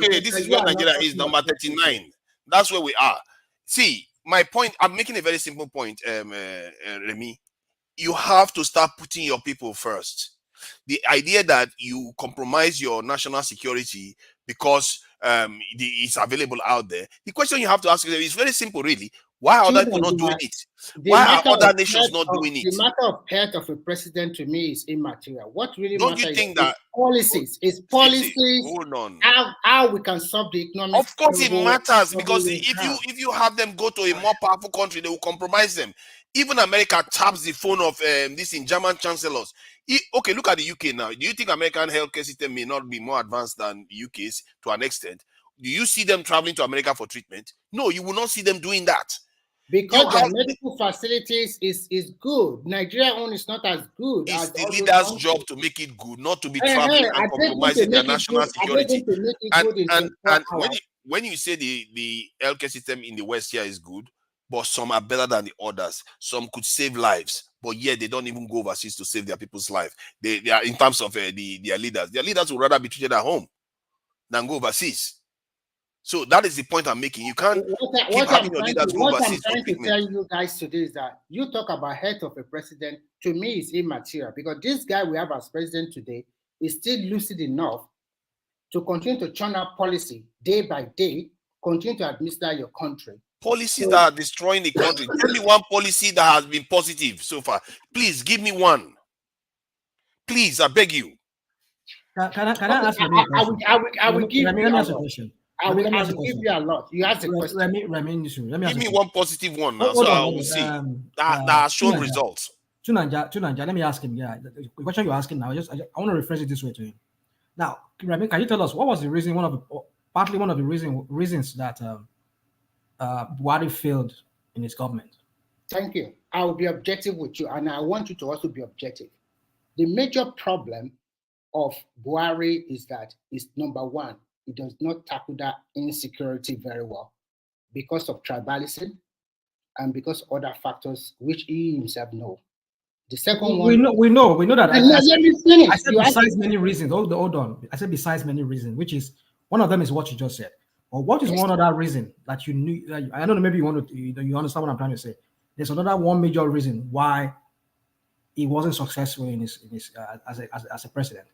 Okay, this is where Nigeria is, number 39. That's where we are. See, my point, I'm making a very simple point, Remy. You have to start putting your people first. The idea that you compromise your national security because it's available out there. The question you have to ask yourself is very simple, really. Why are other people not doing it? Why are other nations not doing it? The matter of health of a president to me is immaterial. What really Don't matters you think is that policies. It's policies. Hold on. How we can solve the economic. Of course, it matters because if you have them go to a more powerful country, they will compromise them. Even America taps the phone of this in German chancellors. Okay, look at the UK now. Do you think American healthcare system may not be more advanced than the UK's to an extent? Do you see them traveling to America for treatment? No, you will not see them doing that. Because their medical facilities is good. Nigeria own is not as good. It's the leader's job to make it good, not to be traveling and compromising their national security. And when you say the healthcare system in the West here is good, but some are better than the others. Some could save lives, but yet they don't even go overseas to save their people's life. They are in terms of their leaders. Their leaders would rather be treated at home than go overseas. So that is the point I'm making. You can't keep having your leaders go overseas for treatment. What I'm trying to tell you guys today is that you talk about health of a president. To me, is immaterial because this guy we have as president today is still lucid enough to continue to churn out policy day by day, continue to administer your country. Policies that are destroying the country. Tell me one policy that has been positive so far. Please give me one. Please, I beg you. Can I ask you a question? I will give you a question. I will give you a lot. You ask the question. Let me give me one positive one now, so I will see that has shown results. Tunanja, let me ask him. Yeah, the question you're asking now, I want to rephrase it this way to him. Now, Remy, can you tell us what was the reason? Partly one of the reasons that Buhari failed in his government. Thank you. I will be objective with you, and I want you to also be objective. The major problem of Buhari is that number one, he does not tackle that insecurity very well because of tribalism and because other factors which he himself knows. The second one, we know that. Let me finish. I said besides many reasons. Hold on. I said besides many reasons, which is one of them is what you just said. Or what is one other reason that you knew? I don't know. Maybe you want to. You understand what I'm trying to say. There's another one major reason why he wasn't successful in his as a president.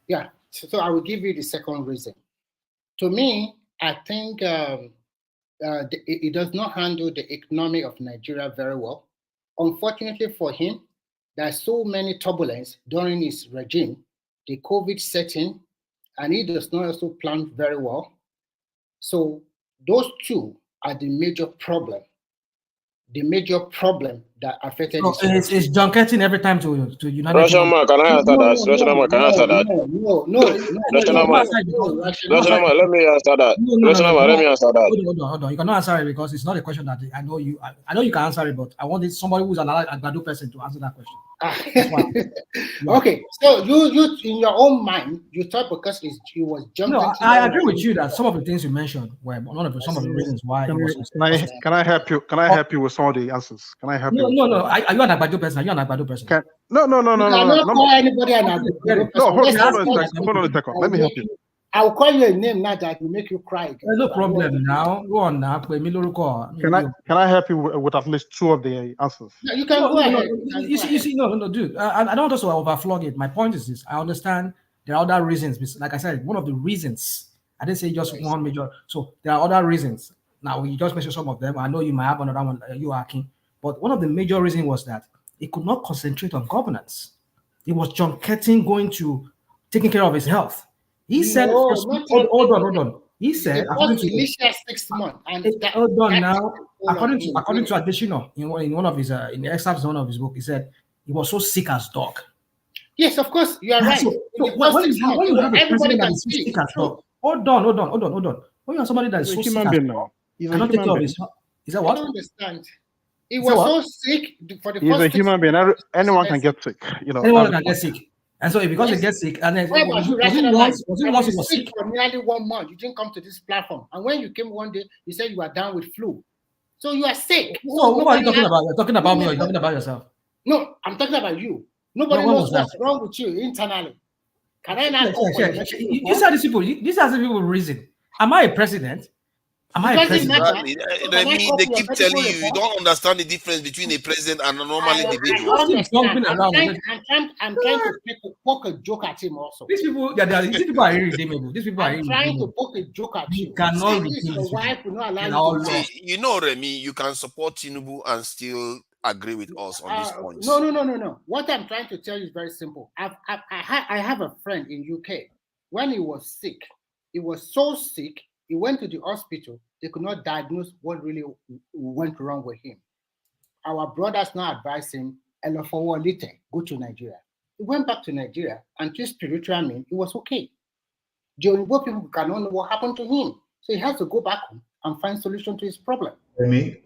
Yeah. So I will give you the second reason. To me, I think it does not handle the economy of Nigeria very well. Unfortunately for him, there's so many turbulence during his regime. The COVID setting, and he does not also plan very well. So those two are the major problem. The major problem that affected is John Ketting every time to United Russian man, can I answer that? Russian man, can I answer that? No. Russian man, let me answer that. Russian man, let me answer that. Hold on. You cannot answer it because it's not a question that I know you. I know you can answer it, but I wanted somebody who's an Agbado person to answer that question. Okay, so you in your own mind, you thought because he was jumping. No, I agree with you that some of the things you mentioned were some of the reasons why. Can I help you? Can I help you with some of the answers? Can I help you? No. Are you an Agbado person? Are you an Agbado person? No. You cannot call anybody an Agbado person. No, hold on a second. Let me help you. I'll call you a name now that will make you cry. There's no problem now. Go on now. Can I help you with at least two of the answers? No, you can go ahead. You see, dude. I don't want to overflog it. My point is this: I understand there are other reasons. Like I said, one of the reasons I didn't say just one major. So there are other reasons. Now we just mentioned some of them. I know you might have another one. You are king, but one of the major reasons was that he could not concentrate on governance. It was John Ketting going to taking care of his health. He said, hold on. He said, according to initial 6 months. Hold on now. According to Adesina, in one of his in the excerpts of one of his book, he said he was so sick as dog. Yes, of course, you are right. So when you have a president that is so sick as dog, hold on. When you have somebody that is so sick as dog, cannot take care of his health. Is that what? I don't understand. He was so sick for the first. He's a human being. Anyone can get sick. Anyone can get sick. And so because he gets sick, and then was it once he was sick for nearly 1 month, you didn't come to this platform. And when you came one day, you said you were down with flu. So you are sick. So what are you talking about? You're talking about me or you're talking about yourself? No, I'm talking about you. Nobody knows what's wrong with you internally. Can I not? These are the people reason. Am I a president? They keep telling you don't understand the difference between a president and a normal individual. I'm trying to poke a joke at him also. These people are irredeemable. These people are trying to poke a joke at you. Cannot you know, Remy, you can support Tinubu and still agree with us on this point. No. What I'm trying to tell you is very simple. I have a friend in UK. When he was sick, he was so sick, he went to the hospital. They could not diagnose what really went wrong with him. Our brothers now advise him, go to Nigeria. He went back to Nigeria, and to spiritual mean, it was okay. The Yoruba people cannot know what happened to him. So he has to go back home and find solution to his problem. Remy,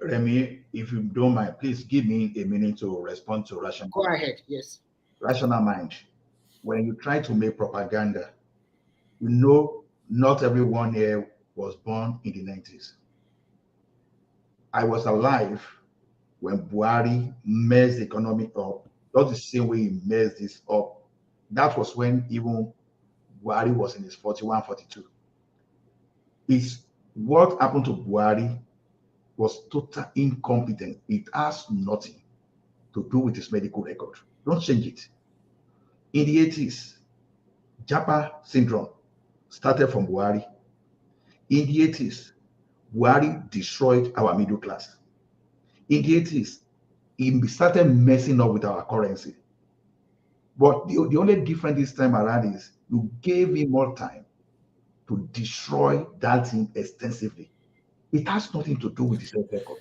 if you don't mind, please give me a minute to respond to rational. Go ahead, yes. Rational mind. When you try to make propaganda, you know not everyone here was born in the 90s. I was alive when Buhari messed the economy up, not the same way he messed this up. That was when even Buhari was in his 41, 42. It's what happened to Buhari was total incompetence. It has nothing to do with his medical record. Don't change it. In the 80s, Japa syndrome started from Buhari. In the 80s, Buhari destroyed our middle class. In the 80s, he started messing up with our currency. But the only difference this time around is you gave him more time to destroy that thing extensively. It has nothing to do with his record.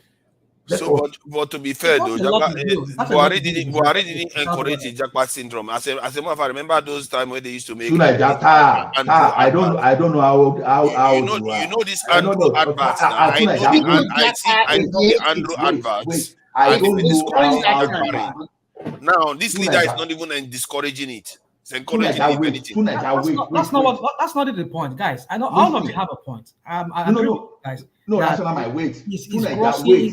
But to be fair though, Buhari didn't encourage the Japa syndrome. As a matter of fact, remember those times where they used to make I don't know how you know this Andrew adverts. I know the Andrew adverts. Now this leader is not even discouraging it. It's encouraging if anything. That's not the point, guys. I know all of you have a point. I agree with you guys. No, that's not my weight.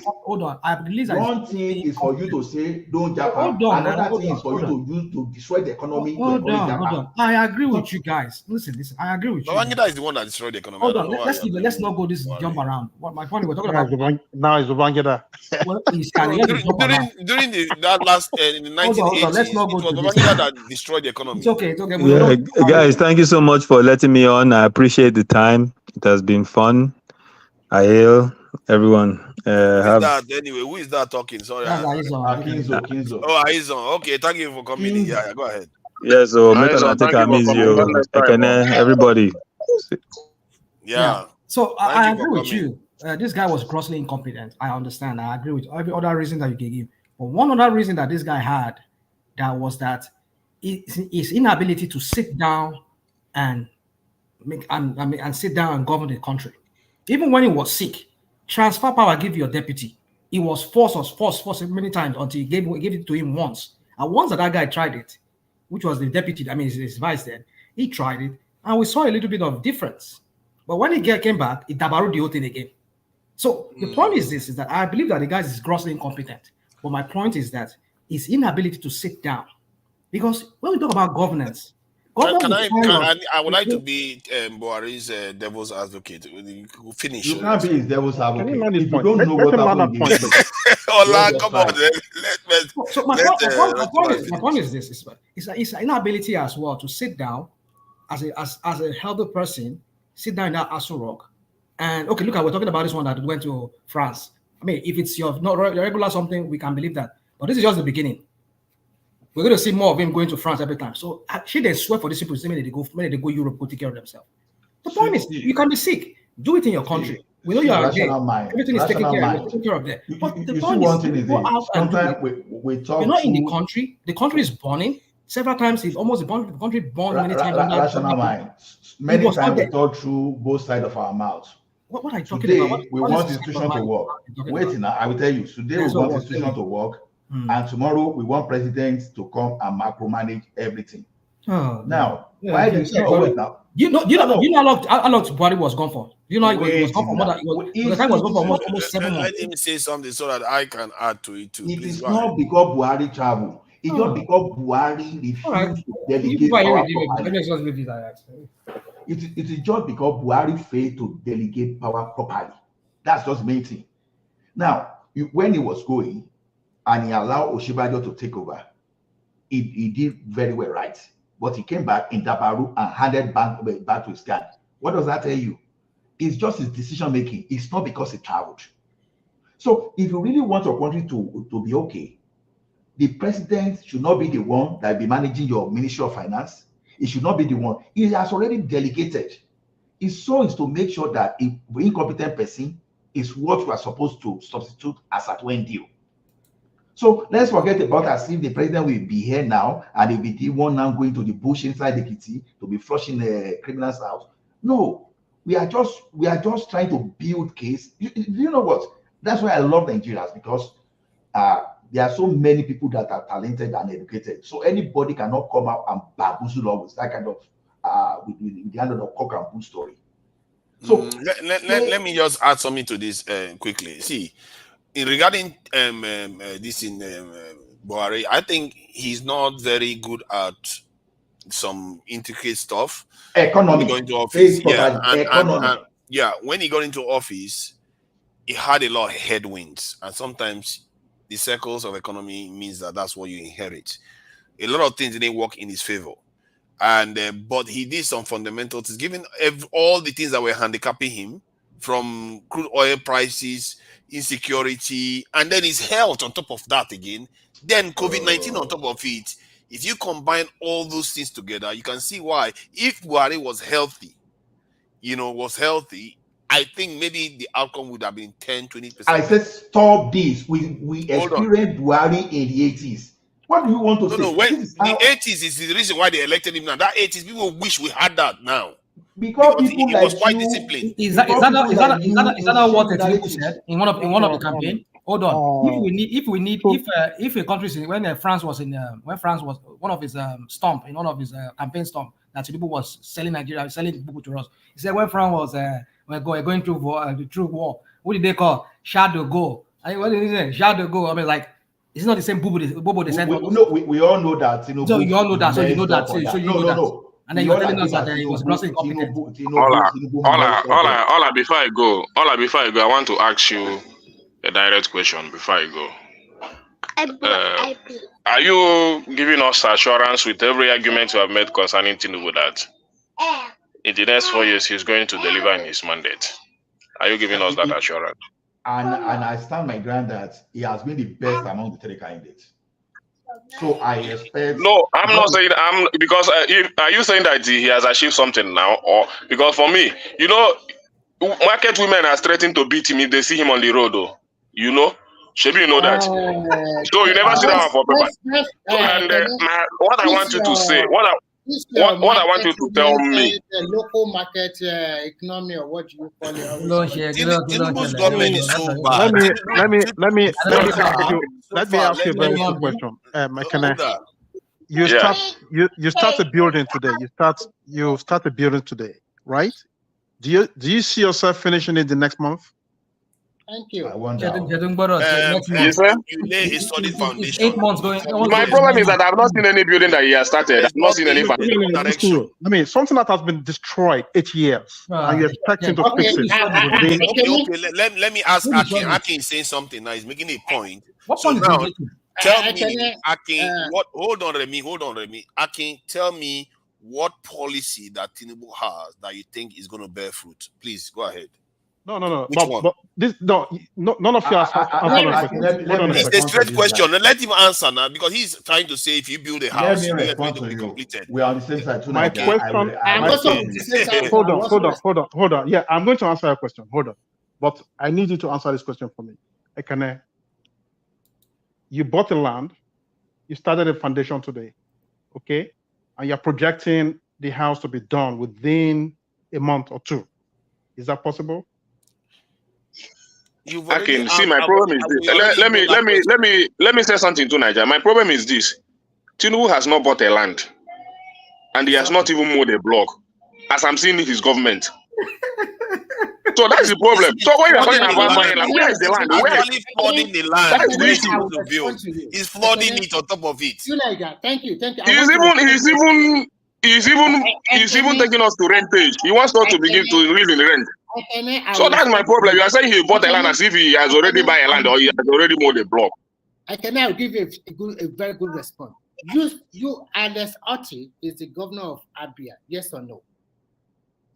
Hold on. I believe that one thing is for you to say don't Japan. Another thing is for you to use to destroy the economy. Hold on. I agree with you guys. Listen. I agree with you. Babangida is the one that destroyed the economy. Hold on. Let's not go this jump around. What my point, we're talking about now is Babangida. Well, during that last in the 1980s, let's not go it was to Babangida that destroyed the economy. It's okay. Yeah, guys, thank you so much for letting me on. I appreciate the time. It has been fun. I hail everyone. Anyway, who is that talking? Sorry. Kinzo. Oh, Aizon. Okay, thank you for coming in. Yeah, go ahead. Yeah, so everybody. Yeah. So I agree with you. This guy was grossly incompetent. I understand. I agree with every other reason that you can give. But one other reason that this guy had was that his inability to sit down and sit down and govern the country. Even when he was sick, transfer power give you a deputy. He was forced many times until he gave it to him once. And once that guy tried it, which was the deputy, his vice then, he tried it, and we saw a little bit of difference. But when he came back, he dabarred the whole thing again. So the point is that I believe that the guy is grossly incompetent. But my point is that his inability to sit down. Because when we talk about governance, I would like to be Buhari's devil's advocate. Finish. You can't be his devil's advocate. If you don't know what happened. Come on. So my point is this: it's an inability as well to sit down as a healthy person, sit down in that Aso Rock, and okay, look, we're talking about this one that went to France. I mean, if it's your not regular something, we can believe that, but this is just the beginning. We're going to see more of him going to France every time. So actually, they swear for these people. When they go Europe, go take care of themselves. The point is, you can be sick. Do it in your country. We know you are gay. Everything is taken care of there. But the point is, go out and do it. You're not in the country. The country is burning. Several times, the country burned many times. Rational mind. Many times we talk through both sides of our mouths. What are you talking about? We want institution to work. Wait now, I will tell you. Today we want institution to work. And tomorrow we want presidents to come and micromanage everything. Now, why do you wait now? You know how long Buhari was gone for? You know, he was gone for more than the time was gone for almost 7 months. Let him say something so that I can add to it too. It is not because Buhari traveled. It's not because Buhari refused to delegate power properly. It is just because Buhari failed to delegate power properly. That's just the main thing. Now, when he was going, and he allowed Oshibajo to take over, he did very well, right? But he came back in Dabaru and handed back to his guy. What does that tell you? It's just his decision making. It's not because he traveled. So if you really want your country to be okay, the president should not be the one that will be managing your Ministry of Finance. It should not be the one. He has already delegated. His so is to make sure that the incompetent person is what we are supposed to substitute as at when due. So let's forget about as if the president will be here now and he'll be the one now going to the bush inside the kitty to be flushing the criminal's house. No, we are just trying to build case. You know what? That's why I love Nigerians, because there are so many people that are talented and educated. So anybody cannot come out and bamboozle with that kind of with the end of the cock and bull story. So let me just add something to this quickly. See. Regarding this in Buhari, I think he's not very good at some intricate stuff. Economy. When he got into office, when he got into office, he had a lot of headwinds, and sometimes the circles of economy means that's what you inherit. A lot of things didn't work in his favor, and but he did some fundamentals, given all the things that were handicapping him, from crude oil prices, insecurity, and then his health on top of that again, then COVID-19 on top of it. If you combine all those things together, you can see why. If Buhari was healthy, I think maybe the outcome would have been 10-20%. I said stop this. We experienced Buhari in the 80s. What do you want to say? No, the 80s is the reason why they elected him now. That 80s, people wish we had that now. Because people he was quite disciplined. Is that what Tinubu said in one of the campaign? Hold on. If a country is when France was one of his stomp in one of his campaign stomp that Tinubu was selling Nigeria, selling people to us. He said when France was going through war, what did they call shadow go? What did he say? Shadow go. I mean, like, it's not the same Bobo they said. We all know that. So you all know that. So you know that. So you know that. And then you're telling us that it was grossly incompetent. Ola, before I go, I want to ask you a direct question before I go. Are you giving us assurance with every argument you have made concerning Tinubu that in the next 4 years he's going to deliver in his mandate? Are you giving us that assurance? And I stand my ground that he has been the best among the 3 candidates. So I expect. No, I'm not saying because are you saying that he has achieved something now, or because for me, you know, market women are threatening to beat him if they see him on the road, though. You know, Shebi, you know that. So you never see that one for paper. What I want you to say, what I want you to tell me. The local market economy, or what do you call it? Tinubu's government is so bad. Let me ask you a very quick question. You start a building today. You start a building today, right? Do you see yourself finishing it the next month? Thank you. You lay a solid foundation. 8 months going. My problem is that I've not seen any building that he has started. I've not seen any foundation. I mean, something that has been destroyed 8 years, and you're expecting to fix it. Okay. Let me ask Akin. Akin is saying something now. He's making a point. What so point now, is he tell me, Akin. Hold on, Remy. Akin, tell me what policy that Tinubu has that you think is going to bear fruit. Please go ahead. No. Which one? But this, none of you are It's a straight question. Let him answer now, because he's trying to say if you build a house, it's going to be completed. We are on the same side. My question. Hold on. Yeah, I'm going to answer your question. Hold on. But I need you to answer this question for me. Ekene, you bought the land, you started a foundation today, okay? And you're projecting the house to be done within a month or 2. Is that possible? I can see my problem is this. Let me say something to Nigeria. My problem is this: Tinubu has not bought a land, and he has not even mowed a block, as I'm seeing his government. So that's the problem. So when you're talking about buying land, where is the land? Where is flooding the land? That's the issue. He's flooding it on top of it. Thank you. He's even taking us to rentage. He wants us to begin to live in rent. So that's my problem. You are saying he bought a land as if he has already bought a land or he has already mowed a block. I'll give you a very good response. Alex Otti is the governor of Abia. Yes or no?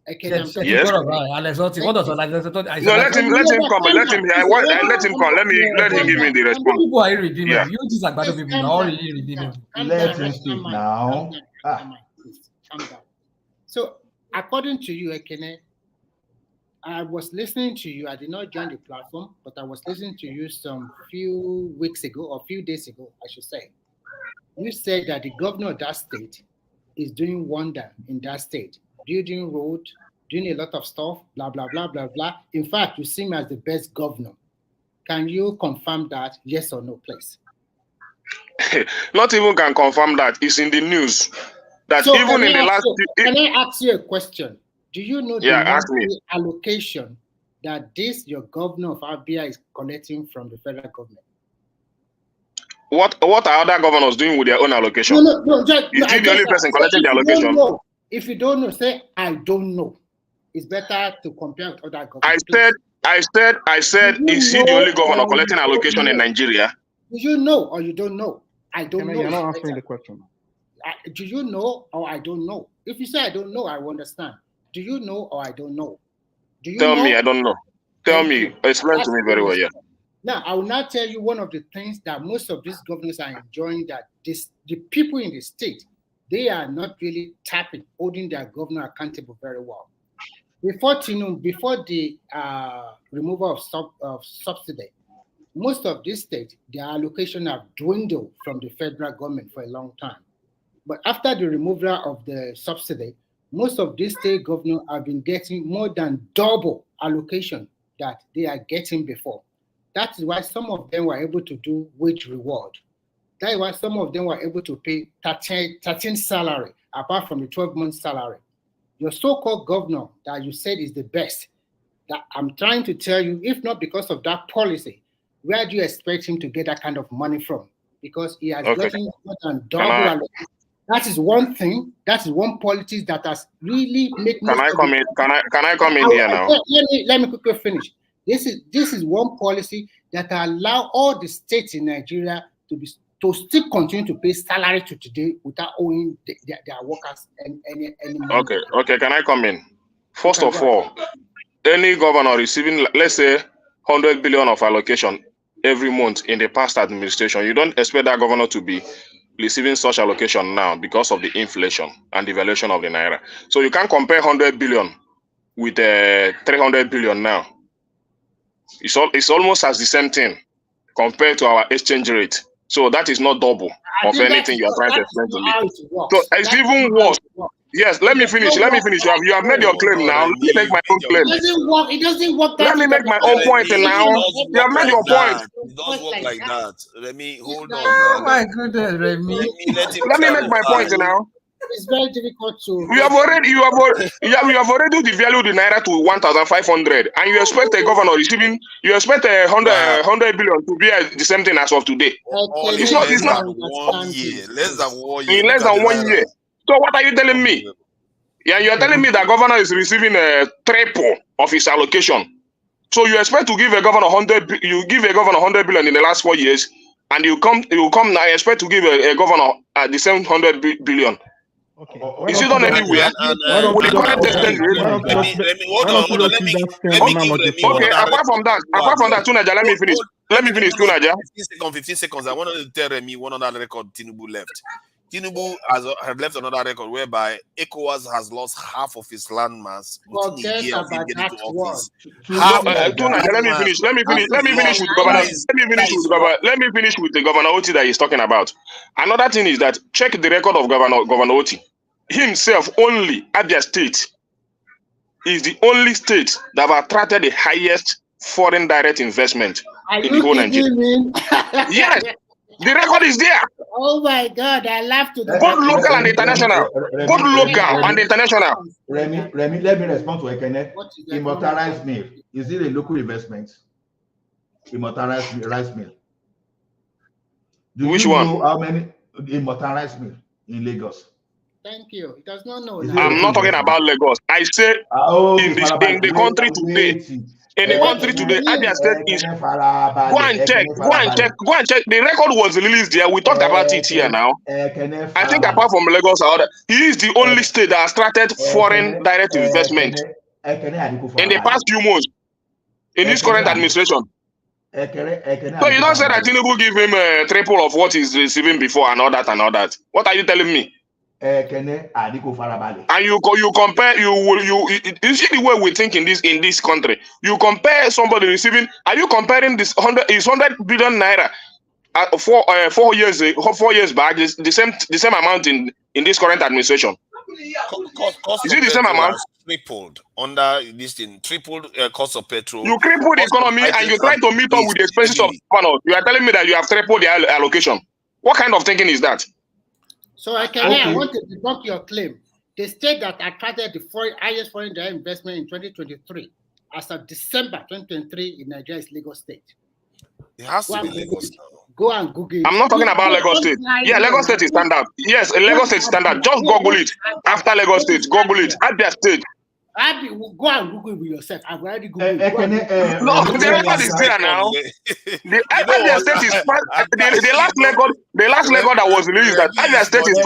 Yes. Alex Otti. What does Alex Otti? No, let him come. Let him come. Let him give me the response. People are irredeemable. Yeah. You just like bad people are already irredeemable. Let him speak now. Calm down. So, according to you, Ekene, I was listening to you. I did not join the platform, but I was listening to you some few weeks ago, or few days ago, I should say. You said that the governor of that state is doing wonder in that state, building road, doing a lot of stuff, blah, blah, blah, blah, blah. In fact, you seem as the best governor. Can you confirm that, yes or no, please? Not even can confirm that. It's in the news. That so even in the last... Can I ask you a question? Do you know the monthly allocation that your governor of Abia is collecting from the federal government? What are other governors doing with their own allocation? Is he the only person collecting the allocation? If you don't know, say, I don't know. It's better to compare with other governments. I said, is he the only governor collecting allocation in Nigeria? Do you know or you don't know? I don't know. You're not answering the question. Do you know or I don't know? If you say I don't know, I will understand. Do you know or I don't know? Tell me, I don't know. Tell me. Explain to me very well, yeah. Now, I will now tell you one of the things that most of these governors are enjoying, that the people in the state, they are not really holding their governor accountable very well. Before the removal of subsidy, most of these states, their allocation have dwindled from the federal government for a long time. But after the removal of the subsidy, most of these state governors have been getting more than double allocation that they are getting before. That is why some of them were able to do wage reward. That is why some of them were able to pay 13 salary, apart from the 12-month salary. Your so-called governor that you said is the best, that I'm trying to tell you, if not because of that policy, where do you expect him to get that kind of money from? Because he has gotten more than double. That is one thing. That is one policy that has really made. Can I come in? Can I come in here now? Let me quickly finish. This is one policy that allow all the states in Nigeria to still continue to pay salary to today without owing their workers any money. Okay. Can I come in? First of all, any governor receiving, let's say, 100 billion of allocation every month in the past administration, you don't expect that governor to be receiving such allocation now because of the inflation and devaluation of the naira. So you can't compare 100 billion with 300 billion now. It's almost as the same thing compared to our exchange rate. So that is not double of anything you are trying to explain to me. So it's even worse. Yes, let me finish. You have made your claim now. Let me make my own claim. It doesn't work. Let me make my own point now. You have made your point. It doesn't work like that. Let me hold on. Oh my goodness, Remy. Let me make my point now. It's very difficult to. You have already devalued the naira to 1,500, and you expect a governor receiving. You expect 100 billion to be the same thing as of today. It's not. Less than 1 year. In less than 1 year. So what are you telling me? Yeah, you are telling me that governor is receiving a triple of his allocation. So you expect to give a governor 100. You give a governor 100 billion in the last 4 years, and you come now. You expect to give a governor the same 100 billion. Okay. Is it done anywhere? Okay. Apart from that, Tunaja, let me finish. Tunaja. 15 seconds. I wanted to tell Remy one other record Tinubu left. Tinubu had left another record whereby ECOWAS has lost half of its landmass within a year of him getting to office. Let me finish with the Governor Oti that he's talking about. Another thing is that check the record of Governor Oti. Himself only, Abia State, is the only state that have attracted the highest foreign direct investment in the whole Nigeria. Yes, the record is there. Oh my God, I laughed to both local and international. Both local and international. Remy, let me respond to Ekene. Immortalized mill. Is it a local investment? Immortalized rice mill. Which one? Know how many immortalized mill in Lagos? Thank you. It does not know. I'm not talking about Lagos. I say in the country today. In the country today, Abia State is. Go and check. The record was released there. We talked about it here now. I think apart from Lagos, he is the only state that has started foreign direct investment in the past few months in this current administration. So you don't say that Tinubu give him a triple of what he's receiving before and all that. What are you telling me? And you compare you see the way we think in this country. You compare somebody receiving. Are you comparing this 100 billion naira 4 years back? The same amount in this current administration. Is it the same amount? Tripled under this thing. Tripled cost of petrol. You crippled the economy and you try to meet up with the expenses of governors. You are telling me that you have tripled the allocation. What kind of thinking is that? So I want to debunk your claim. The state that attracted the highest foreign direct investment in 2023, as of December 2023 in Nigeria, is Lagos State. It has to be Lagos now. Go and Google it. I'm not talking about Lagos State. Yeah, Lagos State is standard. Yes, Lagos State is standard. Just Google it. After Lagos State, Google it. Abia State. Go and Google it with yourself. I've already Googled it. No, the record is there now. The Abia State is the last record that was released that Abia State is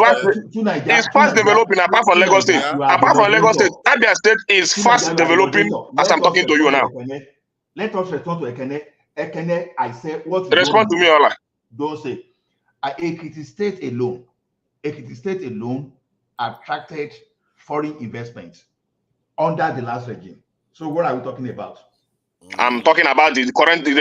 fast developing apart from Lagos State. Apart from Lagos State, Abia State is fast developing as I'm talking to you now. Let us respond to Ekene. Ekene, I say what respond to me, Ola. Don't say Ekiti State alone attracted foreign investment under the last regime. So what are we talking about? I'm talking about the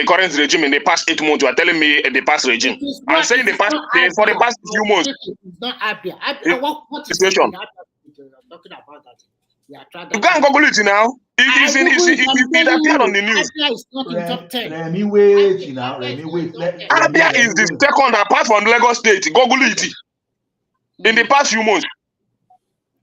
current regime in the past 8 months. You are telling me the past regime. I'm saying for the past few months. It's not Abia. What is situation? Talking about that. You can't Google it now. It appeared on the news. Abia is not in top 10. Let me wait, now. Let me wait. Abia is the second apart from Lagos State. Google it. In the past few months.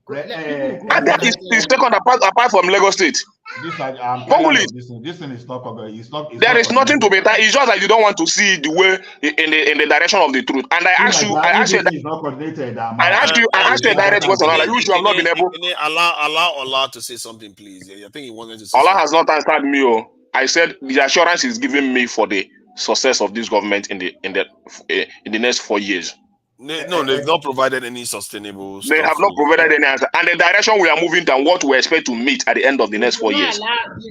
Abia is the second apart from Lagos State. Google it. This thing is not covered. There is nothing to better. It's just like you don't want to see the way in the direction of the truth. And I asked you a direct question. Like you should have not been able. Allow Allah to say something, please. I think he wanted to say Allah something. has not answered me. Oh, I said the assurance is giving me for the success of this government in the next 4 years. No, they've not provided any sustainable. They have not provided any answer. And the direction we are moving than what we expect to meet at the end of the next 4 years.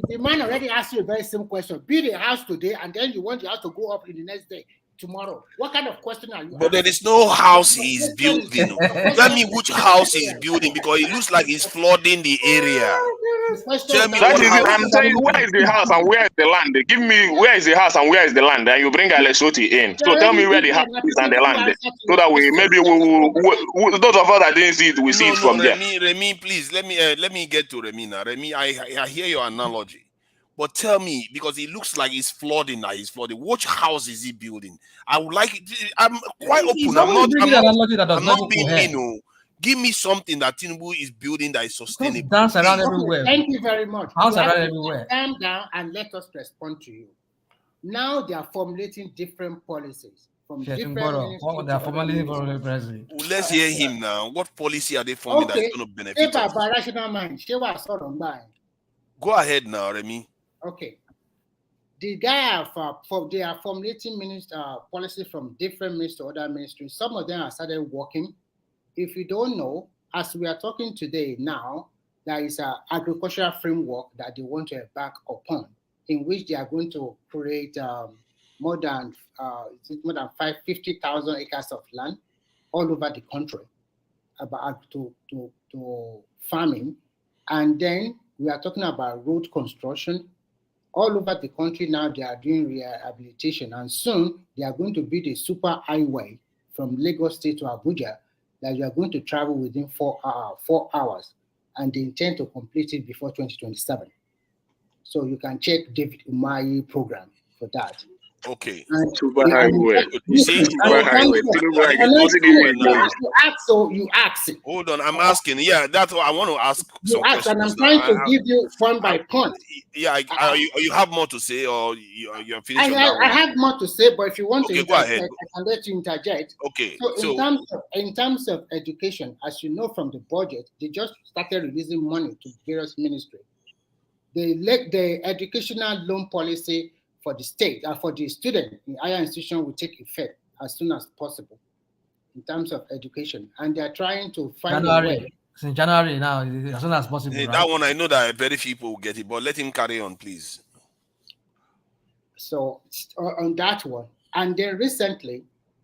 The man already asked you a very simple question. Build a house today, and then you want the house to go up in the next day, tomorrow. What kind of question are you But there is no house he's building. Tell me which house he's building, because it looks like he's flooding the area. Tell me That what is it. house I'm he's saying, building. where is the house and where is the land? Give me where is the house and where is the land, and you bring Alessoti in. So tell me where the house is and the land, so that we maybe those of us that didn't see it, we see it from there. Remy, please let me get to Remy now. Remy, I hear your analogy, but tell me, because it looks like he's flooding now. He's flooding. Which house is he building? I would like it. I'm quite open. I'm not being mean. Give me something that Tinubu is building that is sustainable. Dance around everywhere. Thank you very much. House You have around to everywhere. Calm down and let us respond to you. Now they are formulating different policies from different ministries. They are formally president. Let's hear him now. What policy are they forming that is going to benefit us? Rational mind. Go ahead now, Remy. Okay. The guy they are formulating policies from different ministries to other ministries. Some of them have started working. If you don't know, as we are talking today now, there is an agricultural framework that they want to embark upon, in which they are going to create more than 50,000 acres of land all over the country about to farming. And then we are talking about road construction. All over the country now, they are doing rehabilitation, and soon they are going to build a super highway from Lagos State to Abuja that you are going to travel within 4 hours, and they intend to complete it before 2027. So you can check David Umahi program for that. Okay. Super highway. You see, super highway. You ask it. Hold on, I'm asking. Yeah, that's what I want to ask. You ask, and I'm trying to give you point by point. Yeah, you have more to say, or you're finished? I have more to say, but if you want to go ahead. I can let you interject. Okay. So in terms of education, as you know from the budget, they just started releasing money to various ministries. The educational loan policy for the state for the student in higher institution will take effect as soon as possible in terms of education, and they are trying to find a way. It's in January now, as soon as possible. Hey, right? that one I know that very few people will get it, but let him carry on, please. So on that one, and then recently,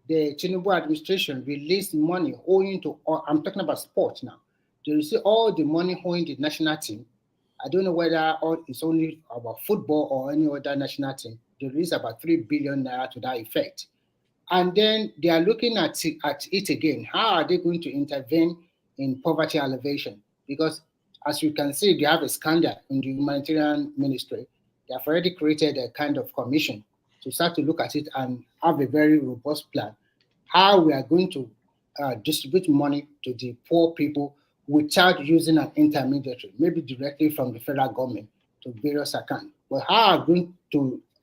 the Tinubu administration released money owing to. I'm talking about sports now. They receive all the money owing the national team. I don't know whether it's only about football or any other national team. They released about 3 billion naira to that effect. And then they are looking at it again. How are they going to intervene in poverty alleviation? Because as you can see, they have a scandal in the humanitarian ministry. They have already created a kind of commission to start to look at it and have a very robust plan. How we are going to distribute money to the poor people without using an intermediary, maybe directly from the federal government to various accounts. But how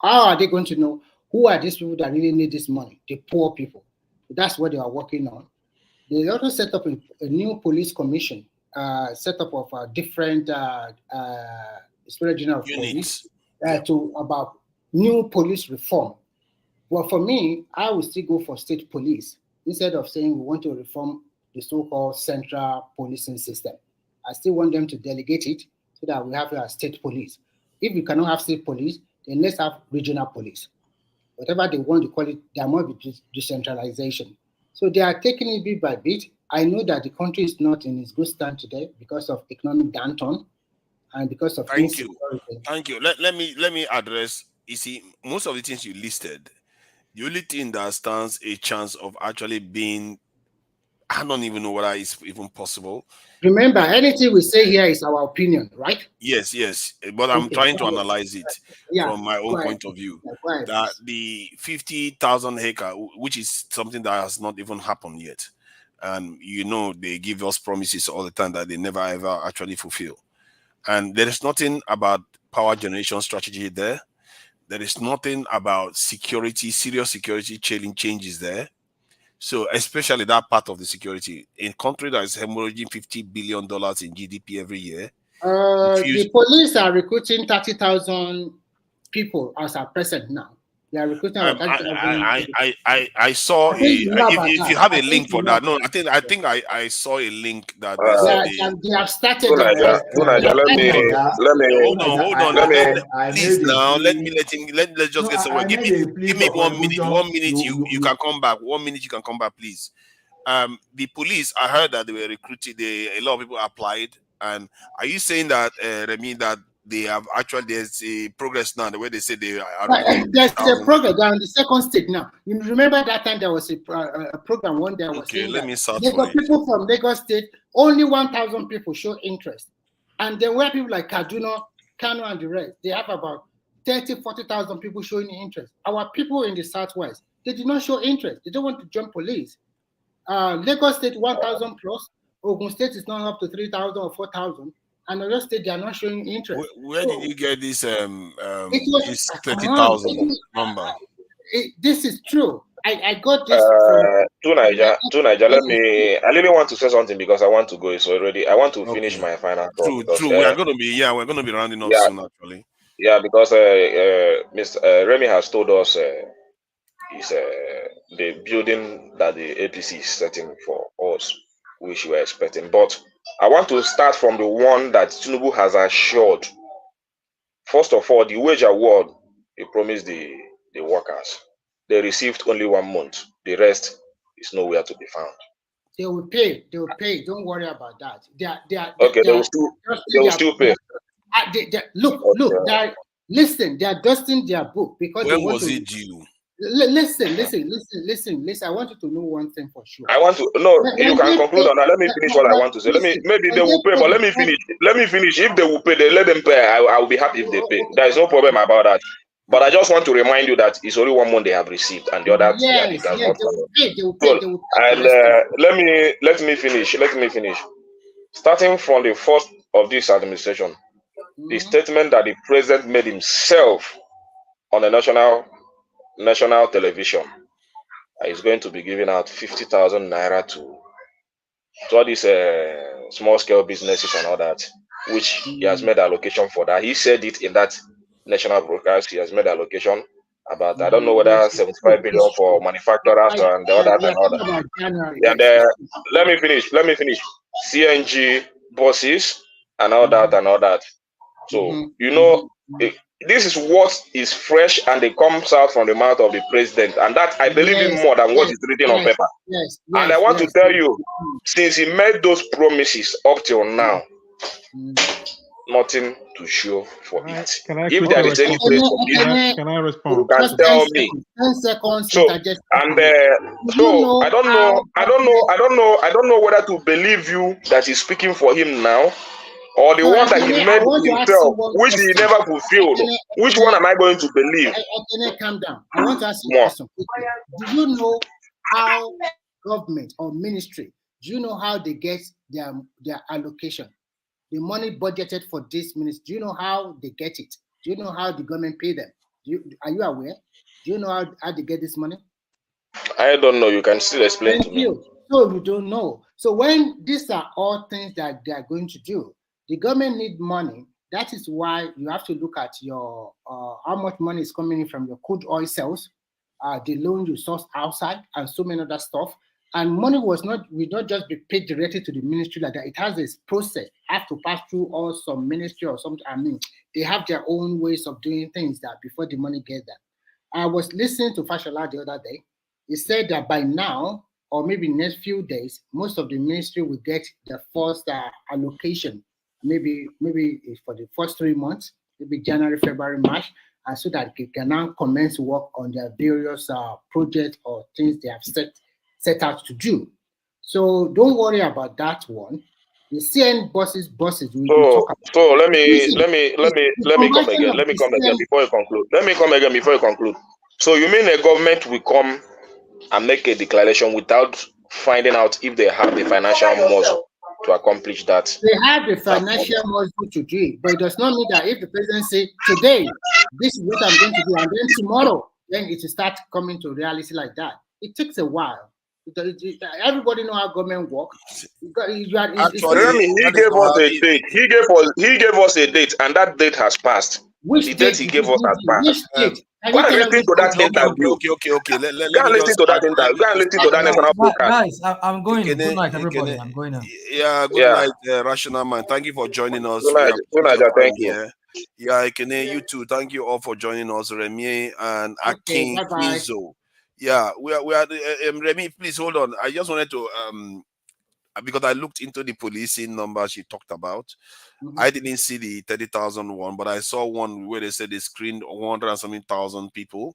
are they going to know who are these people that really need this money? The poor people. That's what they are working on. They also set up a new police commission, set up of different Inspector General of Police about new police reform. Well, for me, I would still go for state police instead of saying we want to reform the so-called central policing system. I still want them to delegate it so that we have a state police. If we cannot have state police, then let's have regional police. Whatever they want to call it, there must be decentralization. So they are taking it bit by bit. I know that the country is not in its good stand today because of economic downturn and because of insecurity. Thank you. Let me address. You see, most of the things you listed, the only thing that stands a chance of actually being I don't even know whether it's even possible. Remember, anything we say here is our opinion, right? Yes, but I'm Okay, trying to so- analyze it Yeah, from my go own ahead. point of view. Yeah, go ahead, That please. the 50,000 acre, which is something that has not even happened yet, and they give us promises all the time that they never ever actually fulfill, and there is nothing about power generation strategy there. There is nothing about security, serious security changes there. So especially that part of the security in country that is hemorrhaging $50 billion in GDP every year. The police are recruiting 30,000 people as at present now. They are recruiting about 30,000. I saw I think you know about if you that. have I a think link you for know that. about No, I think I saw a link that they they have started. Tunaja, hold on. Please now, let's just get somewhere. Give me 1 minute. 1 minute you can come back. 1 minute you can come back, please. The police, I heard that they were recruited. A lot of people applied. And are you saying that, Remy, that they have there's a progress now, the way they say they are? There's a program. They're on the second stage now. You remember that time there was a program one day. Okay, let me search for for it. People from Lagos State, only 1,000 people show interest. And then where people like Kaduna, Kano, and the rest, they have about 30,000, 40,000 people showing interest. Our people in the Southwest, they did not show interest. They don't want to join police. Lagos State 1,000 plus. Ogun State is now up to 3,000 or 4,000, and the rest state they are not showing interest. Where did you get this this 30,000 number? This is true. I got this. Tunaja, I really want to say something because I want to go. It's already. I want to finish my final thought. True. We're going to be rounding up soon, actually. Yeah, because Mr. Remy has told us is the building that the APC is setting for us, which we were expecting. But I want to start from the one that Tinubu has assured. First of all, the wage award he promised the workers. They received only 1 month. The rest is nowhere to be found. They will pay. They will pay. Don't worry about that. They will still pay. Look. Listen. They are dusting their book because when was it due? Listen. I want you to know one thing for sure. I want to you can conclude on that. Let me finish what I want to say. Maybe they will pay, but let me finish. If they will pay, they let them pay. I will be happy if they pay. There is no problem about that. But I just want to remind you that it's only 1 month they have received, and the other they will pay. And let me finish. Starting from the first of this administration, the statement that the president made himself on the national television is going to be giving out 50,000 naira to all these small scale businesses and all that, which he has made allocation for that. He said it in that national broadcast. He has made allocation about I don't know whether 75 billion for manufacturers and the other and all that. And let me finish. CNG buses and all that. So this is what is fresh and it comes out from the mouth of the president, and that I believe in more than what is written on paper. And I want to tell you, since he made those promises up till now, nothing to show for it. If there is any place for it, can I respond? you can tell me. 10 seconds. So I don't know whether to believe you that he's speaking for him now, or the one that he made himself, which he never fulfilled. Which one am I going to believe? Calm down. I want to ask you a question. Do you know how government or ministry, do you know how they get their allocation? The money budgeted for this ministry, do you know how they get it? Do you know how the government pay them? Are you aware? Do you know how they get this money? I don't know. You can still explain to me. So you don't know. So when these are all things that they are going to do, the government need money. That is why you have to look at your how much money is coming in from your crude oil sales, the loan you source outside, and so many other stuff. And money will not just be paid directly to the ministry like that. It has this process, have to pass through or some ministry or something. I mean, they have their own ways of doing things that before the money gets there. I was listening to Fashola the other day. He said that by now, or maybe next few days, most of the ministry will get the first allocation. Maybe for the first 3 months, maybe January, February, March, and so that they can now commence work on their various projects or things they have set out to do. So don't worry about that one. The CN buses we So, talk about. so let me Listen, come conversion again. of Let me the come again CN before you conclude. Let me come again before you conclude. So you mean a government will come and make a declaration without finding out if they have the financial muscle to accomplish that? They have the financial muscle to do it, but it does not mean that if the president say today, this is what I'm going to do, and then tomorrow, then it will start coming to reality like that. It takes a while. Everybody know how government work. Actually, he gave us a date. He gave us a date, and that date has passed. Which the date date he gave us has Which passed. date? Go and listen to that interview. Okay. Let Go and me listen just to that interview. Go and listen to that national broadcast. Guys, I'm going. Good night, everybody. I'm going now. Yeah, good night, Rational Man. Thank you for joining us. Good night. Good night, thank you. Here. Yeah, Ekene, you too. Thank you all for joining us, Remy and Akin bye-bye. Kinzo. Yeah, we are. Remy, please hold on. I just wanted to because I looked into the policing numbers you talked about. I didn't see the 30,000 one, but I saw one where they said they screened 100 and something thousand people,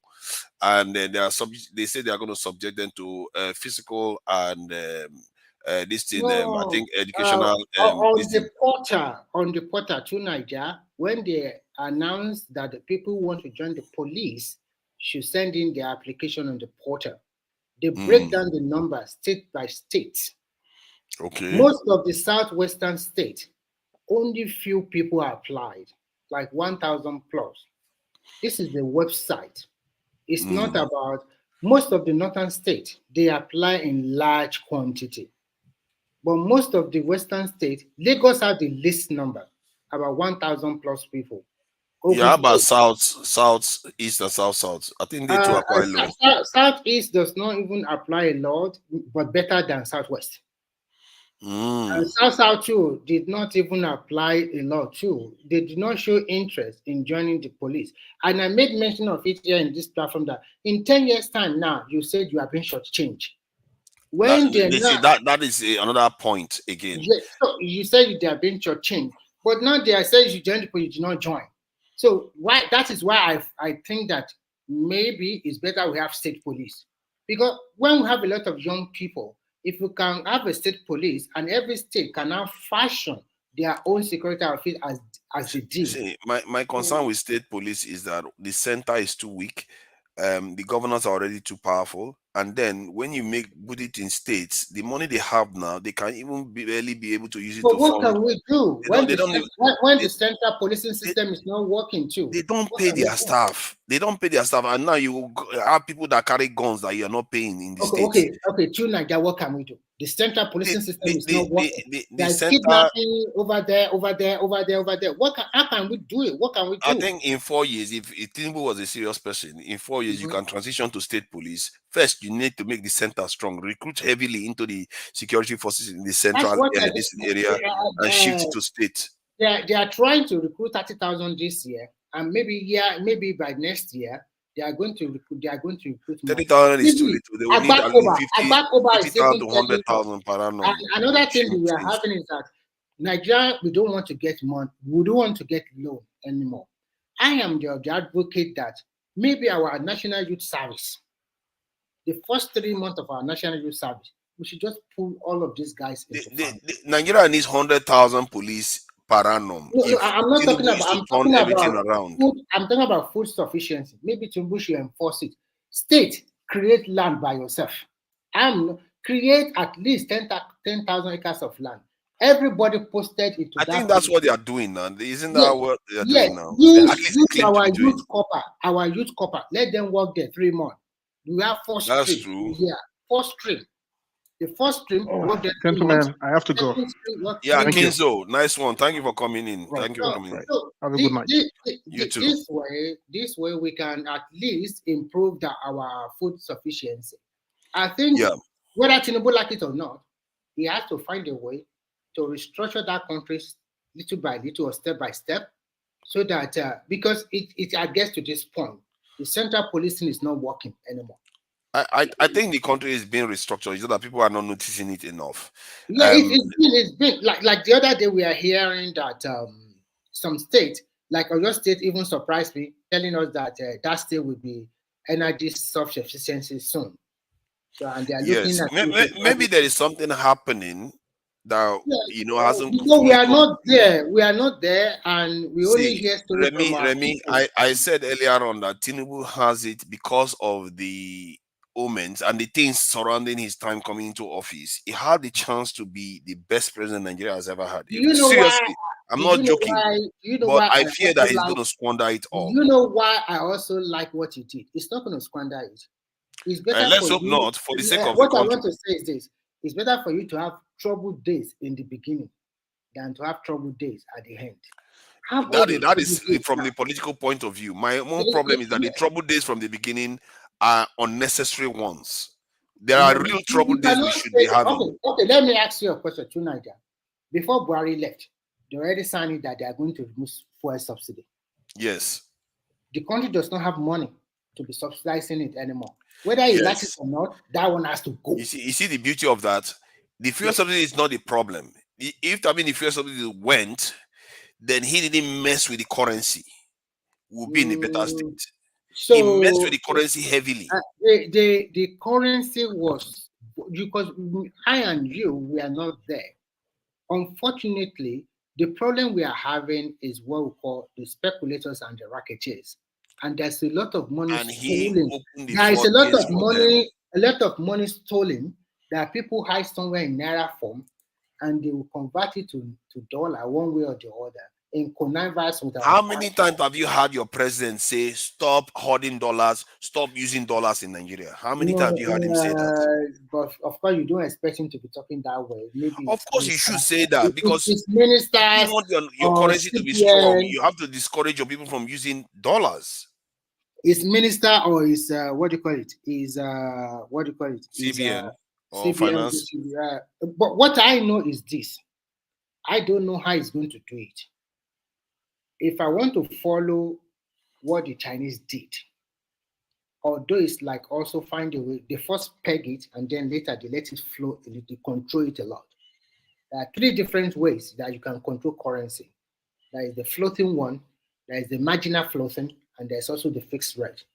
and they say they are going to subject them to physical and this thing. I think educational. On the portal to Niger, when they announced that the people who want to join the police should send in their application on the portal, they break down the numbers state by state. Okay. Most of the southwestern state, only few people applied, like 1,000 plus. This is the website. It's not about most of the northern state, they apply in large quantity. But most of the western states, Lagos have the least number, about 1,000 plus people. Yeah, about south, east, and south. I think they too are quite low. Southeast does not even apply a lot, but better than southwest. And South too did not even apply a lot too. They did not show interest in joining the police. And I made mention of it here in this platform that in 10 years' time now, you said you have been shortchanged. When that is another point again. Yes, so you said they are being shortchanged, but now they are saying you join the police, you did not join. So that is why I think that maybe it's better we have state police. Because when we have a lot of young people, if we can have a state police and every state can now fashion their own security outfit as they did. See, my concern with state police is that the center is too weak. The governors are already too powerful, and then when you put it in states, the money they have now, they can't even barely be able to use it. But to what fund. can we do when the central policing system is not working too? They don't pay their staff. And now you have people that carry guns that you are not paying in the states. Okay. Tonight, what can we do? The central policing system is not working. There's center, kidnapping over there. How can we do it? What can we do? I think in 4 years, if Tinubu was a serious person, in 4 years you can transition to state police. First, you need to make the center strong, recruit heavily into the security forces in the central area, and shift to state. They are trying to recruit 30,000 this year, and maybe by next year they are going to recruit. 30,000 is too little. They will need at least 50,000 to 100,000 per annum. Another thing we are having is that Nigeria, we don't want to get money. We don't want to get loan anymore. I am the advocate that maybe our National Youth Service, the first 3 months of our National Youth Service, we should just pull all of these guys into Nigeria needs 100,000 police per annum. No, I'm not talking about. I'm talking about food sufficiency. Maybe Tinubu should enforce it. State, create land by yourself. Create at least 10,000 acres of land. Everybody posted into that. I think that's what they are doing now. Isn't that what they are doing now? Use our youth corper. Let them work there 3 months. We have 4 streams. That's true. Yeah, 4 streams. The first stream. Gentlemen, I have to go. Yeah, Kinzo, nice one. Thank you for coming in. Right. Thank you for coming in. Have a good night. You too. This way we can at least improve our food sufficiency. I think whether Tinubu like it or not, he has to find a way to restructure that country little by little or step by step, so that because it gets to this point, the central policing is not working anymore. I think the country is being restructured. It's just that people are not noticing it enough. Yeah, it's been like the other day we are hearing that some states, like Oyo State, even surprised me, telling us that that state will be energy self-sufficiency soon. So and they are Yes, looking at maybe there is something happening that hasn't. because we are not there. We are not there, and we only See, hear stories from our Remy, people. I said earlier on that Tinubu has it because of the omens and the things surrounding his time coming into office. He had the chance to be the best president Nigeria has ever had. You know Seriously, why? I'm not joking. But I fear that he's like, going to squander it all. You know why I also like what he did? It's not going to squander it. It's better Let's for hope you. not, for the sake of what the I country. want to say is this: it's better for you to have troubled days in the beginning than to have troubled days at the end. That is from the political point of view. My own problem is that the troubled days from the beginning are unnecessary ones. There are real troubled days we should be having. Okay, let me ask you a question tonight. Before Buhari left, they already signed it that they are going to remove fuel subsidy. Yes. The country does not have money to be subsidizing it anymore. Whether you like it or not, that one has to go. You see the beauty of that? The fuel subsidy is not the problem. If the fuel subsidy went, then he didn't mess with the currency. We'll be in a better state. So he messed with the currency heavily. The currency was, because I and you, we are not there. Unfortunately, the problem we are having is what we call the speculators and the racketeers. And there's a lot of money stolen. There is a lot of money stolen that people hide somewhere in Naira form, and they will convert it to dollar one way or the other in connivance with our How many times have you heard your president say, stop hoarding dollars, stop using dollars in Nigeria? How many times have you heard him say that? But of course, you don't expect him to be talking that way. Maybe of course, you should say that, because if ministers, you want your currency to be strong, you have to discourage your people from using dollars. His minister or his what do you call it? Is what do you call it? CBN or CBN, finance. But what I know is this: I don't know how he's going to do it. If I want to follow what the Chinese did, although it's like also find a way, they first peg it and then later they let it flow, they control it a lot. There are three different ways that you can control currency. There is the floating one, there is the marginal floating, and there's also the fixed rate.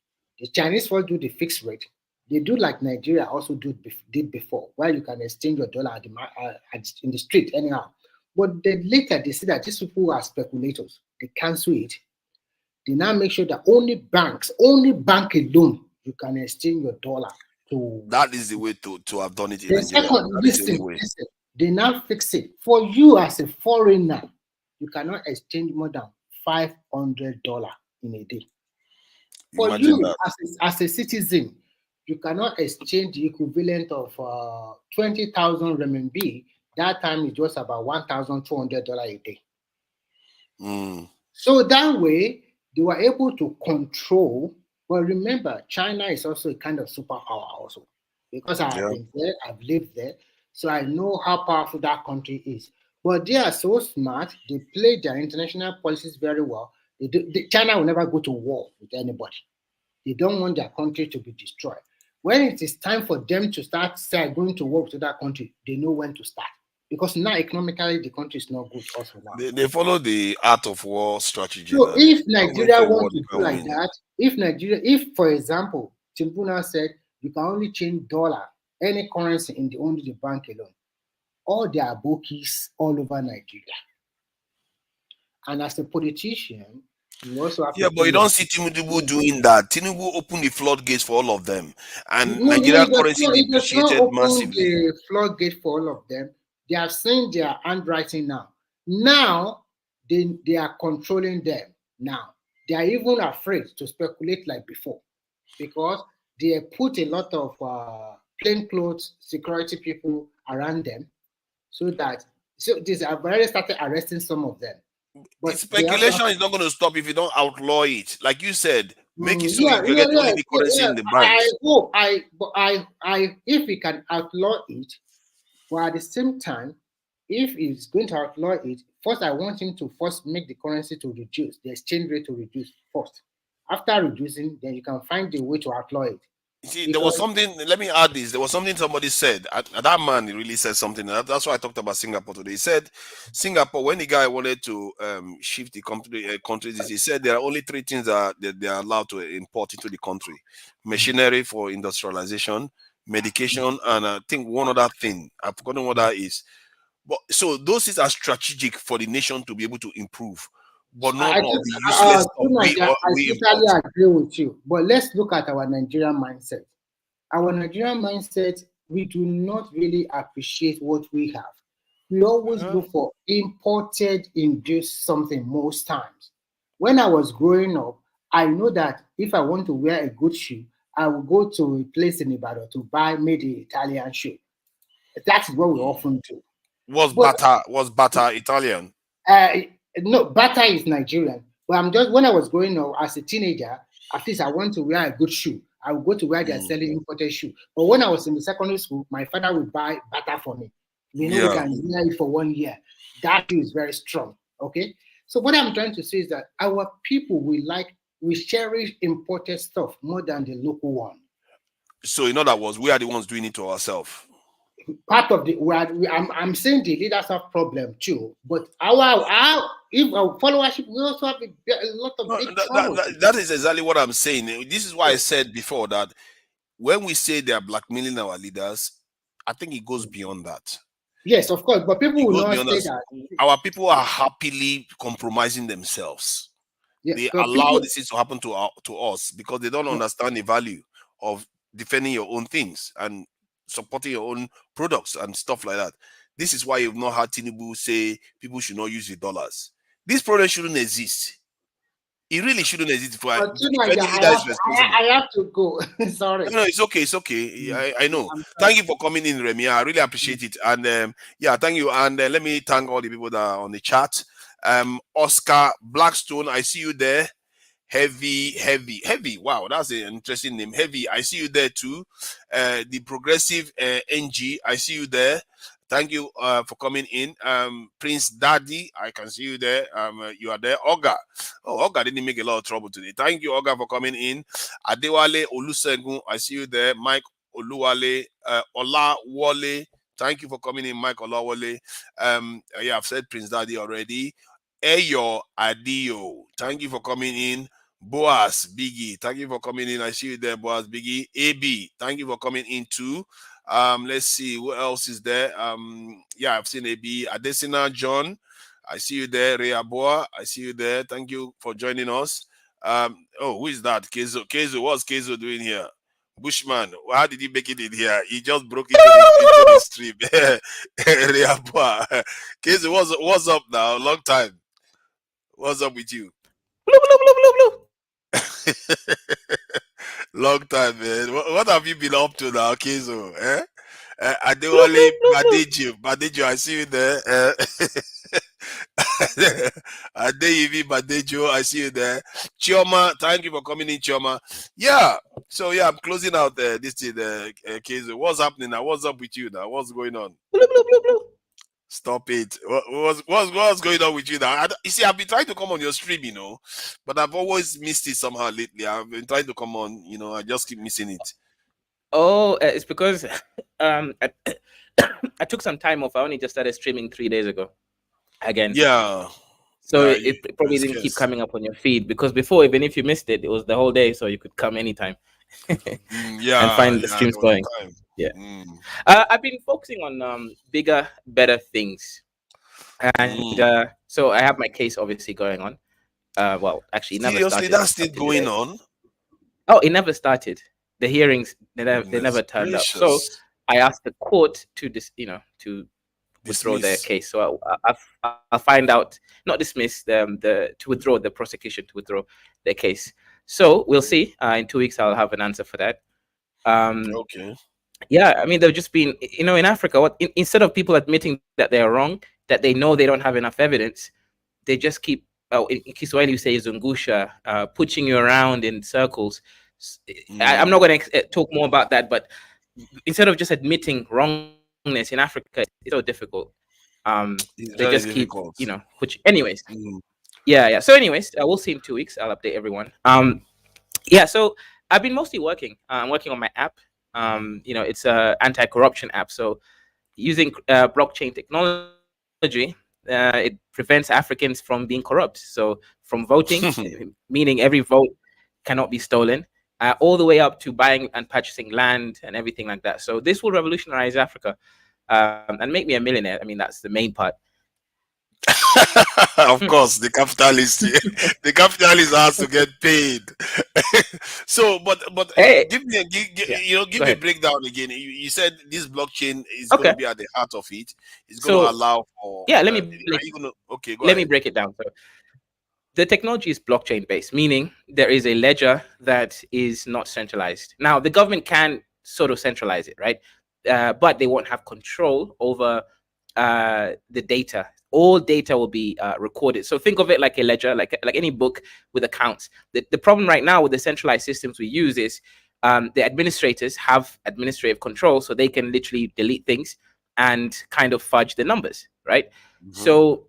The Chinese first do the fixed rate. They do like Nigeria also did before, where you can exchange your dollar in the street anyhow. But then later they see that these people are speculators. They cancel it. They now make sure that only bank alone, you can exchange your dollar to. That is the way to have done it in Nigeria. Second, listen, they now fix it. For you as a foreigner, you cannot exchange more than $500 in a day. For Imagine you as a citizen, you cannot exchange the equivalent of 20,000 renminbi. That time it was about $1,200 a day. So that way they were able to control. But remember, China is also a kind of superpower also, because I have been there, I've lived there, so I know how powerful that country is. But they are so smart; they play their international policies very well. China will never go to war with anybody. They don't want their country to be destroyed. When it is time for them to start going to war with that country, they know when to start. Because now economically the country is not good also now. They follow the art of war strategy. So if Nigeria wants to do like that, if for example, Timbuna said you can only change dollar, any currency in only the bank alone, all their bookies all over Nigeria. And as a politician, you also have but you don't see Tinubu doing that. Tinubu opened the floodgates for all of them, and Nigerian currency depreciated massively. The floodgate for all of them. They have seen their handwriting now. Now they are controlling them. Now they are even afraid to speculate like before, because they put a lot of plainclothes security people around them, so this have already started arresting some of them. But the speculation is not going to stop if you don't outlaw it. Like you said, make it so you can get only the currency in the banks. If we can outlaw it, but at the same time, if he's going to outlaw it, first I want him to first make the currency to reduce, the exchange rate to reduce first. After reducing, then you can find the way to outlaw it. You see, there was something, let me add this. There was something somebody said. That man really said something. That's why I talked about Singapore today. He said, Singapore, when the guy wanted to shift the countries, he said there are only three things that they are allowed to import into the country: machinery for industrialization, medication, and I think one other thing. I've forgotten what that is. But so those things are strategic for the nation to be able to improve, but not I all think, the useless stuff I we totally import. agree with you. But let's look at our Nigerian mindset. Our Nigerian mindset, we do not really appreciate what we have. We always look for imported, induced something most times. When I was growing up, I know that if I want to wear a good shoe, I will go to a place in Ibadan to buy made in Italian shoe. That is what we often do. Was But Bata Italian? no, Bata is Nigerian. But I'm just when I was growing up as a teenager, at least I want to wear a good shoe. I would go to where they're selling imported shoe. But when I was in the secondary school, my father would buy Bata for me. We know we can wear it for 1 year. That shoe is very strong. Okay. So what I'm trying to say is that our people we cherish imported stuff more than the local one. So in other words, we are the ones doing it to ourselves. Part of the I'm saying the leaders have problem too, but our followership, we also have a lot of big trouble. That is exactly what I'm saying. This is why I said before that when we say they are blackmailing our leaders, I think it goes beyond that. Yes, of course, but people will not say that. Our people are happily compromising themselves. Yes, they allow this to happen to us because they don't understand the value of defending your own things and supporting your own products and stuff like that. This is why you've not had Tinubu say people should not use the dollars. This problem shouldn't exist. It really shouldn't exist. I have to go. Sorry. No, it's okay. It's okay. I know. Thank you for coming in, Remy. I really appreciate it. And yeah, thank you. And let me thank all the people that are on the chat. Oscar Blackstone, I see you there. Heavy. Wow, that's an interesting name. Heavy, I see you there too. The Progressive NG, I see you there. Thank you for coming in. Prince Daddy, I can see you there. You are there. Oga. Oh, Oga didn't make a lot of trouble today. Thank you, Oga, for coming in. Adewale Olusegun, I see you there. Mike Oluwale, Olawale. Thank you for coming in, Mike Olawale. Yeah, I've said Prince Daddy already. Eyo Adio, thank you for coming in. Boaz Biggie, thank you for coming in. I see you there, Boaz Biggie. AB, thank you for coming in too. Let's see who else is there. Yeah, I've seen AB. Adesina John, I see you there. Rea Boa, I see you there. Thank you for joining us. Oh, who is that? Kezo, what's Kezo doing here? Bushman, how did he make it in here? He just broke into the stream. Rea Boa. Kezo, what's up now? Long time. What's up with you? Long time, man. What have you been up to now, Kezo? Adewale Badejo, I see you there. Adeyivi Badejo, I see you there. Chioma, thank you for coming in, Chioma. Yeah, so yeah, I'm closing out this thing, Kezo. What's happening now? What's up with you now? What's going on? Stop it. What's going on with you now? You see, I've been trying to come on your stream, but I've always missed it somehow lately. I've been trying to come on, I just keep missing it. Oh, it's because I took some time off. I only just started streaming 3 days ago again. Yeah. So it probably didn't keep coming up on your feed because before, even if you missed it, it was the whole day, so you could come anytime. Yeah, and find the streams going. Yeah. I've been focusing on bigger, better things. And so I have my case obviously going on. Well, actually, never started. Seriously, that's still going on? Oh, it never started. The hearings, they never turned up. So I asked the court to to withdraw their case. So I'll find out, not dismiss them, to withdraw the prosecution, to withdraw their case. So we'll see. In 2 weeks, I'll have an answer for that. Okay. Yeah, I mean, they've just been, in Africa, instead of people admitting that they're wrong, that they know they don't have enough evidence, they just keep, in Kiswahili you say zungusha, pushing you around in circles. I'm not going to talk more about that, but instead of just admitting wrongness in Africa, it's so difficult. They just keep, pushing. Anyways, yeah. So anyways, we'll see in 2 weeks. I'll update everyone. Yeah, so I've been mostly working. I'm working on my app. It's an anti-corruption app. So using blockchain technology, it prevents Africans from being corrupt. So from voting, meaning every vote cannot be stolen. all the way up to buying and purchasing land and everything like that. So this will revolutionize Africa and make me a millionaire. I mean, that's the main part. Of course, the capitalist, the capitalist has to get paid. So, but Hey, give me yeah, give go me a ahead. breakdown again. You said this blockchain is going Okay. to be at the heart of it. It's going to So allow for. yeah, Are you going to? Okay, go let me ahead. break it down. So the technology is blockchain based, meaning there is a ledger that is not centralized. Now, the government can sort of centralize it, right? But they won't have control over the data. All data will be recorded. So think of it like a ledger, like any book with accounts. The problem right now with the centralized systems we use is the administrators have administrative control, so they can literally delete things and kind of fudge the numbers, right? So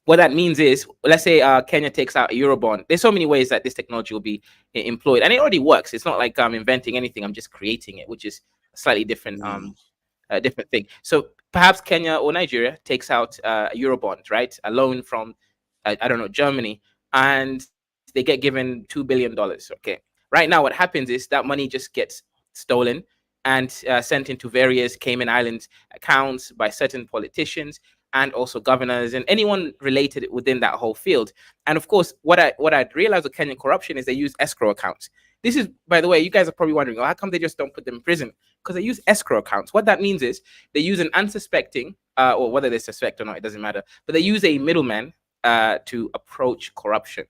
what that means is, let's say Kenya takes out a Eurobond. There's so many ways that this technology will be employed, and it already works. It's not like I'm inventing anything. I'm just creating it, which is a slightly different different thing. So perhaps Kenya or Nigeria takes out a Eurobond, right? A loan from, I don't know, Germany, and they get given $2 billion. Okay. Right now, what happens is that money just gets stolen and sent into various Cayman Islands accounts by certain politicians and also governors and anyone related within that whole field. And of course, what I'd realized with Kenyan corruption is they use escrow accounts. This is, by the way, you guys are probably wondering, well, how come they just don't put them in prison? Because they use escrow accounts. What that means is they use an unsuspecting, or whether they suspect or not, it doesn't matter, but they use a middleman to approach corruption.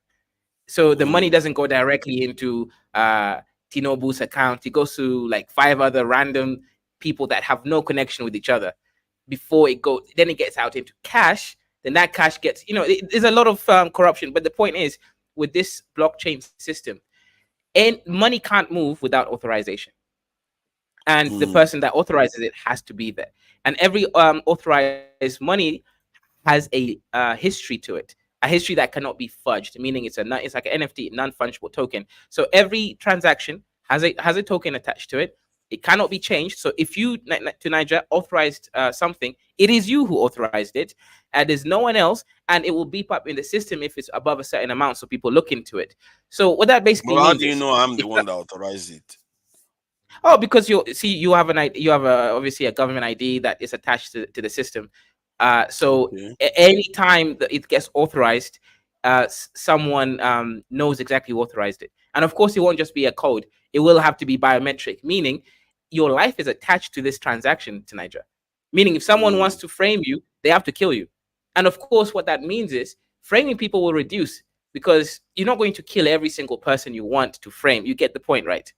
So the money doesn't go directly into Tinubu's account. It goes to like 5 other random people that have no connection with each other before it goes. Then it gets out into cash. Then that cash gets, there's a lot of corruption. But the point is, with this blockchain system, and money can't move without authorization. And the person that authorizes it has to be there. And every authorized money has a history to it, a history that cannot be fudged, meaning it's like an NFT, non-fungible token. So every transaction has a token attached to it. It cannot be changed. So if you, to Niger, authorized something, it is you who authorized it, and there's no one else, and it will beep up in the system if it's above a certain amount, so people look into it. So what that basically Well, how means do you is, know I'm the one that authorized it? oh, because you have obviously a government ID that is attached to the system. So any time that it gets authorized, someone knows exactly who authorized it. And of course, it won't just be a code. It will have to be biometric, meaning your life is attached to this transaction to Niger. Meaning if someone wants to frame you, they have to kill you. And of course, what that means is framing people will reduce, because you're not going to kill every single person you want to frame. You get the point, right?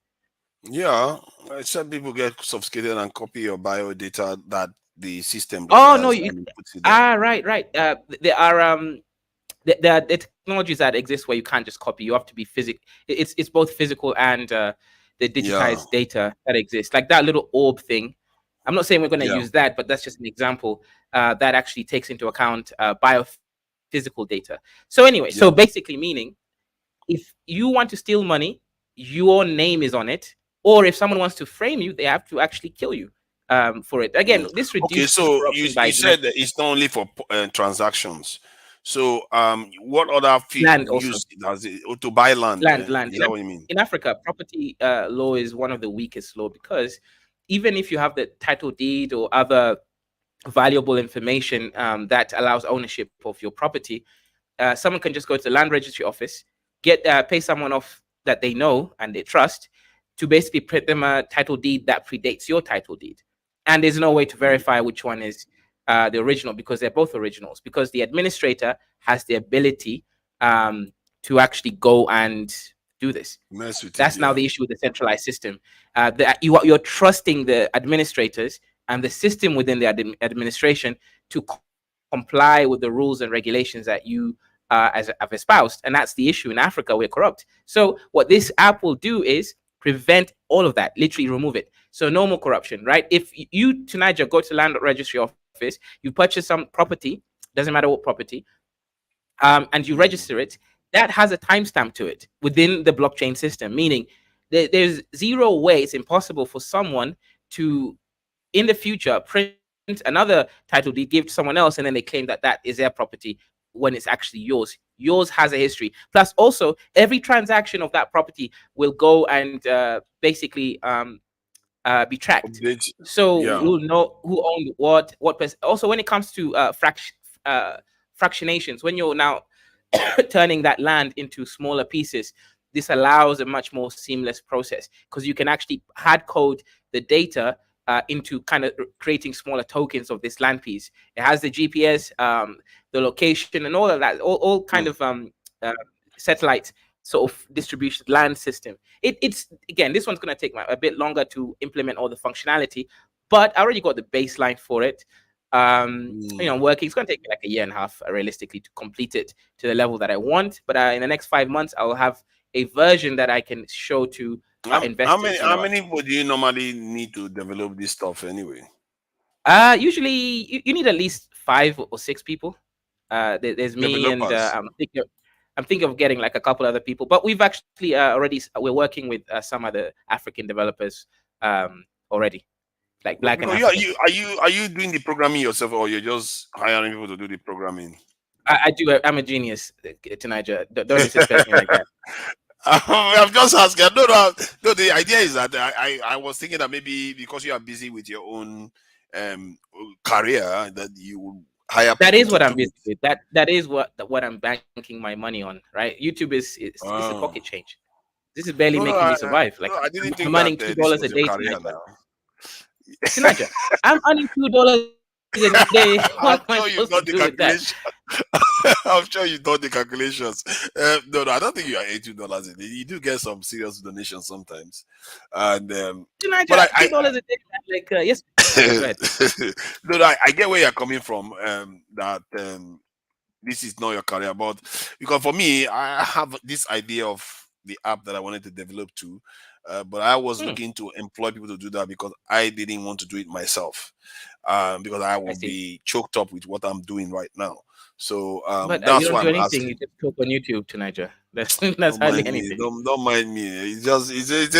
Yeah, some people get sophisticated and copy your bio data that the system. Oh no, right. There are the technologies that exist where you can't just copy. You have to be physical. It's both physical and the digitized data that exists. Like that little orb thing. I'm not saying we're going to use that, but that's just an example that actually takes into account biophysical data. So anyway, so basically meaning if you want to steal money, your name is on it. Or if someone wants to frame you, they have to actually kill you for it. Again, this reduces. Okay, so you said that it's not only for transactions. So what other people use does it to buy land? Land. Is that what you mean? In Africa, property law is one of the weakest law, because even if you have the title deed or other valuable information that allows ownership of your property, someone can just go to the land registry office, pay someone off that they know and they trust, to basically print them a title deed that predates your title deed. And there's no way to verify which one is the original, because they're both originals, because the administrator has the ability to actually go and do this. That's now the issue with the centralized system. You're trusting the administrators and the system within the administration to comply with the rules and regulations that you have espoused. And that's the issue in Africa. We're corrupt. So what this app will do is prevent all of that, literally remove it. So no more corruption, right? If you, to Niger, go to land registry office, you purchase some property, doesn't matter what property, and you register it, that has a timestamp to it within the blockchain system, meaning there's zero way, it's impossible for someone to, in the future, print another title deed, give to someone else, and then they claim that that is their property when it's actually yours. Yours has a history. Plus, also, every transaction of that property will go and basically be tracked. So we'll know who owned what also, when it comes to fractionations, when you're now turning that land into smaller pieces, this allows a much more seamless process, because you can actually hard code the data into kind of creating smaller tokens of this land piece. It has the GPS, the location, and all of that, all kind of satellite sort of distribution land system. It's again, this one's going to take a bit longer to implement all the functionality, but I already got the baseline for it. You know, working. It's going to take me like a year and a half, realistically, to complete it to the level that I want. But in the next 5 months, I will have a version that I can show to investors. How many people do you normally need to develop this stuff anyway? Usually you need at least 5 or 6 people. There's me and I'm thinking of getting like a couple other people, but we've actually we're working with some other African developers already, like Black and African. Are you doing the programming yourself, or you're just hiring people to do the programming? I do. I'm a genius, Tanaja. Don't disrespect me like that. I'm just asking. No, the idea is that I was thinking that maybe because you are busy with your own career, that you will hire. That is what I'm busy with. That is what I'm banking my money on. Right? YouTube is it's a pocket change. This is barely making me survive. Like I didn't think I'm earning $2 a day tonight. I'm earning $2 a day. What am I supposed to do with that? I'm sure you done the calculations. No, I don't think you are $80 a day. You do get some serious donations sometimes, and but $2 a day, like yes. No, I get where you're coming from. That this is not your career, but because for me, I have this idea of the app that I wanted to develop too. But I was looking to employ people to do that because I didn't want to do it myself, because I will be choked up with what I'm doing right now. So but that's you don't why do I'm anything. asking. You just talk on YouTube, Tanaja. That's Don't hardly mind me. anything. Don't mind me. It's a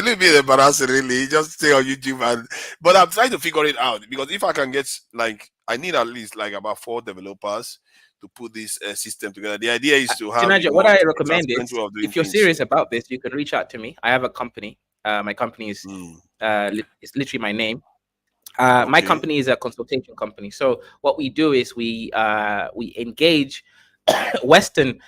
little bit embarrassing, really. You just stay on YouTube, but I'm trying to figure it out, because if I can get, like, I need at least like about 4 developers to put this system together. The idea is to have. Tanaja, what I recommend is, transparent way of doing if you're things. serious about this, you can reach out to me. I have a company. My company is it's literally my name. My company is a consultation company. So what we do is we engage Western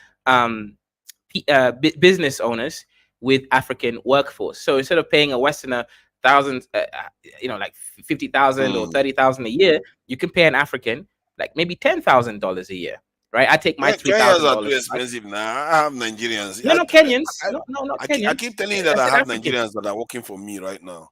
business owners with African workforce. So instead of paying a Westerner thousands, like 50,000 or 30,000 a year, you can pay an African like maybe $10,000 a year. Right? I take my Kenyans are $3,000. too expensive now. I have Nigerians. No, not Kenyans. Not Kenyans. I keep telling you that I have African. Nigerians that are working for me right now.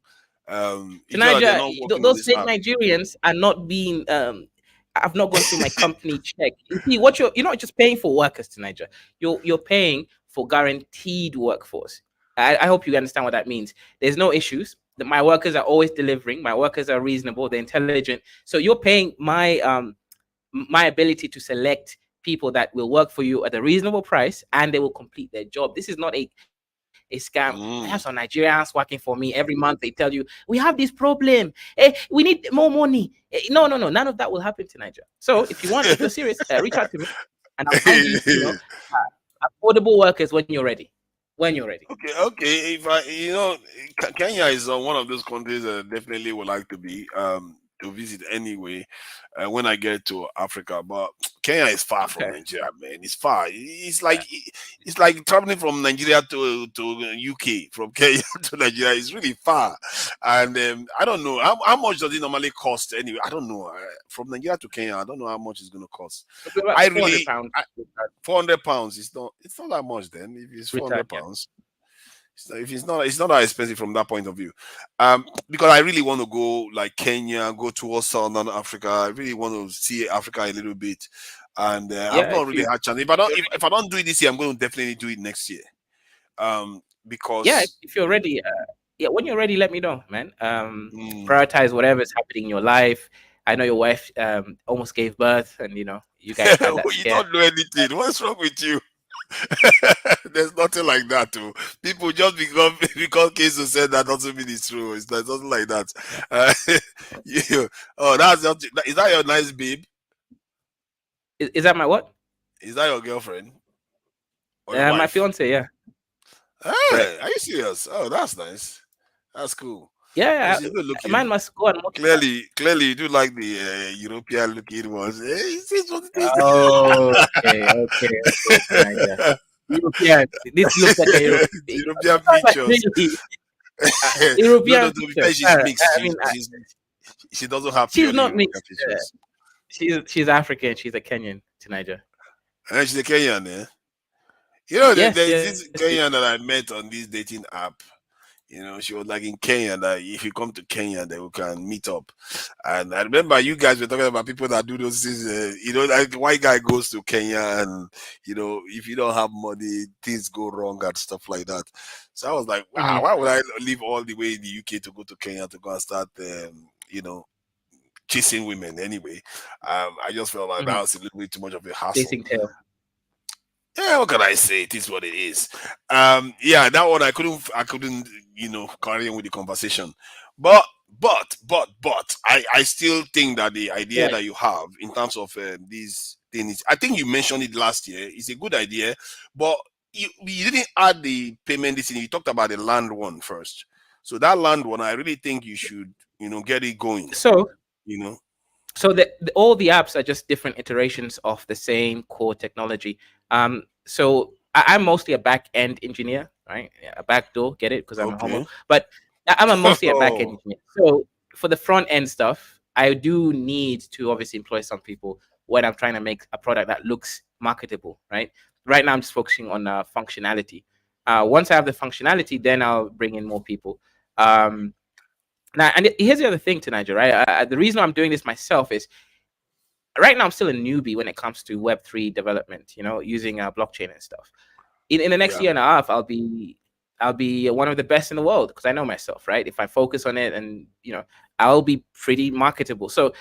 Tanaja, those fake Nigerians are not being. I've not gone through my company check. You see, you're not just paying for workers, Tanaja. You're paying for guaranteed workforce. I hope you understand what that means. There's no issues. My workers are always delivering. My workers are reasonable. They're intelligent. So you're paying my ability to select people that will work for you at a reasonable price, and they will complete their job. This is not a scam. I have some Nigerians working for me every month. They tell you, we have this problem. We need more money. No. None of that will happen to Nigeria. So if you're serious, reach out to me, and I'll find you, affordable workers when you're ready. Okay. If Kenya is one of those countries that definitely would like to be to visit anyway when I get to Africa, but Kenya is far from Nigeria, man. It's far. It's like traveling from Nigeria to UK, from Kenya to Nigeria. It's really far, and I don't know how much does it normally cost anyway. I don't know. From Nigeria to Kenya, I don't know how much it's going to cost. I really £400. It's not that much then. If it's £400. It's not that expensive from that point of view, because I really want to go like Kenya, go towards Southern Africa. I really want to see Africa a little bit, and I've not really had a chance. If I don't do it this year, I'm going to definitely do it next year. Because if you're ready, when you're ready, let me know, man. Prioritize whatever's happening in your life. I know your wife almost gave birth, and you guys. You don't know anything. What's wrong with you? There's nothing like that too. People just because Kesu said that doesn't mean it's true. It's nothing like that. Is that your nice babe? Is that my what? Is that your girlfriend? Or your My wife? fiance, yeah. Hey, are you serious? Oh, that's nice. That's cool. Yeah, She's good looking. mine must go on multiply. Clearly, you do like the European looking ones. Hey, it's what it is. Okay, Niger. European. This looks like a European. European features. European No, to be fair, features. she's mixed. I mean, She doesn't have she's purely not European mixed. features. She's African. She's a Kenyan to Niger. And she's a Kenyan, eh? You know, Yes, there's yes, this Kenyan that I met on this dating app. You know, she was like in Kenya that if you come to Kenya, then we can meet up. And I remember you guys were talking about people that do those things. You know, like white guy goes to Kenya, and you know, if you don't have money, things go wrong and stuff like that. So I was like, wow, why would I leave all the way in the UK to go to Kenya to go and start, you know, chasing women anyway? I just felt like that was a little bit too much of a hassle. Chasing tail. Yeah, what can I say? It is what it is. Yeah, that one I couldn't, you know, carry on with the conversation. But I still think that the idea that you have in terms of these things, I think you mentioned it last year, it's a good idea, but you didn't add the payment this thing. You talked about the land one first. So that land one, I really think you should, you know, get it going. So, you know. So all the apps are just different iterations of the same core technology. So I'm mostly a back-end engineer, right? Yeah, a backdoor, get it? Because I'm a homo. But I'm mostly a back-end engineer. So for the front-end stuff, I do need to obviously employ some people when I'm trying to make a product that looks marketable, right? Right now, I'm just focusing on functionality. Once I have the functionality, then I'll bring in more people. Now, and here's the other thing to Niger, right? The reason I'm doing this myself is right now I'm still a newbie when it comes to Web3 development, you know, using blockchain and stuff. In the next year and a half, I'll be one of the best in the world because I know myself, right? If I focus on it, and you know, I'll be pretty marketable. So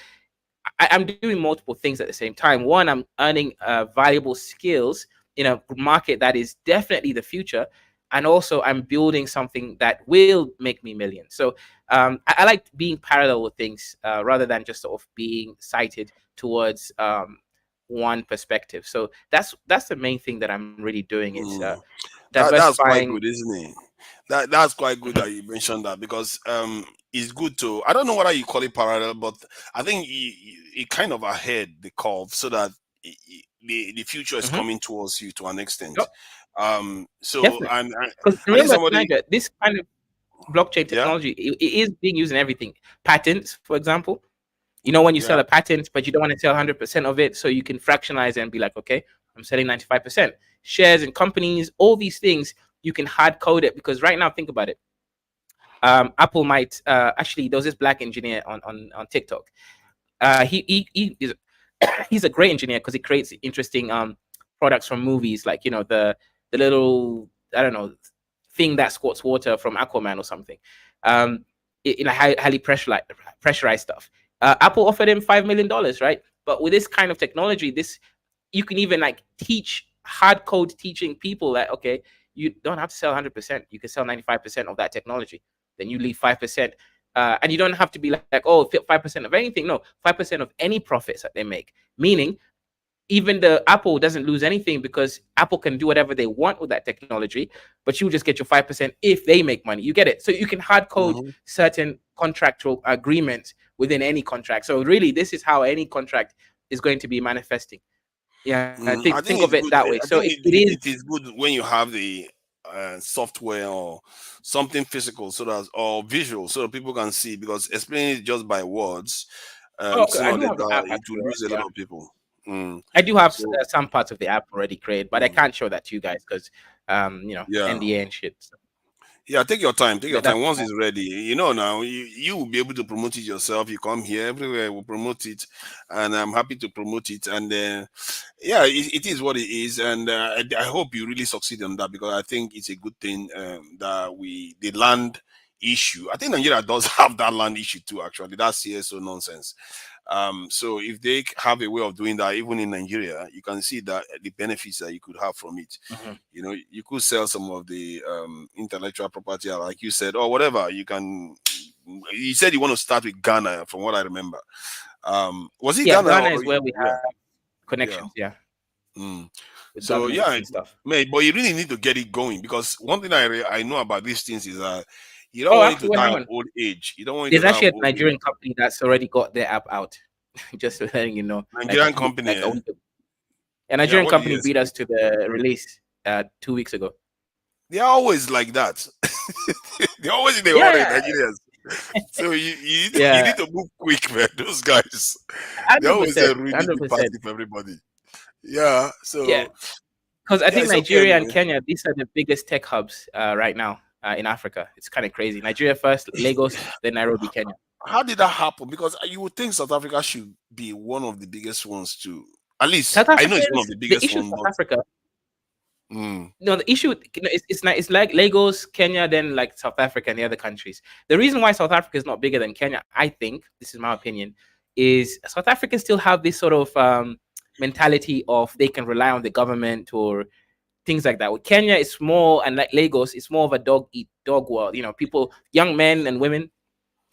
I'm doing multiple things at the same time. One, I'm earning valuable skills in a market that is definitely the future. And also I'm building something that will make me millions. So I like being parallel with things rather than just sort of being sighted towards one perspective. So that's the main thing that I'm really doing is that's quite good, isn't it? That's quite good that you mentioned that, because it's good to, I don't know whether you call it parallel, but I think it kind of ahead the curve so that the future is coming towards you to an extent. So definitely. and remember, Niger, this kind of blockchain technology it is being used in everything. Patents, for example, you know, when you sell a patent, but you don't want to sell 100% of it, so you can fractionalize it and be like, okay, I'm selling 95%. Shares in companies, all these things, you can hard code it, because right now, think about it. Apple might actually, there was this black engineer on TikTok. He's a great engineer because he creates interesting products from movies, like, you know, the little, I don't know, thing that squirts water from Aquaman or something. In a highly pressurized stuff. Apple offered him $5 million, right? But with this kind of technology, you can even like teach hard code teaching people that, okay, you don't have to sell 100%. You can sell 95% of that technology. Then you leave 5%. And you don't have to be like, oh, 5% of anything. No, 5% of any profits that they make. Meaning, even the Apple doesn't lose anything because Apple can do whatever they want with that technology, but you just get your 5% if they make money. You get it? So you can hard code certain contractual agreements within any contract. So really, this is how any contract is going to be manifesting. Yeah, I think of it that way. So it is good when you have the software or something physical, so that, or visual, so that people can see, because explaining it just by words, it will lose a lot of people. I do have some parts of the app already created, but I can't show that to you guys because you know, NDA and shit. So. Yeah, take your time. Take your time. Once it's ready, you know, now you will be able to promote it yourself. You come here, everywhere we'll promote it, and I'm happy to promote it. And yeah, it is what it is, and I hope you really succeed on that, because I think it's a good thing that the land issue. I think Nigeria does have that land issue too. Actually, that's CSO nonsense. So if they have a way of doing that, even in Nigeria, you can see that the benefits that you could have from it. You know, you could sell some of the intellectual property, like you said, or whatever. You said you want to start with Ghana, from what I remember. Was it Ghana? Ghana is where we have connections. Yeah. with So governments yeah, and stuff. man, but you really need to get it going, because one thing I know about these things is that you don't Oh, want it actually, to what die of happened? old age. You don't want it There's to die actually of a old age. Nigerian company that's already got their app out. Just letting you know, Nigerian company. like a Eh? week ago. A Nigerian What do company you beat us to the release 2 weeks ago. They're always like that. They're always in the Yeah, hurry, yeah. Nigerians. So you Yeah. need to move quick, man. Those guys, they always 100%, really the 100%. party for everybody. Yeah. So Yeah, because I think it's okay Nigeria and anyway. Kenya, these are the biggest tech hubs right now in Africa. It's kind of crazy. Nigeria first, Lagos, then Nairobi, Kenya. How did that happen? Because you would think South Africa should be one of the biggest ones too. At least South I know it's one Africans, of the the biggest issue with ones, South but Africa. No, the issue, it's like Lagos, Kenya, then like South Africa and the other countries. The reason why South Africa is not bigger than Kenya, I think, this is my opinion, is South Africans still have this sort of mentality of they can rely on the government or things like that. With Kenya, it's more, and like Lagos, it's more of a dog eat dog world. You know, people, young men and women,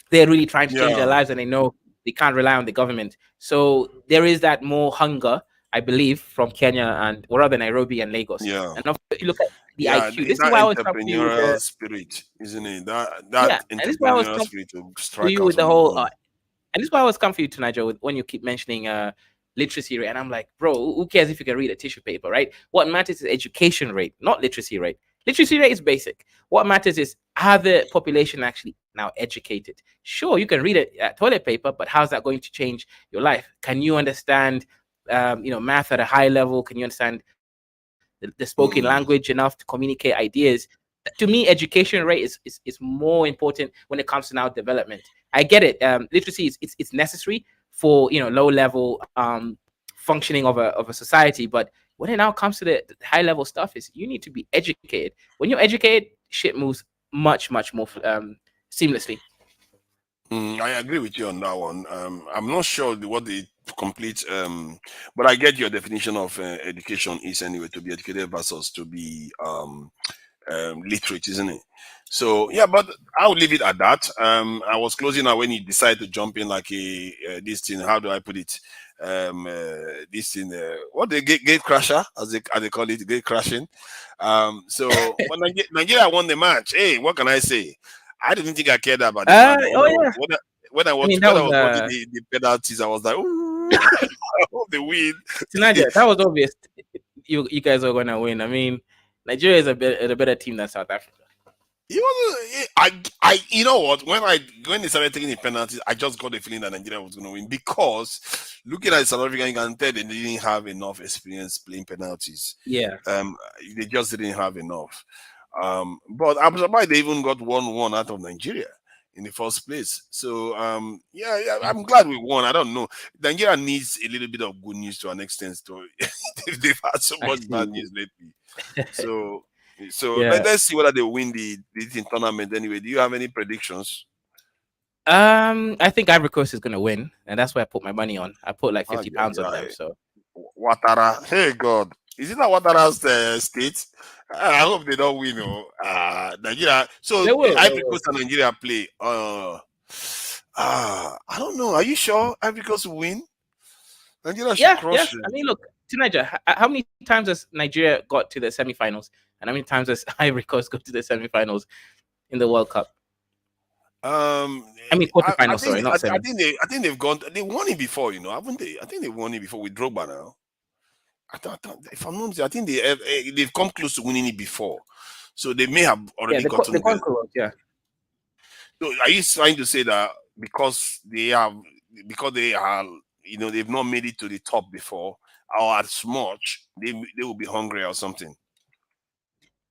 they're really trying to change their lives, and they know they can't rely on the government. So there is that more hunger, I believe, from Kenya and or rather Nairobi and Lagos. yeah. And if you look at the Yeah, IQ, this is that why I always come to you with entrepreneurial the spirit, isn't it? yeah, That and this is why I always entrepreneurial come spirit to to strike you out with the on the whole own. and this is why I always come for you to Niger with when you keep mentioning literacy rate, and I'm like, bro, who cares if you can read a tissue paper, right? What matters is education rate, not literacy rate. Literacy rate is basic. What matters is how the population actually now educated. Sure, you can read a toilet paper, but how's that going to change your life? Can you understand, math at a high level? Can you understand the spoken language enough to communicate ideas? To me, education rate is more important when it comes to now development. I get it. Literacy is it's necessary for low level functioning of a society, but when it now comes to the high level stuff, is you need to be educated. When you're educated, shit moves much more seamlessly. I agree with you on that one. I'm not sure what the complete, but I get your definition of education is anyway, to be educated versus to be literate, isn't it? So yeah, but I'll leave it at that. I was closing out when you decided to jump in like this thing. How do I put it? This thing, what the gate crasher, as they call it, gate crashing. So when Nigeria won the match, hey, what can I say? I didn't think I cared about the match. When I was watching the penalties, I was like, ooh, I hope they win. Nigeria, that was obvious. You guys are gonna win. I mean, Nigeria is a better team than South Africa. You know what? When they started taking the penalties, I just got the feeling that Nigeria was going to win, because looking at South Africa, you can tell they didn't have enough experience playing penalties. Yeah. They just didn't have enough. But I'm surprised they even got 1-1 out of Nigeria in the first place. So yeah, I'm glad we won. I don't know. Nigeria needs a little bit of good news to an extent. They've had so much bad news lately. So Yeah. let's see whether they win the tournament anyway. Do you have any predictions? I think Ivory Coast is gonna win, and that's why I put my money on. I put like £50 on them. So Ouattara, hey God, is it not Ouattara's state? I hope they don't win. Nigeria. So Ivory Coast and Nigeria play. I don't know. Are you sure Ivory Coast will win? Nigeria should crush it. I mean, look, to Nigeria, how many times has Nigeria got to the semifinals, and how many times has Ivory Coast got to the semifinals in the World Cup? I mean quarterfinals. Sorry, not semi. I think they've gone. They won it before, haven't they? I think they won it before with Drogba now. If I'm not mistaken, I think they've come close to winning it before, so they may have already gotten it. Yeah. So are you trying to say that because they are, they've not made it to the top before, or as much, they will be hungry or something?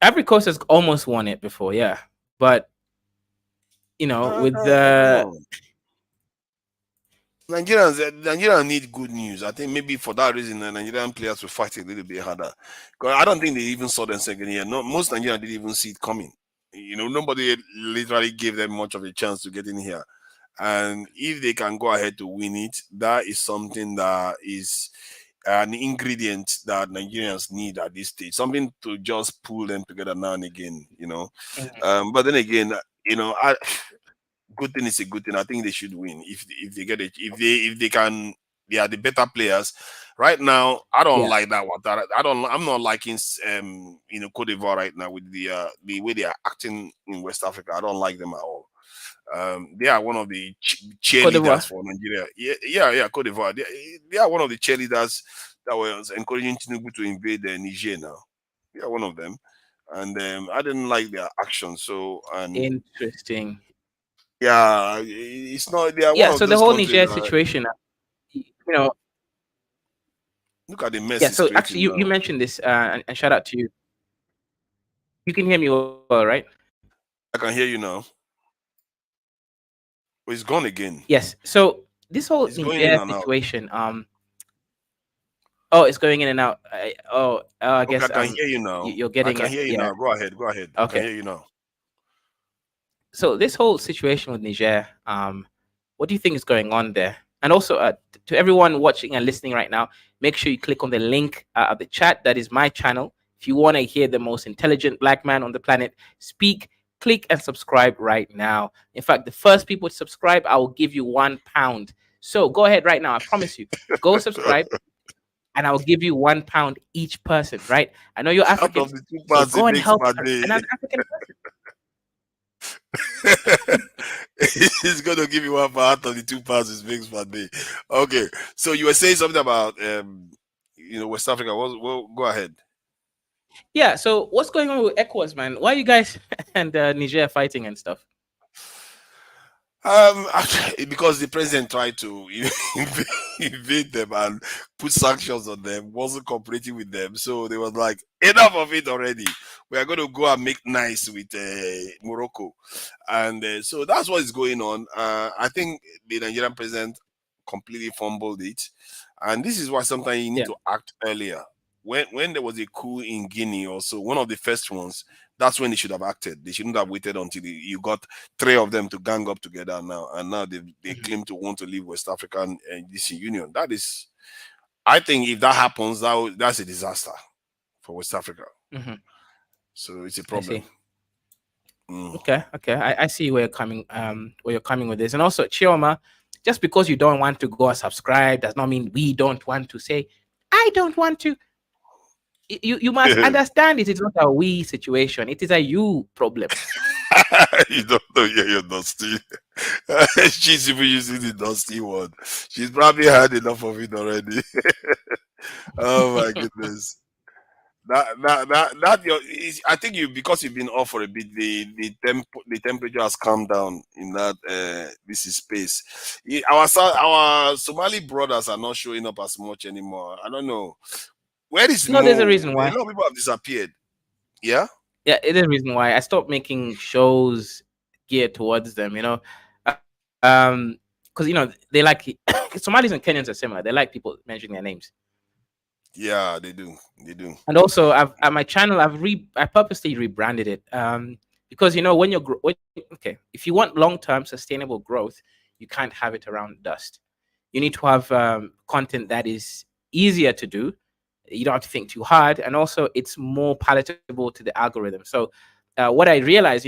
Ivory Coast has almost won it before, yeah, but with the Nigerians need good news. I think maybe for that reason, the Nigerian players will fight a little bit harder. Because I don't think they even saw them second year. No, most Nigerians didn't even see it coming. Nobody literally gave them much of a chance to get in here. And if they can go ahead to win it, that is something that is an ingredient that Nigerians need at this stage. Something to just pull them together now and again, But then again, good thing is a good thing. I think they should win if they get it. If they can, they are the better players. Right now, I don't Yeah. like that one. I'm not liking Cote d'Ivoire right now with the way they are acting in West Africa. I don't like them at all. They are one of the Cote d'Ivoire. cheerleaders for Nigeria. Yeah, Cote d'Ivoire. They are one of the cheerleaders that was encouraging Tinubu to invade Niger now. They are one of them. And I didn't like their action. So, and Interesting. yeah, it's not, they are one Yeah, of so the those whole countries Niger that, situation, you know, look at the mess yeah. it's So creating actually, you now. mentioned this, and shout out to you. You can hear me well, right? I can hear you now. Oh, it's gone again. Yes. So this whole It's going in Niger and out. situation, oh, it's going in and out. I Okay, guess I can hear you now. you're I getting can it. hear you Yeah. now. Go ahead. I can Okay. hear you now. So this whole situation with Niger, what do you think is going on there? And also, to everyone watching and listening right now, make sure you click on the link of the chat. That is my channel. If you want to hear the most intelligent black man on the planet speak, click and subscribe right now. In fact, the first people to subscribe, I will give you £1. So go ahead right now. I promise you. Go subscribe, and I will give you £1 each person. Right? I know you're Out African, of the two so parts, go it and makes help my day. an African person. He's gonna give you one part of the 2 passes makes per day. Okay, so you were saying something about West Africa. Well, go ahead. Yeah. So what's going on with ECOWAS, man? Why are you guys and Niger fighting and stuff? Because the president tried to invade them and put sanctions on them, wasn't cooperating with them, so they was like, enough of it already. We are going to go and make nice with Morocco, and so that's what is going on. I think the Nigerian president completely fumbled it, and this is why sometimes you need to act earlier. When there was a coup in Guinea, also one of the first ones, that's when they should have acted. They shouldn't have waited until you got 3 of them to gang up together now, and now they claim to want to leave West African this union. That is, I think, if that happens, that's a disaster for West Africa. So it's a problem. Okay, I see where you're coming with this, and also Chioma, just because you don't want to go and subscribe does not mean we don't want to say I don't want to. You must understand it is not a we situation. It is a you problem. You don't know, you're dusty. She's even using the dusty one. She's probably had enough of it already. Oh my goodness. I think because you've been off for a bit, the temperature has calmed down in that this is space. Our Somali brothers are not showing up as much anymore. I don't know. Where is No, there's a reason why. A lot of people have disappeared. Yeah? Yeah, it is a reason why I stopped making shows geared towards them, because they like Somalis and Kenyans are similar. They like people mentioning their names. Yeah, they do. And also, at my channel, I purposely rebranded it because when you're if you want long-term sustainable growth, you can't have it around dust. You need to have content that is easier to do. You don't have to think too hard, and also it's more palatable to the algorithm. So what I realized,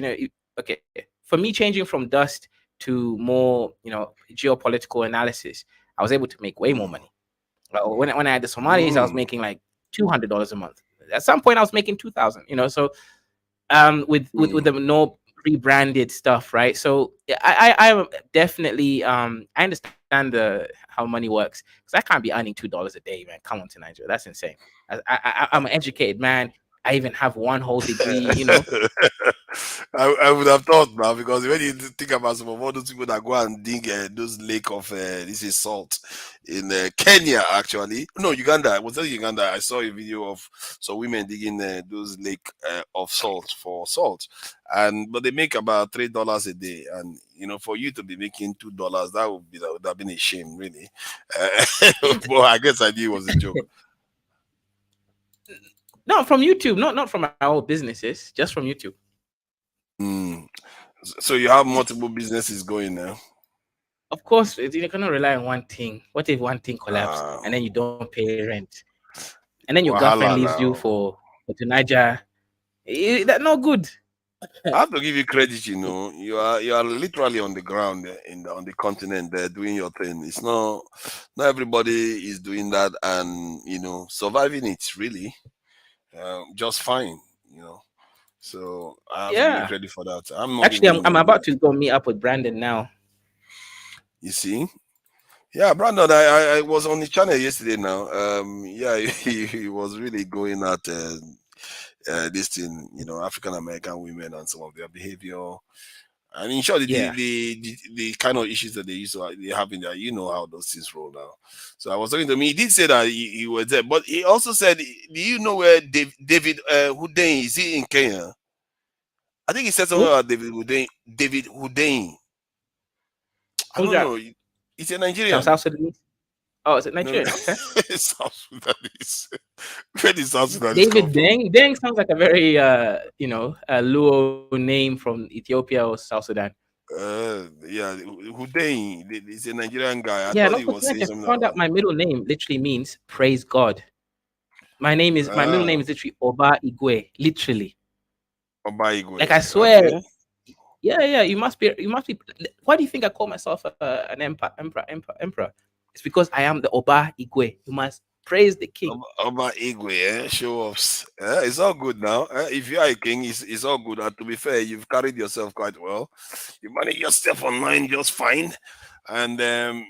for me changing from dust to more, geopolitical analysis, I was able to make way more money. When I had the Somalis, I was making like $200 a month. At some point, I was making $2,000. So with the no rebranded stuff, right? So I definitely I understand how money works, because I can't be earning $2 a day, man. Come on to Nigeria, that's insane. I'm an educated man. I even have 1 whole degree, I would have thought, man, because when you think about some of all those people that go and dig those lake of this is salt in Kenya, actually. No, Uganda. Was that Uganda? I saw a video of some women digging those lake of salt for salt, but they make about $3 a day, and for you to be making $2, that would have been a shame, really. But I guess I knew it was a joke. No, from YouTube, not from our businesses, just from YouTube. So you have multiple businesses going now. Of course, you cannot rely on one thing. What if one thing collapsed and then you don't pay rent, and then your girlfriend leaves you for to Niger? That's not good. I have to give you credit. You know, you are literally on the ground on the continent there doing your thing. It's not everybody is doing that and surviving it really just fine. So I have to give you Yeah. credit for that. I'm not Actually, even. I'm about to go meet up with Brandon now. You see. Yeah, Brandon, I was on the channel yesterday now. Yeah, he was really going at this thing, African American women and some of their behavior. And in short, Yeah. the kind of issues that they have in there, how those things roll now. So I was talking to him. He did say that he was there, but he also said, "Do you know where David Hussein is? He in Kenya? I think he said something about David Hussein. David Hussein. I Who's don't that? know. He's a Nigerian. South Sudanese. Oh, is it No, Nigerian? Okay. South Sudanese. Where did South Sudanese come David from? Deng. Deng sounds like a very a Luo name from Ethiopia or South Sudan. Yeah, Hussein. He's a Nigerian guy. I Yeah, thought not he for was saying I something found out about my middle name literally means praise God. My middle name is literally Oba Igwe, literally. Oba Igwe. Like I swear. Okay. Yeah, you must be. Why do you think I call myself an emperor? It's because I am the Oba Igwe. You must praise the king. Oba Igwe, show offs. It's all good now. If you are a king, it's all good. And to be fair, you've carried yourself quite well. You manage yourself online just fine, and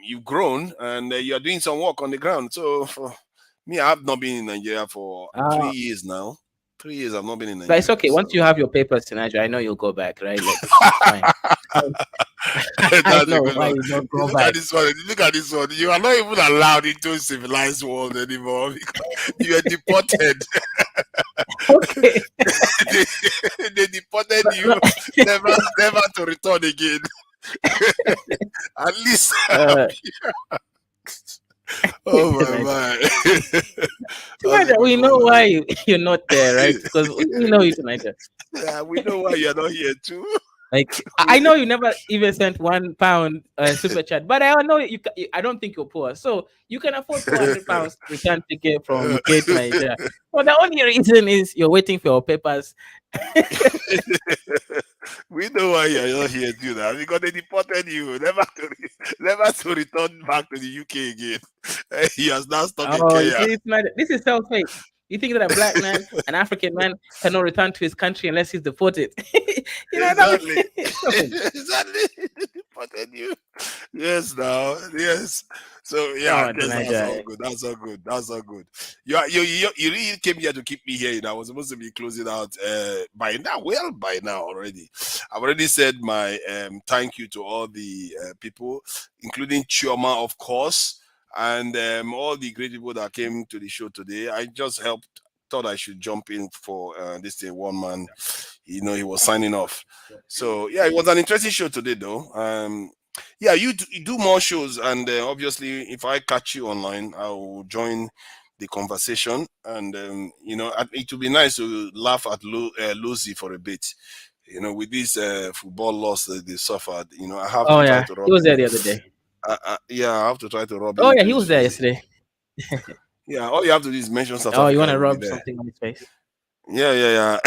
you've grown, and you are doing some work on the ground. So for me, I have not been in Nigeria for 3 years now. 3 years I've not been in Nigeria. But it's okay. Once you have your papers to Nigeria, I know you'll go back, right? Like, it's fine. I know why you don't go Look back. at this one. Look at this one. You are not even allowed into a civilized world anymore because you are deported. Okay. they deported you never to return again. At least. Oh my. We know why you're not there, right? Because we know you tonight. Yeah, we know why you're not here too. Like I know you never even sent £1 super chat, but I know I don't think you're poor, so you can afford £400 return ticket from UK to Nigeria. But the only reason is you're waiting for your papers. We know why you're not here too now because they deported you, never to return back to the UK again. He has now stopped in Kenya. This is self-hate. You think that a black man, an African man, cannot return to his country unless he's deported? Exactly. Exactly. Deported you. Yes, now. Yes. So yeah, that's all good. That's all good. That's all good. You really came here to keep me here. I was supposed to be closing out by now. Well, by now already. I've already said my thank you to all the people, including Chioma, of course. And all the great people that came to the show today. I just thought I should jump in for this thing. One man, he was signing off. So yeah, it was an interesting show today, though. Yeah, you do more shows, and obviously, if I catch you online, I will join the conversation. And it would be nice to laugh at Lucy for a bit. With this football loss that they suffered, I have to try to. He was there the other day. Yeah, I have to try to rub. Oh yeah, he was there yesterday. Yeah, all you have to do is mention something. Oh, you want to rub something on his face? Yeah.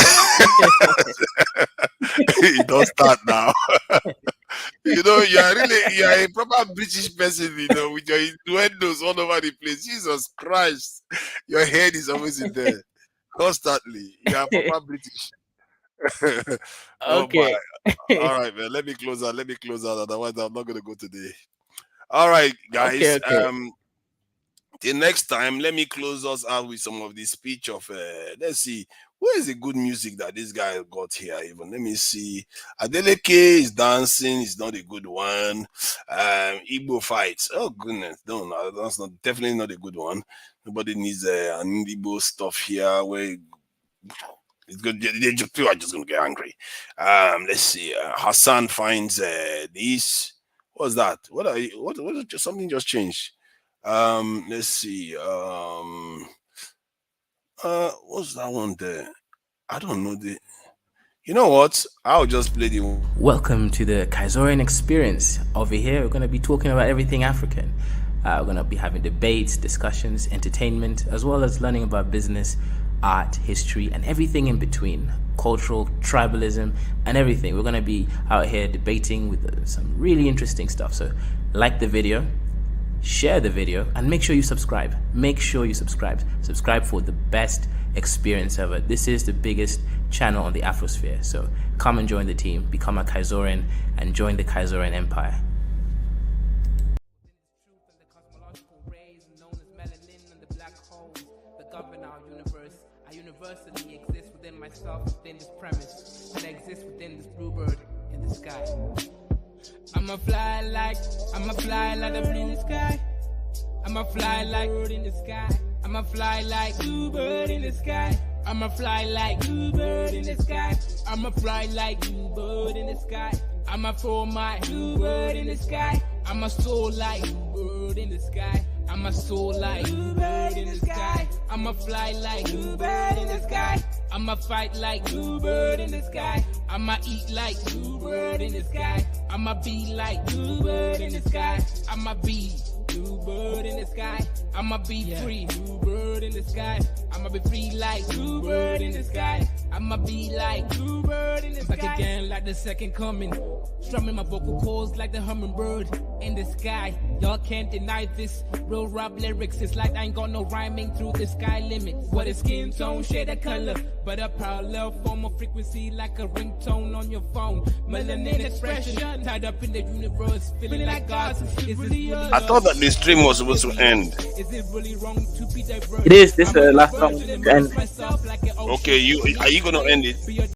It don't start now. You are a proper British person, with your innuendos all over the place. Jesus Christ, your head is always in there constantly. You are proper British. Okay. All right, man. Let me close out. Otherwise, I'm not going to go today. All right, guys. Okay. The next time, let me close us out with some of the speech of. Let's see, where is the good music that this guy got here? Even let me see. Adeleke is dancing. It's not a good one. Igbo fights. Oh goodness, no, that's definitely not a good one. Nobody needs an Igbo stuff here where. It's good. People are just gonna get angry. Let's see. Hassan finds this. What's that? What are you? What? Something just changed. Let's see. What's that one there? I don't know. You know what? I'll just play the. Welcome to the Kaizorian Experience. Over here, we're gonna be talking about everything African. We're gonna be having debates, discussions, entertainment, as well as learning about business. art, history, and everything in between. Cultural, tribalism, and everything. We're going to be out here debating with some really interesting stuff. So like the video, share the video, and make sure you subscribe. Make sure you subscribe. Subscribe for the best experience ever. This is the biggest channel on the Afrosphere. So come and join the team, become a Kaizoran, and join the Kaizoran Empire. Within this premise, and exists within this bluebird in the sky. I'ma fly like the blue in the sky. I'ma fly like bird in the sky. I'ma fly like bluebird in the sky. I'ma fly like bluebird in the sky. I'ma fly like bluebird in the sky. I'ma throw my bluebird in the sky. I'ma soar like bluebird in the sky. I'ma soar like bluebird in the sky. I'ma fly like bluebird in the sky. I'ma fight like bluebird in the sky. I'ma eat like bluebird in the sky. I'ma be like bluebird in the sky. I'ma be bluebird in the sky. I'ma be free, bluebird in the sky. I'ma be free like bluebird in the sky. I'ma be like bluebird in the sky. Back again like the second coming. Strumming my vocal cords like the hummingbird in the sky. Y'all can't deny this. Real rap lyrics, it's like I ain't got no rhyming through the sky limit. What is skin tone, shade of color, but a parallel form of frequency like a ringtone on your phone. Melanin expression, tied up in the universe, feeling like God. Is it I thought that the stream was supposed to end. Is it really wrong to be diverse? It is. This last song to end. Okay, are you gonna end it?